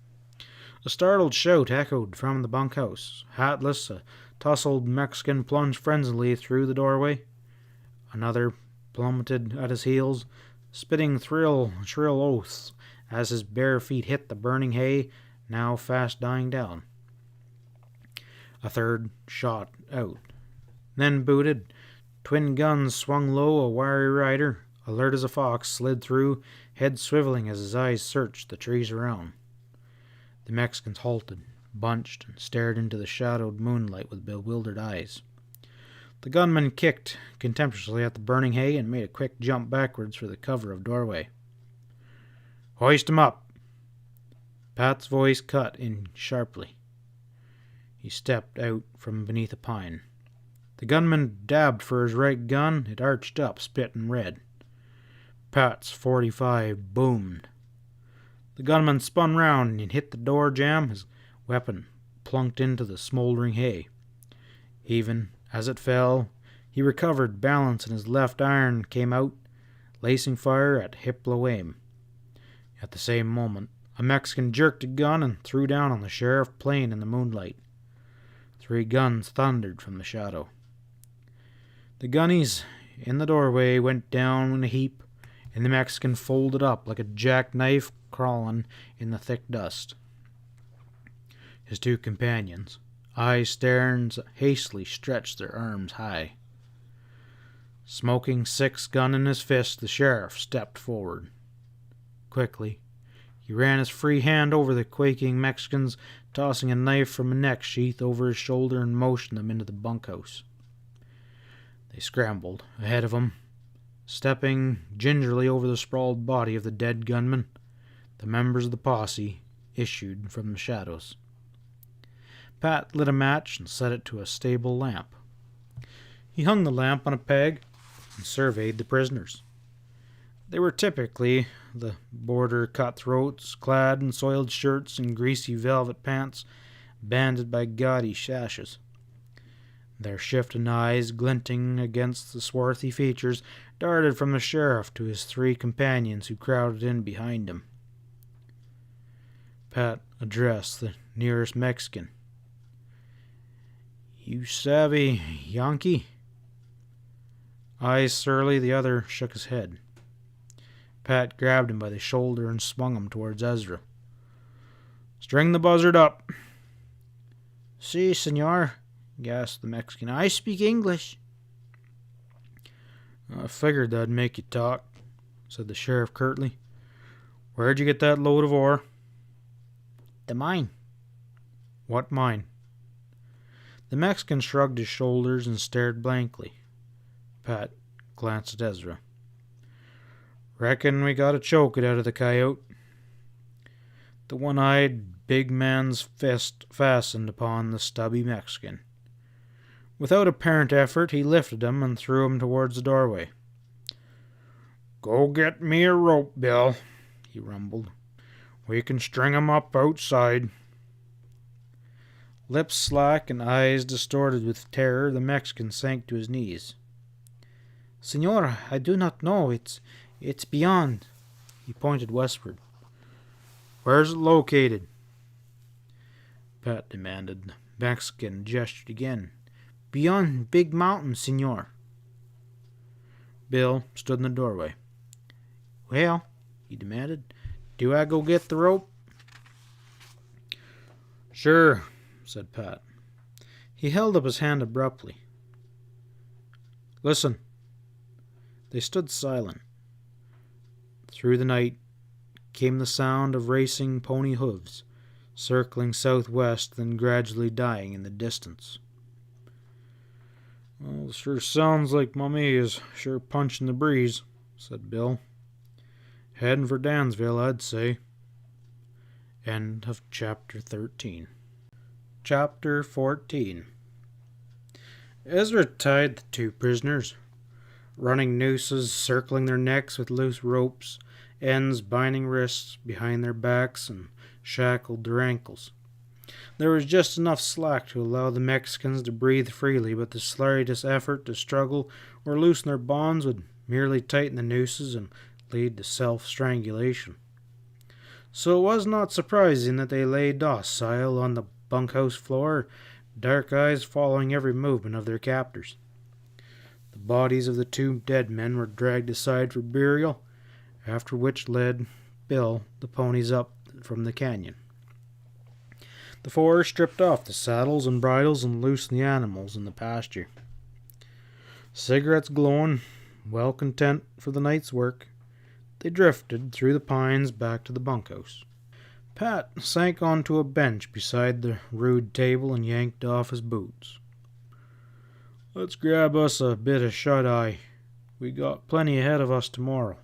A startled shout echoed from the bunkhouse. Hatless, a tousled Mexican plunged frenziedly through the doorway. Another plummeted at his heels, spitting shrill oaths as his bare feet hit the burning hay, now fast dying down. A third shot out, then booted. Twin guns swung low. A wiry rider, alert as a fox, slid through, head swiveling as his eyes searched the trees around. The Mexicans halted, bunched, and stared into the shadowed moonlight with bewildered eyes. The gunman kicked contemptuously at the burning hay and made a quick jump backwards for the cover of doorway. "Hoist him up!" Pat's voice cut in sharply. He stepped out from beneath a pine. The gunman dabbed for his right gun. It arched up, spitting red. Pat's .45 boomed. The gunman spun round and hit the door jamb. His weapon plunked into the smoldering hay. Even as it fell, he recovered balance and his left iron came out, lacing fire at hip-low aim. At the same moment, a Mexican jerked a gun and threw down on the sheriff, plain in the moonlight. 3 guns thundered from the shadow. The gunnies in the doorway went down in a heap, and the Mexican folded up like a jackknife crawling in the thick dust. His 2 companions, eyes staring, hastily stretched their arms high. Smoking 6 gun in his fist, the sheriff stepped forward. Quickly, he ran his free hand over the quaking Mexicans, tossing a knife from a neck sheath over his shoulder and motioned them into the bunkhouse. They scrambled ahead of him, stepping gingerly over the sprawled body of the dead gunman. The members of the posse issued from the shadows. Pat lit a match and set it to a stable lamp. He hung the lamp on a peg and surveyed the prisoners. They were typically the border cutthroats, clad in soiled shirts and greasy velvet pants, banded by gaudy sashes. Their shifting eyes, glinting against the swarthy features, darted from the sheriff to his 3 companions who crowded in behind him. Pat addressed the nearest Mexican. "You savvy Yankee?" Eyes surly, the other shook his head. Pat grabbed him by the shoulder and swung him towards Ezra. "String the buzzard up." "Si, senor," gasped the Mexican. "I speak English." "I figured that'd make you talk," said the sheriff curtly. "Where'd you get that load of ore?" "The mine." "What mine?" The Mexican shrugged his shoulders and stared blankly. Pat glanced at Ezra. "Reckon we gotta choke it out of the coyote." The one-eyed big man's fist fastened upon the stubby Mexican. Without apparent effort, he lifted him and threw him towards the doorway. "Go get me a rope, Bill," he rumbled. "We can string him up outside." Lips slack and eyes distorted with terror, the Mexican sank to his knees. "Senor, I do not know. It's beyond." He pointed westward. "Where's it located?" Pat demanded. The Mexican gestured again. "Beyond Big Mountain, senor." Bill stood in the doorway. "Well," he demanded, "do I go get the rope?" "Sure," said Pat. He held up his hand abruptly. "Listen." They stood silent. Through the night came the sound of racing pony hooves, circling southwest, then gradually dying in the distance. "Well, sure sounds like Mummy is sure punching the breeze," said Bill. "Heading for Dansville, I'd say." End of chapter 13. Chapter 14. Ezra tied the two prisoners, running nooses circling their necks with loose ropes, ends binding wrists behind their backs, and shackled their ankles. There was just enough slack to allow the Mexicans to breathe freely, but the slightest effort to struggle or loosen their bonds would merely tighten the nooses and lead to self-strangulation. So it was not surprising that they lay docile on the bunkhouse floor, dark eyes following every movement of their captors. The bodies of the two dead men were dragged aside for burial, after which led Bill the ponies up from the canyon. The four stripped off the saddles and bridles and loosened the animals in the pasture. Cigarettes glowing, well content for the night's work, they drifted through the pines back to the bunkhouse. Pat sank onto a bench beside the rude table and yanked off his boots. "Let's grab us a bit of shut-eye. We got plenty ahead of us tomorrow."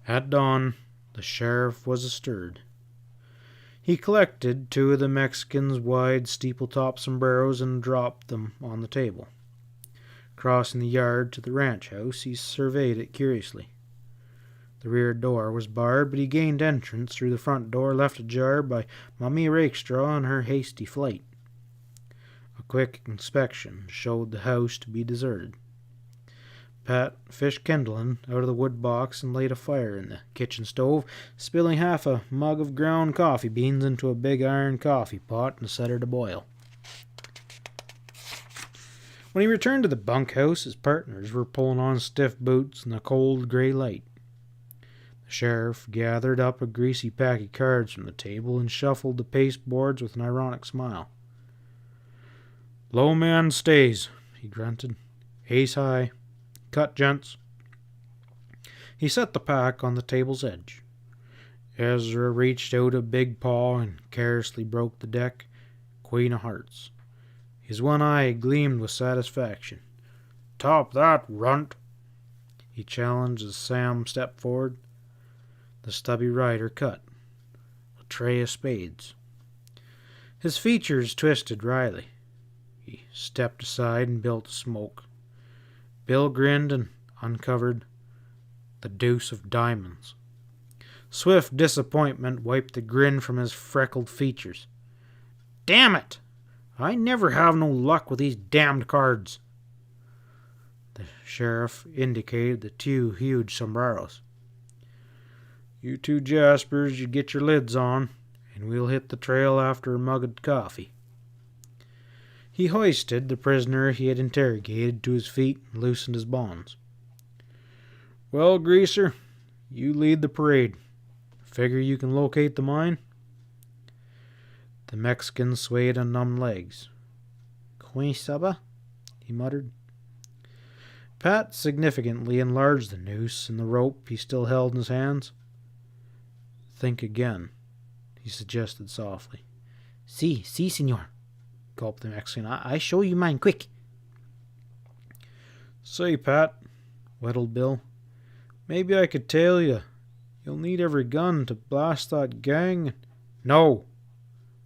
At dawn, the sheriff was astirred. He collected two of the Mexicans' wide steeple-top sombreros and dropped them on the table. Crossing the yard to the ranch house, he surveyed it curiously. The rear door was barred, but he gained entrance through the front door left ajar by Mummy Rakestraw on her hasty flight. A quick inspection showed the house to be deserted. Pat fished kindling out of the wood box and laid a fire in the kitchen stove, spilling half a mug of ground coffee beans into a big iron coffee pot and set her to boil. When he returned to the bunkhouse, his partners were pulling on stiff boots in the cold gray light. The sheriff gathered up a greasy pack of cards from the table and shuffled the pasteboards with an ironic smile. "Low man stays," he grunted. "Ace high. Cut, gents." He set the pack on the table's edge. Ezra reached out a big paw and carelessly broke the deck. Queen of hearts. His one eye gleamed with satisfaction. "Top that, runt," he challenged as Sam stepped forward. The stubby rider cut. A tray of spades. His features twisted wryly. He stepped aside and built a smoke. Bill grinned and uncovered the deuce of diamonds. Swift disappointment wiped the grin from his freckled features. "Damn it! I never have no luck with these damned cards." The sheriff indicated the two huge sombreros. You two Jaspers, you get your lids on, and we'll hit the trail after a mug of coffee. He hoisted the prisoner he had interrogated to his feet and loosened his bonds. Well, Greaser, you lead the parade. Figure you can locate the mine? The Mexican swayed on numb legs. Qui saba? He muttered. Pat significantly enlarged the noose in the rope he still held in his hands. Think again, he suggested softly. Si, senor, gulped the Mexican. I show you mine, quick. Say, Pat, whettled Bill, maybe I could tell you. You'll need every gun to blast that gang. No,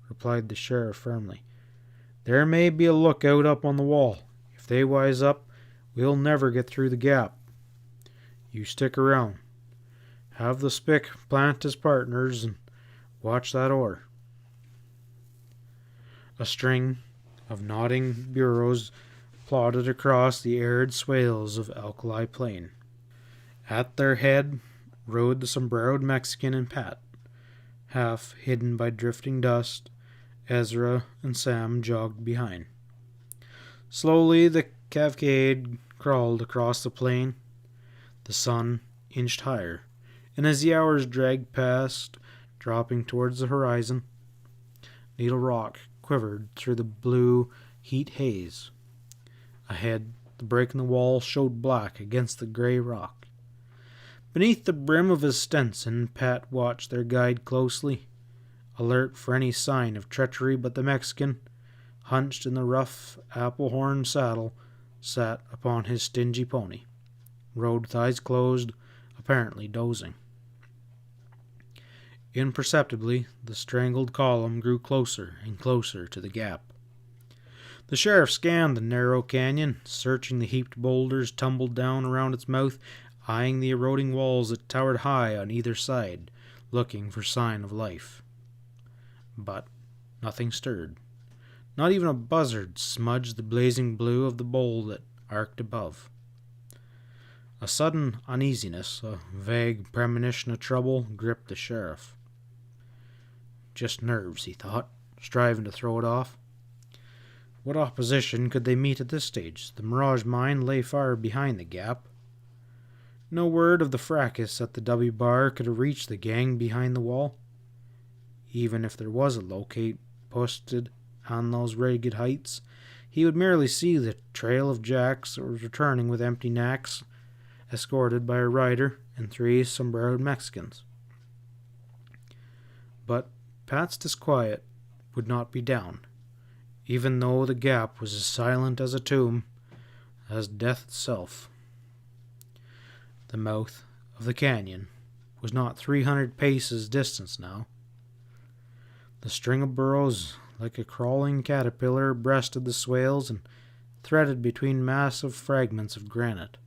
replied the sheriff firmly. There may be a lookout up on the wall. If they wise up, we'll never get through the gap. You stick around. Have the spick plant as partners and watch that oar. A string of nodding burros plodded across the arid swales of Alkali Plain. At their head rode the sombreroed Mexican and Pat. Half hidden by drifting dust, Ezra and Sam jogged behind. Slowly the cavalcade crawled across the plain. The sun inched higher, and as the hours dragged past, dropping towards the horizon, Needle Rock quivered through the blue heat haze. Ahead, the break in the wall showed black against the gray rock. Beneath the brim of his Stenson, Pat watched their guide closely, alert for any sign of treachery, but the Mexican, hunched in the rough apple-horn saddle, sat upon his stingy pony, rode with eyes closed, apparently dozing. Imperceptibly, the strangled column grew closer and closer to the gap. The sheriff scanned the narrow canyon, searching the heaped boulders tumbled down around its mouth, eyeing the eroding walls that towered high on either side, looking for sign of life. But nothing stirred. Not even a buzzard smudged the blazing blue of the bowl that arced above. A sudden uneasiness, a vague premonition of trouble, gripped the sheriff. Just nerves, he thought, striving to throw it off. What opposition could they meet at this stage? The Mirage mine lay far behind the gap. No word of the fracas at the W bar could have reached the gang behind the wall. Even if there was a locate posted on those ragged heights, he would merely see the trail of Jacks that was returning with empty knacks, escorted by a rider and 3 sombreroed Mexicans. But Pat's disquiet would not be down, even though the gap was as silent as a tomb, as death itself. The mouth of the canyon was not 300 paces distant now. The string of burrows, like a crawling caterpillar, breasted the swales and threaded between massive fragments of granite.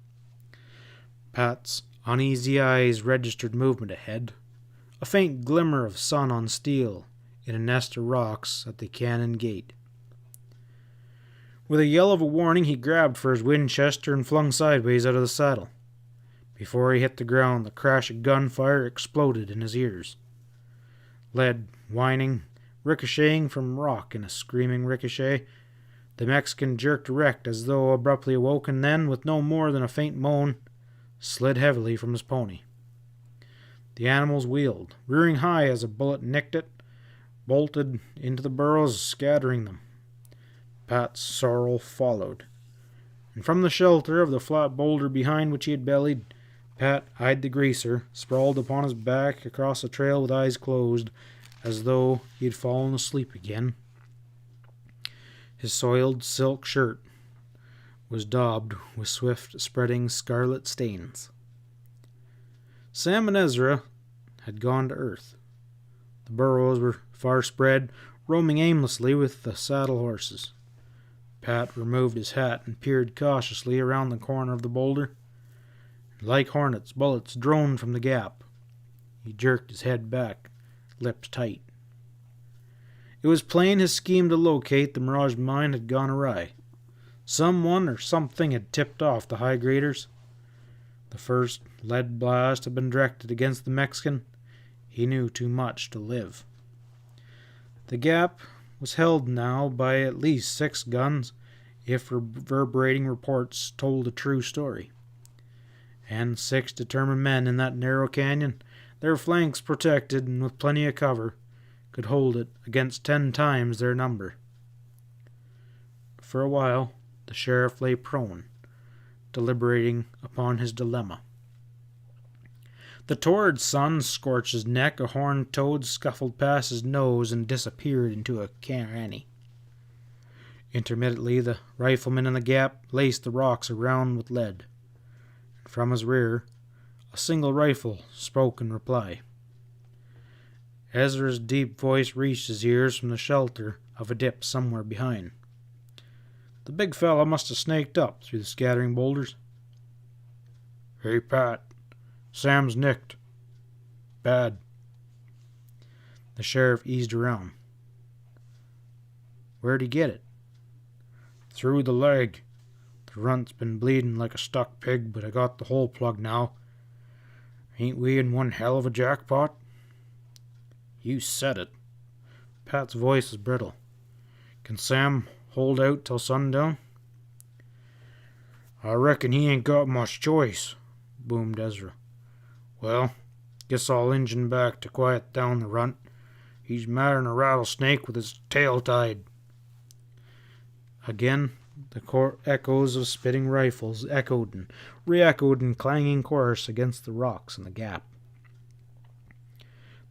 Pat's uneasy eyes registered movement ahead, a faint glimmer of sun on steel in a nest of rocks at the canyon gate. With a yell of a warning, he grabbed for his Winchester and flung sideways out of the saddle. Before he hit the ground, the crash of gunfire exploded in his ears. Lead, whining, ricocheting from rock in a screaming ricochet, the Mexican jerked erect as though abruptly awoken, then, with no more than a faint moan, slid heavily from his pony. The animals wheeled, rearing high as a bullet nicked it, bolted into the burrows, scattering them. Pat's sorrel followed, and from the shelter of the flat boulder behind which he had bellied, Pat eyed the greaser, sprawled upon his back across the trail with eyes closed, as though he had fallen asleep again. His soiled silk shirt was daubed with swift spreading scarlet stains. Sam and Ezra had gone to earth. The burros were far spread, roaming aimlessly with the saddle horses. Pat removed his hat and peered cautiously around the corner of the boulder. Like hornets, bullets droned from the gap. He jerked his head back, lips tight. It was plain his scheme to locate the Mirage mine had gone awry. Someone or something had tipped off the high graders. The first lead blast had been directed against the Mexican, He knew too much to live. The gap was held now by at least 6 guns, if reverberating reports told a true story. And 6 determined men in that narrow canyon, their flanks protected and with plenty of cover, could hold it against 10 times their number. For a while, the sheriff lay prone, deliberating upon his dilemma. The torrid sun scorched his neck, a horned toad scuffled past his nose and disappeared into a canny. Intermittently, the rifleman in the gap laced the rocks around with lead. And from his rear, a single rifle spoke in reply. Ezra's deep voice reached his ears from the shelter of a dip somewhere behind. The big fellow must have snaked up through the scattering boulders. "Hey, Pat, Sam's nicked. Bad." The sheriff eased around. "Where'd he get it?" "Through the leg. The runt's been bleeding like a stuck pig, but I got the hole plugged now. Ain't we in one hell of a jackpot?" "You said it." Pat's voice was brittle. "Can Sam hold out till sundown?" "I reckon he ain't got much choice," boomed Ezra. "Well, guess I'll engine back to quiet down the runt. He's madder'n a rattlesnake with his tail tied." Again, the echoes of spitting rifles echoed and re-echoed in clanging chorus against the rocks in the gap.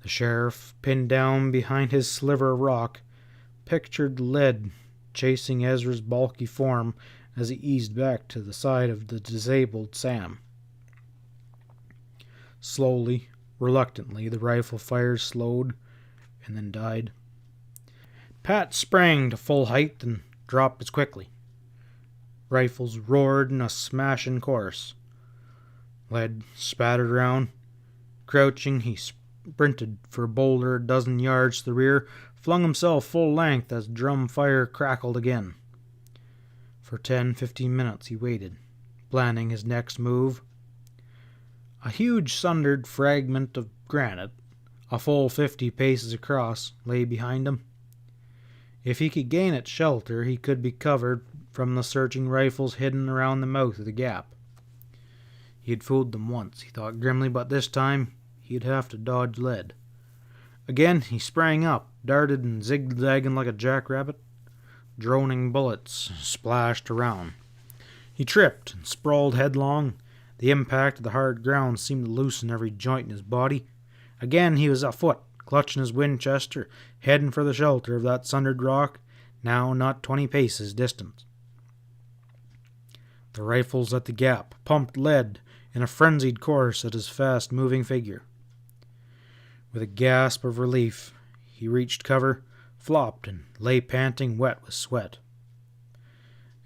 The sheriff, pinned down behind his sliver of rock, pictured lead chasing Ezra's bulky form as he eased back to the side of the disabled Sam. Slowly, reluctantly, the rifle fire slowed and then died. Pat sprang to full height and dropped as quickly. Rifles roared in a smashing chorus. Lead spattered around. Crouching, he sprinted for a boulder a dozen yards to the rear, flung himself full length as drum fire crackled again. For 10-15 minutes he waited, planning his next move. A huge sundered fragment of granite, a full 50 paces across, lay behind him. If he could gain its shelter, he could be covered from the searching rifles hidden around the mouth of the gap. He had fooled them once, he thought grimly, but this time he'd have to dodge lead. Again he sprang up, darted and zigzagging like a jackrabbit. Droning bullets splashed around. He tripped and sprawled headlong. The impact of the hard ground seemed to loosen every joint in his body. Again he was afoot, clutching his Winchester, heading for the shelter of that sundered rock, now not 20 paces distant. The rifles at the gap pumped lead in a frenzied course at his fast-moving figure. With a gasp of relief, he reached cover, flopped, and lay panting, wet with sweat.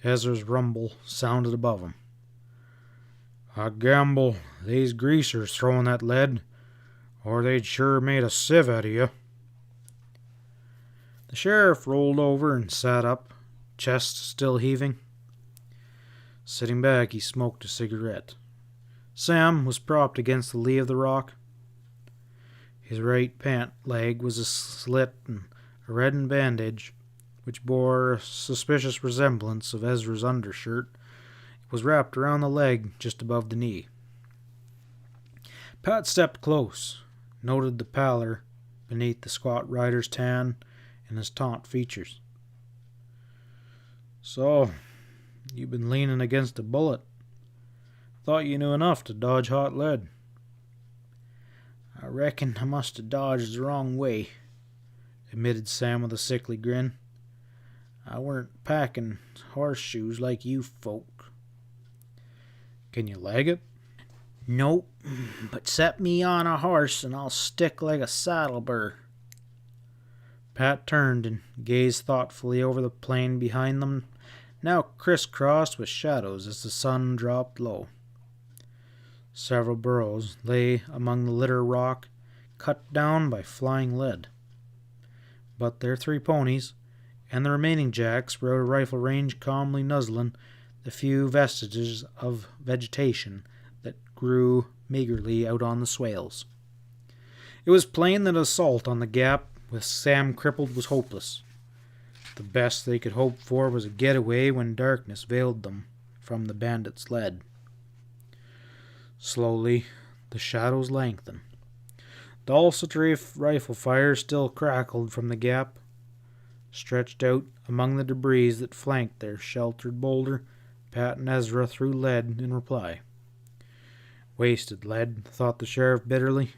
Ezra's rumble sounded above him. "I gamble they's greasers throwing that lead, or they'd sure made a sieve out of you." The sheriff rolled over and sat up, chest still heaving. Sitting back, he smoked a cigarette. Sam was propped against the lee of the rock. His right pant leg was a slit and a reddened bandage, which bore a suspicious resemblance of Ezra's undershirt. It was wrapped around the leg just above the knee. Pat stepped close, noted the pallor beneath the squat rider's tan and his taunt features. "So, you've been leaning against a bullet. Thought you knew enough to dodge hot lead." "I reckon I must have dodged the wrong way," admitted Sam with a sickly grin. "I weren't packing horseshoes like you folk." "Can you leg it?" "Nope, but set me on a horse and I'll stick like a saddle burr." Pat turned and gazed thoughtfully over the plain behind them, now crisscrossed with shadows as the sun dropped low. Several burrows lay among the litter rock, cut down by flying lead. But their 3 ponies and the remaining jacks rode a rifle range, calmly nuzzling the few vestiges of vegetation that grew meagerly out on the swales. It was plain that assault on the gap with Sam crippled was hopeless. The best they could hope for was a getaway when darkness veiled them from the bandits' lead. Slowly, the shadows lengthened. Dulcet rifle fire still crackled from the gap. Stretched out among the debris that flanked their sheltered boulder, Pat and Ezra threw lead in reply. Wasted lead, thought the sheriff bitterly.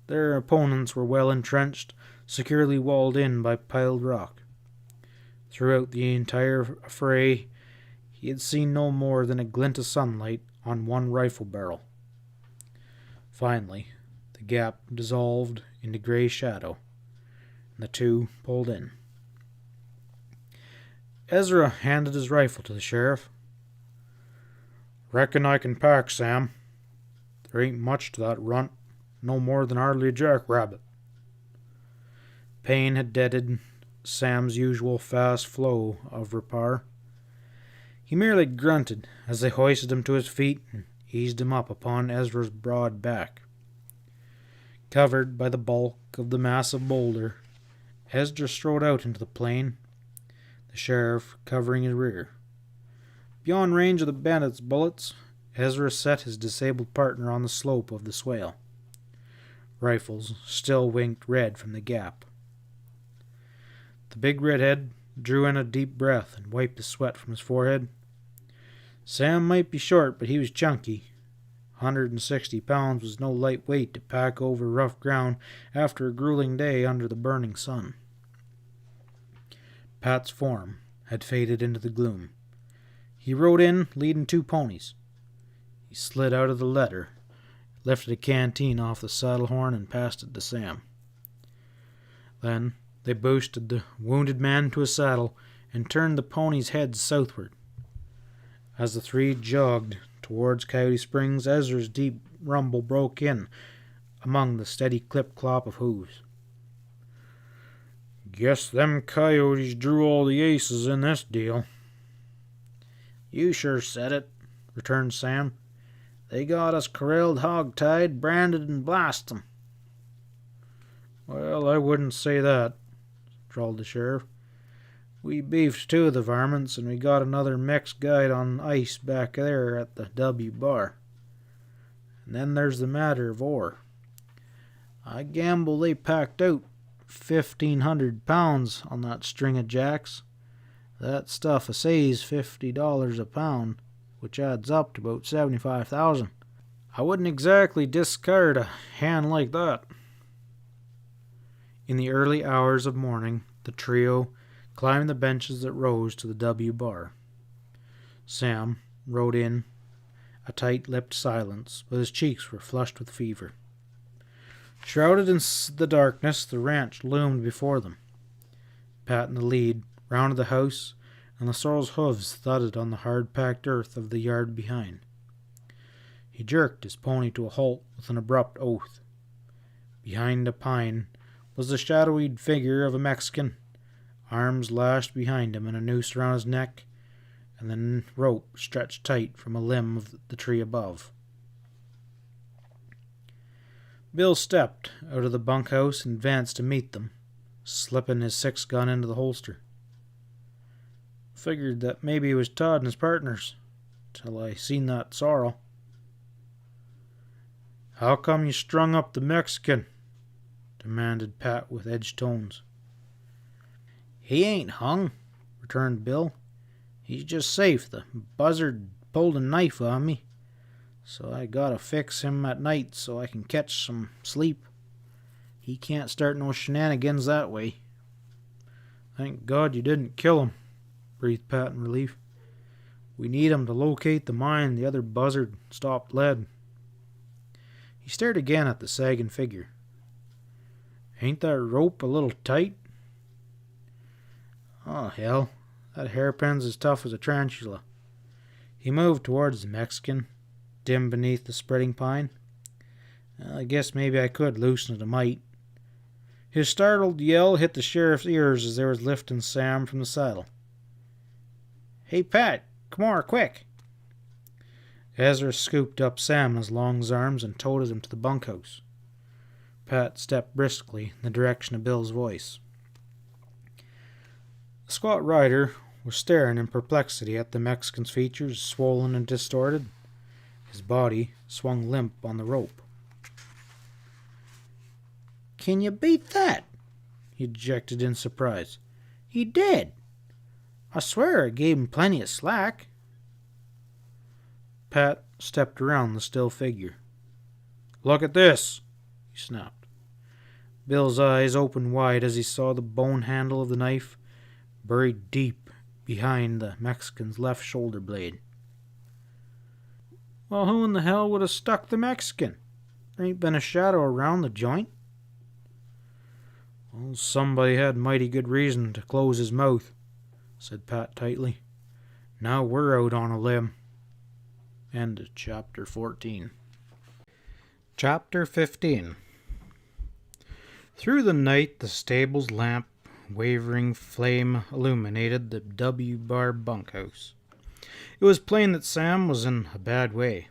Their opponents were well entrenched, securely walled in by piled rock. Throughout the entire affray, he had seen no more than a glint of sunlight on one rifle barrel. Finally, the gap dissolved into grey shadow, and the two pulled in. Ezra handed his rifle to the sheriff. "Reckon I can pack, Sam. There ain't much to that runt, no more than hardly a jackrabbit." Pain had deadened Sam's usual fast flow of repartee. He merely grunted as they hoisted him to his feet and eased him up upon Ezra's broad back. Covered by the bulk of the massive boulder, Ezra strode out into the plain, the sheriff covering his rear. Beyond range of the bandits' bullets, Ezra set his disabled partner on the slope of the swale. Rifles still winked red from the gap. The big redhead drew in a deep breath and wiped the sweat from his forehead. Sam might be short, but he was chunky. 160 pounds was no light weight to pack over rough ground after a grueling day under the burning sun. Pat's form had faded into the gloom. He rode in, leading 2 ponies. He slid out of the letter, lifted a canteen off the saddle horn, and passed it to Sam. Then they boosted the wounded man to a saddle and turned the ponies' heads southward. As the 3 jogged towards Coyote Springs, Ezra's deep rumble broke in among the steady clip-clop of hooves. "Guess them coyotes drew all the aces in this deal." "You sure said it," returned Sam. "They got us corralled, hog-tied, branded, and blasted 'em." "Well, I wouldn't say that," drawled the sheriff. "We beefed 2 of the varmints, and we got another Mex guide on ice back there at the W bar. And then there's the matter of ore. I gamble they packed out 1,500 pounds on that string of jacks. That stuff assays $50 a pound, which adds up to about 75,000. I wouldn't exactly discard a hand like that." In the early hours of morning, the trio climbed the benches that rose to the W bar. Sam rode in a tight-lipped silence, but his cheeks were flushed with fever. Shrouded in the darkness, the ranch loomed before them. Pat in the lead rounded the house, and the sorrel's hooves thudded on the hard-packed earth of the yard behind. He jerked his pony to a halt with an abrupt oath. Behind a pine was the shadowy figure of a Mexican, arms lashed behind him and a noose around his neck, and the rope stretched tight from a limb of the tree above. Bill stepped out of the bunkhouse and advanced to meet them, slipping his 6-gun into the holster. "Figured that maybe it was Todd and his partners, till I seen that sorrel." "How come you strung up the Mexican?" demanded Pat with edged tones. "He ain't hung," returned Bill. "He's just safe. The buzzard pulled a knife on me, so I gotta fix him at night so I can catch some sleep. He can't start no shenanigans that way." "Thank God you didn't kill him," breathed Pat in relief. "We need him to locate the mine the other buzzard stopped lead." He stared again at the sagging figure. "Ain't that rope a little tight?" "Oh, hell, that hairpin's as tough as a tarantula." He moved towards the Mexican, dim beneath the spreading pine. "I guess maybe I could loosen it a mite." His startled yell hit the sheriff's ears as they was lifting Sam from the saddle. "Hey, Pat, come on, quick!" Ezra scooped up Sam in his long arms and toted him to the bunkhouse. Pat stepped briskly in the direction of Bill's voice. The squat rider was staring in perplexity at the Mexican's features, swollen and distorted. His body swung limp on the rope. Can you beat that? He ejected in surprise. He did. I swear I gave him plenty of slack. Pat stepped around the still figure. Look at this, he snapped. Bill's eyes opened wide as he saw the bone handle of the knife buried deep behind the Mexican's left shoulder blade. Well, who in the hell would have stuck the Mexican? There ain't been a shadow around the joint. Well, somebody had mighty good reason to close his mouth, said Pat tightly. Now we're out on a limb. End of chapter 14. Chapter 15. Through the night, the stable's lamp, wavering flame, illuminated the W-bar bunkhouse. It was plain that Sam was in a bad way.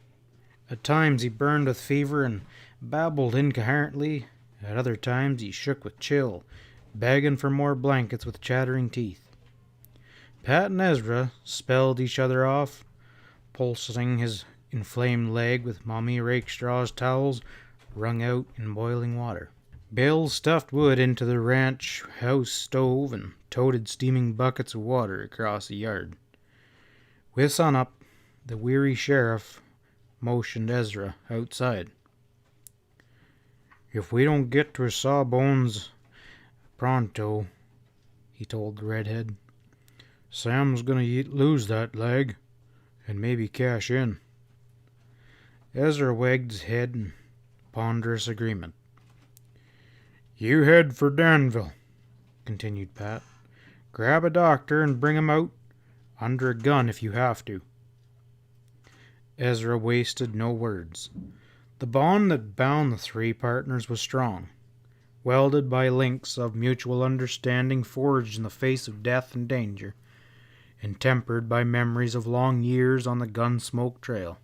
At times he burned with fever and babbled incoherently. At other times he shook with chill, begging for more blankets with chattering teeth. Pat and Ezra spelled each other off, pulsing his inflamed leg with Mommy Rakestraw's towels wrung out in boiling water. Bill stuffed wood into the ranch house stove and toted steaming buckets of water across the yard. With sunup, the weary sheriff motioned Ezra outside. If we don't get to Sawbones pronto, he told the redhead, Sam's gonna lose that leg and maybe cash in. Ezra wagged his head in ponderous agreement. You head for Danville, continued Pat. Grab a doctor and bring him out, under a gun if you have to. Ezra wasted no words. The bond that bound the three partners was strong, welded by links of mutual understanding forged in the face of death and danger, and tempered by memories of long years on the gun-smoke trail.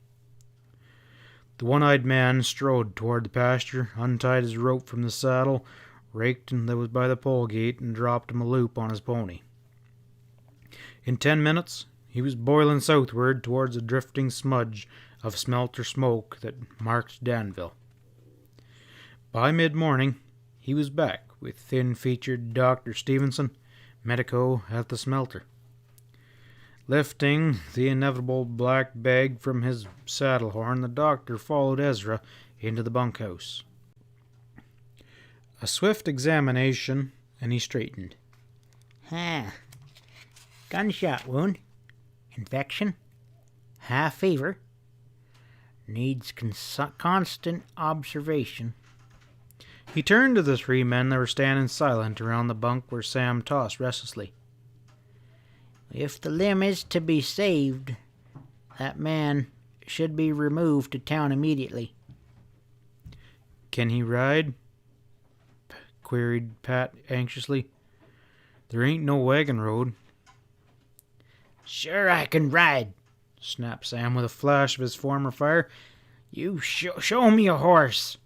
The one-eyed man strode toward the pasture, untied his rope from the saddle, raked him that was by the pole gate, and dropped him a loop on his pony. In 10 minutes, he was boiling southward towards a drifting smudge of smelter smoke that marked Danville. By mid-morning, he was back with thin-featured Dr. Stevenson, medico, at the smelter. Lifting the inevitable black bag from his saddle horn, the doctor followed Ezra into the bunkhouse. A swift examination, and he straightened. Gunshot wound. Infection. High fever. Needs constant observation. He turned to the three men that were standing silent around the bunk where Sam tossed restlessly. If the limb is to be saved, that man should be removed to town immediately. Can he ride? Queried Pat anxiously. There ain't no wagon road. Sure I can ride, snapped Sam with a flash of his former fire. You show me a horse.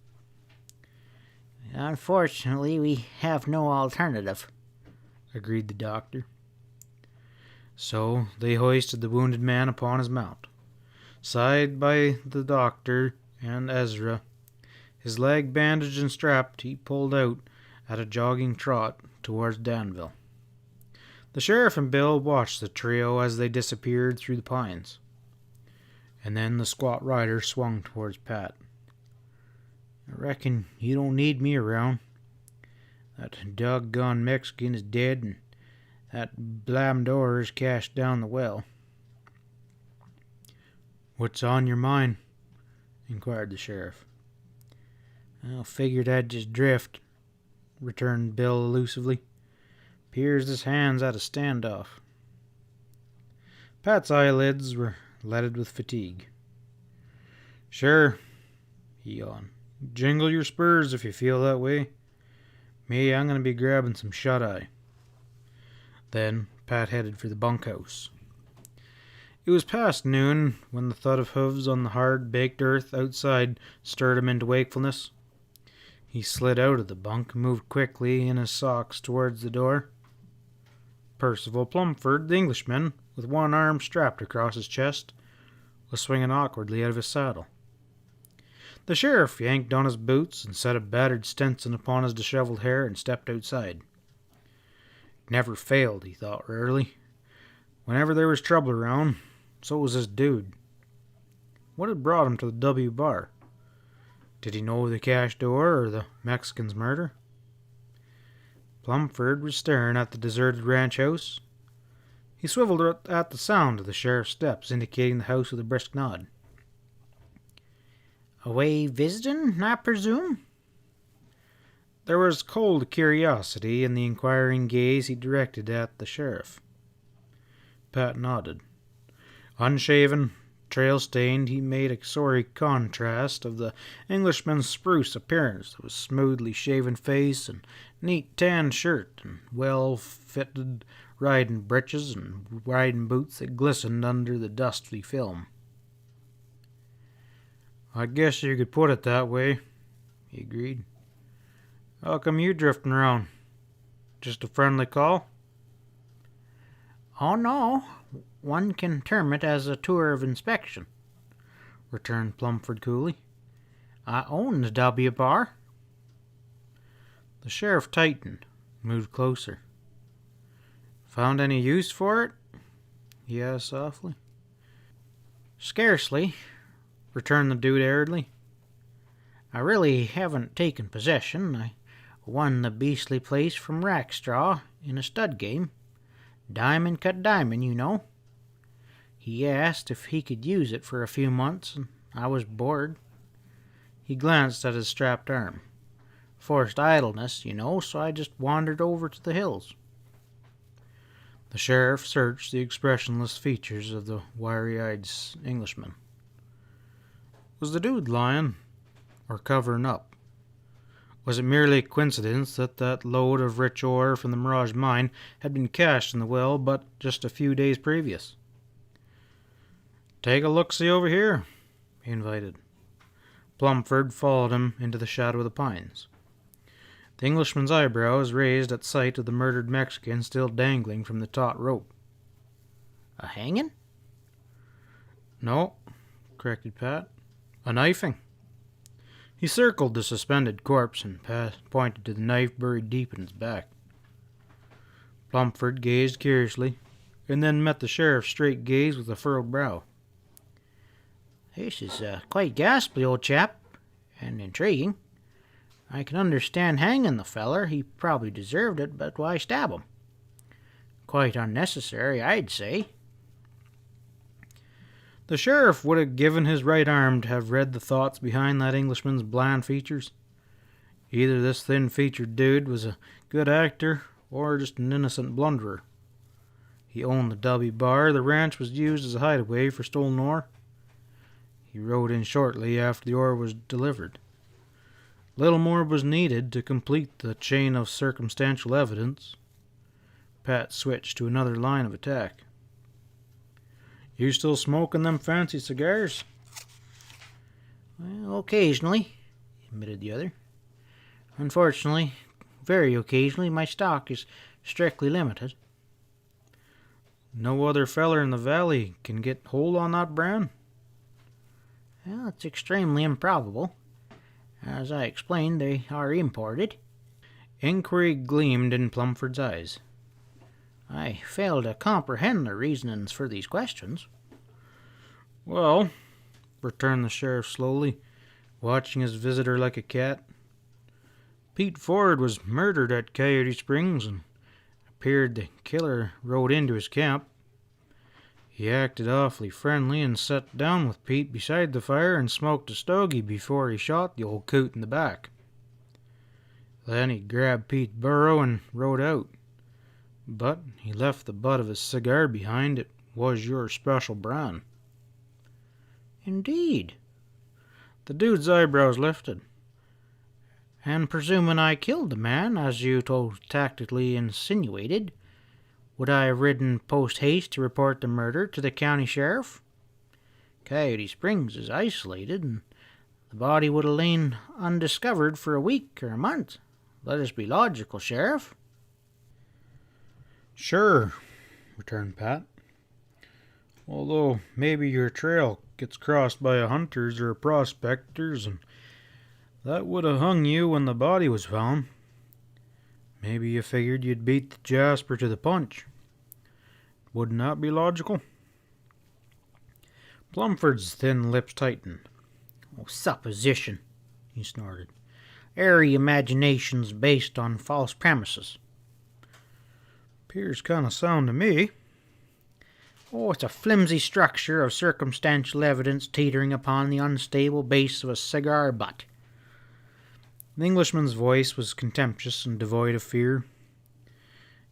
Unfortunately, we have no alternative, agreed the doctor. So they hoisted the wounded man upon his mount. Side by the doctor and Ezra, his leg bandaged and strapped, he pulled out at a jogging trot towards Danville. The sheriff and Bill watched the trio as they disappeared through the pines. And then the squat rider swung towards Pat. I reckon you don't need me around. That doggone Mexican is dead, and that blamdor is cashed down the well. What's on your mind? Inquired the sheriff. I figured I'd just drift, returned Bill elusively. 'Pears this hand's at a standoff. Pat's eyelids were leaded with fatigue. Sure, he yawned. Jingle your spurs if you feel that way. Me, I'm going to be grabbing some shut-eye. Then Pat headed for the bunkhouse. It was past noon when the thud of hooves on the hard, baked earth outside stirred him into wakefulness. He slid out of the bunk and moved quickly in his socks towards the door. Percival Plumford, the Englishman, with one arm strapped across his chest, was swinging awkwardly out of his saddle. The sheriff yanked on his boots and set a battered Stetson upon his disheveled hair and stepped outside. It never failed, he thought wearily. Whenever there was trouble around, so was this dude. What had brought him to the W bar? Did he know the cash door or the Mexican's murder? Plumford was staring at the deserted ranch house. He swiveled at the sound of the sheriff's steps, indicating the house with a brisk nod. Away visitin', I presume? There was cold curiosity in the inquiring gaze he directed at the sheriff. Pat nodded. Unshaven, trail-stained, he made a sorry contrast of the Englishman's spruce appearance with smoothly shaven face and neat tan shirt and well-fitted riding breeches and riding boots that glistened under the dusty film. "I guess you could put it that way," he agreed. "How come you drifting around? Just a friendly call?" Oh, no. One can term it as a tour of inspection, returned Plumford coolly. I own the W bar. The sheriff tightened, moved closer. "Found any use for it?" he asked softly. Scarcely, returned the dude aridly. I really haven't taken possession. I won the beastly place from Rackstraw in a stud game. Diamond cut diamond, you know. He asked if he could use it for a few months, and I was bored. He glanced at his strapped arm. Forced idleness, you know, so I just wandered over to the hills. The sheriff searched the expressionless features of the wiry-eyed Englishman. Was the dude lying or covering up? Was it merely a coincidence that that load of rich ore from the Mirage mine had been cached in the well but just a few days previous? "Take a look-see over here," he invited. Plumford followed him into the shadow of the pines. The Englishman's eyebrows raised at sight of the murdered Mexican still dangling from the taut rope. A hanging? "No," corrected Pat. "A knifing." He circled the suspended corpse and pointed to the knife buried deep in its back. Plumford gazed curiously, and then met the sheriff's straight gaze with a furrowed brow. This is quite ghastly, old chap, and intriguing. I can understand hanging the feller. He probably deserved it, but why stab him? Quite unnecessary, I'd say. The sheriff would have given his right arm to have read the thoughts behind that Englishman's bland features. Either this thin-featured dude was a good actor or just an innocent blunderer. He owned the W bar. The ranch was used as a hideaway for stolen ore. He rode in shortly after the ore was delivered. Little more was needed to complete the chain of circumstantial evidence. Pat switched to another line of attack. "You still smoking them fancy cigars?" Well, occasionally, admitted the other. Unfortunately, very occasionally, my stock is strictly limited. "No other feller in the valley can get hold on that brand?" Well, it's extremely improbable. As I explained, they are imported. Inquiry gleamed in Plumford's eyes. I fail to comprehend the reasonings for these questions. "Well," returned the sheriff slowly, watching his visitor like a cat, "Pete Ford was murdered at Coyote Springs, and appeared the killer rode into his camp. He acted awfully friendly and sat down with Pete beside the fire and smoked a stogie before he shot the old coot in the back. Then he grabbed Pete's burro and rode out. But he left the butt of his cigar behind. It was your special brand." Indeed. The dude's eyebrows lifted. And presuming I killed the man, as you so tactfully insinuated, would I have ridden post-haste to report the murder to the county sheriff? Coyote Springs is isolated, and the body would have lain undiscovered for a week or a month. Let us be logical, Sheriff. Sure, returned Pat. Although maybe your trail gets crossed by a hunters or a prospectors, and that would have hung you when the body was found. Maybe you figured you'd beat the Jasper to the punch. Wouldn't that be logical? Plumford's thin lips tightened. Oh, supposition, he snorted. Airy imaginations based on false premises. Appears kind of sound to me. Oh, it's a flimsy structure of circumstantial evidence teetering upon the unstable base of a cigar butt. The Englishman's voice was contemptuous and devoid of fear.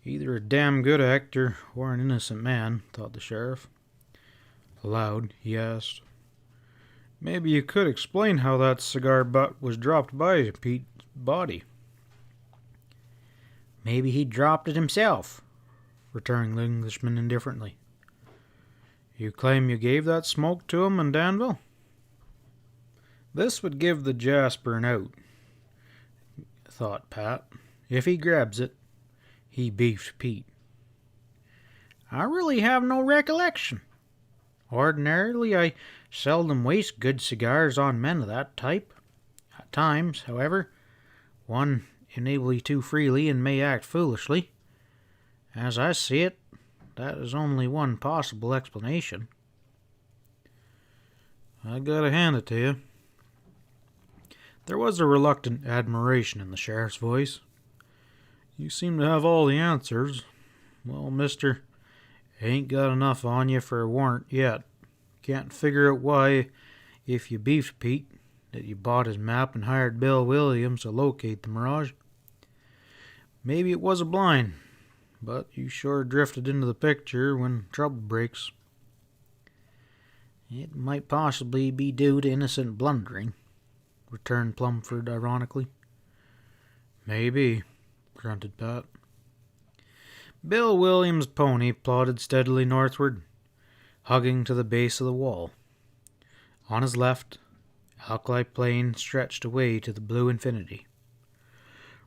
Either a damn good actor or an innocent man, thought the sheriff. Aloud, he asked, "Maybe you could explain how that cigar butt was dropped by Pete's body." "Maybe he dropped it himself," returned the Englishman indifferently. "You claim you gave that smoke to him in Danville?" This would give the Jasper an out, thought Pat. If he grabs it, he beefed Pete. "I really have no recollection. Ordinarily, I seldom waste good cigars on men of that type. At times, however, one enably too freely and may act foolishly. As I see it, that is only one possible explanation." "I gotta hand it to you." There was a reluctant admiration in the sheriff's voice. "You seem to have all the answers. Well, mister, ain't got enough on you for a warrant yet. Can't figure out why, if you beefed Pete, that you bought his map and hired Bill Williams to locate the Mirage. Maybe it was a blind, but you sure drifted into the picture when trouble breaks." "It might possibly be due to innocent blundering," returned Plumford ironically. "Maybe," grunted Pat. Bill Williams' pony plodded steadily northward, hugging to the base of the wall. On his left, Alkali Plain stretched away to the blue infinity.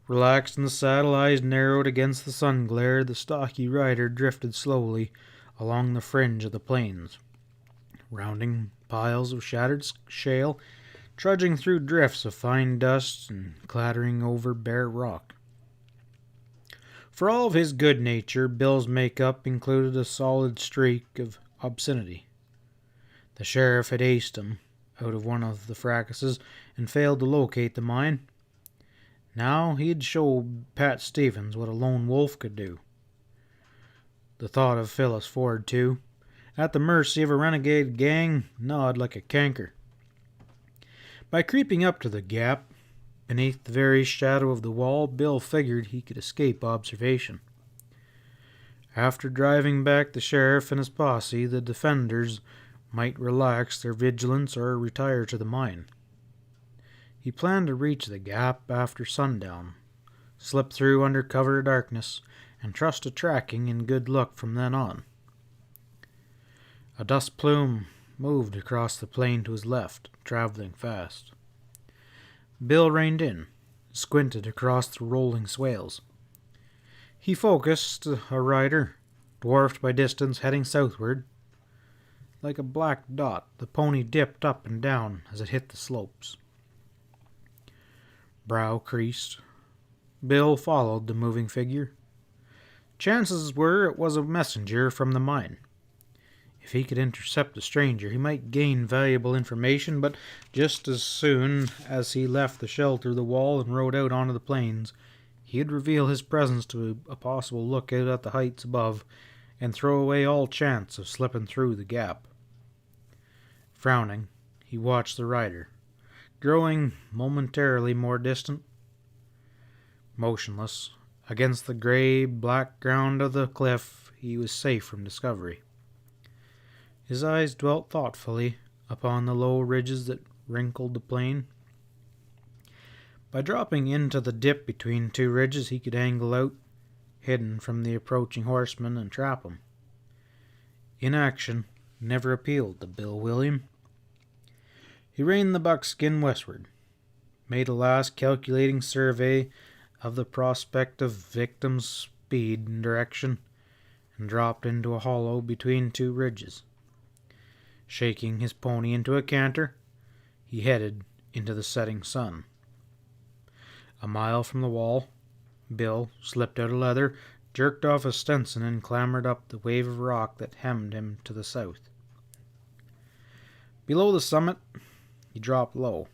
Relaxed in the saddle, eyes narrowed against the sun glare, the stocky rider drifted slowly along the fringe of the plains, rounding piles of shattered shale, trudging through drifts of fine dust, and clattering over bare rock. For all of his good nature, Bill's make-up included a solid streak of obscenity. The sheriff had aced him out of one of the fracases and failed to locate the mine. Now he'd show Pat Stevens what a lone wolf could do. The thought of Phyllis Ford, too, at the mercy of a renegade gang, gnawed like a canker. By creeping up to the gap, beneath the very shadow of the wall, Bill figured he could escape observation. After driving back the sheriff and his posse, the defenders might relax their vigilance or retire to the mine. He planned to reach the gap after sundown, slip through under cover of darkness, and trust to tracking and good luck from then on. A dust plume moved across the plain to his left, traveling fast. Bill reined in, squinted across the rolling swales. He focused a rider, dwarfed by distance, heading southward. Like a black dot, the pony dipped up and down as it hit the slopes. Brow creased. Bill followed the moving figure. Chances were it was a messenger from the mine. If he could intercept the stranger, he might gain valuable information, but just as soon as he left the shelter of the wall and rode out onto the plains, he'd reveal his presence to a possible lookout at the heights above and throw away all chance of slipping through the gap. Frowning, he watched the rider, growing momentarily more distant. Motionless, against the gray-black ground of the cliff, he was safe from discovery. His eyes dwelt thoughtfully upon the low ridges that wrinkled the plain. By dropping into the dip between two ridges, he could angle out, hidden from the approaching horseman, and trap him. Inaction never appealed to Bill William. He reined the buckskin westward, made a last calculating survey of the prospective victim's speed and direction, and dropped into a hollow between two ridges. Shaking his pony into a canter, he headed into the setting sun. A mile from the wall, Bill slipped out of leather, jerked off his Stetson, and clambered up the wave of rock that hemmed him to the south. Below the summit, he dropped low,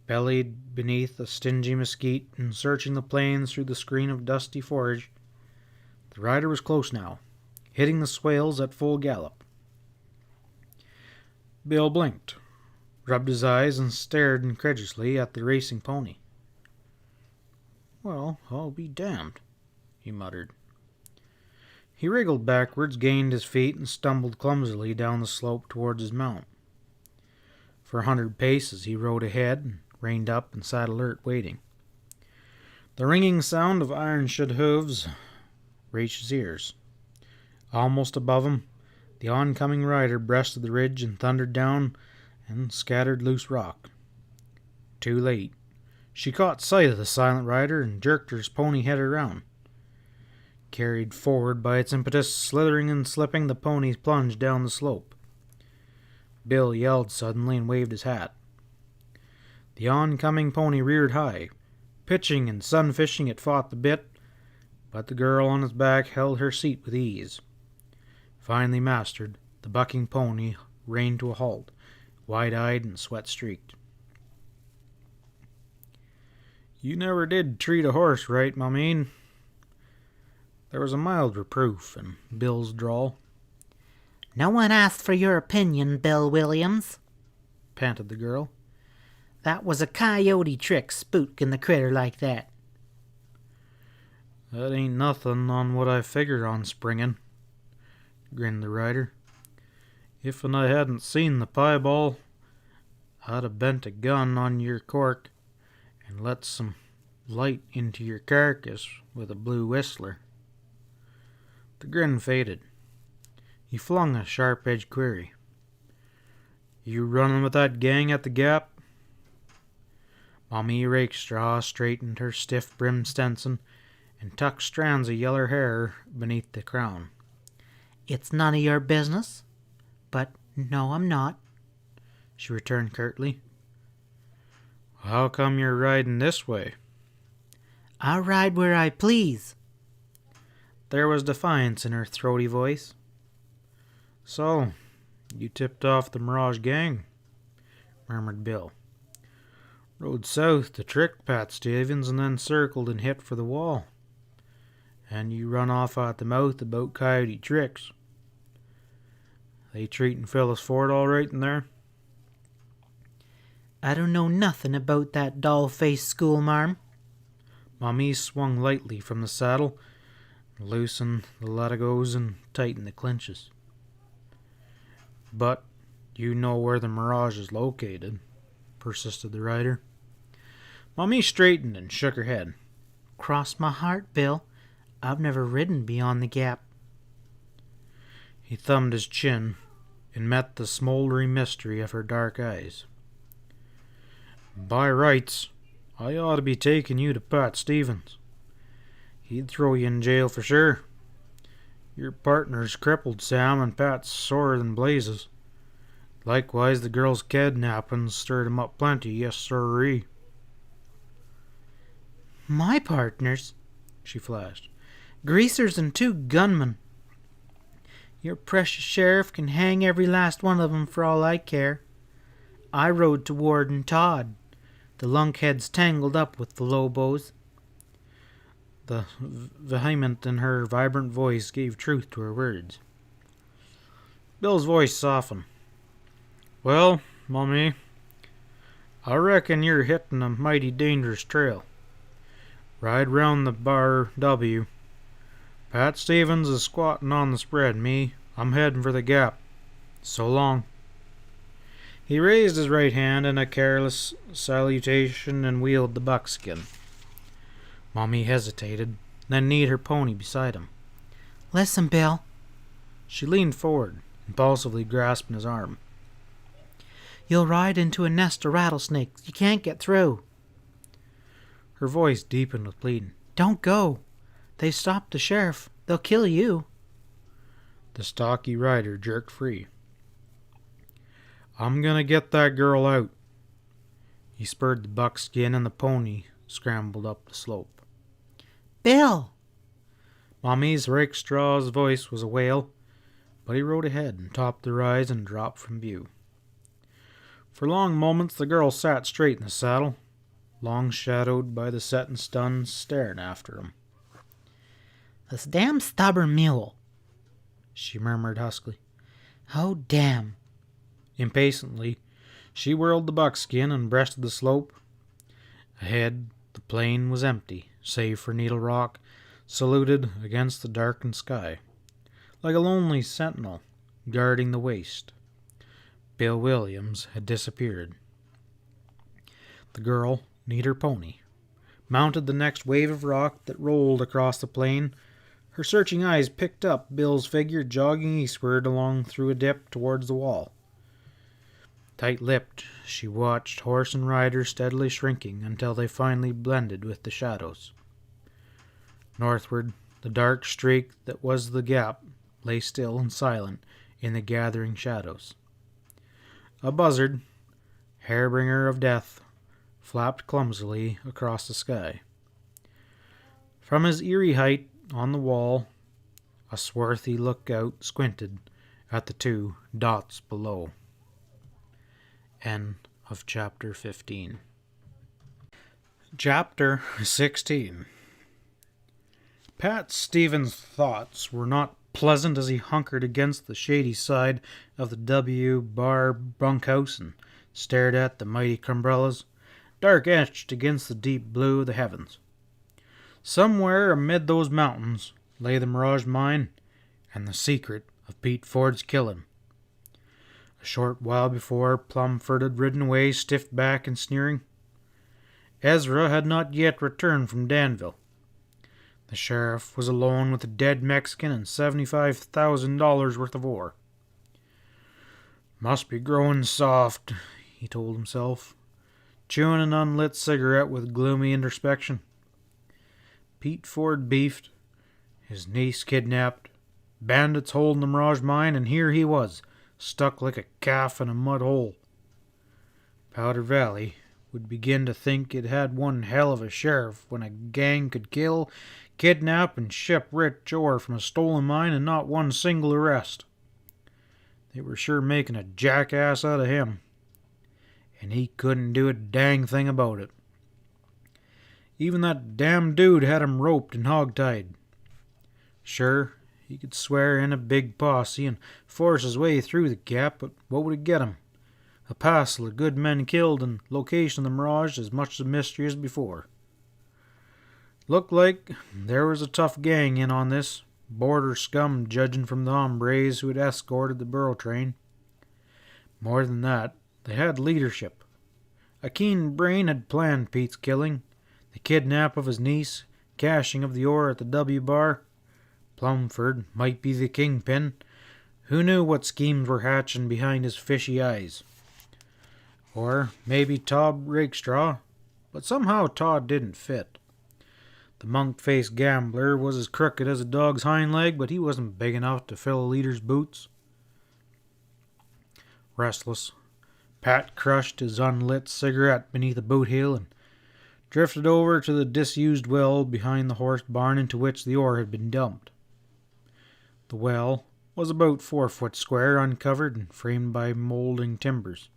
bellied beneath a stingy mesquite, and searching the plains through the screen of dusty forage. The rider was close now, hitting the swales at full gallop. Bill blinked, rubbed his eyes, and stared incredulously at the racing pony. "Well, I'll be damned," he muttered. He wriggled backwards, gained his feet, and stumbled clumsily down the slope towards his mount. For 100 paces he rode ahead, and reined up and sat alert, waiting. The ringing sound of iron-shod hooves reached his ears. Almost above him, the oncoming rider breasted the ridge and thundered down and scattered loose rock. Too late. She caught sight of the silent rider and jerked her pony head around. Carried forward by its impetus, slithering and slipping, the pony plunged down the slope. Bill yelled suddenly and waved his hat. The oncoming pony reared high. Pitching and sunfishing, it fought the bit, but the girl on its back held her seat with ease. Finally mastered, the bucking pony reined to a halt, wide-eyed and sweat-streaked. "You never did treat a horse right, Mumeen." There was a mild reproof in Bill's drawl. "No one asked for your opinion, Bill Williams," panted the girl. "That was a coyote trick, spooking the critter like that." "That ain't nothing on what I figure on springing," grinned the rider. "If I hadn't seen the pieball, I'd have bent a gun on your cork and let some light into your carcass with a blue whistler." The grin faded. He flung a sharp-edged query. "You running with that gang at the Gap?" Mommy Rakestraw straightened her stiff-brimmed Stetson and tucked strands of yeller hair beneath the crown. "It's none of your business, but no, I'm not," she returned curtly. "How come you're riding this way?" "I ride where I please." There was defiance in her throaty voice. "So, you tipped off the Mirage gang," murmured Bill. "Rode south to trick Pat Stevens and then circled and hit for the wall. And you run off at the mouth about coyote tricks. They treating Phyllis Ford all right in there?" "I don't know nothing about that doll-faced schoolmarm." Mommy swung lightly from the saddle, loosened the latigos and tightened the clinches. "But you know where the Mirage is located," persisted the rider. Mommy straightened and shook her head. "Cross my heart, Bill, I've never ridden beyond the Gap." He thumbed his chin and met the smoldering mystery of her dark eyes. "By rights, I ought to be taking you to Pat Stevens. He'd throw you in jail for sure. Your partner's crippled, Sam, and Pat's sorer than blazes. Likewise, the girl's kidnapping stirred him up plenty, yes sirree." "My partners?" she flashed. "Greasers and 2 gunmen. Your precious sheriff can hang every last one of 'em for all I care. I rode to Warden Todd. The lunkhead's tangled up with the Lobos." The vehement in her vibrant voice gave truth to her words. Bill's voice softened. "Well, Mummy, I reckon you're hitting a mighty dangerous trail. Ride round the Bar W. Pat Stevens is squatting on the spread. I'm heading for the Gap. So long." He raised his right hand in a careless salutation and wheeled the buckskin. Mommy hesitated, then kneed her pony beside him. "Listen, Bill." She leaned forward, impulsively grasping his arm. You'll ride into a nest of rattlesnakes. You can't get through. Her voice deepened with pleading. Don't go. They stopped the sheriff. They'll kill you. The stocky rider jerked free. I'm gonna get that girl out. He spurred the buckskin and the pony scrambled up the slope. Bill! Mommy's Rakestraw's voice was a wail, but he rode ahead and topped the rise and dropped from view. For long moments the girl sat straight in the saddle, long shadowed by the setting sun staring after him. This damn stubborn mule, she murmured huskily. Oh, damn. Impatiently, she whirled the buckskin and breasted the slope. Ahead, the plain was empty, save for Needle Rock, saluted against the darkened sky, like a lonely sentinel guarding the waste. Bill Williams had disappeared. The girl, neat her pony, mounted the next wave of rock that rolled across the plain. Her searching eyes picked up Bill's figure jogging eastward along through a dip towards the wall. Tight-lipped, she watched horse and rider steadily shrinking until they finally blended with the shadows. Northward, the dark streak that was the gap lay still and silent in the gathering shadows. A buzzard, hairbringer of death, flapped clumsily across the sky. From his eerie height on the wall, a swarthy lookout squinted at the two dots below. End of chapter 15. Chapter 16. Pat Stevens' thoughts were not pleasant as he hunkered against the shady side of the W bar bunkhouse and stared at the mighty umbrellas, dark etched against the deep blue of the heavens. Somewhere amid those mountains lay the Mirage Mine and the secret of Pete Ford's killing. A short while before, Plumford had ridden away, stiff-backed and sneering. Ezra had not yet returned from Danville. The sheriff was alone with a dead Mexican and $75,000 worth of ore. Must be growing soft, he told himself, chewing an unlit cigarette with gloomy introspection. Pete Ford beefed, his niece kidnapped, bandits holding the Mirage Mine, and here he was, stuck like a calf in a mud hole. Powder Valley would begin to think it had one hell of a sheriff when a gang could kill, kidnap, and ship rich ore from a stolen mine and not one single arrest. They were sure making a jackass out of him, and he couldn't do a dang thing about it. Even that damn dude had him roped and hogtied. Sure, he could swear in a big posse and force his way through the gap, but what would it get him? A passel of good men killed and location of the Mirage as much a mystery as before. Looked like there was a tough gang in on this, border scum judging from the hombres who had escorted the burro train. More than that, they had leadership. A keen brain had planned Pete's killing, the kidnap of his niece, cashing of the ore at the W bar. Plumford might be the kingpin. Who knew what schemes were hatching behind his fishy eyes? Or maybe Todd Rakestraw, but somehow Todd didn't fit. The monk-faced gambler was as crooked as a dog's hind leg, but he wasn't big enough to fill a leader's boots. Restless, Pat crushed his unlit cigarette beneath a boot heel and drifted over to the disused well behind the horse barn into which the ore had been dumped. The well was about 4 foot square, uncovered and framed by molding timbers.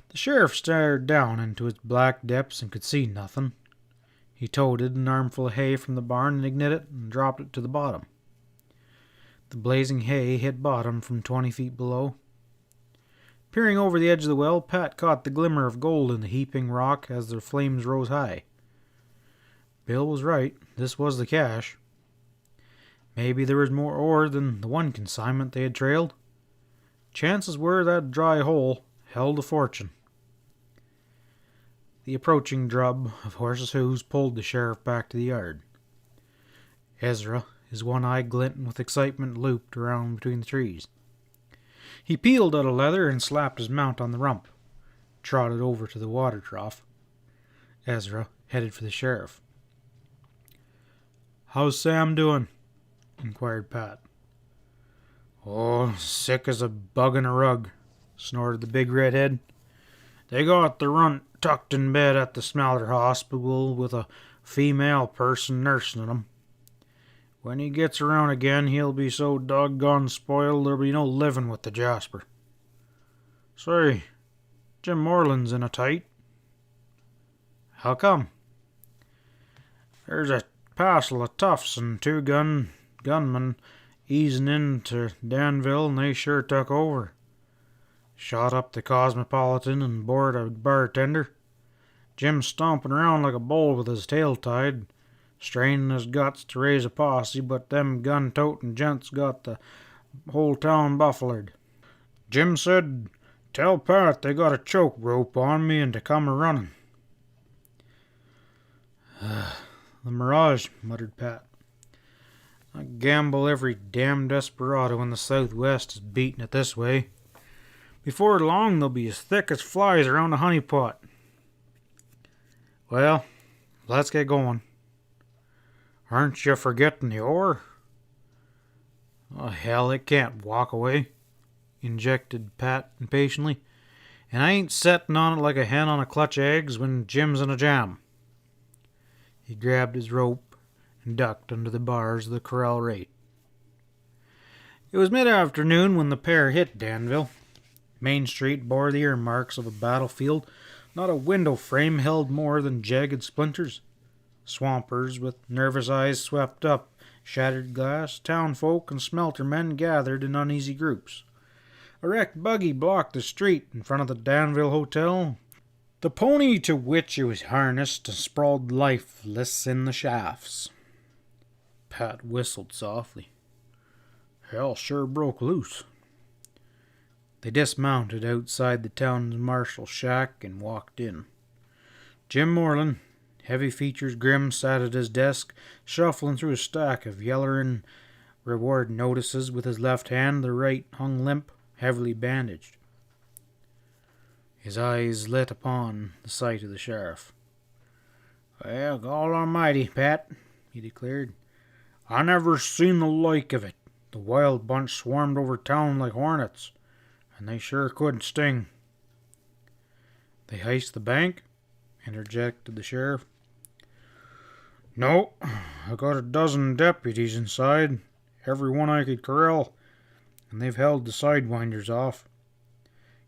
The sheriff stared down into its black depths and could see nothing. He toted an armful of hay from the barn and ignited it and dropped it to the bottom. The blazing hay hit bottom from 20 feet below. Peering over the edge of the well, Pat caught the glimmer of gold in the heaping rock as the flames rose high. Bill was right. This was the cache. Maybe there was more ore than the one consignment they had trailed. Chances were that dry hole held a fortune. The approaching drub of horses' hoofs pulled the sheriff back to the yard. Ezra, his one eye glinting with excitement, looped around between the trees. He peeled out a leather and slapped his mount on the rump, trotted over to the water trough. Ezra headed for the sheriff. "How's Sam doing?" inquired Pat. "Oh, sick as a bug in a rug," snorted the big redhead. "They got the runt tucked in bed at the Smelter Hospital with a female person nursing him. When he gets around again, he'll be so doggone spoiled there'll be no living with the Jasper. Say, Jim Moreland's in a tight." "How come?" "There's a passel of toughs and two gunmen easing into Danville, and they sure took over. Shot up the Cosmopolitan and bored a bartender. Jim's stomping around like a bull with his tail tied, straining his guts to raise a posse, but them gun-toting gents got the whole town buffaloed. Jim said, 'Tell Pat they got a choke rope on me and to come a-running.'" "The mirage," muttered Pat. "I gamble every damn desperado in the Southwest is beating it this way. Before long they'll be as thick as flies around a honey pot. Well, let's get going. Aren't you forgetting the oar?" "Oh, hell, it can't walk away," injected Pat impatiently. "And I ain't setting on it like a hen on a clutch of eggs when Jim's in a jam." He grabbed his rope and ducked under the bars of the corral rate. It was mid-afternoon when the pair hit Danville. Main Street bore the earmarks of a battlefield. Not a window frame held more than jagged splinters. Swampers with nervous eyes swept up shattered glass. Townfolk and smelter men gathered in uneasy groups. A wrecked buggy blocked the street in front of the Danville Hotel. The pony to which it was harnessed sprawled lifeless in the shafts. Pat whistled softly. "Hell sure broke loose." They dismounted outside the town's marshal shack and walked in. Jim Moreland, heavy features grim, sat at his desk, shuffling through a stack of yellering reward notices with his left hand. The right hung limp, heavily bandaged. His eyes lit upon the sight of the sheriff. "Well, God almighty, Pat," he declared. "I never seen the like of it. The wild bunch swarmed over town like hornets, and they sure could sting." "They heist the bank?" interjected the sheriff. "No, I got a dozen deputies inside, every one I could corral, and they've held the sidewinders off.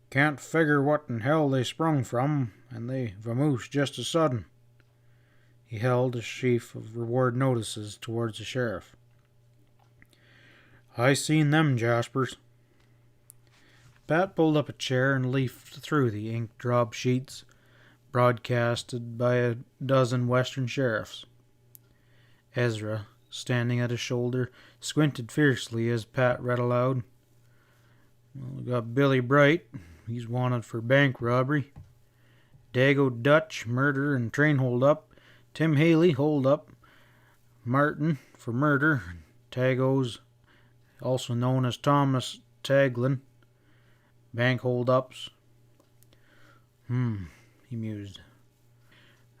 Can't figure what in hell they sprung from, and they vamoosed just as sudden." He held a sheaf of reward notices towards the sheriff. "I seen them Jaspers." Pat pulled up a chair and leafed through the ink-drop sheets broadcasted by a dozen western sheriffs. Ezra, standing at his shoulder, squinted fiercely as Pat read aloud. "Well, we got Billy Bright. He's wanted for bank robbery. Dago Dutch, murder and train hold-up. Tim Haley, hold-up. Martin for murder. Tagos, also known as Thomas Taglin, bank hold-ups." He mused.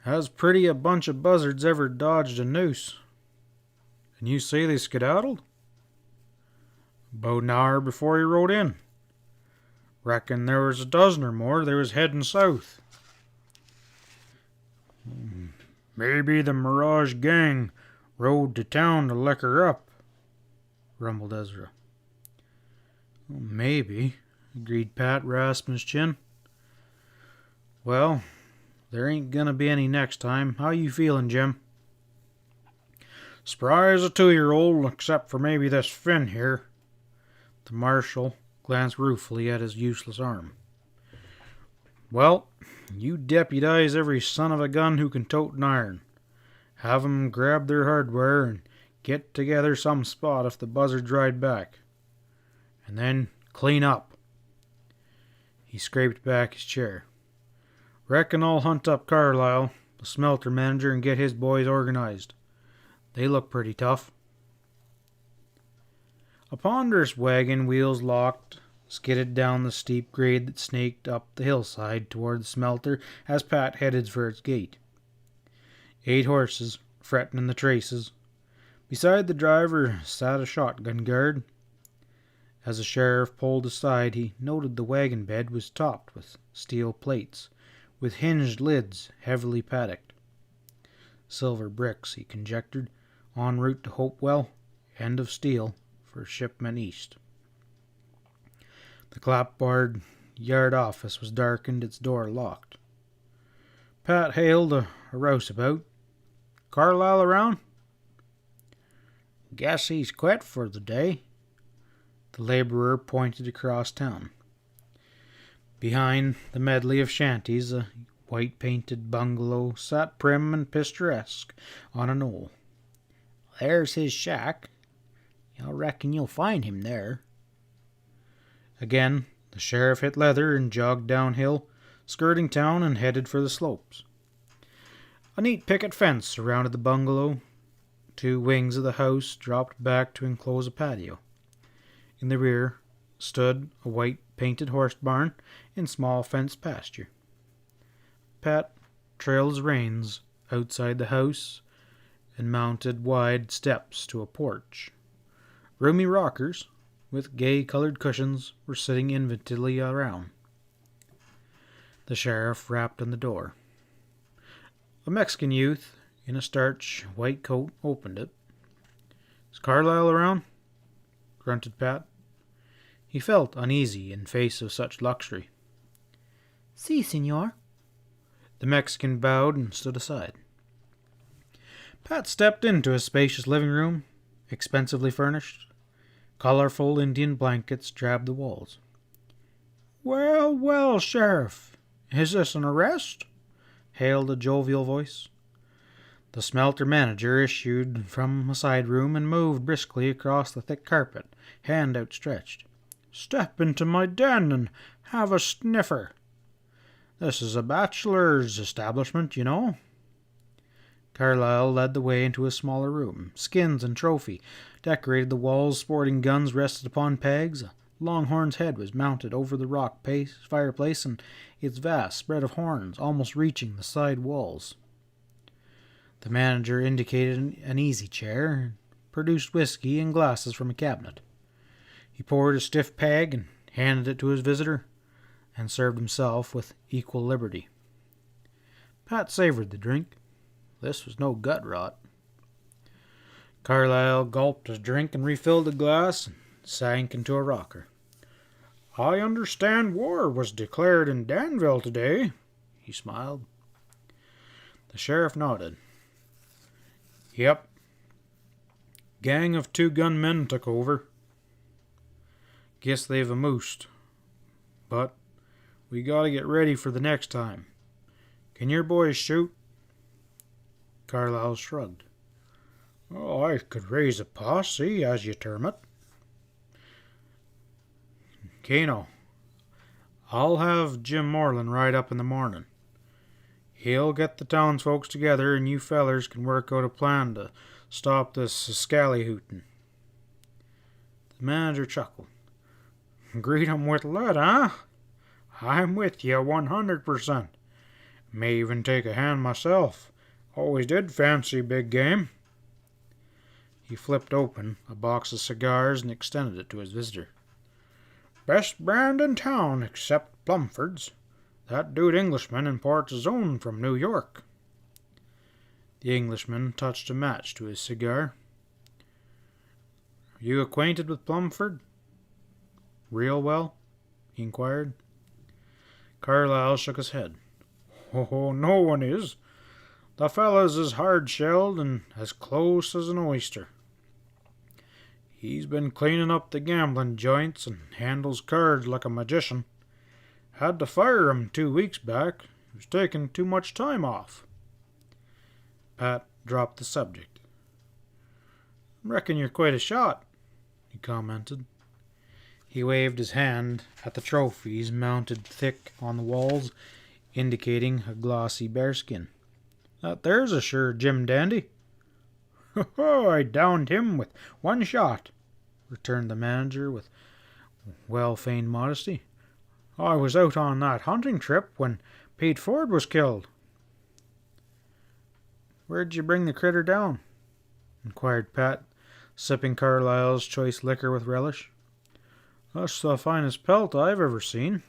"Has pretty a bunch of buzzards ever dodged a noose." "And you say they skedaddled?" "About an hour before he rode in. Reckon there was a dozen or more. They was heading south." "Maybe the Mirage gang rode to town to liquor up," rumbled Ezra. "Maybe," agreed Pat, rasping his chin. "Well, there ain't gonna be any next time. How you feeling, Jim?" "Spry as a 2-year-old, except for maybe this fin here." The marshal glanced ruefully at his useless arm. "Well, you deputize every son of a gun who can tote an iron. Have 'em grab their hardware and get together some spot if the buzzards ride back. And then clean up." He scraped back his chair. "Reckon I'll hunt up Carlisle, the smelter manager, and get his boys organized. They look pretty tough." A ponderous wagon, wheels locked, skidded down the steep grade that snaked up the hillside toward the smelter as Pat headed for its gate. 8 horses, fretting in the traces. Beside the driver sat a shotgun guard. As the sheriff pulled aside, he noted the wagon bed was topped with steel plates, with hinged lids heavily paddocked. Silver bricks, he conjectured, en route to Hopewell, end of steel, for shipment east. The clapboard yard office was darkened, its door locked. Pat hailed a rouseabout. "Carlyle around?" "Guess he's quit for the day." The laborer pointed across town. Behind the medley of shanties, a white-painted bungalow sat prim and picturesque on a knoll. "There's his shack. I reckon you'll find him there." Again, the sheriff hit leather and jogged downhill, skirting town and headed for the slopes. A neat picket fence surrounded the bungalow. 2 wings of the house dropped back to enclose a patio. In the rear stood a white-painted horse barn and small fenced pasture. Pat trailed his reins outside the house and mounted wide steps to a porch. Roomy rockers, with gay-colored cushions, were sitting inventively around. The sheriff rapped on the door. A Mexican youth in a starched white coat opened it. "Is Carlyle around?" grunted Pat. He felt uneasy in face of such luxury. "Si, senor." The Mexican bowed and stood aside. Pat stepped into a spacious living room, expensively furnished. Colorful Indian blankets drabbed the walls. "Well, well, Sheriff, is this an arrest?" hailed a jovial voice. The smelter manager issued from a side room and moved briskly across the thick carpet, hand outstretched. "Step into my den and have a sniffer. This is a bachelor's establishment, you know." Carlyle led the way into a smaller room. Skins and trophy decorated the walls. Sporting guns rested upon pegs. A longhorn's head was mounted over the rock fireplace, and its vast spread of horns almost reaching the side walls. The manager indicated an easy chair and produced whiskey and glasses from a cabinet. He poured a stiff peg and handed it to his visitor, and served himself with equal liberty. Pat savored the drink. This was no gut rot. Carlyle gulped his drink and refilled a glass and sank into a rocker. "I understand war was declared in Danville today," he smiled. The sheriff nodded. "Yep. Gang of 2 gunmen took over. Guess they've vamoosed. But we gotta get ready for the next time. Can your boys shoot?" Carlyle shrugged. "Oh, I could raise a posse, as you term it." "Kano, I'll have Jim Moreland ride up in the morning. He'll get the townsfolks together, and you fellers can work out a plan to stop this scally-hootin'." The manager chuckled. "Greet 'em with lead, huh? I'm with you 100%. May even take a hand myself. Always did fancy big game." He flipped open a box of cigars and extended it to his visitor. "Best brand in town, except Plumford's. That dude Englishman imports his own from New York." The Englishman touched a match to his cigar. "Are you acquainted with Plumford? Real well?" he inquired. Carlyle shook his head. "Oh, no one is. The fellow's as hard-shelled and as close as an oyster. He's been cleaning up the gambling joints and handles cards like a magician. Had to fire him 2 weeks back. He was taking too much time off." Pat dropped the subject. "Reckon you're quite a shot," he commented. He waved his hand at the trophies mounted thick on the walls, indicating a glossy bearskin. "That there's a sure Jim Dandy." "Oh, I downed him with 1 shot," returned the manager with well-feigned modesty. I was out on that hunting trip when Pete Ford was killed. Where'd you bring the critter down? Inquired Pat, sipping Carlyle's choice liquor with relish. That's the finest pelt I've ever seen.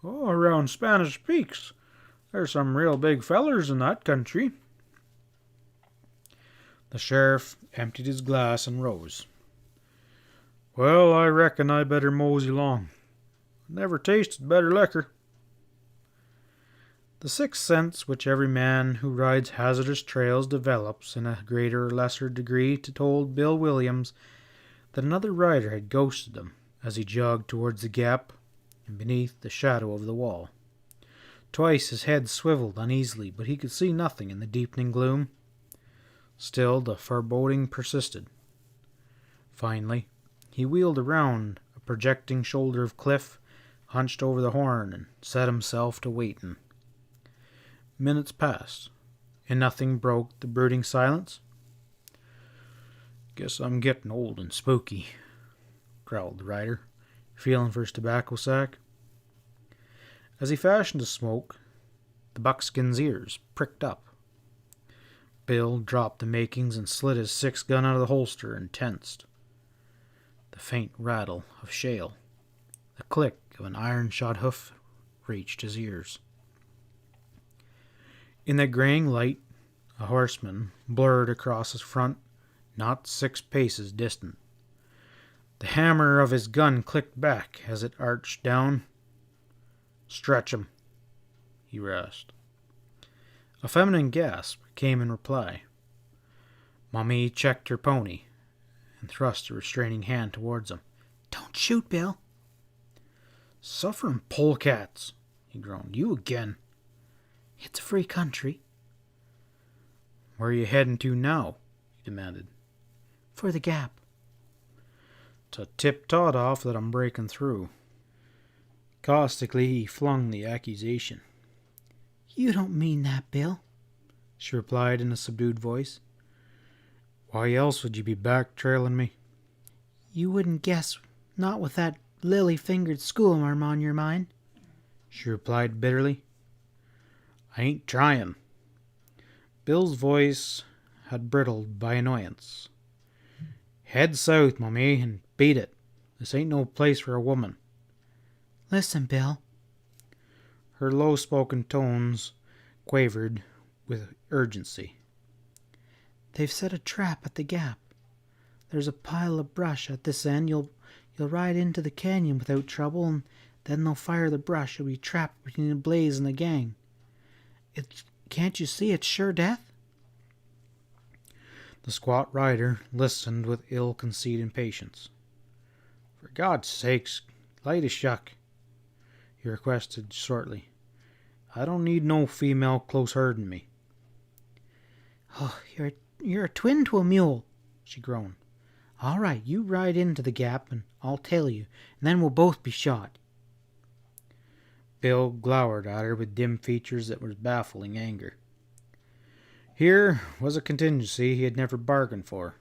Oh, around Spanish Peaks. There's some real big fellers in that country. The sheriff emptied his glass and rose. Well, I reckon I better mosey along. Never tasted better liquor. The sixth sense which every man who rides hazardous trails develops in a greater or lesser degree told Bill Williams that another rider had ghosted him as he jogged towards the gap and beneath the shadow of the wall. Twice his head swiveled uneasily, but he could see nothing in the deepening gloom. Still the foreboding persisted. Finally, he wheeled around a projecting shoulder of cliff, hunched over the horn, and set himself to waiting. Minutes passed, and nothing broke the brooding silence. Guess I'm getting old and spooky, growled the rider, feeling for his tobacco sack. As he fashioned a smoke, the buckskin's ears pricked up. Bill dropped the makings and slid his 6-gun out of the holster and tensed. The faint rattle of shale, the click of an iron-shod hoof reached his ears. In the graying light, a horseman blurred across his front, not 6 paces distant. The hammer of his gun clicked back as it arched down. Stretch him, he rasped. A feminine gasp came in reply. Mommy checked her pony and thrust a restraining hand towards him. Don't shoot, Bill. Suffering polecats, he groaned. You again. It's a free country. Where are you heading to now? He demanded. For the gap. To tip Todd off that I'm breaking through. Caustically, he flung the accusation. You don't mean that, Bill, she replied in a subdued voice. Why else would you be back-trailing me? You wouldn't guess, not with that lily-fingered schoolmarm on your mind, she replied bitterly. I ain't trying. Bill's voice had brittled by annoyance. Head south, Mummy, and beat it. This ain't no place for a woman. Listen, Bill. Her low-spoken tones quavered with urgency. They've set a trap at the gap. There's a pile of brush at this end. You'll ride into the canyon without trouble, and then they'll fire the brush. You'll be trapped between the blaze and the gang. Can't you see it's sure death? The squat rider listened with ill-concealed impatience. For God's sakes, light a shuck, he requested shortly. I don't need no female close herding me. Oh, you're a twin to a mule, she groaned. All right, you ride into the gap and I'll tell you, and then we'll both be shot. Bill glowered at her with dim features that were baffling anger. Here was a contingency he had never bargained for.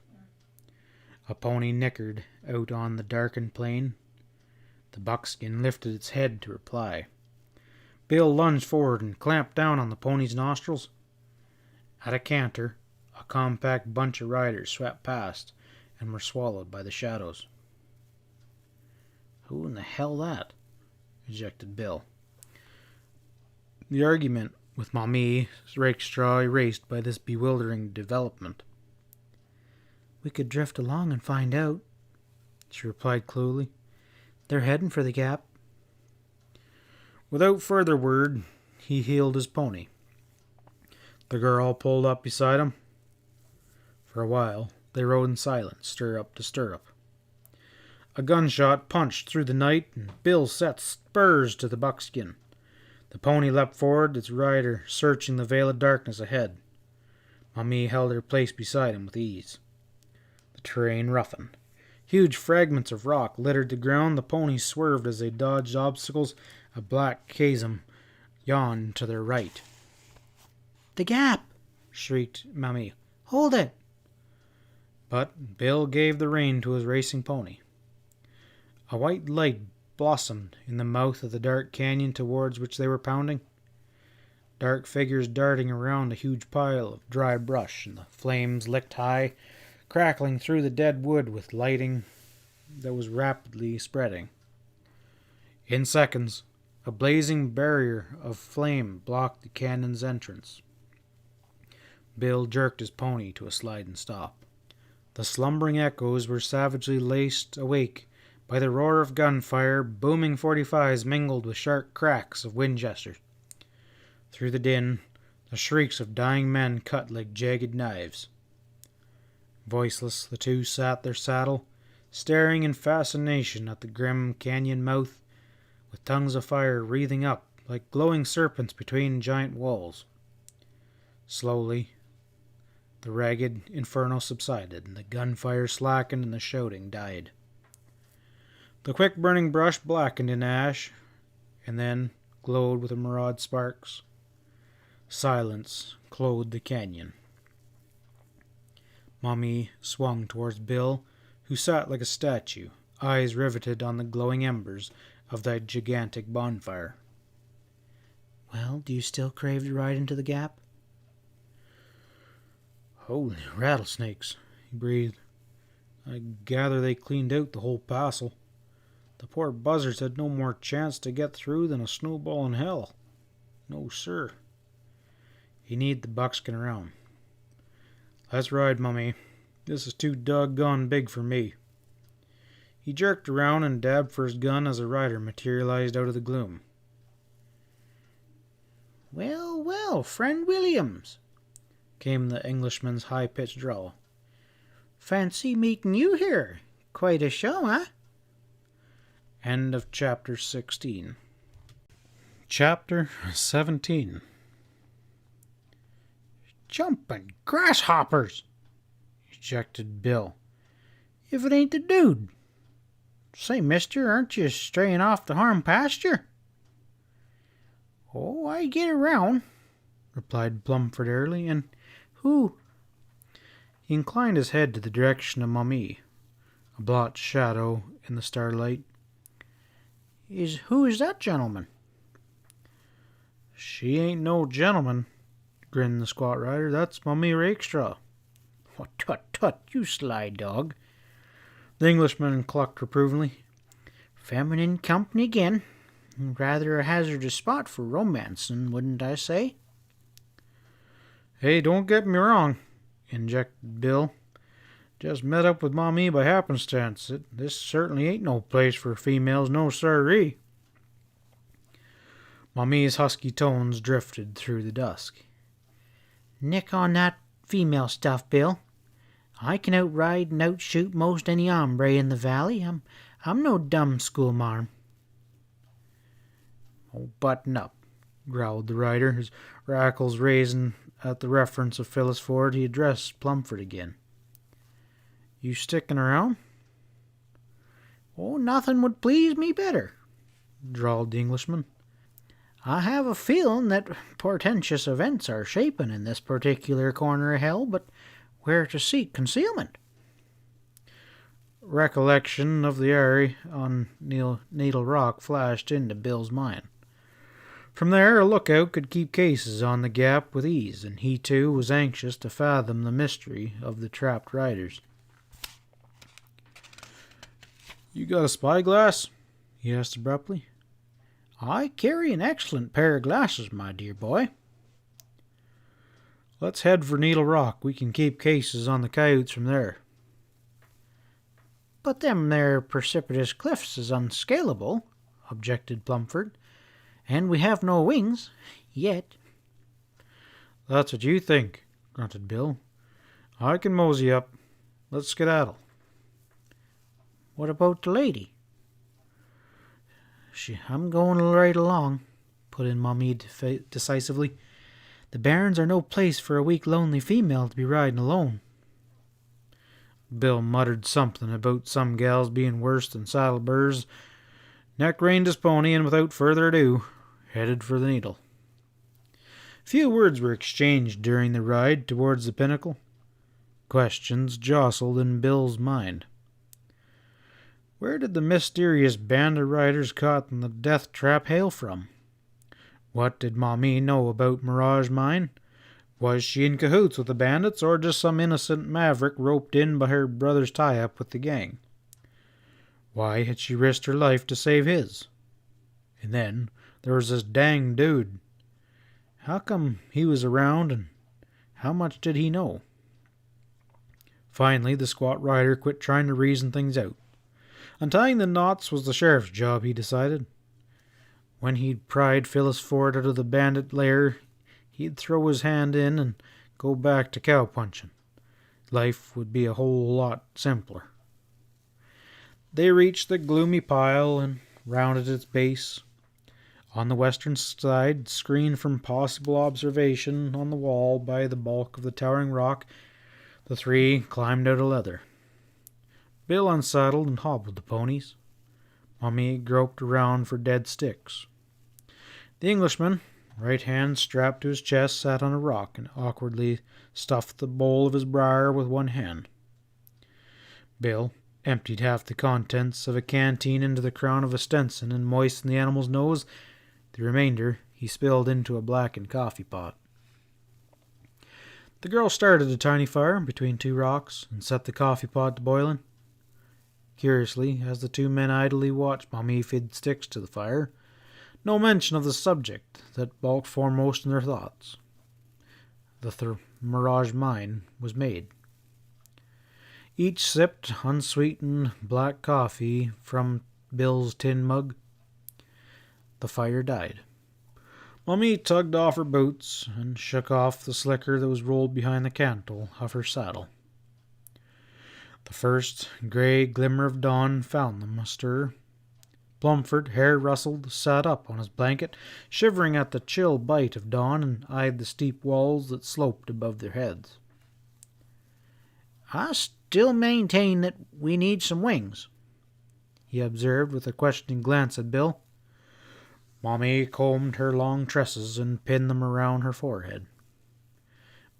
A pony nickered out on the darkened plain. The buckskin lifted its head to reply. Bill lunged forward and clamped down on the pony's nostrils. At a canter, a compact bunch of riders swept past and were swallowed by the shadows. Who in the hell that? Ejected Bill. The argument with Mamie Rakestraw erased by this bewildering development. We could drift along and find out, she replied coolly. They're heading for the gap. Without further word, he heeled his pony. The girl pulled up beside him. For a while, they rode in silence, stirrup to stirrup. A gunshot punched through the night, and Bill set spurs to the buckskin. The pony leapt forward, its rider searching the veil of darkness ahead. Mamie held her place beside him with ease. The terrain roughened. Huge fragments of rock littered the ground. The ponies swerved as they dodged obstacles. A black chasm yawned to their right. The gap! Shrieked Mamie. Hold it! But Bill gave the rein to his racing pony. A white light blossomed in the mouth of the dark canyon towards which they were pounding. Dark figures darting around a huge pile of dry brush, and the flames licked high, crackling through the dead wood with lighting that was rapidly spreading. In seconds, a blazing barrier of flame blocked the canyon's entrance. Bill jerked his pony to a sliding stop. The slumbering echoes were savagely laced awake by the roar of gunfire, booming 45s mingled with sharp cracks of Winchesters. Through the din, the shrieks of dying men cut like jagged knives. Voiceless, the two sat their saddle, staring in fascination at the grim canyon mouth, with tongues of fire wreathing up like glowing serpents between giant walls. Slowly, the ragged inferno subsided, and the gunfire slackened and the shouting died. The quick burning brush blackened in ash, and then glowed with emerald sparks. Silence clothed the canyon. Mummy swung towards Bill, who sat like a statue, eyes riveted on the glowing embers of that gigantic bonfire. Well, do you still crave to ride into the gap? Holy rattlesnakes, he breathed. I gather they cleaned out the whole passel. The poor buzzards had no more chance to get through than a snowball in hell. No, sir. He kneed the buckskin around. Let's ride, Mummy. This is too doggone big for me. He jerked around and dabbed for his gun as a rider materialized out of the gloom. Well, well, friend Williams, came the Englishman's high-pitched drawl. Fancy meeting you here. Quite a show, eh? End of chapter 16. Chapter 17. Jumping grasshoppers, ejected Bill. If it ain't the dude. Say, mister, aren't you straying off the harm pasture? Oh, I get around, replied Plumford airily. And who? He inclined his head to the direction of Mummy, a blotched shadow in the starlight. Who is that gentleman? She ain't no gentleman, grinned the squat rider. That's Mummy Rakestraw. Oh, tut, tut, you sly dog. The Englishman clucked reprovingly. Feminine company again. Rather a hazardous spot for romancing, wouldn't I say? Hey, don't get me wrong, injected Bill. Just met up with Mummy by happenstance. This certainly ain't no place for females, no sirree. Mummy's husky tones drifted through the dusk. Nick on that female stuff, Bill. I can outride and outshoot most any hombre in the valley. I'm no dumb schoolmarm. Oh, button up, growled the rider, his rackles raising at the reference of Phyllis Ford. He addressed Plumford again. You sticking around? Oh, nothing would please me better, drawled the Englishman. I have a feeling that portentous events are shaping in this particular corner of hell, but where to seek concealment? Recollection of the Eyrie on Needle Rock flashed into Bill's mind. From there, a lookout could keep cases on the gap with ease, and he too was anxious to fathom the mystery of the trapped riders. You got a spyglass? He asked abruptly. I carry an excellent pair of glasses, my dear boy. Let's head for Needle Rock. We can keep cases on the coyotes from there. But them there precipitous cliffs is unscalable, objected Plumford, and we have no wings, yet. That's what you think, grunted Bill. I can mosey up. Let's skedaddle. What about the lady? I'm going right along, put in Mummy decisively. The barrens are no place for a weak, lonely female to be riding alone. Bill muttered something about some gals being worse than saddle burrs, neck reined his pony, and without further ado, headed for the Needle. Few words were exchanged during the ride towards the pinnacle. Questions jostled in Bill's mind. Where did the mysterious band of riders caught in the death trap hail from? What did Maumee know about Mirage Mine? Was she in cahoots with the bandits, or just some innocent maverick roped in by her brother's tie-up with the gang? Why had she risked her life to save his? And then there was this dang dude. How come he was around, and how much did he know? Finally, the squat rider quit trying to reason things out. Untying the knots was the sheriff's job, he decided. When he'd pried Phyllis Ford out of the bandit lair, he'd throw his hand in and go back to cowpunching. Life would be a whole lot simpler. They reached the gloomy pile and rounded its base. On the western side, screened from possible observation on the wall by the bulk of the towering rock, the three climbed out of leather. Bill unsaddled and hobbled the ponies. Maumee groped around for dead sticks. The Englishman, right hand strapped to his chest, sat on a rock and awkwardly stuffed the bowl of his briar with one hand. Bill emptied half the contents of a canteen into the crown of a Stenson and moistened the animal's nose. The remainder he spilled into a blackened coffee pot. The girl started a tiny fire between two rocks and set the coffee pot to boiling. Curiously, as the two men idly watched Maumee feed sticks to the fire, no mention of the subject that bulked foremost in their thoughts. The Mirage Mine was made. Each sipped unsweetened black coffee from Bill's tin mug. The fire died. Maumee tugged off her boots and shook off the slicker that was rolled behind the cantle of her saddle. The first grey glimmer of dawn found them astir. Plumford, hair rustled, sat up on his blanket, shivering at the chill bite of dawn, and eyed the steep walls that sloped above their heads. "I still maintain that we need some wings," he observed with a questioning glance at Bill. Maumee combed her long tresses and pinned them around her forehead.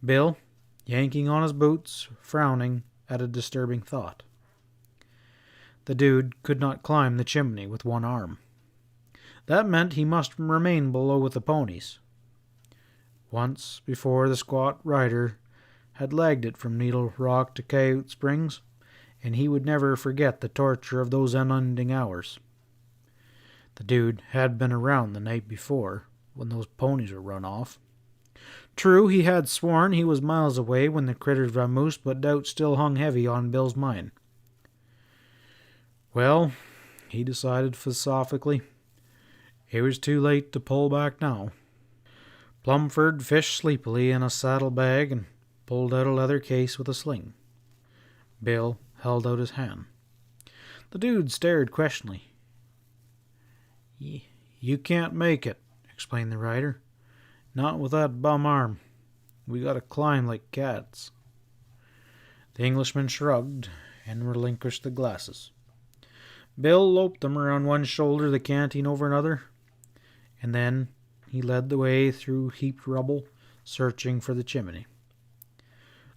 Bill, yanking on his boots, frowning at a disturbing thought. The dude could not climb the chimney with one arm. That meant he must remain below with the ponies. Once before, the squat rider had lagged it from Needle Rock to Coyote Springs, and he would never forget the torture of those unending hours. The dude had been around the night before, when those ponies were run off. True, he had sworn he was miles away when the critters vamoosed, but doubt still hung heavy on Bill's mind. Well, he decided philosophically, it was too late to pull back now. Plumford fished sleepily in a saddlebag and pulled out a leather case with a sling. Bill held out his hand. The dude stared questioningly. You can't make it, explained the rider. Not with that bum arm. We gotta climb like cats. The Englishman shrugged and relinquished the glasses. Bill loped them around one shoulder, the canteen over another, and then he led the way through heaped rubble, searching for the chimney.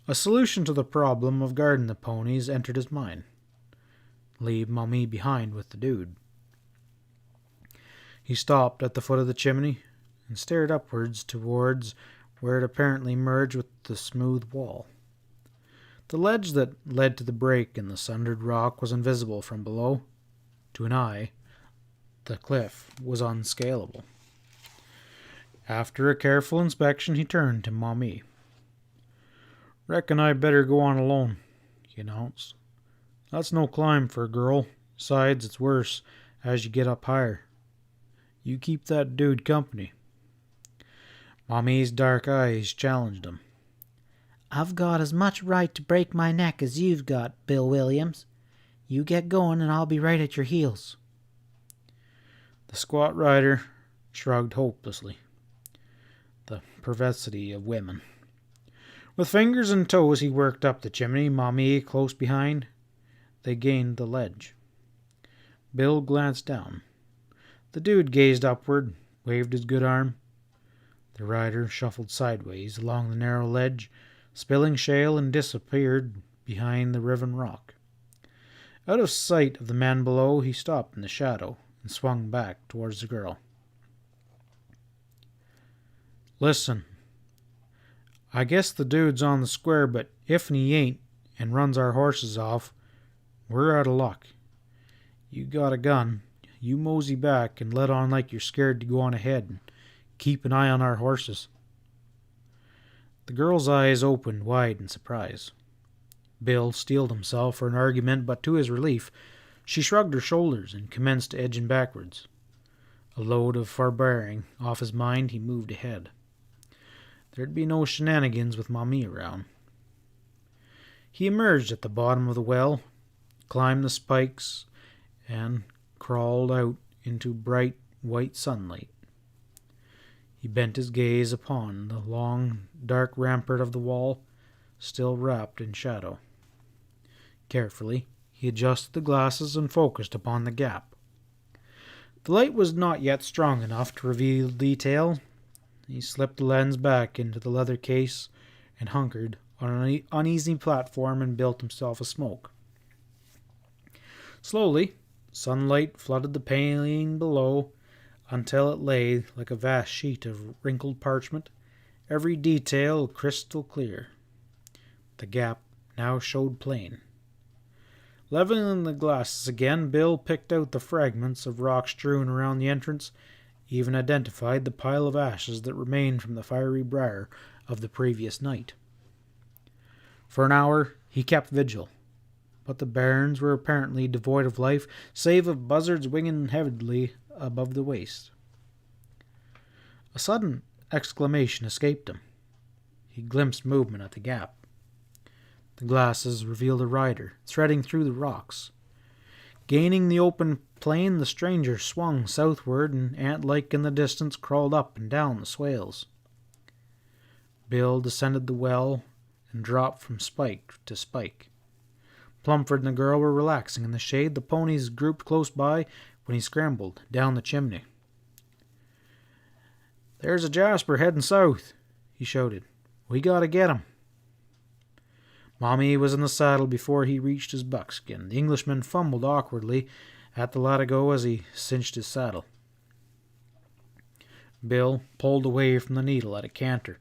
A solution to the problem of guarding the ponies entered his mind. Leave Maumee behind with the dude. He stopped at the foot of the chimney and stared upwards towards where it apparently merged with the smooth wall. The ledge that led to the break in the sundered rock was invisible from below. To an eye, the cliff was unscalable. After a careful inspection, he turned to Maumee. "Reckon I better go on alone," he announced. "That's no climb for a girl. Besides, it's worse as you get up higher. You keep that dude company." Maumee's dark eyes challenged him. "I've got as much right to break my neck as you've got, Bill Williams. You get going and I'll be right at your heels." The squat rider shrugged hopelessly. The perversity of women. With fingers and toes he worked up the chimney, Maumee close behind. They gained the ledge. Bill glanced down. The dude gazed upward, waved his good arm. The rider shuffled sideways along the narrow ledge, spilling shale, and disappeared behind the riven rock. Out of sight of the man below, he stopped in the shadow and swung back towards the girl. Listen, I guess the dude's on the square, but if he ain't and runs our horses off, we're out of luck. You got a gun. You mosey back and let on like you're scared to go on ahead and keep an eye on our horses. The girl's eyes opened wide in surprise. Bill steeled himself for an argument, but to his relief, she shrugged her shoulders and commenced edging backwards. A load of forbearing off his mind, he moved ahead. There'd be no shenanigans with Mommy around. He emerged at the bottom of the well, climbed the spikes, and crawled out into bright white sunlight. He bent his gaze upon the long, dark rampart of the wall, still wrapped in shadow. Carefully, he adjusted the glasses and focused upon the gap. The light was not yet strong enough to reveal detail. He slipped the lens back into the leather case and hunkered on an uneasy platform and built himself a smoke. Slowly, sunlight flooded the paling below until it lay like a vast sheet of wrinkled parchment, every detail crystal clear. The gap now showed plain. Leveling the glasses again, Bill picked out the fragments of rock strewn around the entrance, even identified the pile of ashes that remained from the fiery briar of the previous night. For an hour he kept vigil, but the barrens were apparently devoid of life, save of buzzards winging heavily above the waist. A sudden exclamation escaped him. He glimpsed movement at the gap. The glasses revealed a rider, threading through the rocks. Gaining the open plain, the stranger swung southward and, ant-like in the distance, crawled up and down the swales. Bill descended the well and dropped from spike to spike. Plumford and the girl were relaxing in the shade, the ponies grouped close by, when he scrambled down the chimney. "There's a Jasper heading south," he shouted. "We gotta get him." Mommy was in the saddle before he reached his buckskin. The Englishman fumbled awkwardly at the latigo as he cinched his saddle. Bill pulled away from the needle at a canter,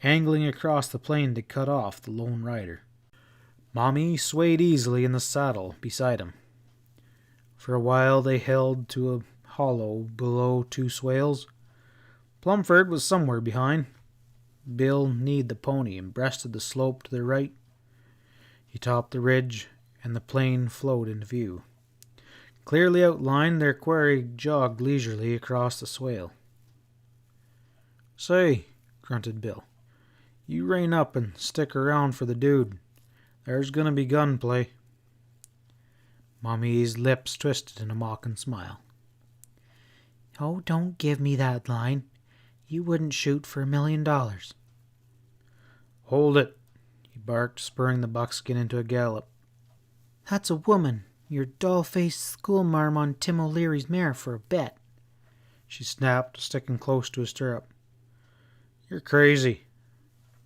angling across the plain to cut off the lone rider. Mommy swayed easily in the saddle beside him. For a while they held to a hollow below two swales. Plumford was somewhere behind. Bill kneed the pony and breasted the slope to the right. He topped the ridge, and the plain flowed into view. Clearly outlined, their quarry jogged leisurely across the swale. "Say," grunted Bill, "you rein up and stick around for the dude. There's gonna be gunplay." Mommy's lips twisted in a mocking smile. "Oh, don't give me that line. You wouldn't shoot for $1,000,000. "Hold it," he barked, spurring the buckskin into a gallop. "That's a woman, your dull-faced schoolmarm on Tim O'Leary's mare for a bet," she snapped, sticking close to his stirrup. "You're crazy."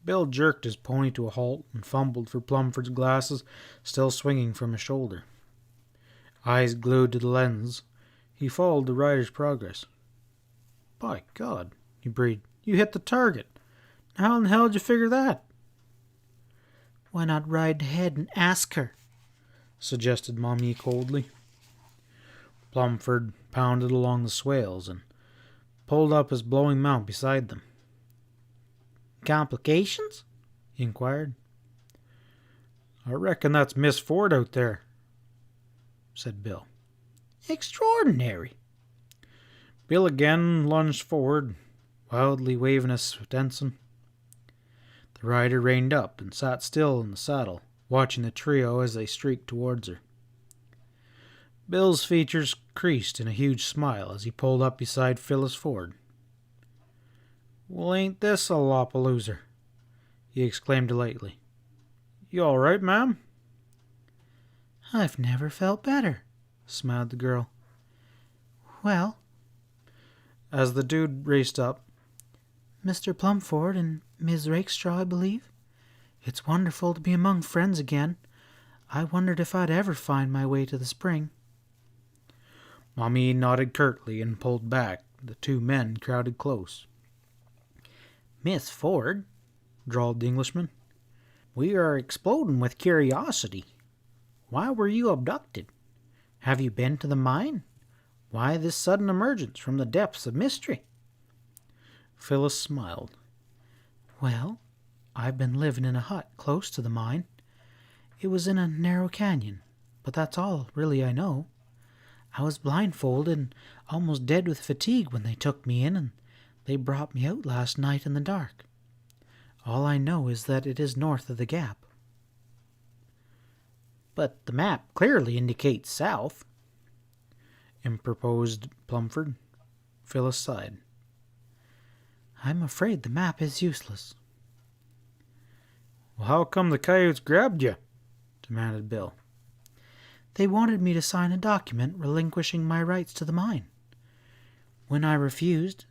Bill jerked his pony to a halt and fumbled for Plumford's glasses, still swinging from his shoulder. Eyes glued to the lens, he followed the rider's progress. "By God," he breathed, "you hit the target. How in the hell did you figure that?" "Why not ride ahead and ask her?" suggested Mommy coldly. Plumford pounded along the swales and pulled up his blowing mount beside them. "Complications?" he inquired. "I reckon that's Miss Ford out there," said Bill. "Extraordinary." Bill again lunged forward, wildly waving his Stetson. The rider reined up and sat still in the saddle, watching the trio as they streaked towards her. Bill's features creased in a huge smile as he pulled up beside Phyllis Ford. "Well, ain't this a loppaloozer?" he exclaimed delightedly. "You all right, ma'am?" "I've never felt better," smiled the girl. "Well," as the dude raced up, "Mr. Plumford and Miss Rakestraw, I believe. It's wonderful to be among friends again. I wondered if I'd ever find my way to the spring. Mummy nodded curtly and pulled back. The two men crowded close. Miss Ford, drawled the Englishman, we are exploding with curiosity. Why were you abducted? Have you been to the mine? Why this sudden emergence from the depths of mystery? Phyllis smiled. Well, I've been living in a hut close to the mine. It was in a narrow canyon, but that's all really I know. I was blindfolded and almost dead with fatigue when they took me in, and they brought me out last night in the dark. All I know is that it is north of the gap. But the map clearly indicates south, interposed Plumford. Phyllis sighed. I'm afraid the map is useless. Well, how come the coyotes grabbed you? Demanded Bill. They wanted me to sign a document relinquishing my rights to the mine. When I refused,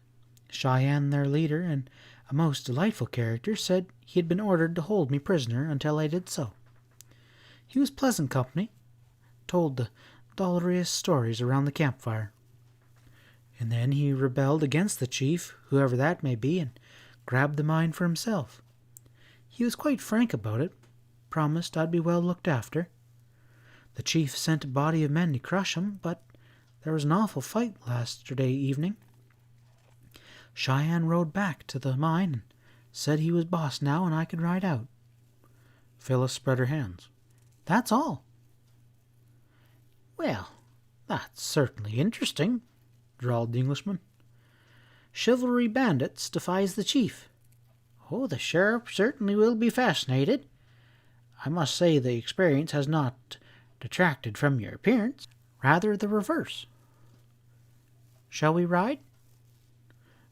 Cheyenne, their leader, and a most delightful character, said he had been ordered to hold me prisoner until I did so. He was pleasant company, told the dolorous stories around the campfire. And then he rebelled against the chief, whoever that may be, and grabbed the mine for himself. He was quite frank about it, promised I'd be well looked after. The chief sent a body of men to crush him, but there was an awful fight yesterday evening. Cheyenne rode back to the mine and said he was boss now and I could ride out. Phyllis spread her hands. That's all. Well, that's certainly interesting, drawled the Englishman. Chivalry bandits defies the chief. Oh, the sheriff certainly will be fascinated. I must say the experience has not detracted from your appearance. Rather the reverse. Shall we ride?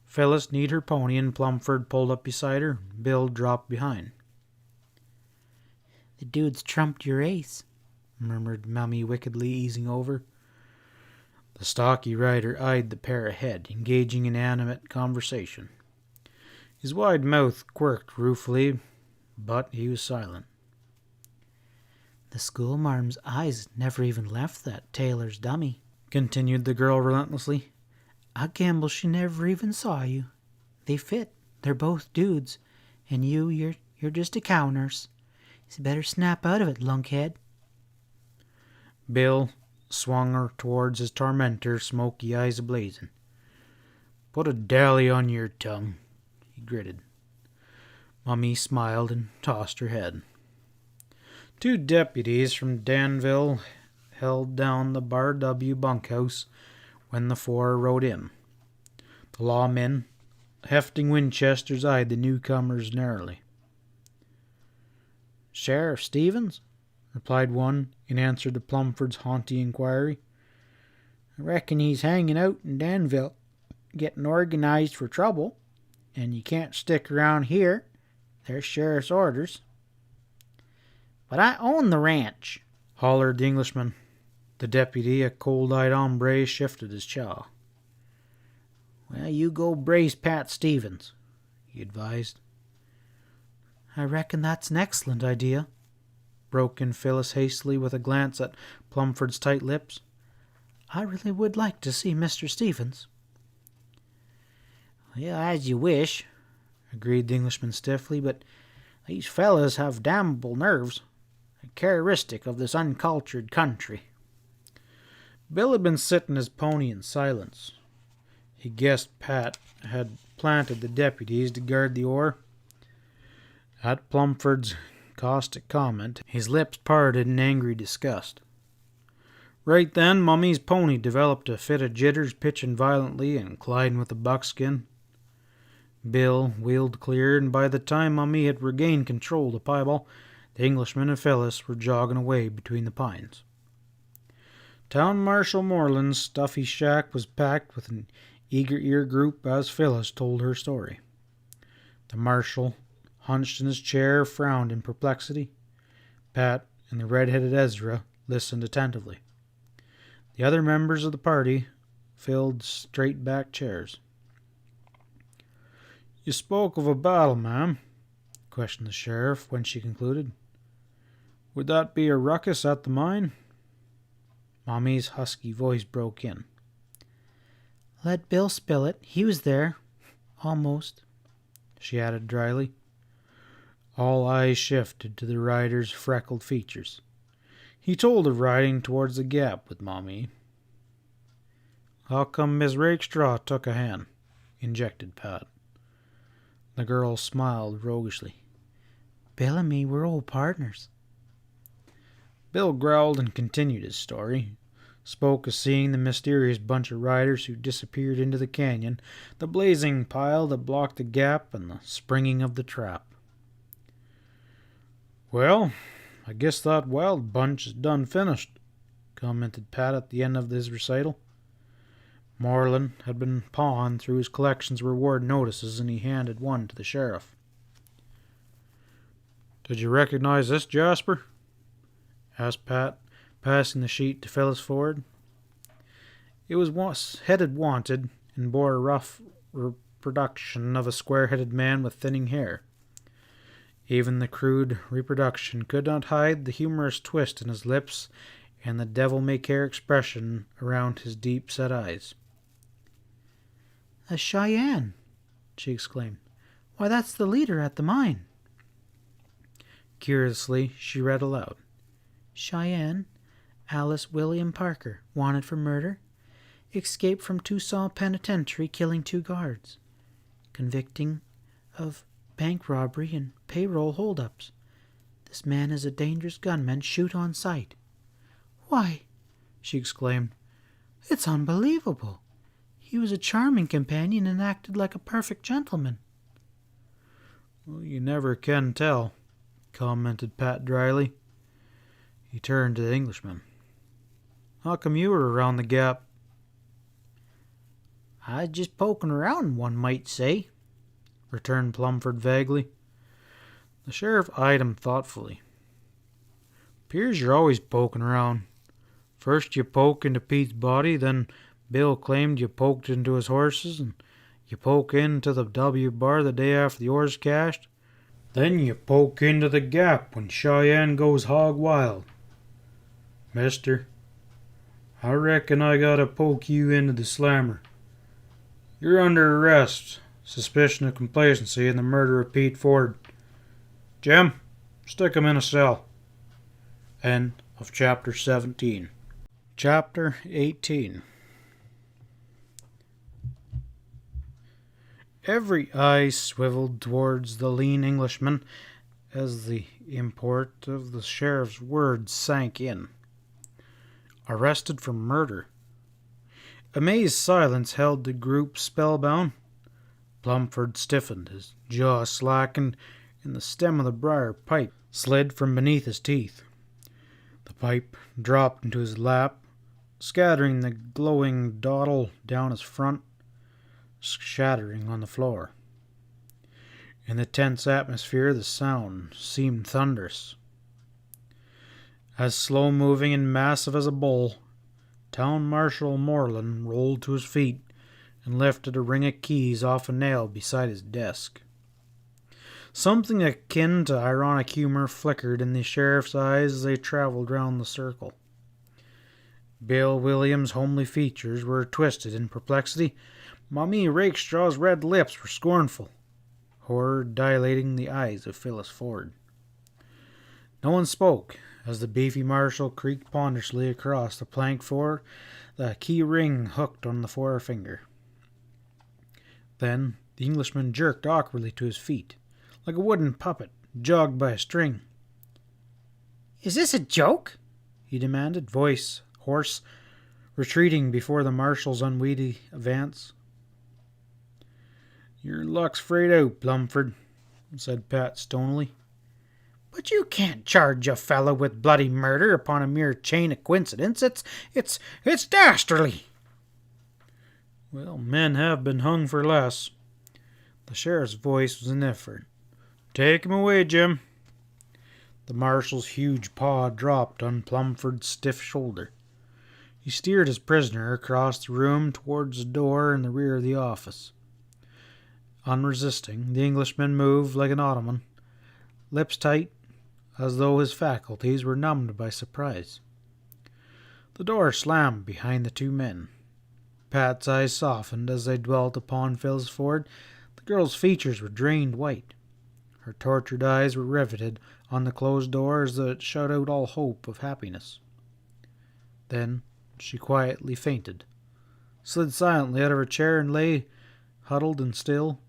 Phyllis kneed her pony and Plumford pulled up beside her. Bill dropped behind. The dude's trumped your ace, murmured Mummy wickedly, easing over. The stocky rider eyed the pair ahead, engaging in animate conversation. His wide mouth quirked ruefully, but he was silent. The schoolmarm's eyes never even left that tailor's dummy, continued the girl relentlessly. I gamble she never even saw you. They fit. They're both dudes. And you're just a cow nurse. You better snap out of it, lunkhead. Bill swung her towards his tormentor, smoky eyes ablazing. Put a dally on your tongue, he gritted. Mummy smiled and tossed her head. Two deputies from Danville held down the Bar W bunkhouse when the four rode in. The lawmen, hefting Winchesters, eyed the newcomers narrowly. Sheriff Stevens, replied one in answer to Plumford's haughty inquiry. I reckon he's hanging out in Danville, getting organized for trouble, and you can't stick around here. There's sheriff's orders. But I own the ranch, hollered the Englishman. The deputy, a cold-eyed hombre, shifted his jaw. Well, you go brace Pat Stevens, he advised. I reckon that's an excellent idea, broke in Phyllis hastily with a glance at Plumford's tight lips. I really would like to see Mr. Stevens. Well, as you wish, agreed the Englishman stiffly, but these fellows have damnable nerves, a characteristic of this uncultured country. Bill had been sitting his pony in silence. He guessed Pat had planted the deputies to guard the ore. At Plumford's caustic comment, his lips parted in angry disgust. Right then, Mummy's pony developed a fit of jitters, pitching violently and colliding with the buckskin. Bill wheeled clear, and by the time Mummy had regained control of the piebald, the Englishman and Phyllis were jogging away between the pines. Town Marshal Moreland's stuffy shack was packed with an eager-ear group as Phyllis told her story. The marshal, hunched in his chair, frowned in perplexity. Pat and the red-headed Ezra listened attentively. The other members of the party filled straight-back chairs. You spoke of a battle, ma'am, questioned the sheriff when she concluded. Would that be a ruckus at the mine? Mommy's husky voice broke in. Let Bill spill it. He was there. Almost, she added dryly. All eyes shifted to the rider's freckled features. He told of riding towards the gap with Mommy. How come Miss Rakestraw took a hand? Injected Pat. The girl smiled roguishly. Bill and me were old partners. Bill growled and continued his story. Spoke of seeing the mysterious bunch of riders who disappeared into the canyon, the blazing pile that blocked the gap, and the springing of the trap. Well, I guess that wild bunch is done finished, commented Pat at the end of his recital. Moreland had been pawing through his collections of reward notices, and he handed one to the sheriff. Did you recognize this, Jasper? Asked Pat, passing the sheet to Phyllis Ford. It was headed wanted and bore a rough reproduction of a square-headed man with thinning hair. Even the crude reproduction could not hide the humorous twist in his lips and the devil-may-care expression around his deep-set eyes. A Cheyenne, she exclaimed. Why, that's the leader at the mine. Curiously, she read aloud. Cheyenne, Alice William Parker, wanted for murder. Escaped from Tucson Penitentiary, killing 2 guards. Convicting of bank robbery and payroll holdups. This man is a dangerous gunman. Shoot on sight. Why, she exclaimed, it's unbelievable. He was a charming companion and acted like a perfect gentleman. Well, you never can tell, commented Pat dryly. He turned to the Englishman. How come you were around the gap? I was just poking around, one might say, returned Plumford vaguely. The sheriff eyed him thoughtfully. Appears you're always poking around. First you poke into Pete's body, then Bill claimed you poked into his horses, and you poke into the W bar the day after the oars cashed. Then you poke into the gap when Cheyenne goes hog wild. Mister, I reckon I gotta poke you into the slammer. You're under arrest. Suspicion of complacency in the murder of Pete Ford. Jim, stick him in a cell. End of chapter 17. Chapter 18. Every eye swiveled towards the lean Englishman as the import of the sheriff's words sank in. Arrested for murder. Amazed silence held the group spellbound. Plumford stiffened, his jaw slackened, and the stem of the briar pipe slid from beneath his teeth. The pipe dropped into his lap, scattering the glowing dottle down his front, shattering on the floor. In the tense atmosphere, the sound seemed thunderous. As slow-moving and massive as a bull, Town Marshal Moreland rolled to his feet and lifted a ring of keys off a nail beside his desk. Something akin to ironic humor flickered in the sheriff's eyes as they traveled round the circle. Bill Williams' homely features were twisted in perplexity. Mommy Rakestraw's red lips were scornful, horror dilating the eyes of Phyllis Ford. No one spoke as the beefy marshal creaked ponderously across the plank floor, the key ring hooked on the forefinger. Then the Englishman jerked awkwardly to his feet, like a wooden puppet jogged by a string. Is this a joke? He demanded, voice hoarse, retreating before the marshal's unwieldy advance. Your luck's frayed out, Plumford, said Pat stonily. But you can't charge a fellow with bloody murder upon a mere chain of coincidence. It's dastardly. Well, men have been hung for less. The sheriff's voice was indifferent. Take him away, Jim. The marshal's huge paw dropped on Plumford's stiff shoulder. He steered his prisoner across the room towards the door in the rear of the office. Unresisting, the Englishman moved like an ottoman, lips tight, as though his faculties were numbed by surprise. The door slammed behind the two men. Pat's eyes softened as they dwelt upon Phyllis Ford. The girl's features were drained white. Her tortured eyes were riveted on the closed door as though it shut out all hope of happiness. Then she quietly fainted, slid silently out of her chair, and lay, huddled and still,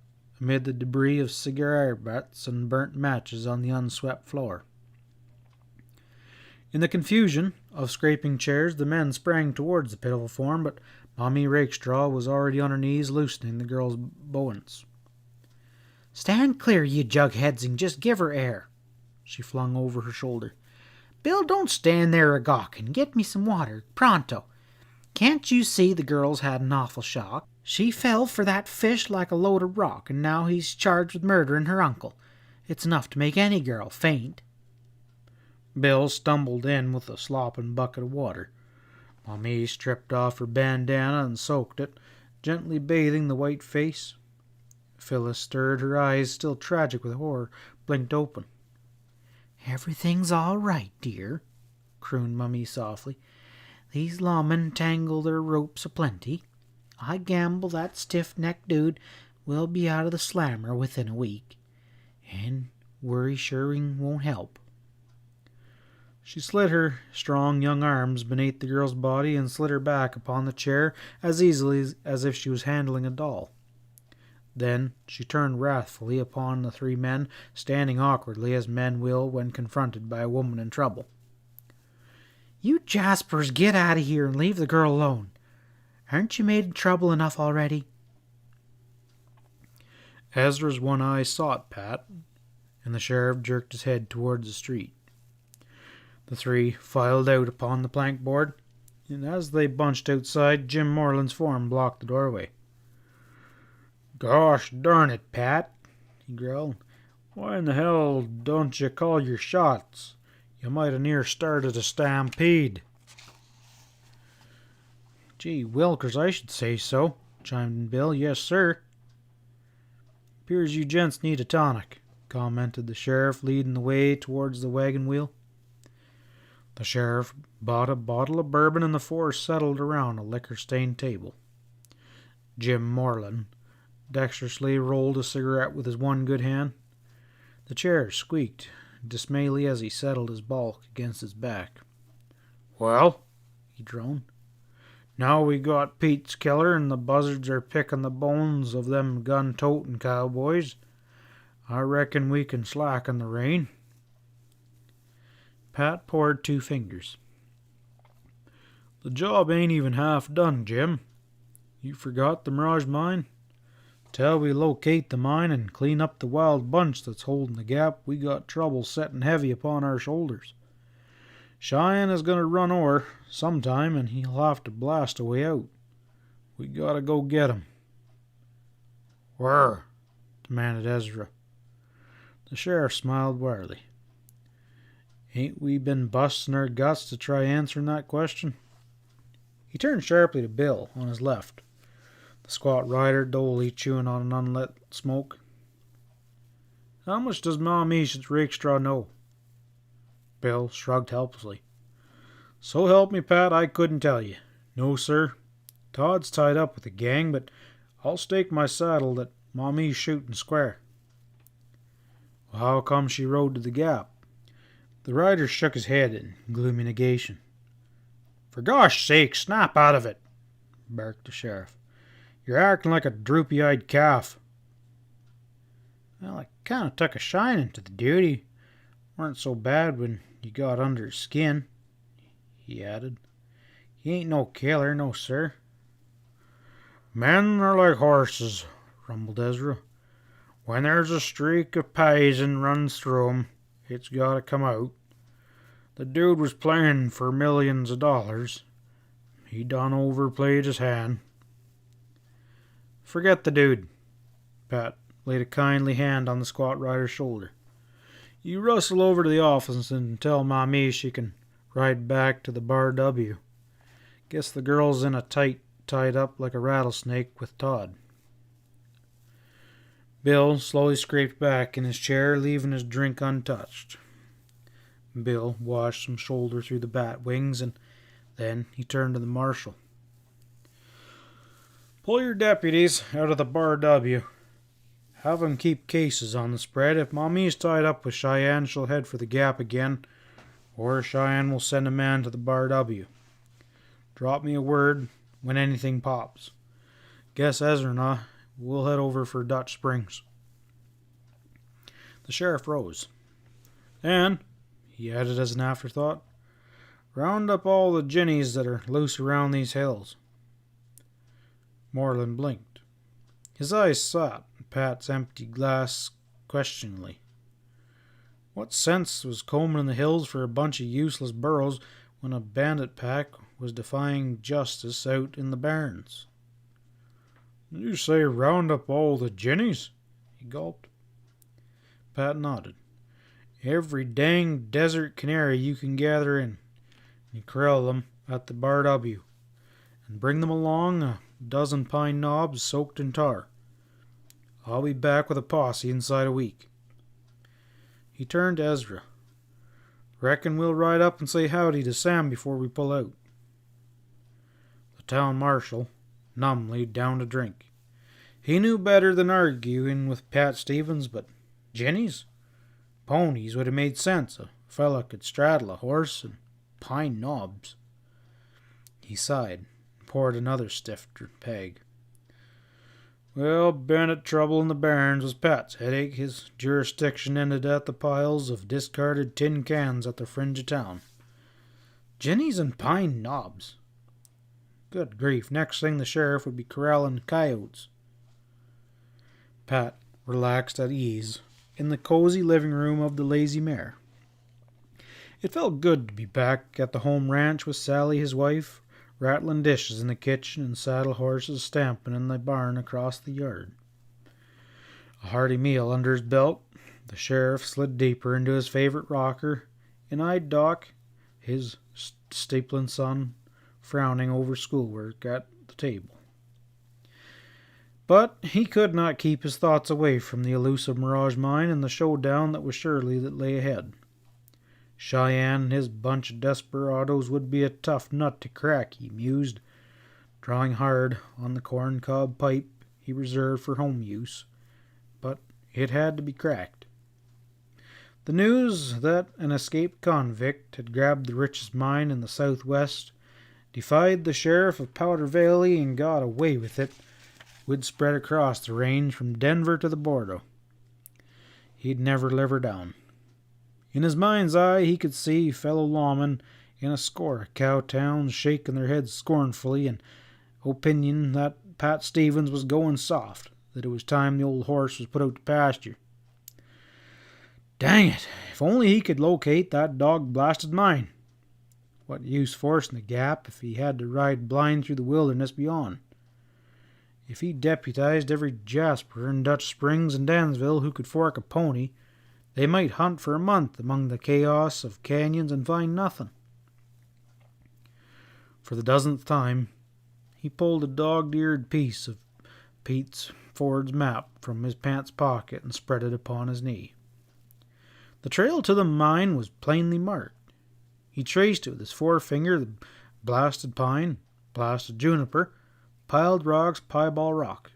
amid the debris of cigar butts and burnt matches on the unswept floor. In the confusion of scraping chairs, the men sprang towards the pitiful form, but Mommy Rakestraw was already on her knees, loosening the girl's bowens. "Stand clear, you jugheads, and just give her air," she flung over her shoulder. "Bill, don't stand there a-gawking. Get me some water, pronto. Can't you see the girl's had an awful shock? She fell for that fish like a load of rock, and now he's charged with murdering her uncle. It's enough to make any girl faint." Bill stumbled in with a slopping bucket of water. Mommy stripped off her bandana and soaked it, gently bathing the white face. Phyllis stirred, her eyes, still tragic with horror, blinked open. "Everything's all right, dear," crooned Mummy softly. "These lawmen tangle their ropes aplenty. I gamble that stiff-necked dude will be out of the slammer within a week, and worry-sharing won't help." She slid her strong young arms beneath the girl's body and slid her back upon the chair as easily as if she was handling a doll. Then she turned wrathfully upon the three men, standing awkwardly as men will when confronted by a woman in trouble. "You Jaspers, get out of here and leave the girl alone. Aren't you made trouble enough already?" Ezra's one eye sought Pat, and the sheriff jerked his head towards the street. The three filed out upon the plank board, and as they bunched outside, Jim Moreland's form blocked the doorway. "Gosh darn it, Pat," he growled. "Why in the hell don't you call your shots? You might have near started a stampede." "Gee wilkers, I should say so," chimed in Bill. "Yes, sir." "'Pears you gents need a tonic," commented the sheriff, leading the way towards the wagon wheel. The sheriff bought a bottle of bourbon, and the four settled around a liquor-stained table. Jim Moreland dexterously rolled a cigarette with his one good hand. The chair squeaked dismally as he settled his bulk against his back. "Well," he droned, "now we got Pete's killer, and the buzzards are picking the bones of them gun-toting cowboys. I reckon we can slacken the rein." Pat poured 2 fingers. "The job ain't even half done, Jim. You forgot the Mirage mine? Till we locate the mine and clean up the wild bunch that's holding the gap, we got trouble setting heavy upon our shoulders. Cheyenne is going to run ore sometime, and he'll have to blast a way out. We gotta go get him." "Where?" demanded Ezra. The sheriff smiled wearily. "Ain't we been busting our guts to try answering that question?" He turned sharply to Bill on his left, the squat rider dolely chewing on an unlit smoke. "How much does Mommy Rakestraw know?" Bill shrugged helplessly. "So help me, Pat, I couldn't tell you. No, sir. Todd's tied up with the gang, but I'll stake my saddle that Mommy's shooting square." "Well, how come she rode to the gap?" The rider shook his head in gloomy negation. "For gosh sake, snap out of it!" barked the sheriff. "You're acting like a droopy-eyed calf." "Well, I kind of took a shining to the dude. He weren't so bad when you got under his skin," he added. "He ain't no killer, no sir." "Men are like horses," rumbled Ezra. "When there's a streak of pison runs through 'em, it's got to come out. The dude was playing for millions of dollars. He done overplayed his hand." "Forget the dude." Pat laid a kindly hand on the squat rider's shoulder. "You rustle over to the office and tell Mommy she can ride back to the Bar W. Guess the girl's in a tied up like a rattlesnake with Todd." Bill slowly scraped back in his chair, leaving his drink untouched. Bill washed some shoulder through the bat wings, and then he turned to the marshal. Pull your deputies out of the Bar W. Have 'em keep cases on the spread. If Mommy's tied up with Cheyenne, she'll head for the Gap again, or Cheyenne will send a man to the Bar W. Drop me a word when anything pops. Guess Ezra and I will head over for Dutch Springs. The sheriff rose. And, he added as an afterthought, round up all the ginnies that are loose around these hills. Moreland blinked. His eyes sought Pat's empty glass questioningly. What sense was combing in the hills for a bunch of useless burros when a bandit pack was defying justice out in the barrens? You say round up all the ginnies? He gulped. Pat nodded. Every dang desert canary you can gather in. You corral them at the Bar W. And bring them along a dozen pine knobs soaked in tar. I'll be back with a posse inside a week. He turned to Ezra. Reckon we'll ride up and say howdy to Sam before we pull out. The town marshal numbly downed a drink. He knew better than arguing with Pat Stevens, but ginnies? Ponies would have made sense. A fella could straddle a horse, and pine knobs. He sighed and poured another stiff peg. Well, bandit trouble in the barrens was Pat's headache. His jurisdiction ended at the piles of discarded tin cans at the fringe of town. Ginnies and pine knobs. Good grief, next thing the sheriff would be corralling coyotes. Pat relaxed at ease in the cozy living room of the Lazy Mare. It felt good to be back at the home ranch with Sally, his wife, rattling dishes in the kitchen and saddle horses stamping in the barn across the yard. A hearty meal under his belt, the sheriff slid deeper into his favorite rocker and eyed Doc, his stapling son, frowning over schoolwork at the table. But he could not keep his thoughts away from the elusive Mirage Mine and the showdown that was surely that lay ahead. Cheyenne and his bunch of desperados would be a tough nut to crack, he mused, drawing hard on the corncob pipe he reserved for home use. But it had to be cracked. The news that an escaped convict had grabbed the richest mine in the southwest, defied the sheriff of Powder Valley, and got away with it, would spread across the range from Denver to the Bordeaux. He'd never live her down. In his mind's eye he could see fellow lawmen in a score of cow towns shaking their heads scornfully in opinion that Pat Stevens was going soft, that it was time the old horse was put out to pasture. Dang it, if only he could locate that dog-blasted mine. What use forcing the Gap if he had to ride blind through the wilderness beyond? If he deputized every Jasper in Dutch Springs and Dansville who could fork a pony, they might hunt for a month among the chaos of canyons and find nothing. For the dozenth time, he pulled a dog-eared piece of Pete's Ford's map from his pants pocket and spread it upon his knee. The trail to the mine was plainly marked. He traced it with his forefinger, the blasted pine, blasted juniper, piled rocks, piebald rock.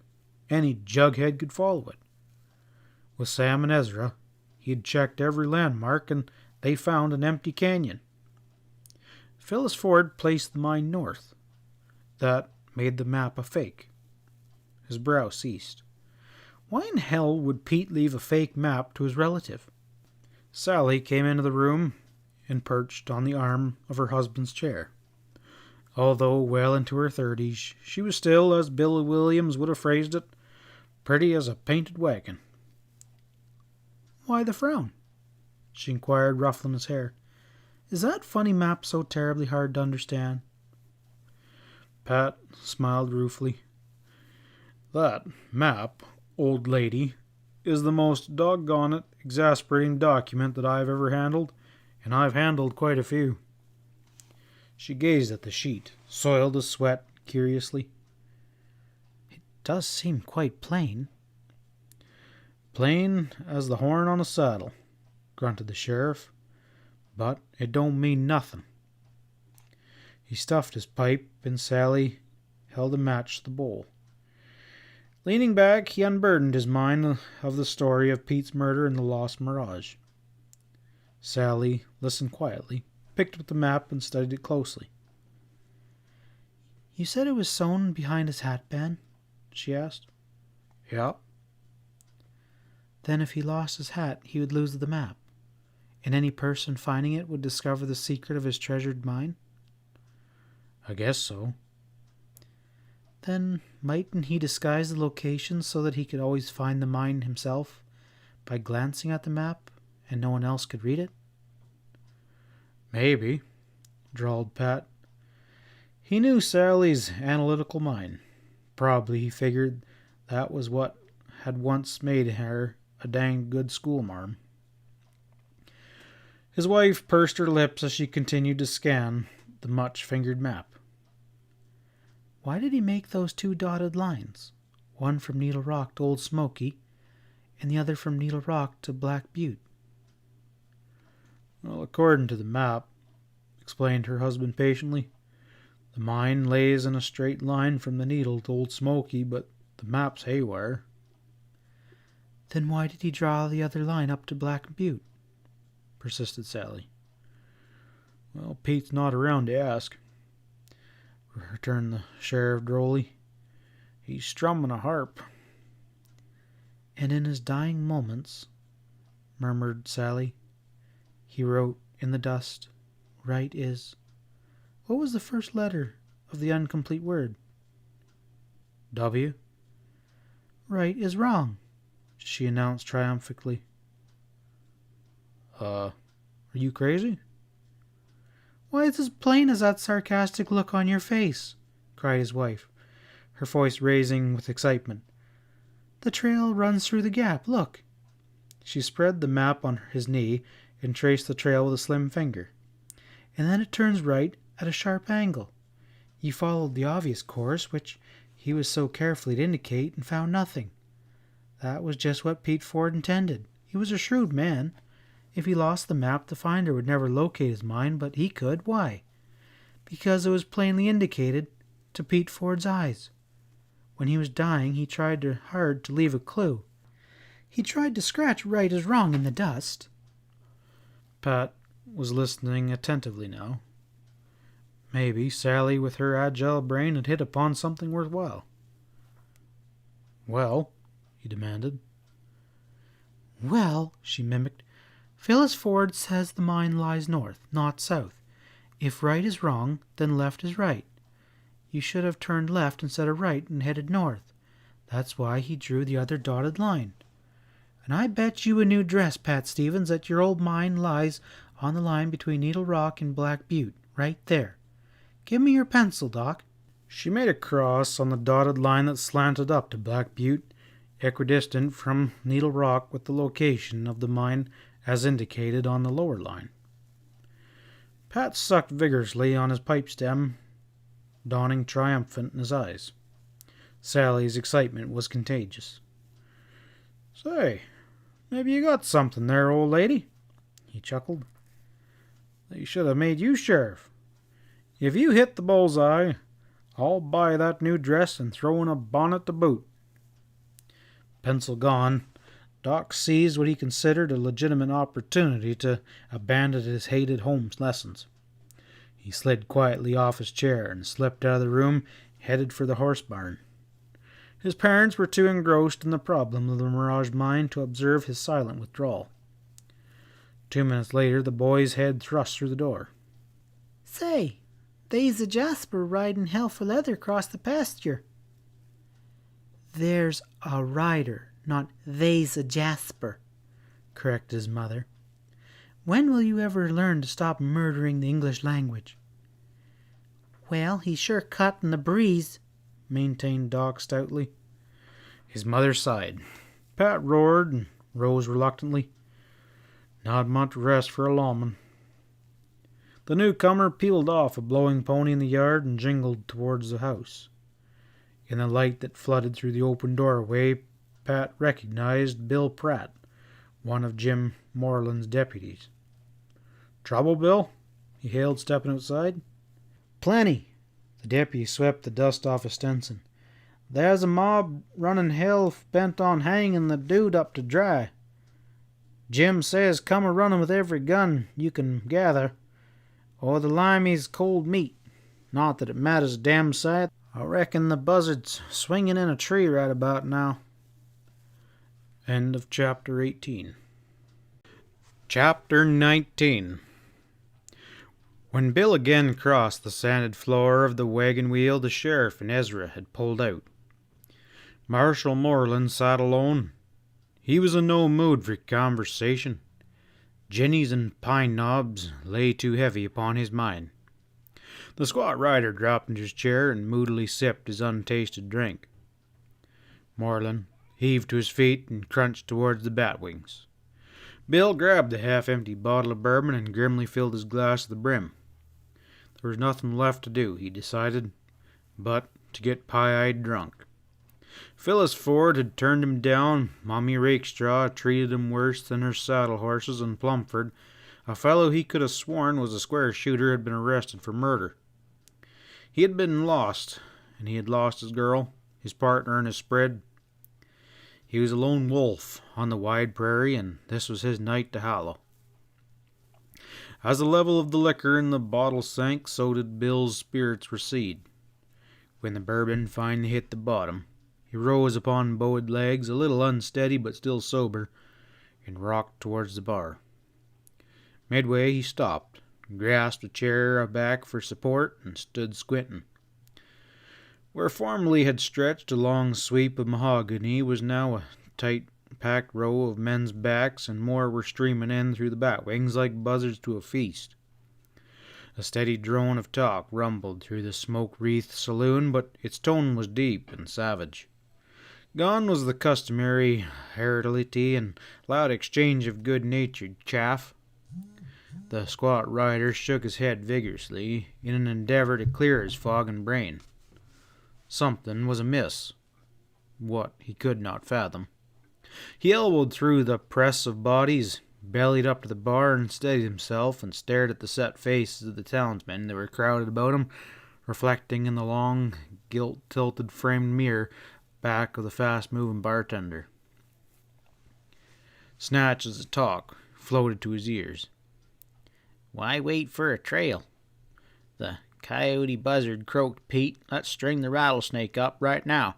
Any jughead could follow it. With Sam and Ezra, he had checked every landmark, and they found an empty canyon. Phyllis Ford placed the mine north. That made the map a fake. His brow ceased. Why in hell would Pete leave a fake map to his relative? Sally came into the room and perched on the arm of her husband's chair. Although well into her 30s, she was still, as Billy Williams would have phrased it, pretty as a painted wagon. Why the frown? She inquired, ruffling his hair. Is that funny map so terribly hard to understand? Pat smiled ruefully. That map, old lady, is the most doggone it exasperating document that I've ever handled, and I've handled quite a few. She gazed at the sheet, soiled with sweat, curiously. It does seem quite plain. Plain as the horn on a saddle, grunted the sheriff. but it don't mean nothing. He stuffed his pipe, and Sally held a match to the bowl. Leaning back, he unburdened his mind of the story of Pete's murder and the lost mirage. Sally listened quietly, picked up the map, and studied it closely. You said it was sewn behind his hatband? She asked. Yeah. Then if he lost his hat, he would lose the map, and any person finding it would discover the secret of his treasured mine? I guess so. Then mightn't he disguise the location so that he could always find the mine himself by glancing at the map and no one else could read it? Maybe, drawled Pat. He knew Sally's analytical mind. Probably he figured that was what had once made her a dang good schoolmarm. His wife pursed her lips as she continued to scan the much-fingered map. Why did he make those 2 dotted lines, one from Needle Rock to Old Smoky, and the other from Needle Rock to Black Butte? Well, according to the map, explained her husband patiently, the mine lays in a straight line from the Needle to Old Smoky, but the map's haywire. Then why did he draw the other line up to Black Butte? Persisted Sally. Well, Pete's not around to ask, returned the sheriff drolly. He's strumming a harp. And in his dying moments, murmured Sally, he wrote in the dust, right is... What was the first letter of the incomplete word? W. Right is wrong, she announced triumphantly. Are you crazy? Why, it's as plain as that sarcastic look on your face, cried his wife, her voice raising with excitement. The trail runs through the gap, look. She spread the map on his knee and traced the trail with a slim finger. And then it turns right at a sharp angle. You followed the obvious course, which he was so carefully to indicate, and found nothing. That was just what Pete Ford intended. He was a shrewd man. If he lost the map, the finder would never locate his mine, but he could. Why? Because it was plainly indicated to Pete Ford's eyes. When he was dying, he tried hard to leave a clue. He tried to scratch right as wrong in the dust. Pat was listening attentively now. Maybe Sally, with her agile brain, had hit upon something worthwhile. Well, he demanded. Well, she mimicked, Phyllis Ford says the mine lies north, not south. If right is wrong, then left is right. You should have turned left instead of right and headed north. That's why he drew the other dotted line. And I bet you a new dress, Pat Stevens, that your old mine lies on the line between Needle Rock and Black Butte, right there. Give me your pencil, Doc. She made a cross on the dotted line that slanted up to Black Butte, equidistant from Needle Rock, with the location of the mine as indicated on the lower line. Pat sucked vigorously on his pipe stem, dawning triumphant in his eyes. Sally's excitement was contagious. Say, maybe you got something there, old lady, he chuckled. They should have made you sheriff. If you hit the bullseye, I'll buy that new dress and throw in a bonnet to boot. Pencil gone, Doc seized what he considered a legitimate opportunity to abandon his hated home lessons. He slid quietly off his chair and slipped out of the room, headed for the horse barn. His parents were too engrossed in the problem of the Mirage mine to observe his silent withdrawal. 2 minutes later, the boy's head thrust through the door. Say, they's a Jasper riding hell for leather across the pasture. There's a rider, not they's a Jasper, corrected his mother. When will you ever learn to stop murdering the English language? Well, he's sure cutting the breeze, maintained Doc stoutly. His mother sighed. Pat roared and rose reluctantly. Not much rest for a lawman. The newcomer peeled off a blowing pony in the yard and jingled towards the house. In the light that flooded through the open doorway, Pat recognized Bill Pratt, one of Jim Moreland's deputies. Trouble, Bill? He hailed, stepping outside. Plenty. The deputy swept the dust off his Stinson. There's a mob running hell bent on hanging the dude up to dry. Jim says come a running with every gun you can gather, or the limey's cold meat. Not that it matters a damn sight. I reckon the buzzard's swinging in a tree right about now. End of chapter 18. Chapter 19. When Bill again crossed the sanded floor of the wagon wheel, the sheriff and Ezra had pulled out. Marshal Moreland sat alone. He was in no mood for conversation. Jennies and pine knobs lay too heavy upon his mind. The squat rider dropped into his chair and moodily sipped his untasted drink. Moreland heaved to his feet and crunched towards the batwings. Bill grabbed the half-empty bottle of bourbon and grimly filled his glass to the brim. There was nothing left to do, he decided, but to get pie-eyed drunk. Phyllis Ford had turned him down. Mommy Rakestraw treated him worse than her saddle horses, and Plumford, a fellow he could have sworn was a square shooter, had been arrested for murder. He had been lost, and he had lost his girl, his partner, and his spread. He was a lone wolf on the wide prairie, and this was his night to hollow. As the level of the liquor in the bottle sank, so did Bill's spirits recede. When the bourbon finally hit the bottom, he rose upon bowed legs, a little unsteady but still sober, and rocked towards the bar. Midway he stopped, grasped a chair back for support, and stood squinting. Where formerly had stretched a long sweep of mahogany was now a tight-packed row of men's backs, and more were streaming in through the batwings like buzzards to a feast. A steady drone of talk rumbled through the smoke-wreathed saloon, but its tone was deep and savage. Gone was the customary heartility and loud exchange of good-natured chaff. The squat rider shook his head vigorously in an endeavor to clear his fogging brain. Something was amiss. What, he could not fathom. He elbowed through the press of bodies, bellied up to the bar, and steadied himself, and stared at the set faces of the townsmen that were crowded about him, reflecting in the long, gilt-tilted framed mirror back of the fast-moving bartender. Snatches of talk floated to his ears. Why wait for a trail? The coyote buzzard croaked Pete. Let's string the rattlesnake up right now.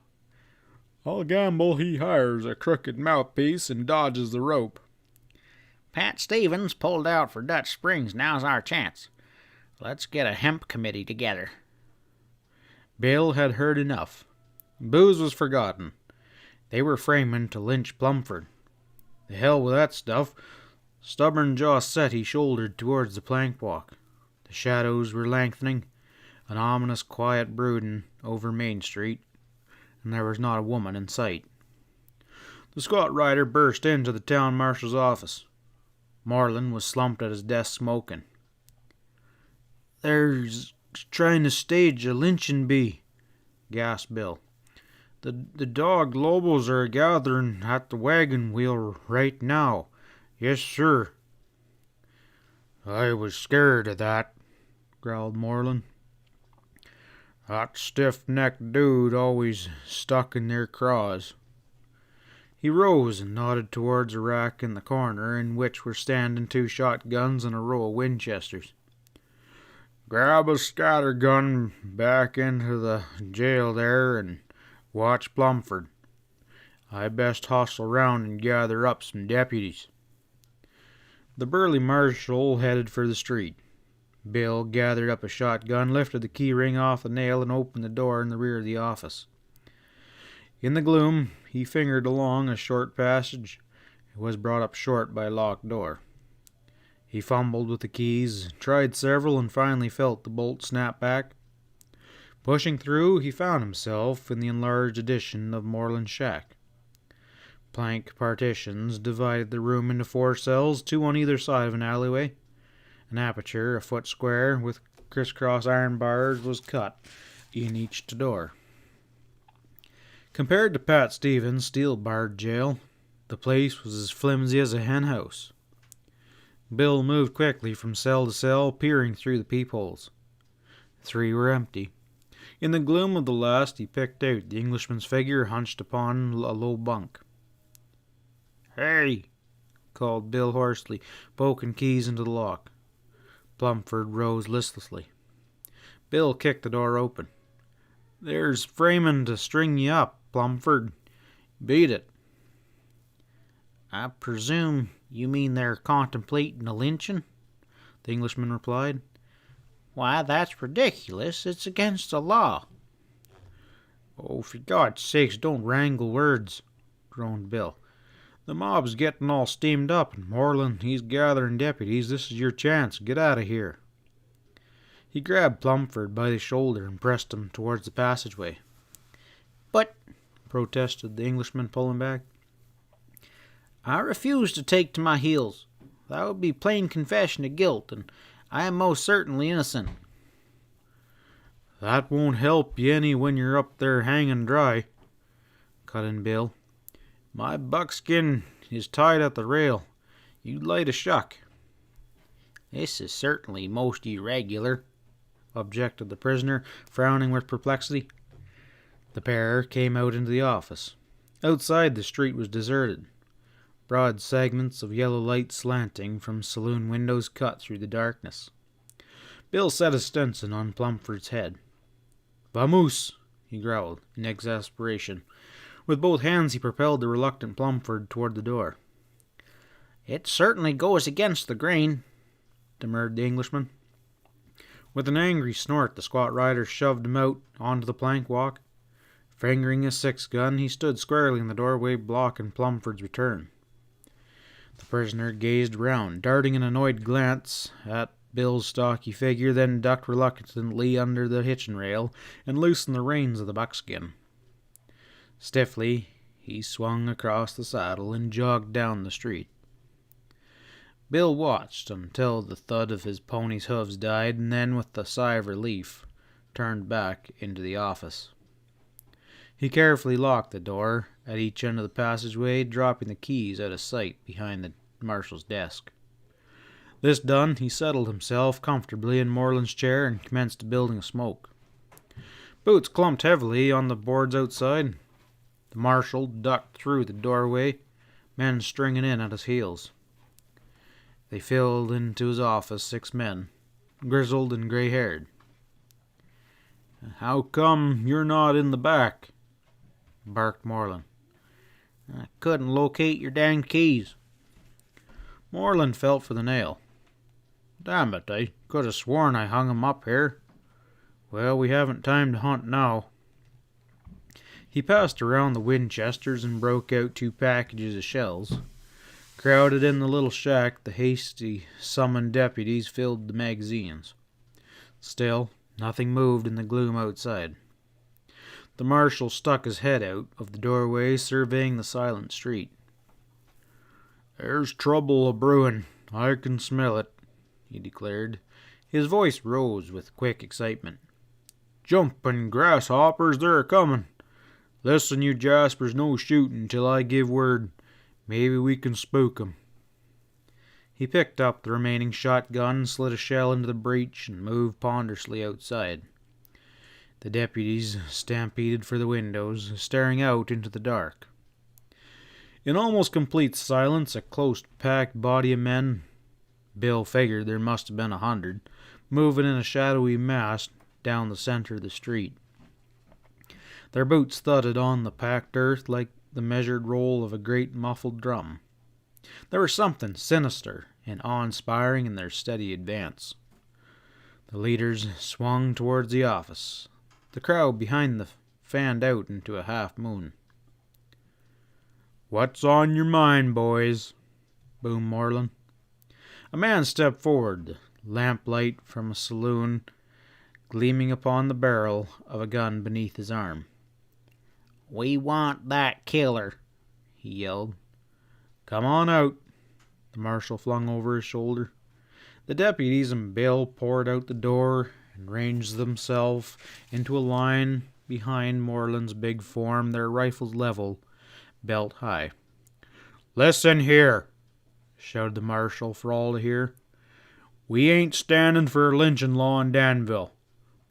I'll gamble he hires a crooked mouthpiece and dodges the rope. Pat Stevens pulled out for Dutch Springs. Now's our chance. Let's get a hemp committee together. Bill had heard enough. Booze was forgotten. They were framing to lynch Plumford. The hell with that stuff. Stubborn jaw set, he shouldered towards the plank walk. The shadows were lengthening, an ominous quiet brooding over Main Street, and there was not a woman in sight. The squat rider burst into the town marshal's office. Moreland was slumped at his desk smoking. "There's trying to stage a lynching bee," gasped Bill. The dog lobos are gathering at the wagon wheel right now. Yes, sir." "I was scared of that," growled Moreland. "That stiff-necked dude always stuck in their craws." He rose and nodded towards a rack in the corner, in which were standing 2 shotguns and a row of Winchesters. "Grab a scattergun back into the jail there and watch Plumford. I best hustle round and gather up some deputies." The burly marshal headed for the street. Bill gathered up a shotgun, lifted the key ring off the nail, and opened the door in the rear of the office. In the gloom, he fingered along a short passage. It was brought up short by a locked door. He fumbled with the keys, tried several, and finally felt the bolt snap back. Pushing through, he found himself in the enlarged addition of Moreland's shack. Plank partitions divided the room into 4 cells, 2 on either side of an alleyway. An aperture, a foot square, with crisscross iron bars, was cut in each door. Compared to Pat Stevens' steel-barred jail, the place was as flimsy as a hen house. Bill moved quickly from cell to cell, peering through the peepholes. 3 were empty. In the gloom of the last, he picked out the Englishman's figure hunched upon a low bunk. "Hey!" called Bill hoarsely, poking keys into the lock. Plumford rose listlessly. Bill kicked the door open. "There's framing to string you up, Plumford. Beat it." "I presume you mean they're contemplating a lynching?" the Englishman replied. "Why, that's ridiculous. It's against the law." "Oh, for God's sakes, don't wrangle words," groaned Bill. "The mob's getting all steamed up, and Moreland, he's gathering deputies. This is your chance. Get out of here." He grabbed Plumford by the shoulder and pressed him towards the passageway. "But," protested the Englishman, pulling back, "I refuse to take to my heels. That would be plain confession of guilt, and I am most certainly innocent." "That won't help you any when you're up there hanging dry," cut in Bill. "My buckskin is tied at the rail. You'd light a shuck." "This is certainly most irregular," objected the prisoner, frowning with perplexity. The pair came out into the office. Outside, the street was deserted. Broad segments of yellow light slanting from saloon windows cut through the darkness. Bill set a Stetson on Plumford's head. "Vamoose," he growled, in exasperation. With both hands he propelled the reluctant Plumford toward the door. "It certainly goes against the grain," demurred the Englishman. With an angry snort, the squat rider shoved him out onto the plank walk. Fingering his 6-gun, he stood squarely in the doorway, blocking Plumford's return. The prisoner gazed round, darting an annoyed glance at Bill's stocky figure, then ducked reluctantly under the hitching rail and loosened the reins of the buckskin. Stiffly, he swung across the saddle and jogged down the street. Bill watched until the thud of his pony's hooves died, and then, with a sigh of relief, turned back into the office. He carefully locked the door at each end of the passageway, dropping the keys out of sight behind the marshal's desk. This done, he settled himself comfortably in Moreland's chair and commenced building a smoke. Boots clumped heavily on the boards outside. The marshal ducked through the doorway, men stringing in at his heels. They filed into his office, 6 men, grizzled and gray-haired. "How come you're not in the back?" barked Moreland. "I couldn't locate your dang keys." Moreland felt for the nail. "Damn it, I could have sworn I hung 'em up here. Well, we haven't time to hunt now." He passed around the Winchesters and broke out 2 packages of shells. Crowded in the little shack, the hasty summoned deputies filled the magazines. Still, nothing moved in the gloom outside. The marshal stuck his head out of the doorway, surveying the silent street. "There's trouble a-brewin'. I can smell it," he declared. His voice rose with quick excitement. "Jumpin' grasshoppers, they're a-comin'. Listen, you Jaspers, no shootin' till I give word. Maybe we can spook 'em." He picked up the remaining shotgun, slid a shell into the breech, and moved ponderously outside. The deputies stampeded for the windows, staring out into the dark. In almost complete silence, a close-packed body of men, Bill figured there must have been 100, moving in a shadowy mass down the center of the street. Their boots thudded on the packed earth like the measured roll of a great muffled drum. There was something sinister and awe-inspiring in their steady advance. The leaders swung towards the office. The crowd behind them fanned out into a half-moon. "What's on your mind, boys?" boomed Moreland. A man stepped forward, the lamplight from a saloon gleaming upon the barrel of a gun beneath his arm. "We want that killer," he yelled. "Come on out," the marshal flung over his shoulder. The deputies and Bill poured out the door and ranged themselves into a line behind Moreland's big form, their rifles level, belt high. "Listen here," shouted the marshal for all to hear. "We ain't standing for a lynching law in Danville.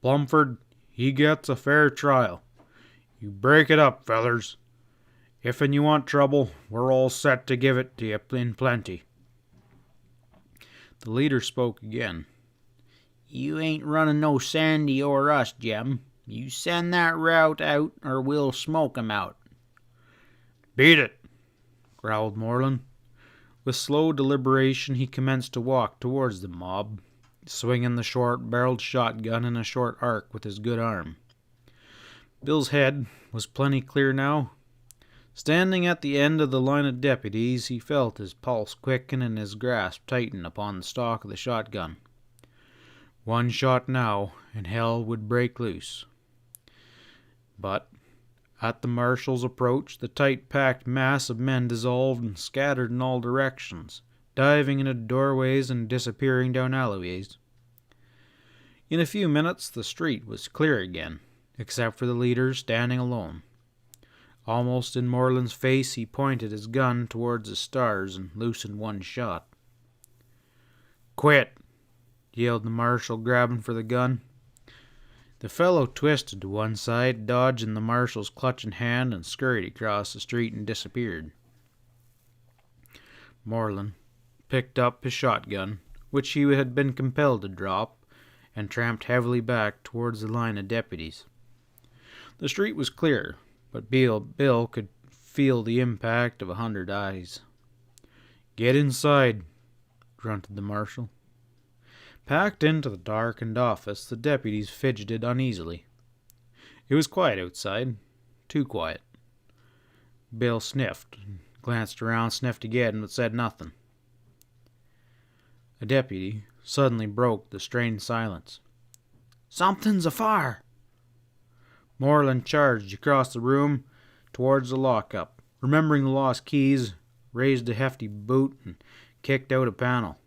Plumford, he gets a fair trial. You break it up, fellers. If'n you want trouble, we're all set to give it to you in plenty." The leader spoke again. You ain't running no Sandy or us, Jem. You send that route out, or we'll smoke 'em out. "Beat it," growled Moreland. With slow deliberation he commenced to walk towards the mob, swinging the short-barreled shotgun in a short arc with his good arm. Bill's head was plenty clear now. Standing at the end of the line of deputies, he felt his pulse quicken and his grasp tighten upon the stock of the shotgun. One shot now, and hell would break loose. But at the marshal's approach, the tight-packed mass of men dissolved and scattered in all directions, diving into doorways and disappearing down alleyways. In a few minutes, the street was clear again, except for the leader standing alone. Almost in Moreland's face, he pointed his gun towards the stars and loosened one shot. "Quit!" yelled the marshal, grabbing for the gun. The fellow twisted to one side, dodging the marshal's clutching hand, and scurried across the street and disappeared. Moreland picked up his shotgun, which he had been compelled to drop, and tramped heavily back towards the line of deputies. The street was clear, but Bill could feel the impact of 100 eyes. "Get inside," grunted the marshal. Packed into the darkened office, the deputies fidgeted uneasily. It was quiet outside, too quiet. Bill sniffed, glanced around, sniffed again, but said nothing. A deputy suddenly broke the strained silence. "Something's afire!" Moreland charged across the room towards the lockup. Remembering the lost keys, raised a hefty boot and kicked out a panel.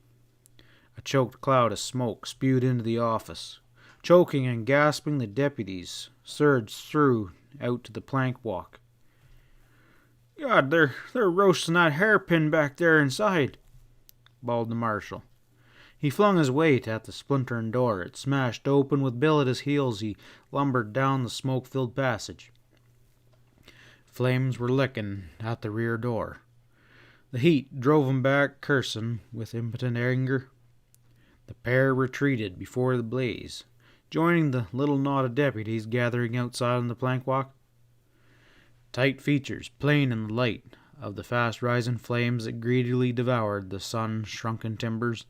A choked cloud of smoke spewed into the office. Choking and gasping, the deputies surged through out to the plank walk. "God, they're roasting that hairpin back there inside," bawled the marshal. He flung his weight at the splintering door. It smashed open. With Bill at his heels, he lumbered down the smoke-filled passage. Flames were licking at the rear door. The heat drove him back, cursing with impotent anger. The pair retreated before the blaze, joining the little knot of deputies gathering outside on the plank walk. Tight features plain in the light of the fast-rising flames that greedily devoured the sun-shrunken timbers,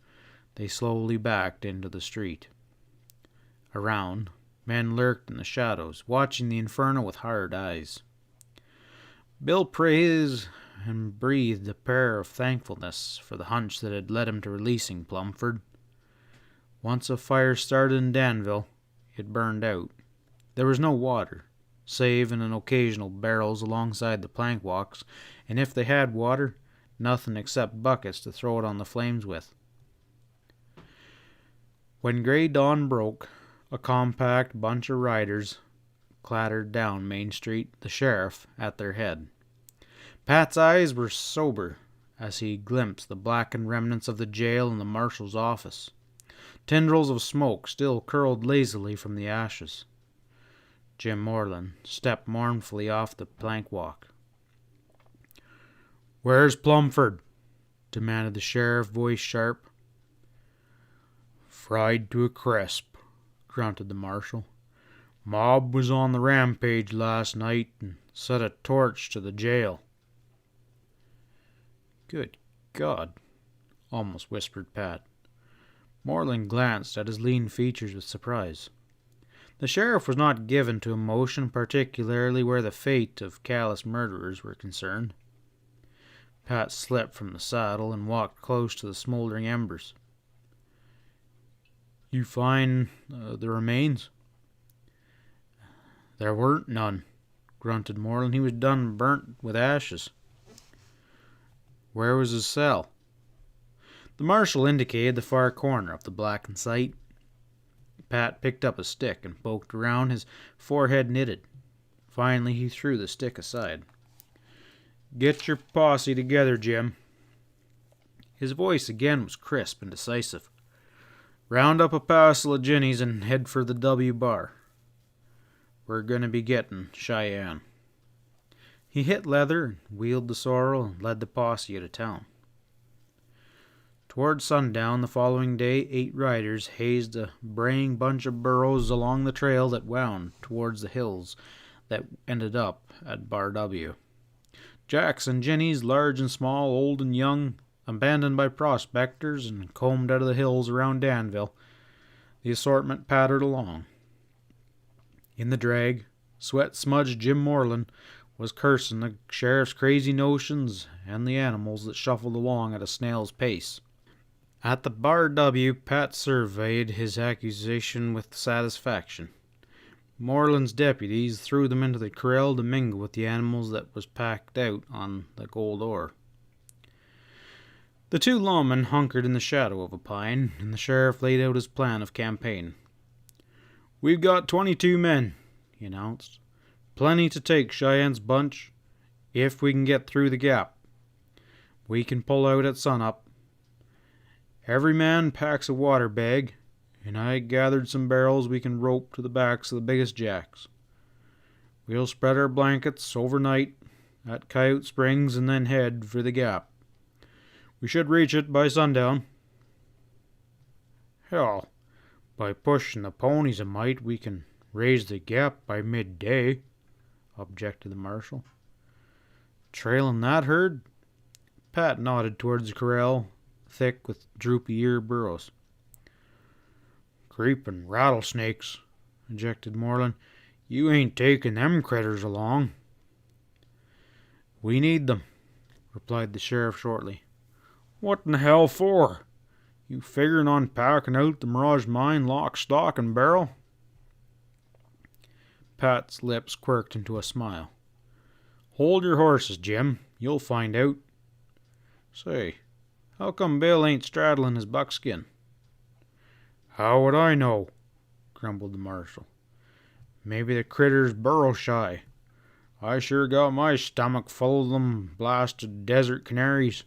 they slowly backed into the street. Around, men lurked in the shadows, watching the inferno with hard eyes. Bill praised and breathed a prayer of thankfulness for the hunch that had led him to releasing Plumford. Once a fire started in Danville, it burned out. There was no water, save in an occasional barrels alongside the plank walks, and if they had water, nothing except buckets to throw it on the flames with. When gray dawn broke, a compact bunch of riders clattered down Main Street, the sheriff at their head. Pat's eyes were sober as he glimpsed the blackened remnants of the jail and the marshal's office. Tendrils of smoke still curled lazily from the ashes. Jim Moreland stepped mournfully off the plank walk. "Where's Plumford?" demanded the sheriff, voice sharp. "Fried to a crisp," grunted the marshal. "Mob was on the rampage last night and set a torch to the jail." "Good God," almost whispered Pat. Moreland glanced at his lean features with surprise. The sheriff was not given to emotion, particularly where the fate of callous murderers were concerned. Pat slipped from the saddle and walked close to the smoldering embers. "You find the remains?" "There weren't none," grunted Moreland. "He was done burnt with ashes." "Where was his cell?" The marshal indicated the far corner of the blackened site. Pat picked up a stick and poked around, his forehead knitted. Finally, he threw the stick aside. "Get your posse together, Jim." His voice again was crisp and decisive. "Round up a passel of ginnies and head for the W bar. We're going to be getting Cheyenne." He hit leather and wheeled the sorrel and led the posse out of town. Toward sundown the following day, 8 riders hazed a braying bunch of burros along the trail that wound towards the hills that ended up at Bar W. Jacks and ginnies, large and small, old and young, abandoned by prospectors and combed out of the hills around Danville, the assortment pattered along. In the drag, sweat-smudged Jim Moreland was cursing the sheriff's crazy notions and the animals that shuffled along at a snail's pace. At the Bar W, Pat surveyed his accusation with satisfaction. Moreland's deputies threw them into the corral to mingle with the animals that was packed out on the gold ore. The 2 lawmen hunkered in the shadow of a pine, and the sheriff laid out his plan of campaign. "We've got 22 men," he announced. "Plenty to take Cheyenne's bunch, if we can get through the gap. We can pull out at sunup. Every man packs a water bag, and I gathered some barrels we can rope to the backs of the biggest jacks. We'll spread our blankets overnight at Coyote Springs and then head for the gap. We should reach it by sundown." "Hell, by pushing the ponies a mite, we can raise the gap by midday," objected the marshal. "Trailing that herd?" Pat nodded towards the corral, thick with droopy-ear burros. "Creepin' rattlesnakes," ejected Moreland. "You ain't taking them critters along." "We need them," replied the sheriff shortly. "What in the hell for? You figuring on packing out the Mirage Mine lock, stock, and barrel?" Pat's lips quirked into a smile. "Hold your horses, Jim. You'll find out. Say, how come Bill ain't straddling his buckskin?" "How would I know?" grumbled the marshal. "Maybe the critter's burro shy. I sure got my stomach full of them blasted desert canaries."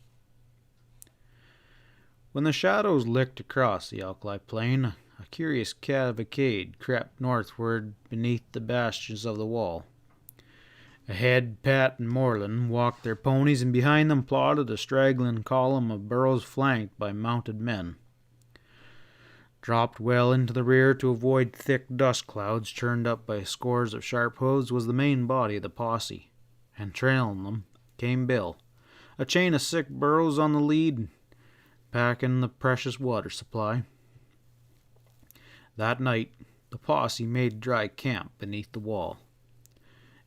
When the shadows licked across the alkali plain, a curious cavalcade crept northward beneath the bastions of the wall. Ahead, Pat and Moreland walked their ponies, and behind them plodded a straggling column of burros flanked by mounted men. Dropped well into the rear to avoid thick dust clouds churned up by scores of sharp hooves was the main body of the posse, and trailing them came Bill, a chain of 6 burros on the lead, packing the precious water supply. That night, the posse made dry camp beneath the wall.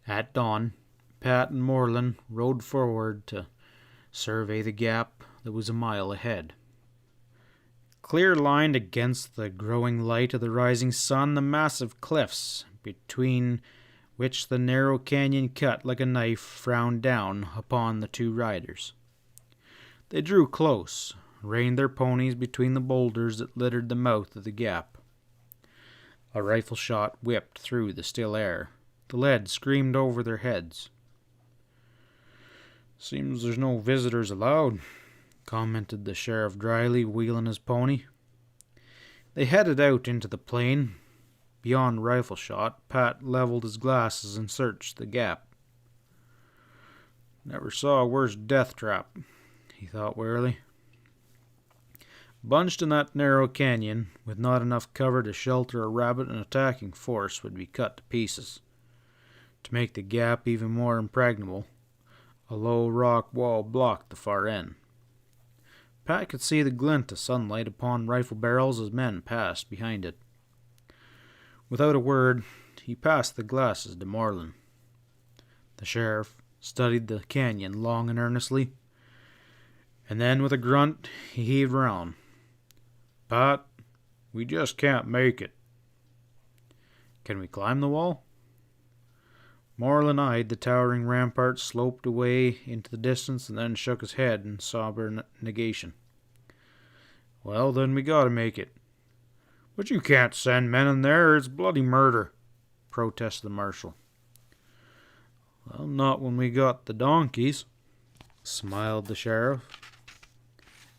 At dawn, Pat and Moreland rode forward to survey the gap that was a mile ahead. Clear lined against the growing light of the rising sun, the massive cliffs between which the narrow canyon cut like a knife frowned down upon the 2 riders. They drew close, reined their ponies between the boulders that littered the mouth of the gap. A rifle shot whipped through the still air. The lead screamed over their heads. "Seems there's no visitors allowed," commented the sheriff dryly, wheeling his pony. They headed out into the plain. Beyond rifle shot, Pat leveled his glasses and searched the gap. "Never saw a worse death trap," he thought wearily. Bunched in that narrow canyon, with not enough cover to shelter a rabbit, an attacking force would be cut to pieces. To make the gap even more impregnable, a low rock wall blocked the far end. Pat could see the glint of sunlight upon rifle barrels as men passed behind it. Without a word, he passed the glasses to Moreland. The sheriff studied the canyon long and earnestly, and then with a grunt he heaved round. "Pat, we just can't make it." "Can we climb the wall?" Moreland eyed the towering rampart sloped away into the distance and then shook his head in somber negation. "Well, then we gotta make it." "But you can't send men in there. It's bloody murder," protested the marshal. "Well, not when we got the donkeys," smiled the sheriff.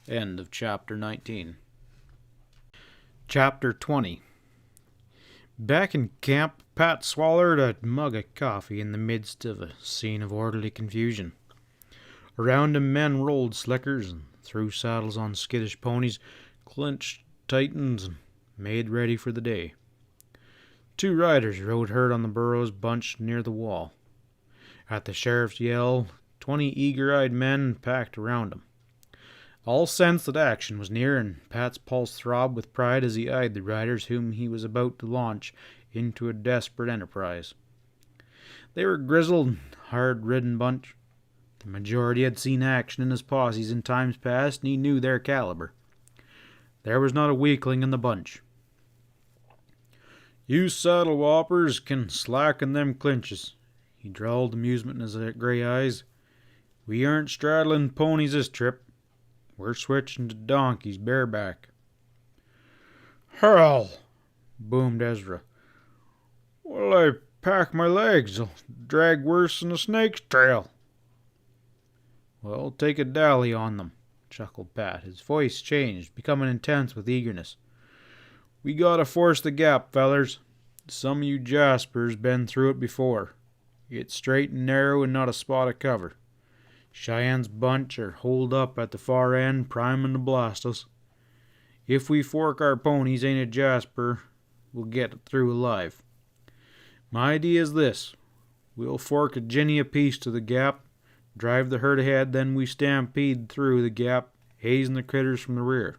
End of chapter 19. Chapter 20. Back in camp, Pat swallowed a mug of coffee in the midst of a scene of orderly confusion. Around him men rolled slickers and threw saddles on skittish ponies, clinched Titans, and made ready for the day. 2 riders rode herd on the burros bunched near the wall. At the sheriff's yell, 20 eager-eyed men packed around him. All sensed that action was near, and Pat's pulse throbbed with pride as he eyed the riders whom he was about to launch into a desperate enterprise. They were a grizzled, hard-ridden bunch. The majority had seen action in his posses in times past, and he knew their caliber. There was not a weakling in the bunch. "You saddle whoppers can slacken them clinches," he drawled, amusement in his grey eyes. "We aren't straddling ponies this trip. We're switching to donkeys bareback." "Hell!" boomed Ezra. "What'll I pack my legs? They'll drag worse than a snake's trail." "Well, take a dally on them," chuckled Pat. His voice changed, becoming intense with eagerness. "We gotta force the gap, fellers. Some of you jaspers been through it before. It's straight and narrow and not a spot of cover. Cheyenne's bunch are holed up at the far end, priming to blast us. If we fork our ponies, ain't a jasper will get through alive. My idea is this. We'll fork a jinny apiece to the gap, drive the herd ahead, then we stampede through the gap, hazing the critters from the rear.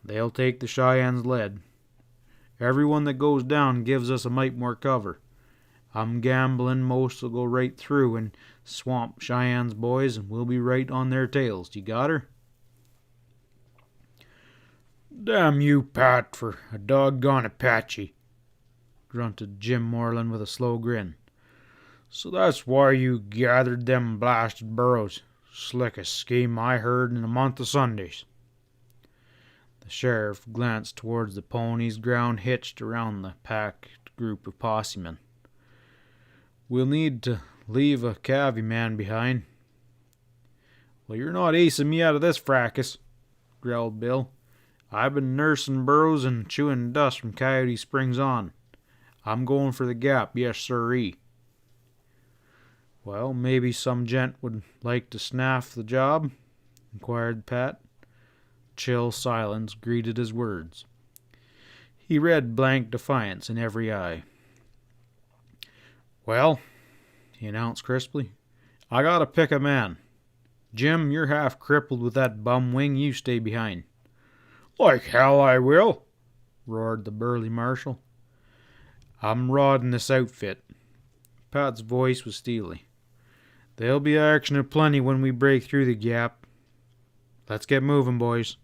They'll take the Cheyenne's lead. Everyone that goes down gives us a mite more cover. I'm gambling most will go right through and swamp Cheyenne's boys, and we'll be right on their tails. You got her?" "Damn you, Pat, for a doggone Apache," grunted Jim Moreland with a slow grin. "So that's why you gathered them blasted burros. Slickest scheme I heard in a month of Sundays." The sheriff glanced towards the ponies ground hitched around the packed group of possemen. "We'll need to leave a cavvy man behind." "Well, you're not acing me out of this fracas," growled Bill. "I've been nursing burros and chewing dust from Coyote Springs on. I'm going for the gap, yes sirree." "Well, maybe some gent would like to snaff the job?" inquired Pat. Chill silence greeted his words. He read blank defiance in every eye. "Well," he announced crisply, "I gotta pick a man. Jim, you're half crippled with that bum wing. You stay behind." "Like hell I will," roared the burly marshal. "I'm rodding this outfit." Pat's voice was steely. "There'll be action aplenty when we break through the gap. Let's get moving, boys."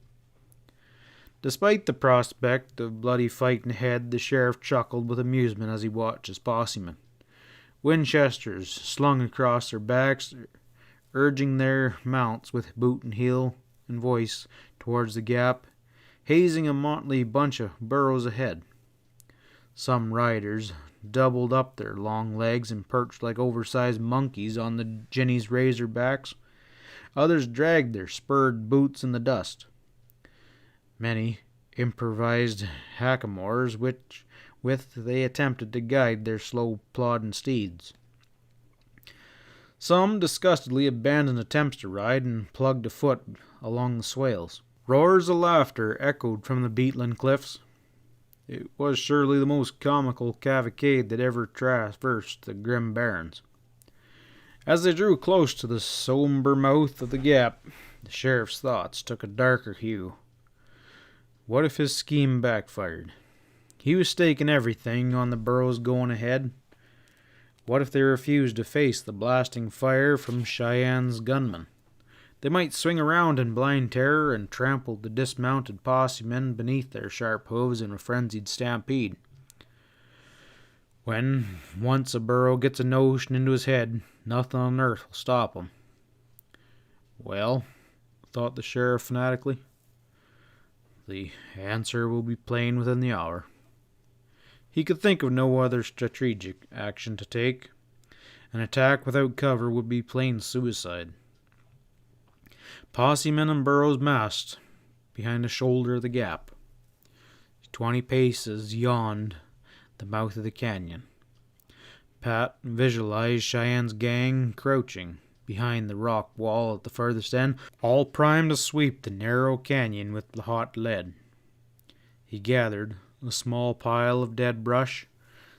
Despite the prospect of bloody fighting ahead, the sheriff chuckled with amusement as he watched his possemen. Winchesters slung across their backs, urging their mounts with boot and heel and voice towards the gap, hazing a motley bunch of burros ahead. Some riders doubled up their long legs and perched like oversized monkeys on the jinnies' razor backs. Others dragged their spurred boots in the dust. Many improvised hackamores with they attempted to guide their slow-plodding steeds. Some disgustedly abandoned attempts to ride and plugged afoot along the swales. Roars of laughter echoed from the beetling cliffs. It was surely the most comical cavalcade that ever traversed the grim barrens. As they drew close to the somber mouth of the gap, the sheriff's thoughts took a darker hue. What if his scheme backfired? He was staking everything on the burros going ahead. What if they refused to face the blasting fire from Cheyenne's gunmen? They might swing around in blind terror and trample the dismounted possemen beneath their sharp hooves in a frenzied stampede. When once a burro gets a notion into his head, nothing on earth will stop him. Well, thought the sheriff fanatically, the answer will be plain within the hour. He could think of no other strategic action to take. An attack without cover would be plain suicide. Posseman and Burrows massed behind the shoulder of the gap. 20 paces yawned the mouth of the canyon. Pat visualized Cheyenne's gang crouching behind the rock wall at the furthest end, all primed to sweep the narrow canyon with the hot lead. He gathered a small pile of dead brush,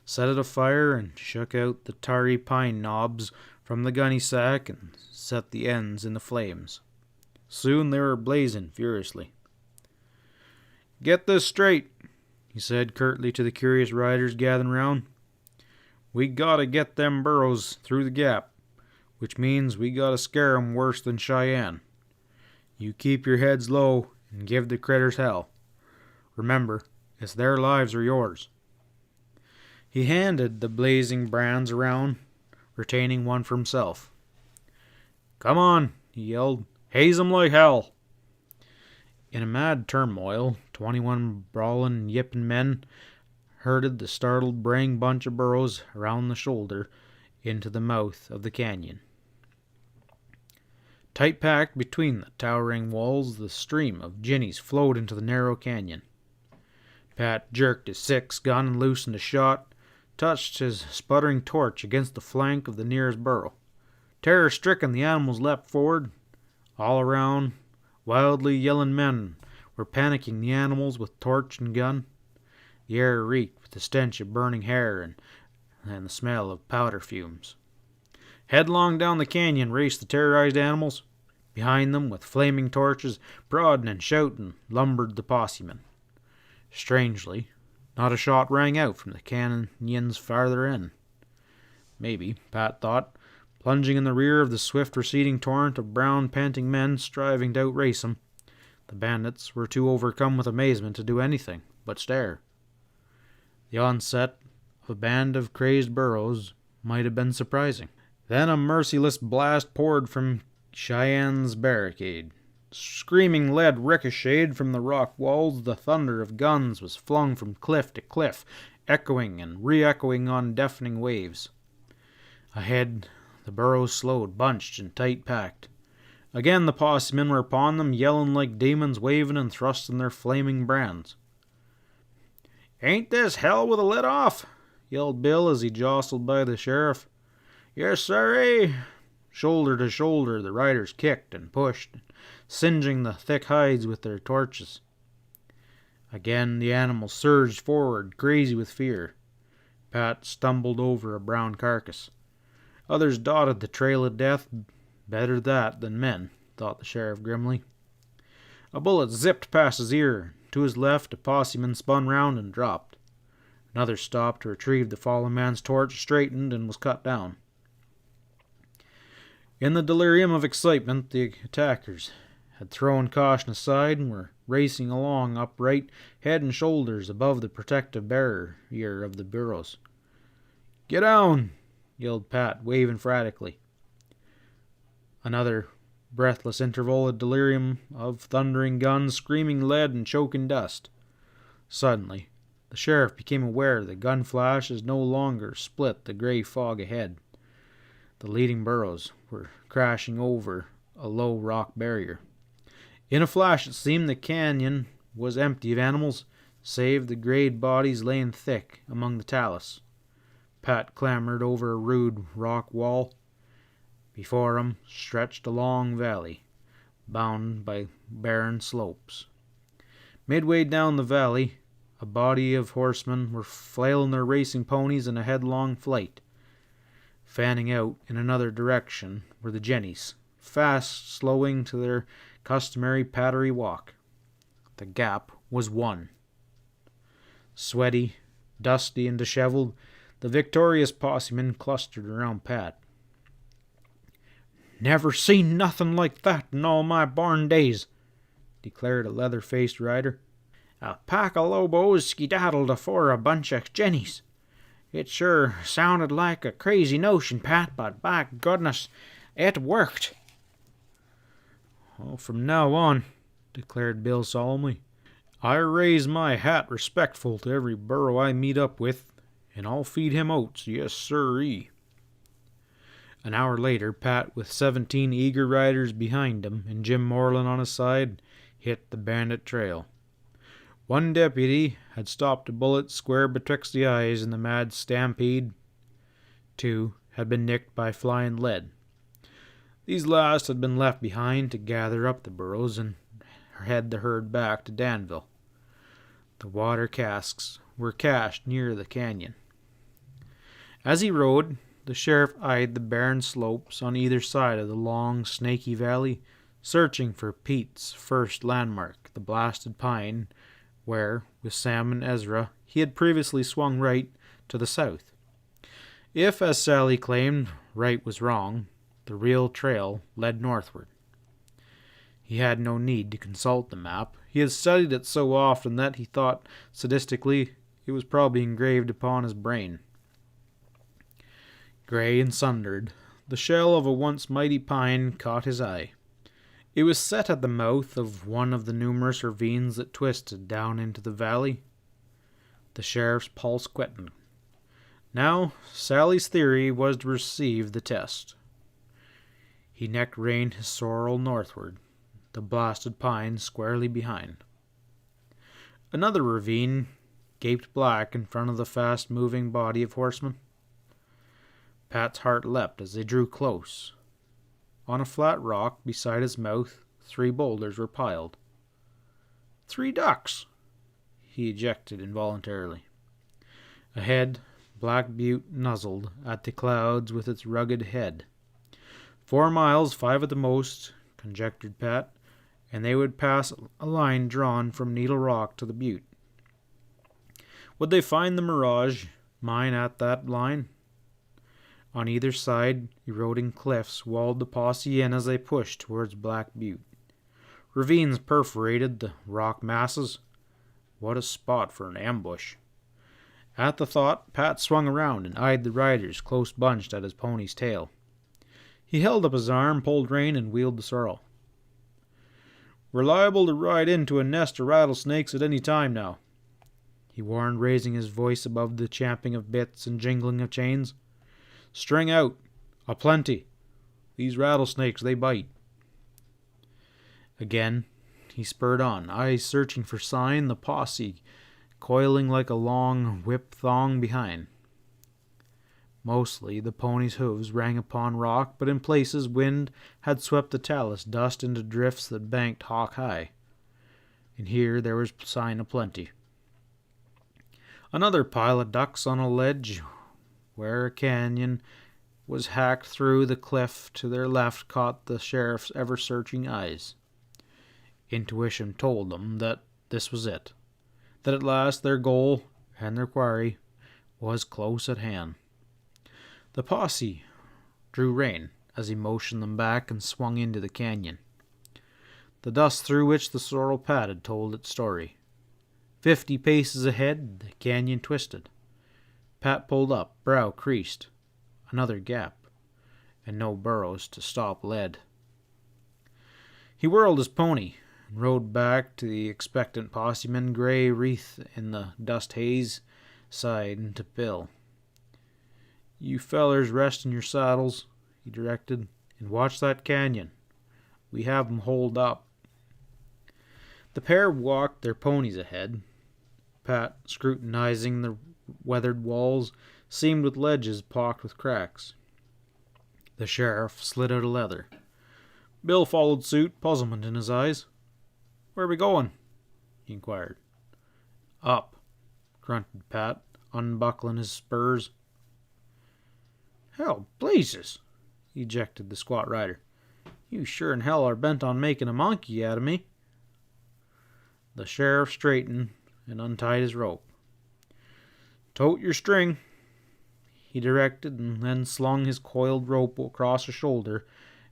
set it afire, and shook out the tarry pine knobs from the gunny sack and set the ends in the flames. Soon they were blazing furiously. "Get this straight," he said curtly to the curious riders gathering round. "We gotta get them burros through the gap, which means we gotta scare 'em worse than Cheyenne. You keep your heads low and give the critters hell. Remember, it's their lives or yours." He handed the blazing brands around, retaining one for himself. "Come on," he yelled. "Haze 'em like hell." In a mad turmoil, 21 brawling, yipping men herded the startled, braying bunch of burros around the shoulder into the mouth of the canyon. Tight packed between the towering walls, the stream of jinnies flowed into the narrow canyon. Pat jerked his 6 gun and loosened a shot, touched his sputtering torch against the flank of the nearest burro. Terror-stricken, the animals leapt forward. All around, wildly yelling men were panicking the animals with torch and gun. The air reeked with the stench of burning hair and the smell of powder fumes. Headlong down the canyon raced the terrorized animals. Behind them, with flaming torches, prodding and shouting, lumbered the possemen. Strangely, not a shot rang out from the canyon's farther end. Maybe, Pat thought, plunging in the rear of the swift receding torrent of brown panting men striving to outrace him, the bandits were too overcome with amazement to do anything but stare. The onset of a band of crazed burros might have been surprising. Then a merciless blast poured from Cheyenne's barricade. Screaming lead ricocheted from the rock walls. The thunder of guns was flung from cliff to cliff, echoing and re-echoing on deafening waves. Ahead, the burros slowed, bunched and tight-packed. Again the possemen were upon them, yelling like demons, waving and thrusting their flaming brands. "Ain't this hell with a lid off?" yelled Bill as he jostled by the sheriff. "Yes, sirree." Shoulder to shoulder, the riders kicked and pushed, singeing the thick hides with their torches. Again the animals surged forward, crazy with fear. Pat stumbled over a brown carcass. Others dotted the trail of death. Better that than men, thought the sheriff grimly. A bullet zipped past his ear. To his left, a posseman spun round and dropped. Another stopped to retrieve the fallen man's torch, straightened, and was cut down. In the delirium of excitement, the attackers had thrown caution aside and were racing along upright, head and shoulders above the protective barrier of the burros. "Get down!" yelled Pat, waving frantically. Another breathless interval of delirium of thundering guns, screaming lead, and choking dust. Suddenly, the sheriff became aware that gun flashes no longer split the gray fog ahead. The leading burros were crashing over a low rock barrier. In a flash it seemed the canyon was empty of animals, save the grayed bodies laying thick among the talus. Pat clambered over a rude rock wall. Before him stretched a long valley, bound by barren slopes. Midway down the valley, a body of horsemen were flailing their racing ponies in a headlong flight. Fanning out in another direction were the jennies, fast slowing to their customary pattery walk. The gap was won. Sweaty, dusty, and disheveled, the victorious possemen clustered around Pat. "Never seen nothing like that in all my born days," declared a leather-faced rider. "A pack of lobos skedaddled afore a bunch of jennies. It sure sounded like a crazy notion, Pat, but by goodness, it worked." "Well, from now on," declared Bill solemnly, "I raise my hat respectful to every burro I meet up with, and I'll feed him oats, yes sirree." An hour later, Pat, with 17 eager riders behind him and Jim Moreland on his side, hit the bandit trail. One deputy had stopped a bullet square betwixt the eyes in the mad stampede. 2 had been nicked by flying lead. These last had been left behind to gather up the burros and head the herd back to Danville. The water casks were cached near the canyon. As he rode, the sheriff eyed the barren slopes on either side of the long, snaky valley, searching for Pete's first landmark, the blasted pine, where, with Sam and Ezra, he had previously swung right to the south. If, as Sally claimed, right was wrong, the real trail led northward. He had no need to consult the map. He had studied it so often that he thought, sadistically, it was probably engraved upon his brain. Gray and sundered, the shell of a once mighty pine caught his eye. It was set at the mouth of one of the numerous ravines that twisted down into the valley. The sheriff's pulse quickened. Now, Sally's theory was to receive the test. He neck-reined his sorrel northward, the blasted pine squarely behind. Another ravine gaped black in front of the fast-moving body of horsemen. Pat's heart leapt as they drew close. On a flat rock beside his mouth, 3 boulders were piled. 3 ducks, he ejected involuntarily. Ahead, Black Butte nuzzled at the clouds with its rugged head. 4 miles, 5 at the most, conjectured Pat, and they would pass a line drawn from Needle Rock to the butte. Would they find the mirage mine at that line? On either side, eroding cliffs walled the posse in as they pushed towards Black Butte. Ravines perforated the rock masses. What a spot for an ambush. At the thought, Pat swung around and eyed the riders close bunched at his pony's tail. He held up his arm, pulled rein, and wheeled the sorrel. "We're liable to ride into a nest of rattlesnakes at any time now," he warned, raising his voice above the champing of bits and jingling of chains. "String out, a-plenty. These rattlesnakes, they bite." Again, he spurred on, eyes searching for sign, the posse coiling like a long whip thong behind. Mostly, the pony's hooves rang upon rock, but in places wind had swept the talus dust into drifts that banked hawk-high. And here there was sign aplenty. Another pile of ducks on a ledge where a canyon was hacked through the cliff to their left caught the sheriff's ever-searching eyes. Intuition told them that this was it, that at last their goal and their quarry was close at hand. The posse drew rein as he motioned them back and swung into the canyon. The dust through which the sorrel padded told its story. 50 paces ahead, the canyon twisted. Pat pulled up, brow creased. Another gap, and no burros to stop lead. He whirled his pony and rode back to the expectant posseman, gray wreath in the dust haze, sighed to Bill. "You fellers rest in your saddles," he directed, "and watch that canyon. We have 'em holed up." The pair walked their ponies ahead. Pat, scrutinizing the weathered walls, seamed with ledges pocked with cracks. The sheriff slid out a leather. Bill followed suit, puzzlement in his eyes. "Where are we going?" he inquired. "Up," grunted Pat, unbuckling his spurs. "Hell blazes!" ejected the squat rider. "You sure in hell are bent on making a monkey out of me." The sheriff straightened and untied his rope. "Tote your string," he directed, and then slung his coiled rope across his shoulder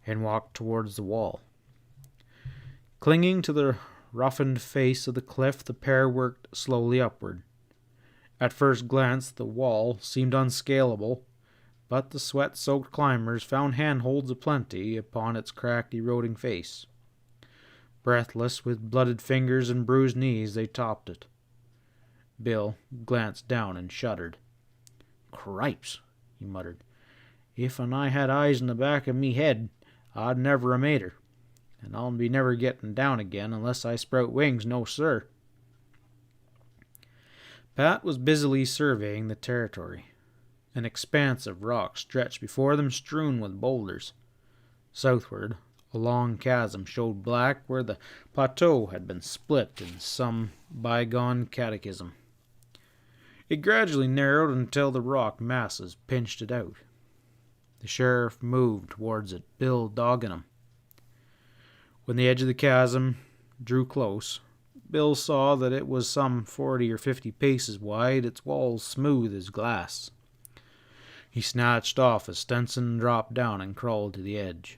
and walked towards the wall. Clinging to the roughened face of the cliff, the pair worked slowly upward. At first glance, the wall seemed unscalable, but the sweat-soaked climbers found handholds aplenty upon its cracked, eroding face. Breathless, with blooded fingers and bruised knees, they topped it. Bill glanced down and shuddered. "Cripes," he muttered. If and I had eyes in the back of me head, I'd never a made her. And I'll be never getting down again unless I sprout wings, no sir. Pat was busily surveying the territory. An expanse of rock stretched before them, strewn with boulders. Southward, a long chasm showed black where the plateau had been split in some bygone cataclysm. It gradually narrowed until the rock masses pinched it out. The sheriff moved towards it, Bill dogging him. When the edge of the chasm drew close, Bill saw that it was some 40 or 50 paces wide, its walls smooth as glass. He snatched off his Stetson, dropped down, and crawled to the edge.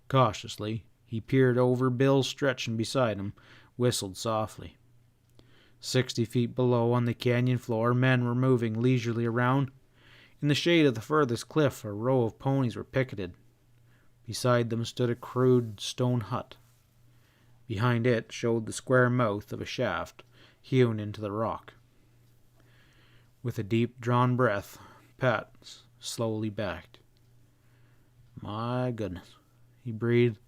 Cautiously, he peered over Bill stretching beside him, whistled softly. 60 feet below, on the canyon floor, men were moving leisurely around. In the shade of the furthest cliff, a row of ponies were picketed. Beside them stood a crude stone hut. Behind it showed the square mouth of a shaft hewn into the rock. With a deep-drawn breath, Pat slowly backed. "My goodness," he breathed,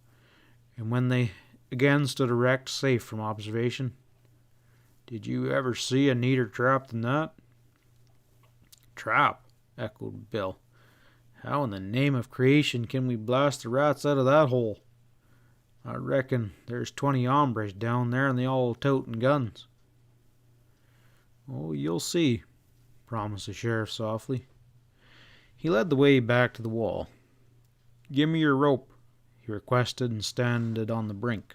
and when they again stood erect, safe from observation, "Did you ever see a neater trap than that?" "Trap?" echoed Bill. "How in the name of creation can we blast the rats out of that hole? I reckon there's 20 hombres down there, and they all toting guns." "Oh, you'll see," promised the sheriff softly. He led the way back to the wall. "Give me your rope," he requested, and standed on the brink.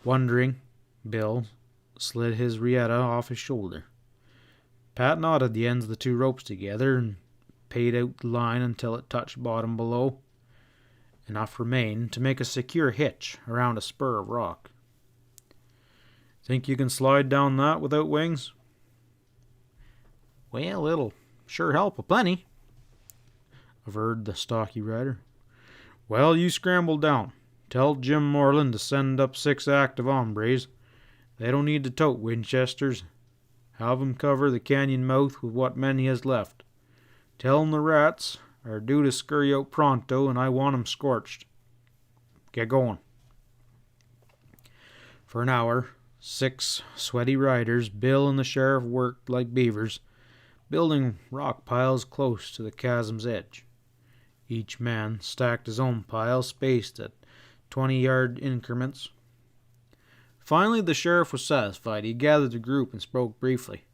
Wondering, Bill slid his riata off his shoulder. Pat knotted the ends of the two ropes together and paid out the line until it touched bottom below. Enough remained to make a secure hitch around a spur of rock. "Think you can slide down that without wings?" "Well, it'll sure help a plenty," averred the stocky rider. "Well, you scramble down. Tell Jim Moreland to send up 6 active hombres. They don't need to tote Winchesters. Have 'em cover the canyon mouth with what men he has left. Tell 'em the rats are due to scurry out pronto, and I want 'em scorched. Get going." For an hour, 6 sweaty riders, Bill and the sheriff, worked like beavers, building rock piles close to the chasm's edge. Each man stacked his own pile, spaced at 20-yard increments. Finally, the sheriff was satisfied. He gathered the group and spoke briefly.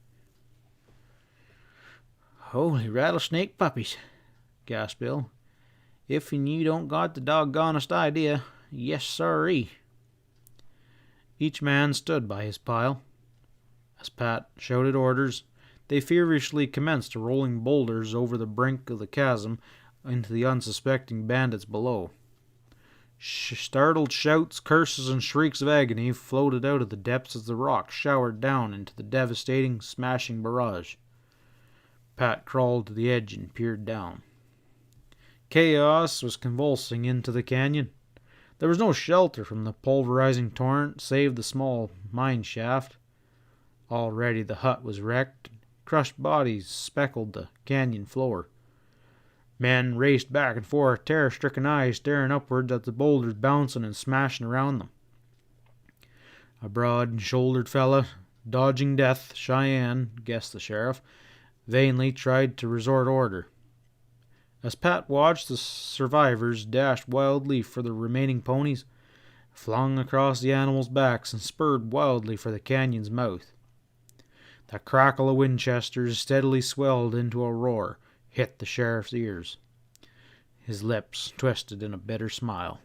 "Holy rattlesnake puppies," gasped Bill. "If and you don't got the doggonest idea, yes sirree." Each man stood by his pile. As Pat shouted orders, they feverishly commenced rolling boulders over the brink of the chasm into the unsuspecting bandits below. Startled shouts, curses, and shrieks of agony floated out of the depths as the rock showered down into the devastating, smashing barrage. Pat crawled to the edge and peered down. Chaos was convulsing into the canyon. There was no shelter from the pulverizing torrent save the small mine shaft. Already the hut was wrecked. Crushed bodies speckled the canyon floor. Men raced back and forth, terror-stricken eyes staring upwards at the boulders bouncing and smashing around them. A broad-shouldered fella, dodging death, Cheyenne, guessed the sheriff, vainly tried to resort order. As Pat watched, the survivors dashed wildly for the remaining ponies, flung across the animals' backs, and spurred wildly for the canyon's mouth. The crackle of Winchesters, steadily swelled into a roar, hit the sheriff's ears. His lips twisted in a bitter smile.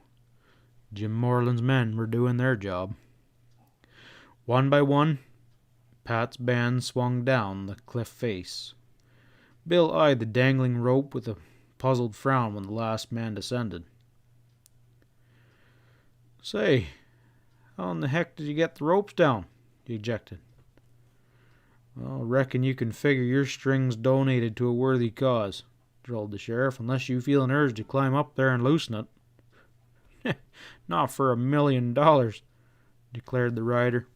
Jim Moreland's men were doing their job. One by one, Pat's band swung down the cliff face. Bill eyed the dangling rope with a puzzled frown when the last man descended. "Say, how in the heck did you get the ropes down?" he ejected. "Well, reckon you can figure your strings donated to a worthy cause," drawled the sheriff, "unless you feel an urge to climb up there and loosen it." "Not for $1 million, declared the rider.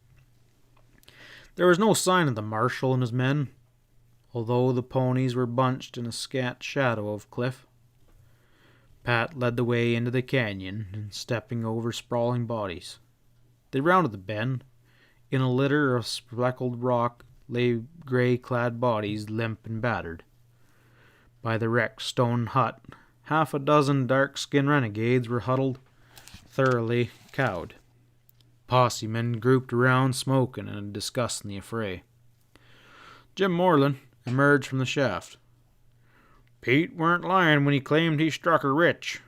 There was no sign of the marshal and his men. although the ponies were bunched in a scant shadow of cliff. Pat led the way into the canyon, and stepping over sprawling bodies, they rounded the bend. In a litter of speckled rock lay gray-clad bodies, limp and battered. By the wrecked stone hut, half a dozen dark-skinned renegades were huddled, thoroughly cowed. Posse men grouped around, smoking and discussing the affray. Jim Moreland emerged from the shaft. "Pete weren't lying when he claimed he struck her rich,"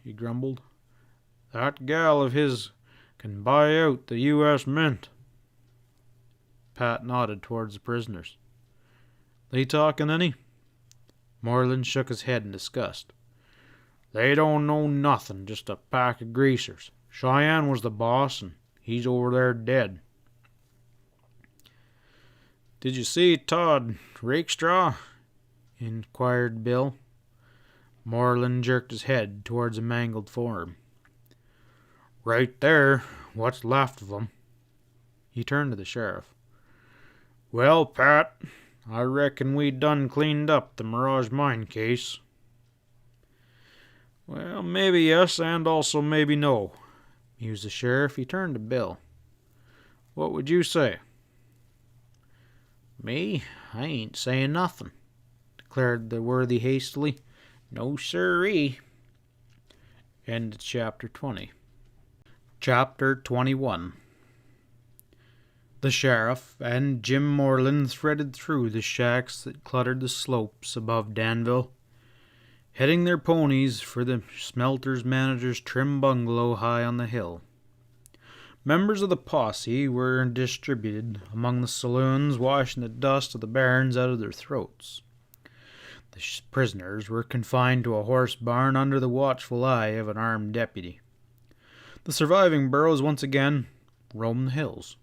he grumbled. "That gal of his can buy out the U.S. Mint." Pat nodded towards the prisoners. "They talking any?" Moreland shook his head in disgust. "They don't know nothing, just a pack of greasers. Cheyenne was the boss, and he's over there dead." "Did you see Todd Rakestraw?" inquired Bill. Moreland jerked his head towards a mangled form. "Right there, what's left of him." He turned to the sheriff. "Well, Pat, I reckon we done cleaned up the Mirage Mine case." "Well, maybe yes, and also maybe no," mused the sheriff. He turned to Bill. "What would you say?" "Me? I ain't saying nothing," declared the worthy hastily. "No sirree." End of chapter 20. Chapter 21. The sheriff and Jim Moreland threaded through the shacks that cluttered the slopes above Danville, heading their ponies for the smelter's manager's trim bungalow high on the hill. Members of the posse were distributed among the saloons, washing the dust of the barons out of their throats. The prisoners were confined to a horse barn under the watchful eye of an armed deputy. The surviving burros once again roamed the hills.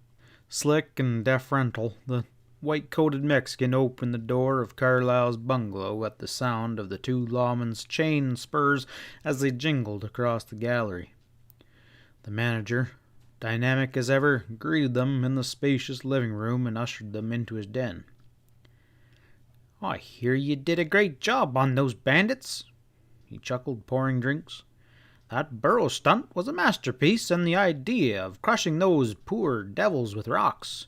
Slick and deferential, the white-coated Mexican opened the door of Carlyle's bungalow at the sound of the two lawmen's chain spurs as they jingled across the gallery. The manager, dynamic as ever, greeted them in the spacious living room and ushered them into his den. "I hear you did a great job on those bandits," he chuckled, pouring drinks. "That burro stunt was a masterpiece, and the idea of crushing those poor devils with rocks.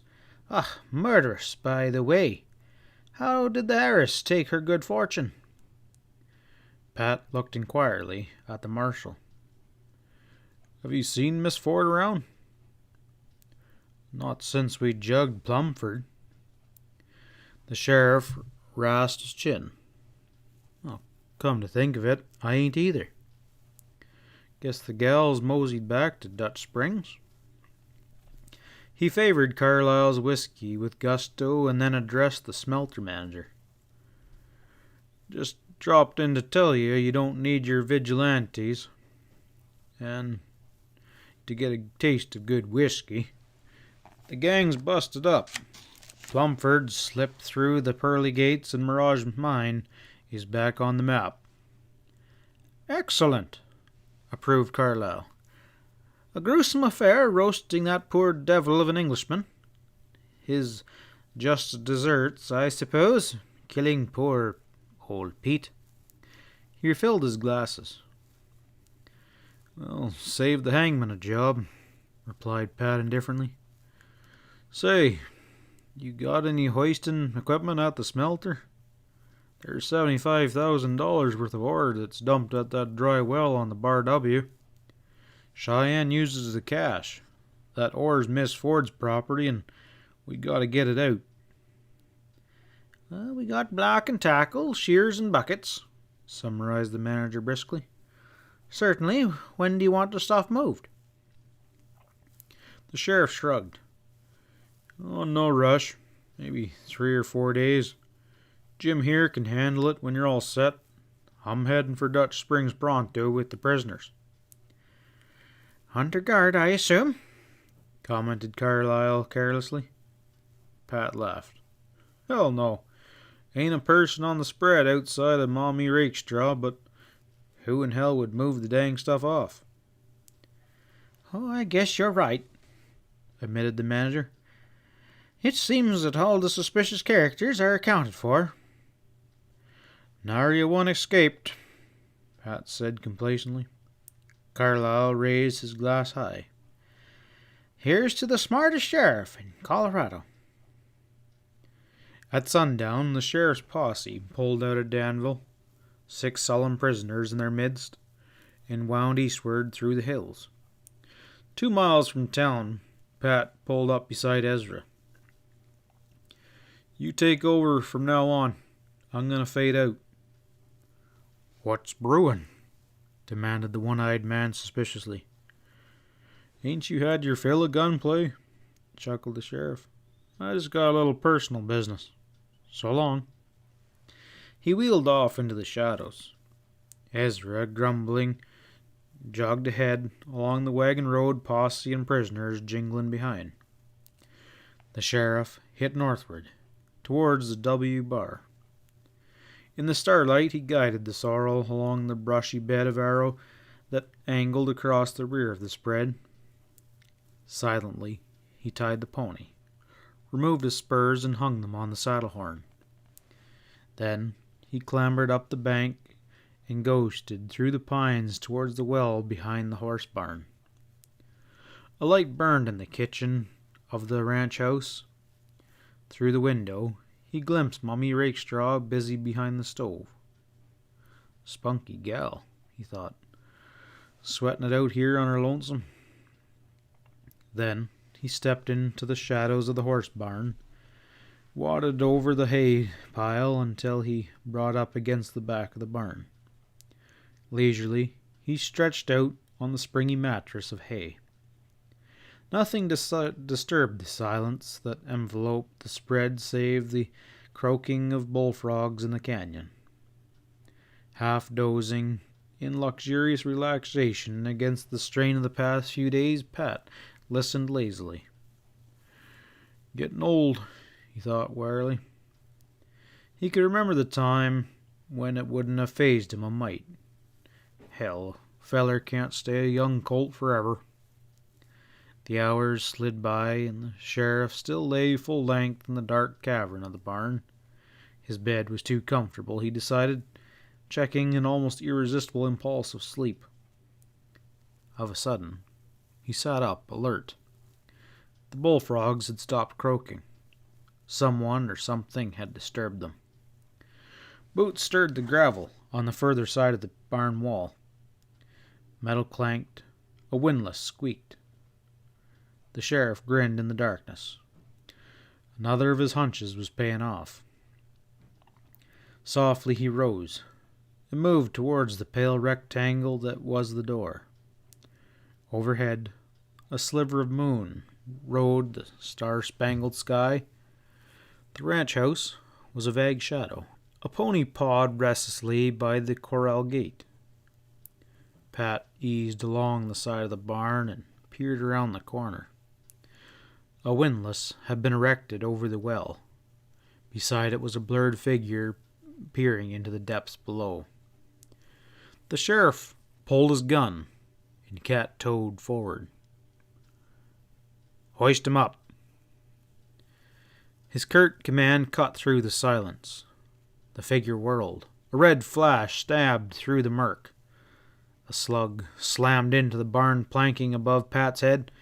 Murderous, by the way. How did the heiress take her good fortune?" Pat looked inquiringly at the marshal. "Have you seen Miss Ford around?" "Not since we jugged Plumford." The sheriff rasped his chin. "Come to think of it, I ain't either. Guess the gal's moseyed back to Dutch Springs." He favored Carlyle's whiskey with gusto and then addressed the smelter manager. "Just dropped in to tell you don't need your vigilantes. And to get a taste of good whiskey, the gang's busted up. Plumford slipped through the pearly gates, and Mirage Mine is back on the map." "Excellent," approved Carlyle. "A gruesome affair, roasting that poor devil of an Englishman. His just deserts, I suppose, killing poor old Pete." He refilled his glasses. "Well, saved the hangman a job," replied Pat indifferently. "Say, you got any hoisting equipment at the smelter? There's $75,000 worth of ore that's dumped at that dry well on the Bar W. Cheyenne uses the cash. That ore's Miss Ford's property, and we got to get it out." "We got block and tackle, shears and buckets," summarized the manager briskly. "Certainly. When do you want the stuff moved?" The sheriff shrugged. "Oh, no rush. Maybe 3 or 4 days. Jim here can handle it when you're all set. I'm heading for Dutch Springs pronto with the prisoners." "Under guard, I assume?" commented Carlyle carelessly. Pat laughed. "Hell no. Ain't a person on the spread outside of Mommy Rakestraw, but who in hell would move the dang stuff off?" "Oh, I guess you're right," admitted the manager. "It seems that all the suspicious characters are accounted for. Nary a one escaped, Pat said complacently. Carlyle raised his glass high. Here's to the smartest sheriff in Colorado. At sundown, the sheriff's posse pulled out of Danville, 6 sullen prisoners in their midst, and wound eastward through the hills. 2 miles from town, Pat pulled up beside Ezra. You take over from now on. I'm going to fade out. What's brewing? Demanded the one-eyed man suspiciously. Ain't you had your fill of gunplay? Chuckled the sheriff. I just got a little personal business. So long. He wheeled off into the shadows. Ezra, grumbling, jogged ahead along the wagon road, posse and prisoners jingling behind. The sheriff hit northward, towards the W bar. In the starlight, he guided the sorrel along the brushy bed of arrow that angled across the rear of the spread. Silently, he tied the pony, removed his spurs, and hung them on the saddle horn. Then he clambered up the bank and ghosted through the pines towards the well behind the horse barn. A light burned in the kitchen of the ranch house. Through the window, he glimpsed Mummy Rakestraw busy behind the stove. Spunky gal, he thought, sweating it out here on her lonesome. Then he stepped into the shadows of the horse barn, wadded over the hay pile until he brought up against the back of the barn. Leisurely, he stretched out on the springy mattress of hay. Nothing disturbed the silence that enveloped the spread save the croaking of bullfrogs in the canyon. Half dozing in luxurious relaxation against the strain of the past few days, Pat listened lazily. Getting old, he thought wearily. He could remember the time when it wouldn't have fazed him a mite. Hell, a feller can't stay a young colt forever. The hours slid by, and the sheriff still lay full length in the dark cavern of the barn. His bed was too comfortable, he decided, checking an almost irresistible impulse of sleep. Of a sudden, he sat up, alert. The bullfrogs had stopped croaking. Someone or something had disturbed them. Boots stirred the gravel on the further side of the barn wall. Metal clanked, a windlass squeaked. The sheriff grinned in the darkness. Another of his hunches was paying off. Softly he rose and moved towards the pale rectangle that was the door. Overhead, a sliver of moon rode the star-spangled sky. The ranch house was a vague shadow. A pony pawed restlessly by the corral gate. Pat eased along the side of the barn and peered around the corner. A windlass had been erected over the well. Beside it was a blurred figure peering into the depths below. The sheriff pulled his gun and cat-toed forward. Hoist him up. His curt command cut through the silence. The figure whirled. A red flash stabbed through the murk. A slug slammed into the barn planking above Pat's head,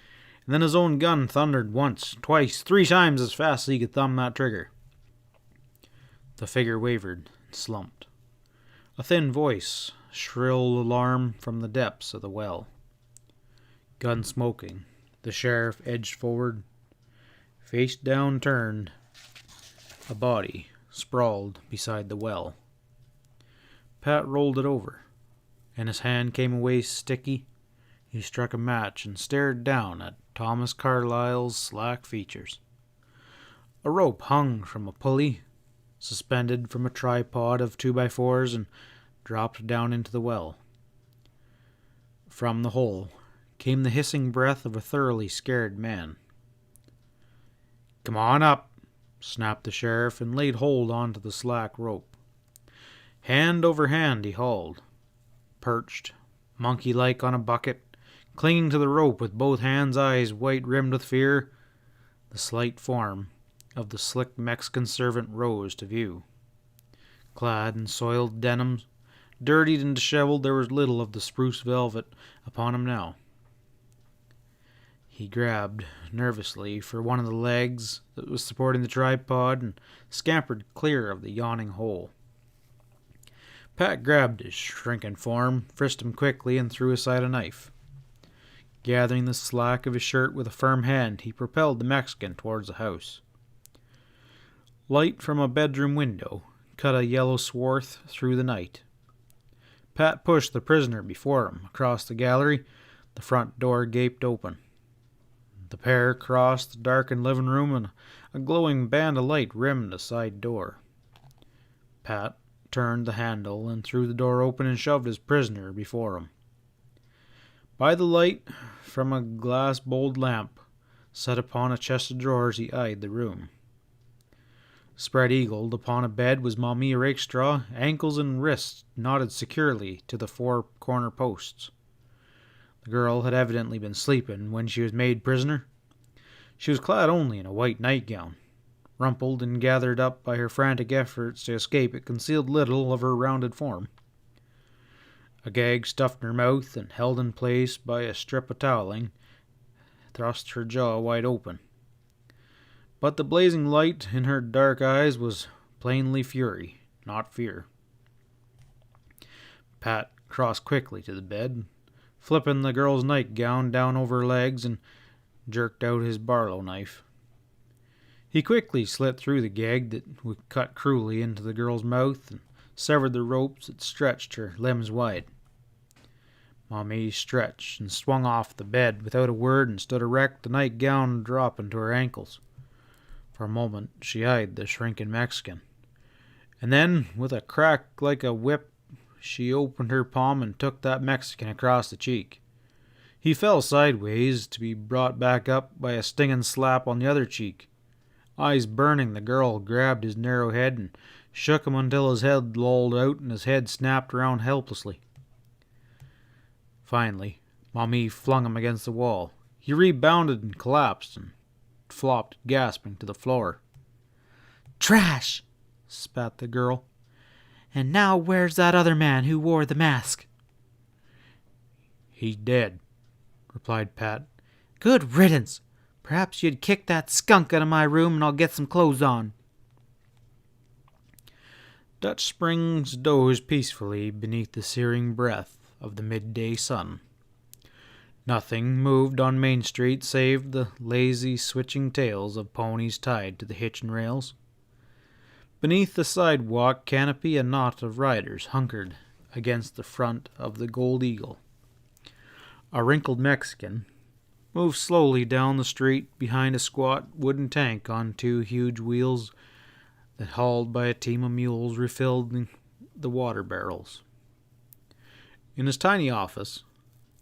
and then his own gun thundered once, twice, 3 times as fast as he could thumb that trigger. The figure wavered and slumped. A thin voice shrilled alarm from the depths of the well. Gun smoking, the sheriff edged forward, face down turned. A body sprawled beside the well. Pat rolled it over, and his hand came away sticky. He struck a match and stared down at Thomas Carlyle's slack features. A rope hung from a pulley, suspended from a tripod of 2x4s, and dropped down into the well. From the hole came the hissing breath of a thoroughly scared man. "Come on up," snapped the sheriff, and laid hold onto the slack rope. Hand over hand he hauled, perched, monkey-like on a bucket, clinging to the rope with both hands' eyes white-rimmed with fear. The slight form of the slick Mexican servant rose to view. clad in soiled denims. Dirtied and disheveled, there was little of the spruce velvet upon him now. He grabbed nervously for one of the legs that was supporting the tripod and scampered clear of the yawning hole. Pat grabbed his shrinking form, frisked him quickly, and threw aside a knife. Gathering the slack of his shirt with a firm hand, he propelled the Mexican towards the house. Light from a bedroom window cut a yellow swath through the night. Pat pushed the prisoner before him across the gallery. The front door gaped open. The pair crossed the darkened living room, and a glowing band of light rimmed the side door. Pat turned the handle and threw the door open and shoved his prisoner before him. By the light from a glass-bowled lamp set upon a chest of drawers, he eyed the room. Spread-eagled upon a bed was Mamie Rakestraw, ankles and wrists knotted securely to the four corner posts. The girl had evidently been sleeping when she was made prisoner. She was clad only in a white nightgown. Rumpled and gathered up by her frantic efforts to escape, it concealed little of her rounded form. A gag stuffed in her mouth and held in place by a strip of toweling thrust her jaw wide open. But the blazing light in her dark eyes was plainly fury, not fear. Pat crossed quickly to the bed, flipping the girl's nightgown down over her legs, and jerked out his Barlow knife. He quickly slit through the gag that would cut cruelly into the girl's mouth and severed the ropes that stretched her limbs wide. Mamie stretched and swung off the bed without a word and stood erect, the nightgown dropping to her ankles. For a moment she eyed the shrinking Mexican, and then, with a crack like a whip, she opened her palm and took that Mexican across the cheek. He fell sideways, to be brought back up by a stinging slap on the other cheek. Eyes burning, the girl grabbed his narrow head and shook him until his head lolled out and his head snapped around helplessly. Finally, Mamie flung him against the wall. He rebounded and collapsed and flopped gasping to the floor. "Trash!" spat the girl. "And now where's that other man who wore the mask?" "He's dead," replied Pat. "Good riddance. Perhaps you'd kick that skunk out of my room and I'll get some clothes on." Dutch Springs dozed peacefully beneath the searing breath of the midday sun. Nothing moved on Main Street save the lazy switching tails of ponies tied to the hitching rails. Beneath the sidewalk canopy a knot of riders hunkered against the front of the Gold Eagle. A wrinkled Mexican moved slowly down the street behind a squat wooden tank on two huge wheels that, hauled by a team of mules, refilled the water barrels. In his tiny office,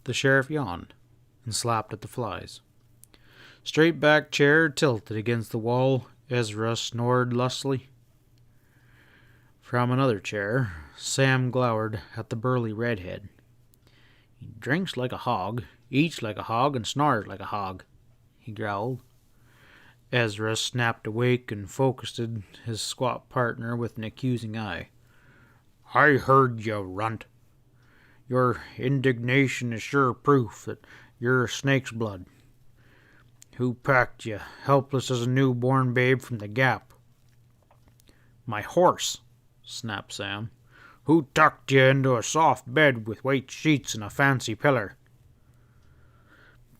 the sheriff yawned and slapped at the flies. Straight-backed chair tilted against the wall, Ezra snored lustily. From another chair, Sam glowered at the burly redhead. "He drinks like a hog, eats like a hog, and snores like a hog," he growled. Ezra snapped awake and focused his squat partner with an accusing eye. "I heard you, runt. Your indignation is sure proof that you're a snake's blood. Who packed you, helpless as a newborn babe, from the Gap?" "My horse," snapped Sam. "Who tucked you into a soft bed with white sheets and a fancy pillar?"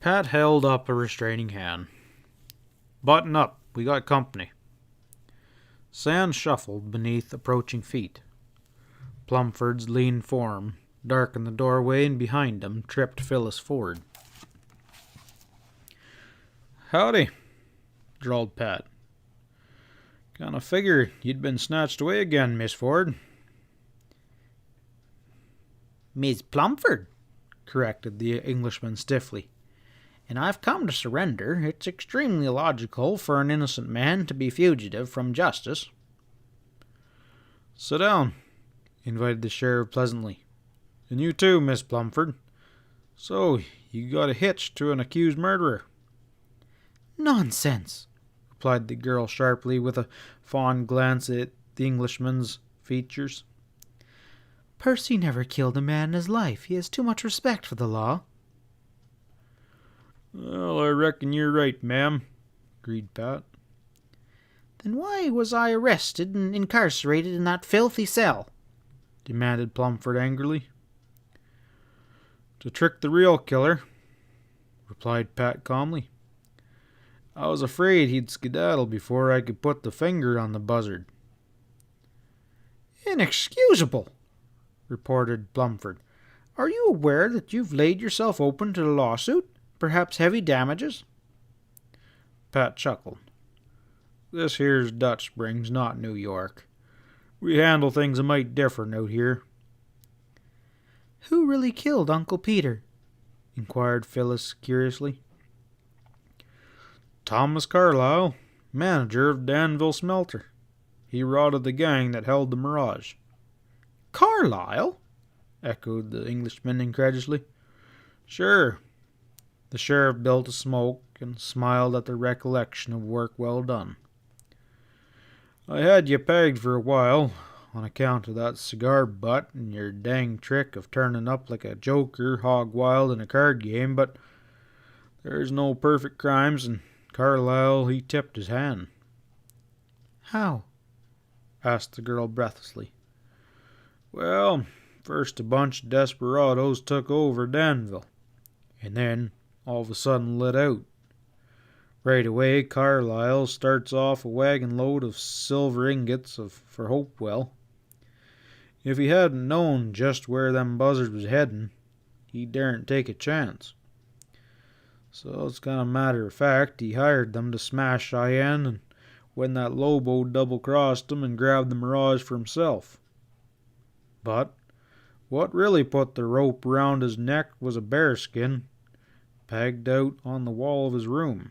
Pat held up a restraining hand. "Button up, we got company." Sand shuffled beneath approaching feet. Plumford's lean form darkened the doorway, and behind him tripped Phyllis Ford. "Howdy," drawled Pat. "Kinda figured you'd been snatched away again, Miss Ford." "Miss Plumford," corrected the Englishman stiffly. "And I've come to surrender. It's extremely illogical for an innocent man to be fugitive from justice." "Sit down," invited the sheriff pleasantly. "And you too, Miss Plumford. So, you got a hitch to an accused murderer?" "Nonsense," replied the girl sharply, with a fond glance at the Englishman's features. Percy never killed a man in his life. He has too much respect for the law. Well, I reckon you're right, ma'am, agreed Pat. Then why was I arrested and incarcerated in that filthy cell? Demanded Plumford angrily. To trick the real killer, replied Pat calmly. I was afraid he'd skedaddle before I could put the finger on the buzzard. Inexcusable, reported Plumford. Are you aware that you've laid yourself open to a lawsuit? Perhaps heavy damages? Pat chuckled. This here's Dutch Springs, not New York. We handle things a mite different out here. Who really killed Uncle Peter? Inquired Phyllis curiously. Thomas Carlyle, manager of Danville Smelter. He rotted the gang that held the Mirage. Carlyle? Echoed the Englishman incredulously. Sure. The sheriff built a smoke and smiled at the recollection of work well done. I had you pegged for a while, on account of that cigar butt and your dang trick of turning up like a joker hog wild in a card game, but there's no perfect crimes, and Carlyle, he tipped his hand. How? Asked the girl breathlessly. Well, first a bunch of desperados took over Danville, and then all of a sudden lit out. Right away, Carlyle starts off a wagon load of silver ingots for Hopewell. If he hadn't known just where them buzzards was heading, he daren't take a chance. So it's kind of matter of fact, he hired them to smash Cheyenne, and when that Lobo double-crossed him and grabbed the Mirage for himself. But what really put the rope around his neck was a bearskin pegged out on the wall of his room.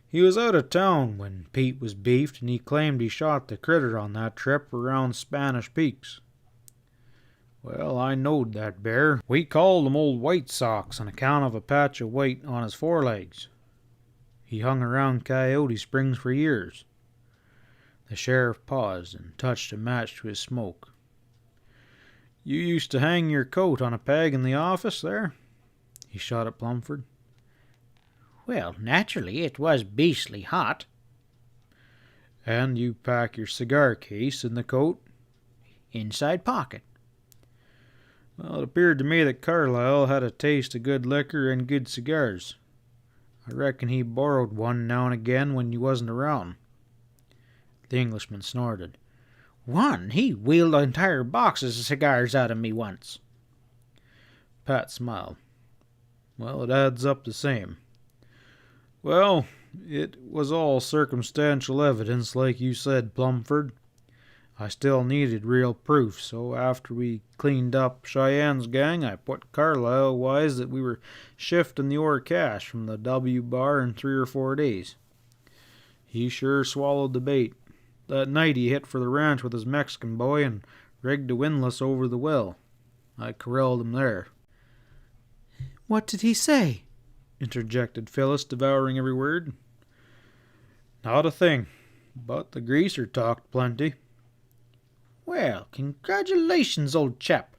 He was out of town when Pete was beefed, and he claimed he shot the critter on that trip around Spanish Peaks. Well, I knowed that bear. We called him Old White Socks on account of a patch of white on his forelegs. He hung around Coyote Springs for years. The sheriff paused and touched a match to his smoke. You used to hang your coat on a peg in the office there? He shot at Plumford. Well, naturally, it was beastly hot. And you pack your cigar case in the coat? Inside pocket. Well, it appeared to me that Carlyle had a taste of good liquor and good cigars. I reckon he borrowed one now and again when you wasn't around. The Englishman snorted. One? He wheeled entire boxes of cigars out of me once. Pat smiled. Well, it adds up the same. Well, it was all circumstantial evidence, like you said, Plumford. I still needed real proof, so after we cleaned up Cheyenne's gang, I put Carlyle wise that we were shifting the ore cache from the W bar in 3 or 4 days. He sure swallowed the bait. That night he hit for the ranch with his Mexican boy and rigged a windlass over the well. I corralled him there. What did he say? Interjected Phyllis, devouring every word. Not a thing, but the greaser talked plenty. Well, congratulations, old chap.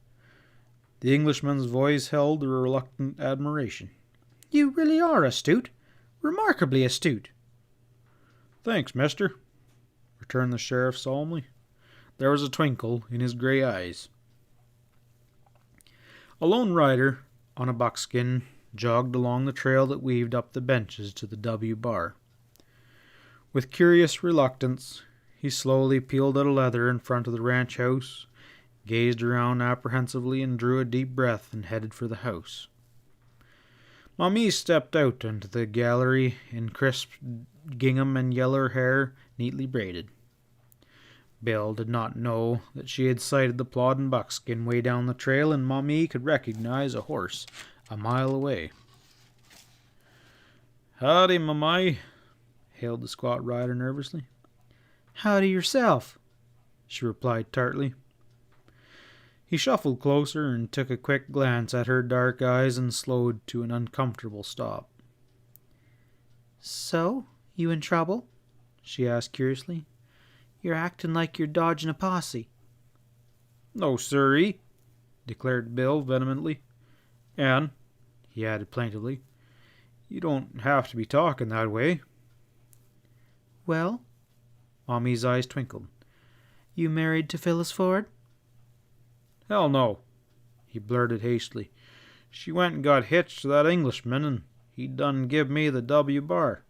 The Englishman's voice held a reluctant admiration. You really are astute. Remarkably astute. Thanks, mister, returned the sheriff solemnly. There was a twinkle in his gray eyes. A lone rider on a buckskin jogged along the trail that weaved up the benches to the W bar. With curious reluctance, he slowly peeled out a leather in front of the ranch house, gazed around apprehensively, and drew a deep breath and headed for the house. Mamie stepped out into the gallery in crisp gingham and yellow hair neatly braided. Bill did not know that she had sighted the plodding buckskin way down the trail, and Mamie could recognize a horse a mile away. Howdy, Mamie, hailed the squat rider nervously. Howdy yourself, she replied tartly. He shuffled closer and took a quick glance at her dark eyes and slowed to an uncomfortable stop. So, you in trouble? She asked curiously. You're acting like you're dodging a posse. No, sirree, declared Bill vehemently. And, he added plaintively, you don't have to be talking that way. Well? Mommy's eyes twinkled. You married to Phyllis Ford? Hell no, he blurted hastily. She went and got hitched to that Englishman, and he done give me the W bar.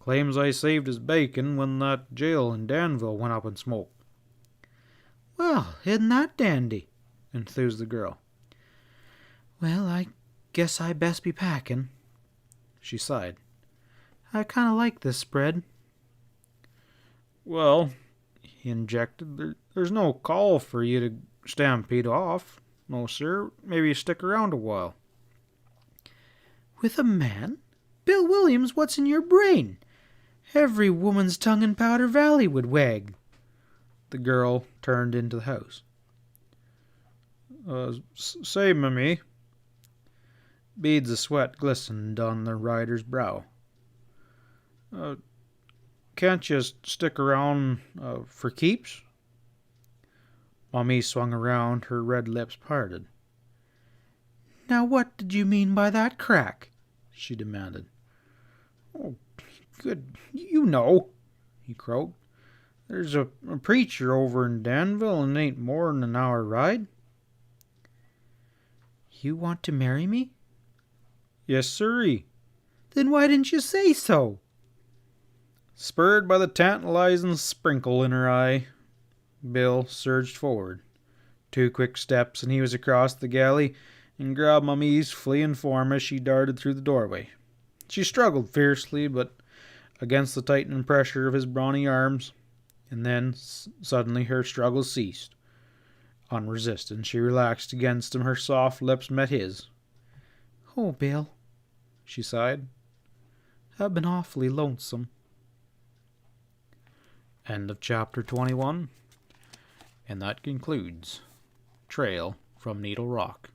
Claims I saved his bacon when that jail in Danville went up in smoke. Well, isn't that dandy? Enthused the girl. Well, I guess I best be packing. She sighed. I kind of like this spread. Well, he injected, there's no call for you to stampede off. No, sir. Maybe you stick around a while. With a man? Bill Williams, what's in your brain? Every woman's tongue in Powder Valley would wag. The girl turned into the house. Say, Mimi. Beads of sweat glistened on the rider's brow. Can't you stick around for keeps? Mommy swung around, her red lips parted. Now what did you mean by that crack? She demanded. Oh, good, you know, he croaked. There's a preacher over in Danville and ain't more'n an hour ride. You want to marry me? Yes, sirree. Then why didn't you say so? Spurred by the tantalizing sprinkle in her eye, Bill surged forward. 2 quick steps and he was across the galley and grabbed Mummy's fleeing form as she darted through the doorway. She struggled fiercely, but against the tightening pressure of his brawny arms, and then suddenly her struggle ceased. Unresisting, she relaxed against him. Her soft lips met his. Oh, Bill, she sighed. I've been awfully lonesome. End of chapter 21. And that concludes Trail from Needle Rock.